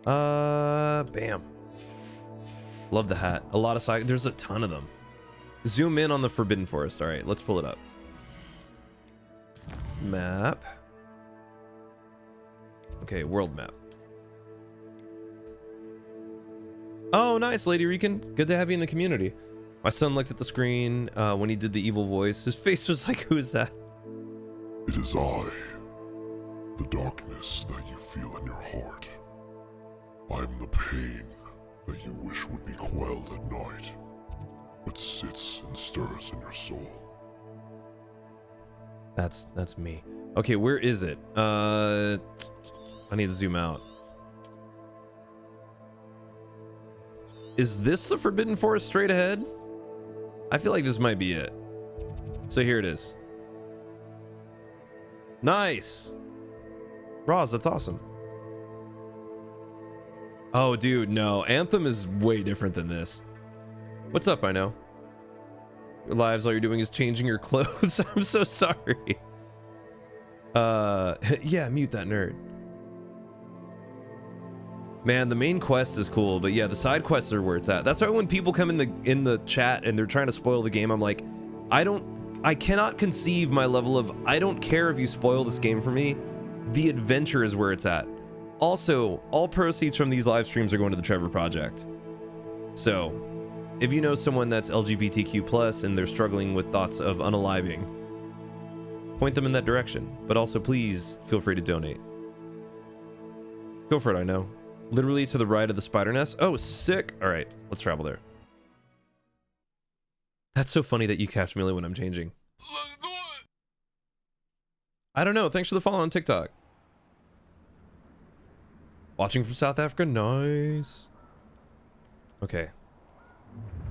Bam. Love the hat. A lot of side. There's a ton of them. Zoom in on the Forbidden Forest. All right, let's pull it up. Map. Okay, world map. Oh, nice, Lady Rican. Good to have you in the community. My son looked at the screen when he did the evil voice. His face was like, who is that?
It is I, the darkness that you feel in your heart. I am the pain that you wish would be quelled at night, but sits and stirs in your soul.
That's me. Okay, where is it? I need to zoom out. Is this the Forbidden Forest straight ahead? I feel like this might be it. So here it is. Nice. Roz, that's awesome. Oh, dude, no. Anthem is way different than this. What's up, I know? Your lives, all you're doing is changing your clothes. I'm so sorry. Yeah, mute that nerd. Man, the main quest is cool, but yeah, the side quests are where it's at. That's why when people come in the chat and they're trying to spoil the game, I'm like, I cannot conceive my level of, I don't care if you spoil this game for me. The adventure is where it's at. Also, all proceeds from these live streams are going to the Trevor Project. So, if you know someone that's LGBTQ+ and they're struggling with thoughts of unaliving, point them in that direction. But also, please feel free to donate. Go for it, I know. Literally to the right of the spider nest. Oh, sick. All right, let's travel there. That's so funny that you catch Millie when I'm changing. I don't know. Thanks for the follow on TikTok. Watching from South Africa. Nice. Okay.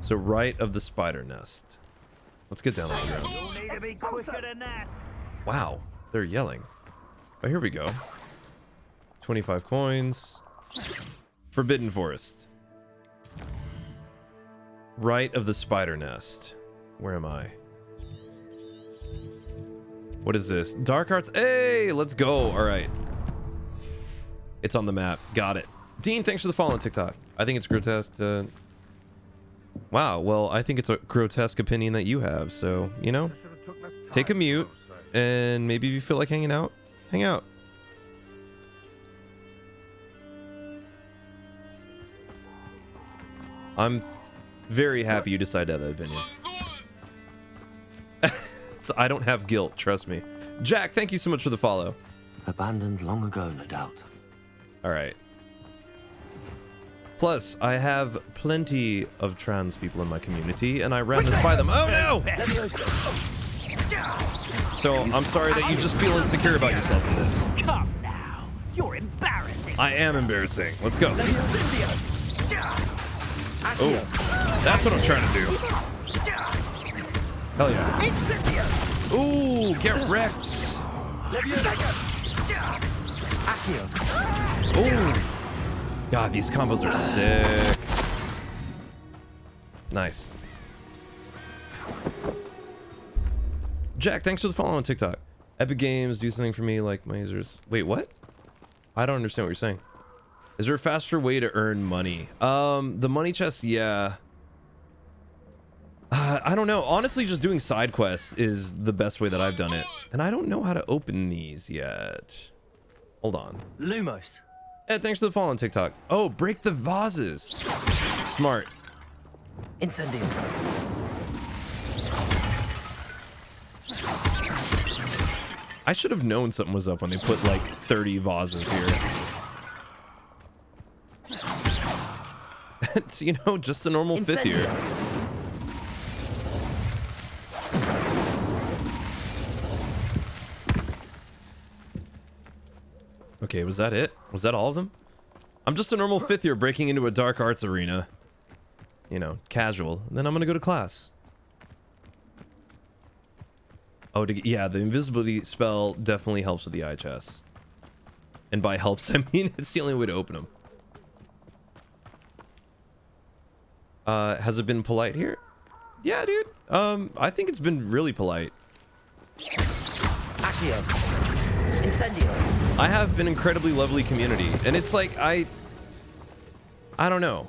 So right of the spider nest. Let's get down on the ground.
You'll need to be quicker than that.
Wow. They're yelling. Oh, here we go. 25 coins. Forbidden Forest. Right of the spider nest. Where am I? What is this? Dark Arts. Hey, let's go. All right. It's on the map. Got it. Dean, thanks for the follow on TikTok. I think it's grotesque. Wow. Well, I think it's a grotesque opinion that you have. So, you know, take a mute and maybe if you feel like hanging out, hang out. I'm very happy you decided to have that opinion. So I don't have guilt, trust me. Jack, thank you so much for the follow.
Abandoned long ago, no doubt.
All right. Plus, I have plenty of trans people in my community, and I ran this by them. Oh no! So I'm sorry that you just feel insecure about yourself in this.
Come now. You're embarrassing.
I am embarrassing. Let's go. Oh, that's what I'm trying to do. Hell yeah. Ooh, get wrecked. Ooh. God, these combos are sick. Nice. Jack, thanks for the follow on TikTok. Epic Games, do something for me like my users. Wait, what? I don't understand what you're saying. Is there a faster way to earn money? The money chest, yeah. I don't know. Honestly, just doing side quests is the best way that I've done it. And I don't know how to open these yet. Hold on.
Lumos.
Ed, thanks for the follow on TikTok. Oh, break the vases. Smart.
Incendio.
I should have known something was up when they put like 30 vases here. It's, you know, just a normal fifth year. Okay, was that it? Was that all of them? I'm just a normal fifth year breaking into a dark arts arena. You know, casual. And then I'm gonna go to class. Oh, yeah, the invisibility spell definitely helps with the eye chests. And by helps, I mean it's the only way to open them. Has it been polite here? Yeah, dude. I think it's been really polite.
Accio. Incendio.
I have an incredibly lovely community, and it's like I don't know.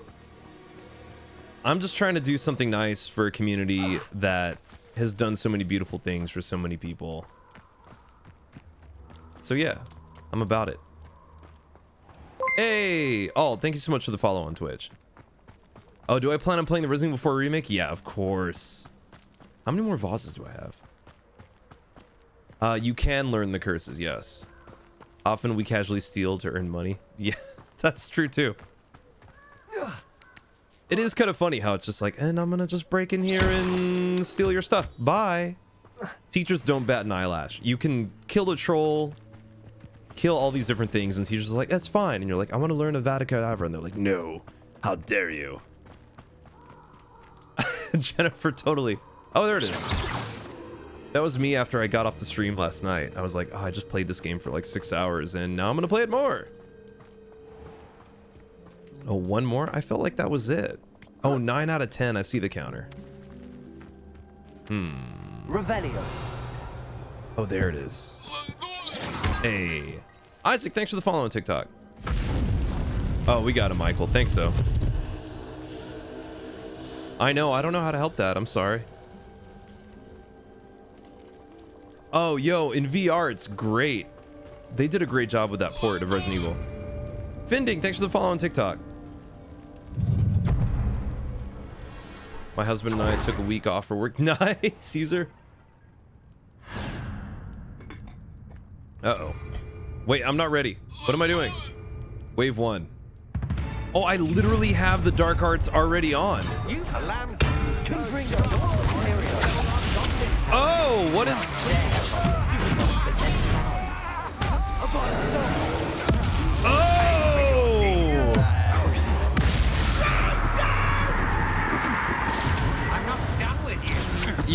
I'm just trying to do something nice for a community that has done so many beautiful things for so many people. So yeah, I'm about it. Hey! Oh, thank you so much for the follow on Twitch. Oh, do I plan on playing the Resident Evil 4 remake? Yeah, of course. How many more vases do I have? You can learn the curses, yes. Often we casually steal to earn money. Yeah, that's true too. It is kind of funny how it's just like, and I'm gonna just break in here and steal your stuff. Bye. Teachers don't bat an eyelash. You can kill the troll, kill all these different things, and teachers are like, that's fine. And you're like, I want to learn Avada Kedavra. And they're like, no, how dare you? Jennifer, totally. Oh, there it is. That was me after I got off the stream last night. I was like, oh, I just played this game for like 6 hours, and now I'm gonna play it more. Oh, one more? I felt like that was it. Oh, 9 out of 10. I see the counter.
Revelio.
Oh, there it is. Hey. Isaac, thanks for the follow on TikTok. Oh, we got him, Michael. Thanks, so. I know. I don't know how to help that. I'm sorry. Oh, yo, in VR, it's great. They did a great job with that port of Resident Evil. Finding, thanks for the follow on TikTok. My husband and I took a week off for work. Nice, Caesar. Uh-oh. Wait, I'm not ready. What am I doing? Wave 1. Oh, I literally have the dark arts already on. Oh, what is... Oh!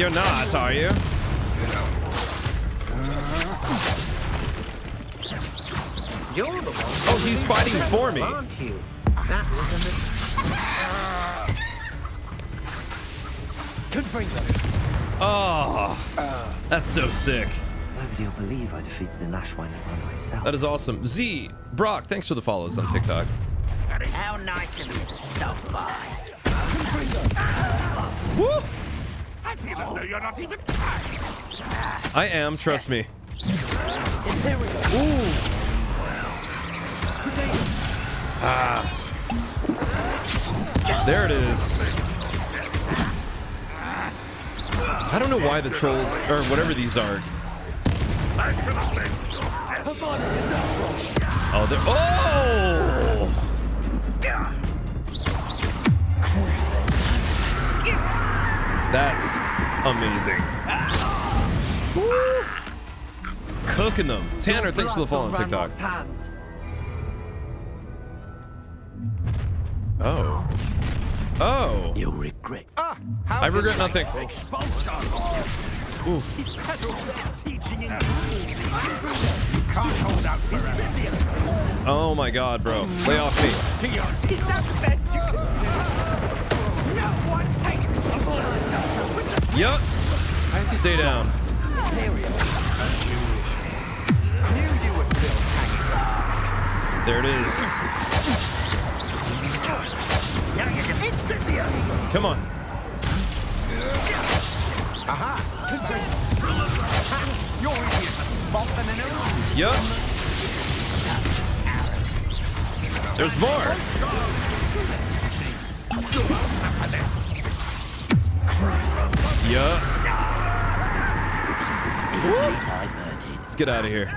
You're not, are you?
You're the one.
Oh, he's fighting for me.
Aren't you? That was
Oh, that's so sick.
Nobody will believe I defeated an Ashwinder by myself.
That is awesome. Z, Brock, thanks for the follows on TikTok.
How nice of you to stop by.
Woo!
I feel as though you're not even trying.
I am, trust me.
Ooh.
Ah. There it is. I don't know why the trolls, or whatever these are. Oh, they're... Oh! That's amazing. Woo! Cooking them. Tanner, thanks for the follow on TikTok. Oh. Oh.
You'll regret.
I regret nothing. Oof. Oh my god, bro. Lay off me.
Is that the best you can do? No one takes someone like
Yup. Stay down. There it is. Come on.
Aha! You're easy as a spot than an arrow.
Yup. There's more. Yup. Let's get out of here.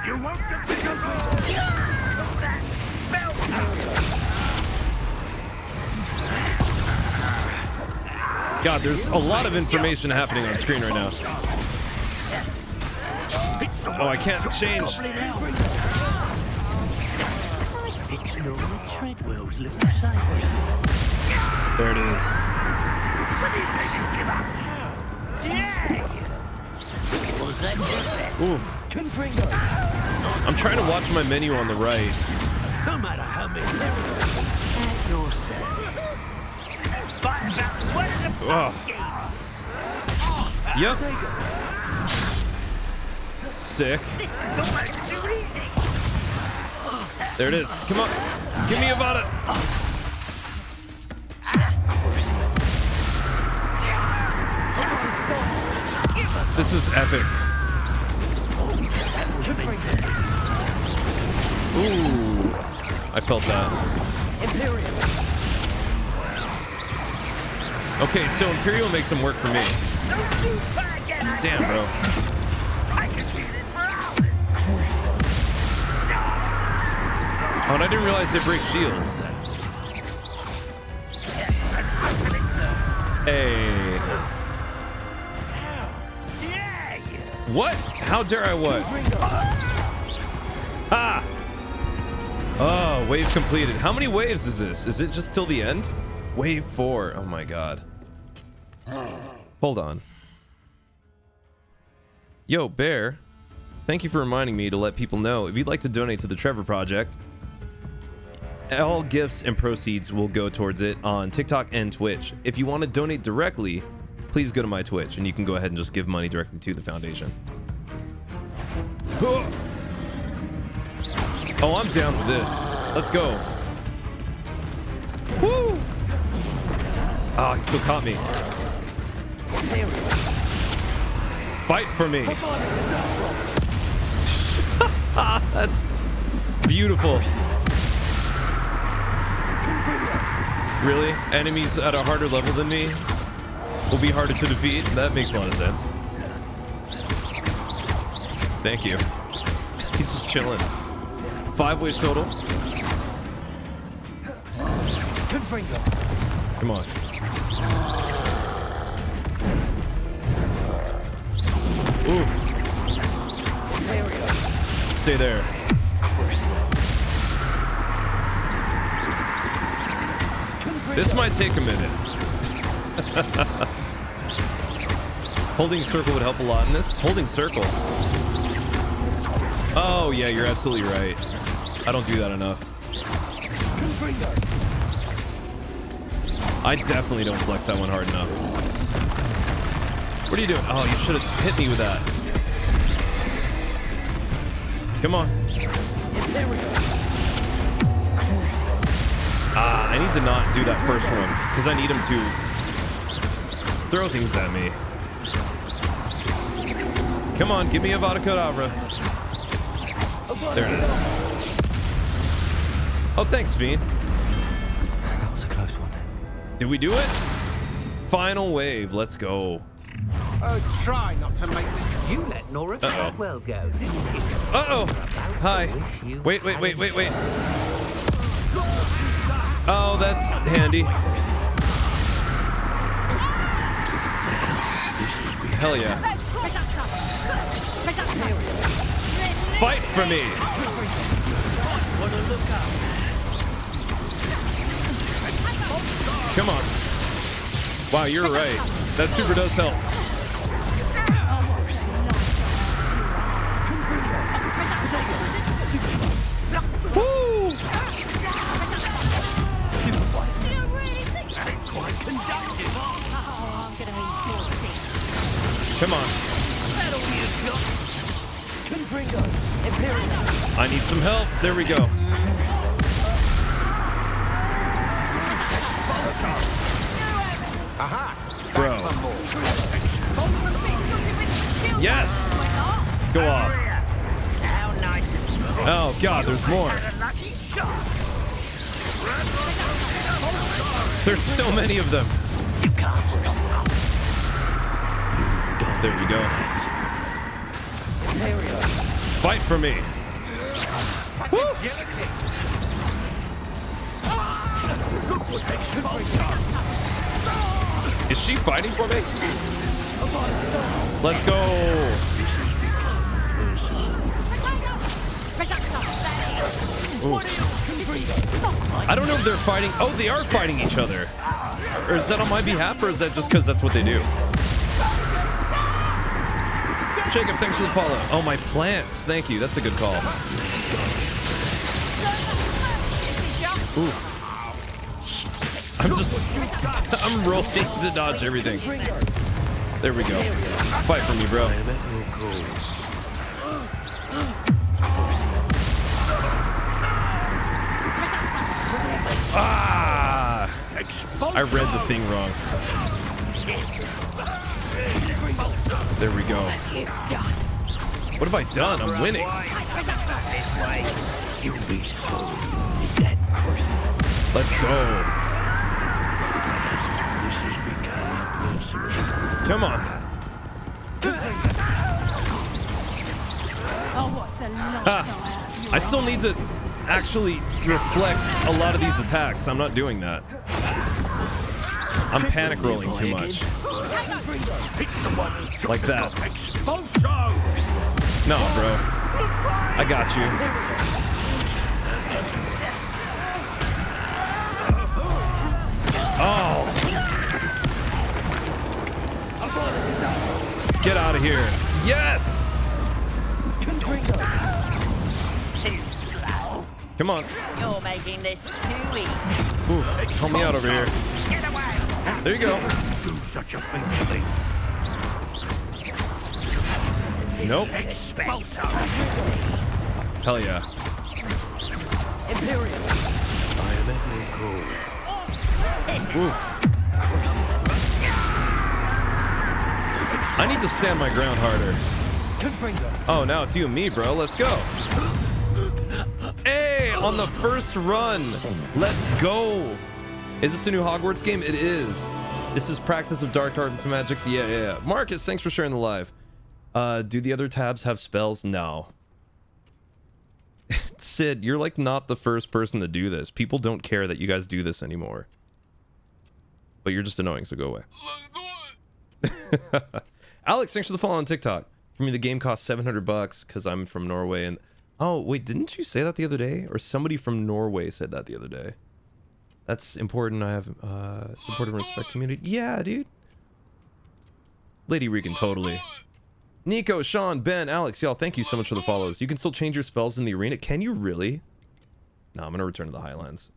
God, there's a lot of information happening on screen right now. Oh, I can't change.
It's Norman Treadwell's little savers.
There it is. Ooh. I'm trying to watch my menu on the right.
No matter how many at your service.
Oh. Yep. Sick. There it is. Come on. Give me Avada. This is epic. Ooh. I felt that. Okay, so Imperial makes them work for me. Damn, bro. Oh, and I didn't realize they break shields. Hey. What? How dare I what? Ah! Oh, wave completed. How many waves is this? Is it just till the end? Wave 4. Oh my god. Hold on. Yo, Bear. Thank you for reminding me to let people know. If you'd like to donate to the Trevor Project, all gifts and proceeds will go towards it on TikTok and Twitch. If you want to donate directly, please go to my Twitch and you can go ahead and just give money directly to the foundation. Oh, I'm down with this. Let's go. Woo! Oh, he still caught me. Fight for me. That's beautiful. Really? Enemies at a harder level than me will be harder to defeat? That makes a lot of sense. Thank you. He's just chilling. 5 waves total. Come on. Ooh. Stay there. This might take a minute. Holding circle would help a lot in this. Holding circle. Oh, yeah, you're absolutely right. I don't do that enough. I definitely don't flex that one hard enough. What are you doing? Oh, you should have hit me with that. Come on. Ah, I need to not do that first one because I need him to throw things at me. Come on, give me a Vada Kedavra. There it is. Oh, thanks, Fiend.
That was a close one.
Did we do it? Final wave. Let's go.
Oh, try not to make this. You let Nora Caldwell go, didn't you?
Uh-oh. Hi. Wait. Oh, that's handy. Hell yeah. Fight for me. Come on. Wow, you're right. That super does help. Woo! Come on. I need some help. There we go. Bro. Yes. Go off. Oh God, there's more. There's so many of them. There we go. Fight for me. Woo. Is she fighting for me? Let's go. Ooh. I don't know if they're fighting. Oh, they are fighting each other. Or is that on my behalf, or is that just because that's what they do? Jacob, thanks for the follow. Oh, my plants. Thank you. That's a good call. Ooh. I'm rolling to dodge everything. There we go. Fight for me, bro. Ah! I read the thing wrong. There we go. What have I done? I'm winning. Let's go. Come on. Ah, I still need to actually reflect a lot of these attacks. I'm not doing that. I'm panic rolling too much. Like that. No, bro. I got you. Oh. Get out of here. Yes.
Too slow.
Come on.
You're making this too easy.
Ooh, help me out over here.
Get away.
There you go.
Do such a thing to me.
Nope. Hell yeah.
Imperial.
I am at your call.
Ooh. I need to stand my ground harder. Oh, now it's you and me, bro. Let's go. Hey, on the first run. Let's go. Is this a new Hogwarts game? It is. This is Practice of Dark Arts Magics. Yeah. Marcus, thanks for sharing the live. Do the other tabs have spells? No. Sid, you're like not the first person to do this. People don't care that you guys do this anymore. But you're just annoying, so go away. Alex, thanks for the follow on TikTok. For me, the game costs $700 because I'm from Norway. And oh, wait, didn't you say that the other day? Or somebody from Norway said that the other day. That's important. I have support and respect community. Yeah, dude. Lady Regan, totally. Nico, Sean, Ben, Alex, y'all, thank you so much for the follows. You can still change your spells in the arena. Can you really? No, I'm gonna return to the Highlands.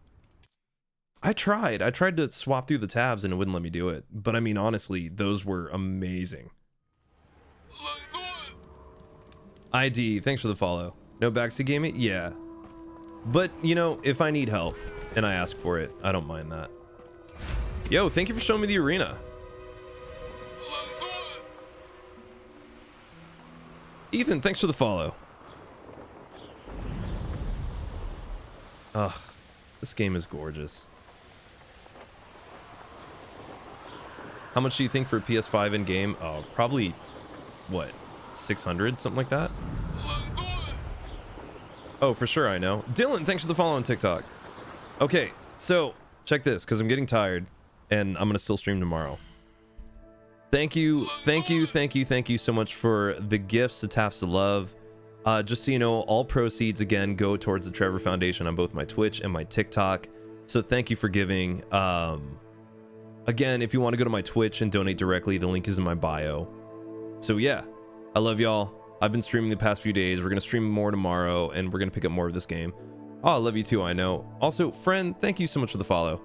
I tried to swap through the tabs and it wouldn't let me do it. But I mean, honestly, those were amazing. ID, thanks for the follow. No backseat gaming? Yeah. But, you know, if I need help and I ask for it, I don't mind that. Yo, thank you for showing me the arena. Ethan, thanks for the follow. Ugh, this game is gorgeous. How much do you think for a PS5 in game? Oh, probably, what, 600, something like that? Oh, for sure, I know. Dylan, thanks for the follow on TikTok. Okay, so check this, because I'm getting tired, and I'm gonna still stream tomorrow. Thank you so much for the gifts, the taps of love. Just so you know, all proceeds again go towards the Trevor Foundation on both my Twitch and my TikTok. So thank you for giving. Again, if you want to go to my Twitch and donate directly, the link is in my bio. So yeah, I love y'all. I've been streaming the past few days. We're gonna stream more tomorrow, and we're gonna pick up more of this game. Oh, I love you too, I know. Also, friend, thank you so much for the follow.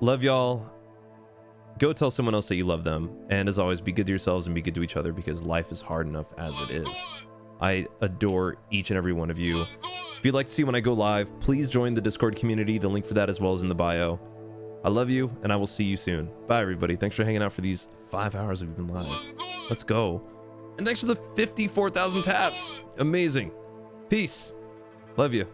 Love y'all. Go tell someone else that you love them. And as always, be good to yourselves and be good to each other, because life is hard enough as it is. I adore each and every one of you. If you'd like to see when I go live, please join the Discord community. The link for that as well is in the bio. I love you, and I will see you soon. Bye, everybody. Thanks for hanging out for these 5 hours we've been live. Let's go. And thanks for the 54,000 taps. Amazing. Peace. Love you.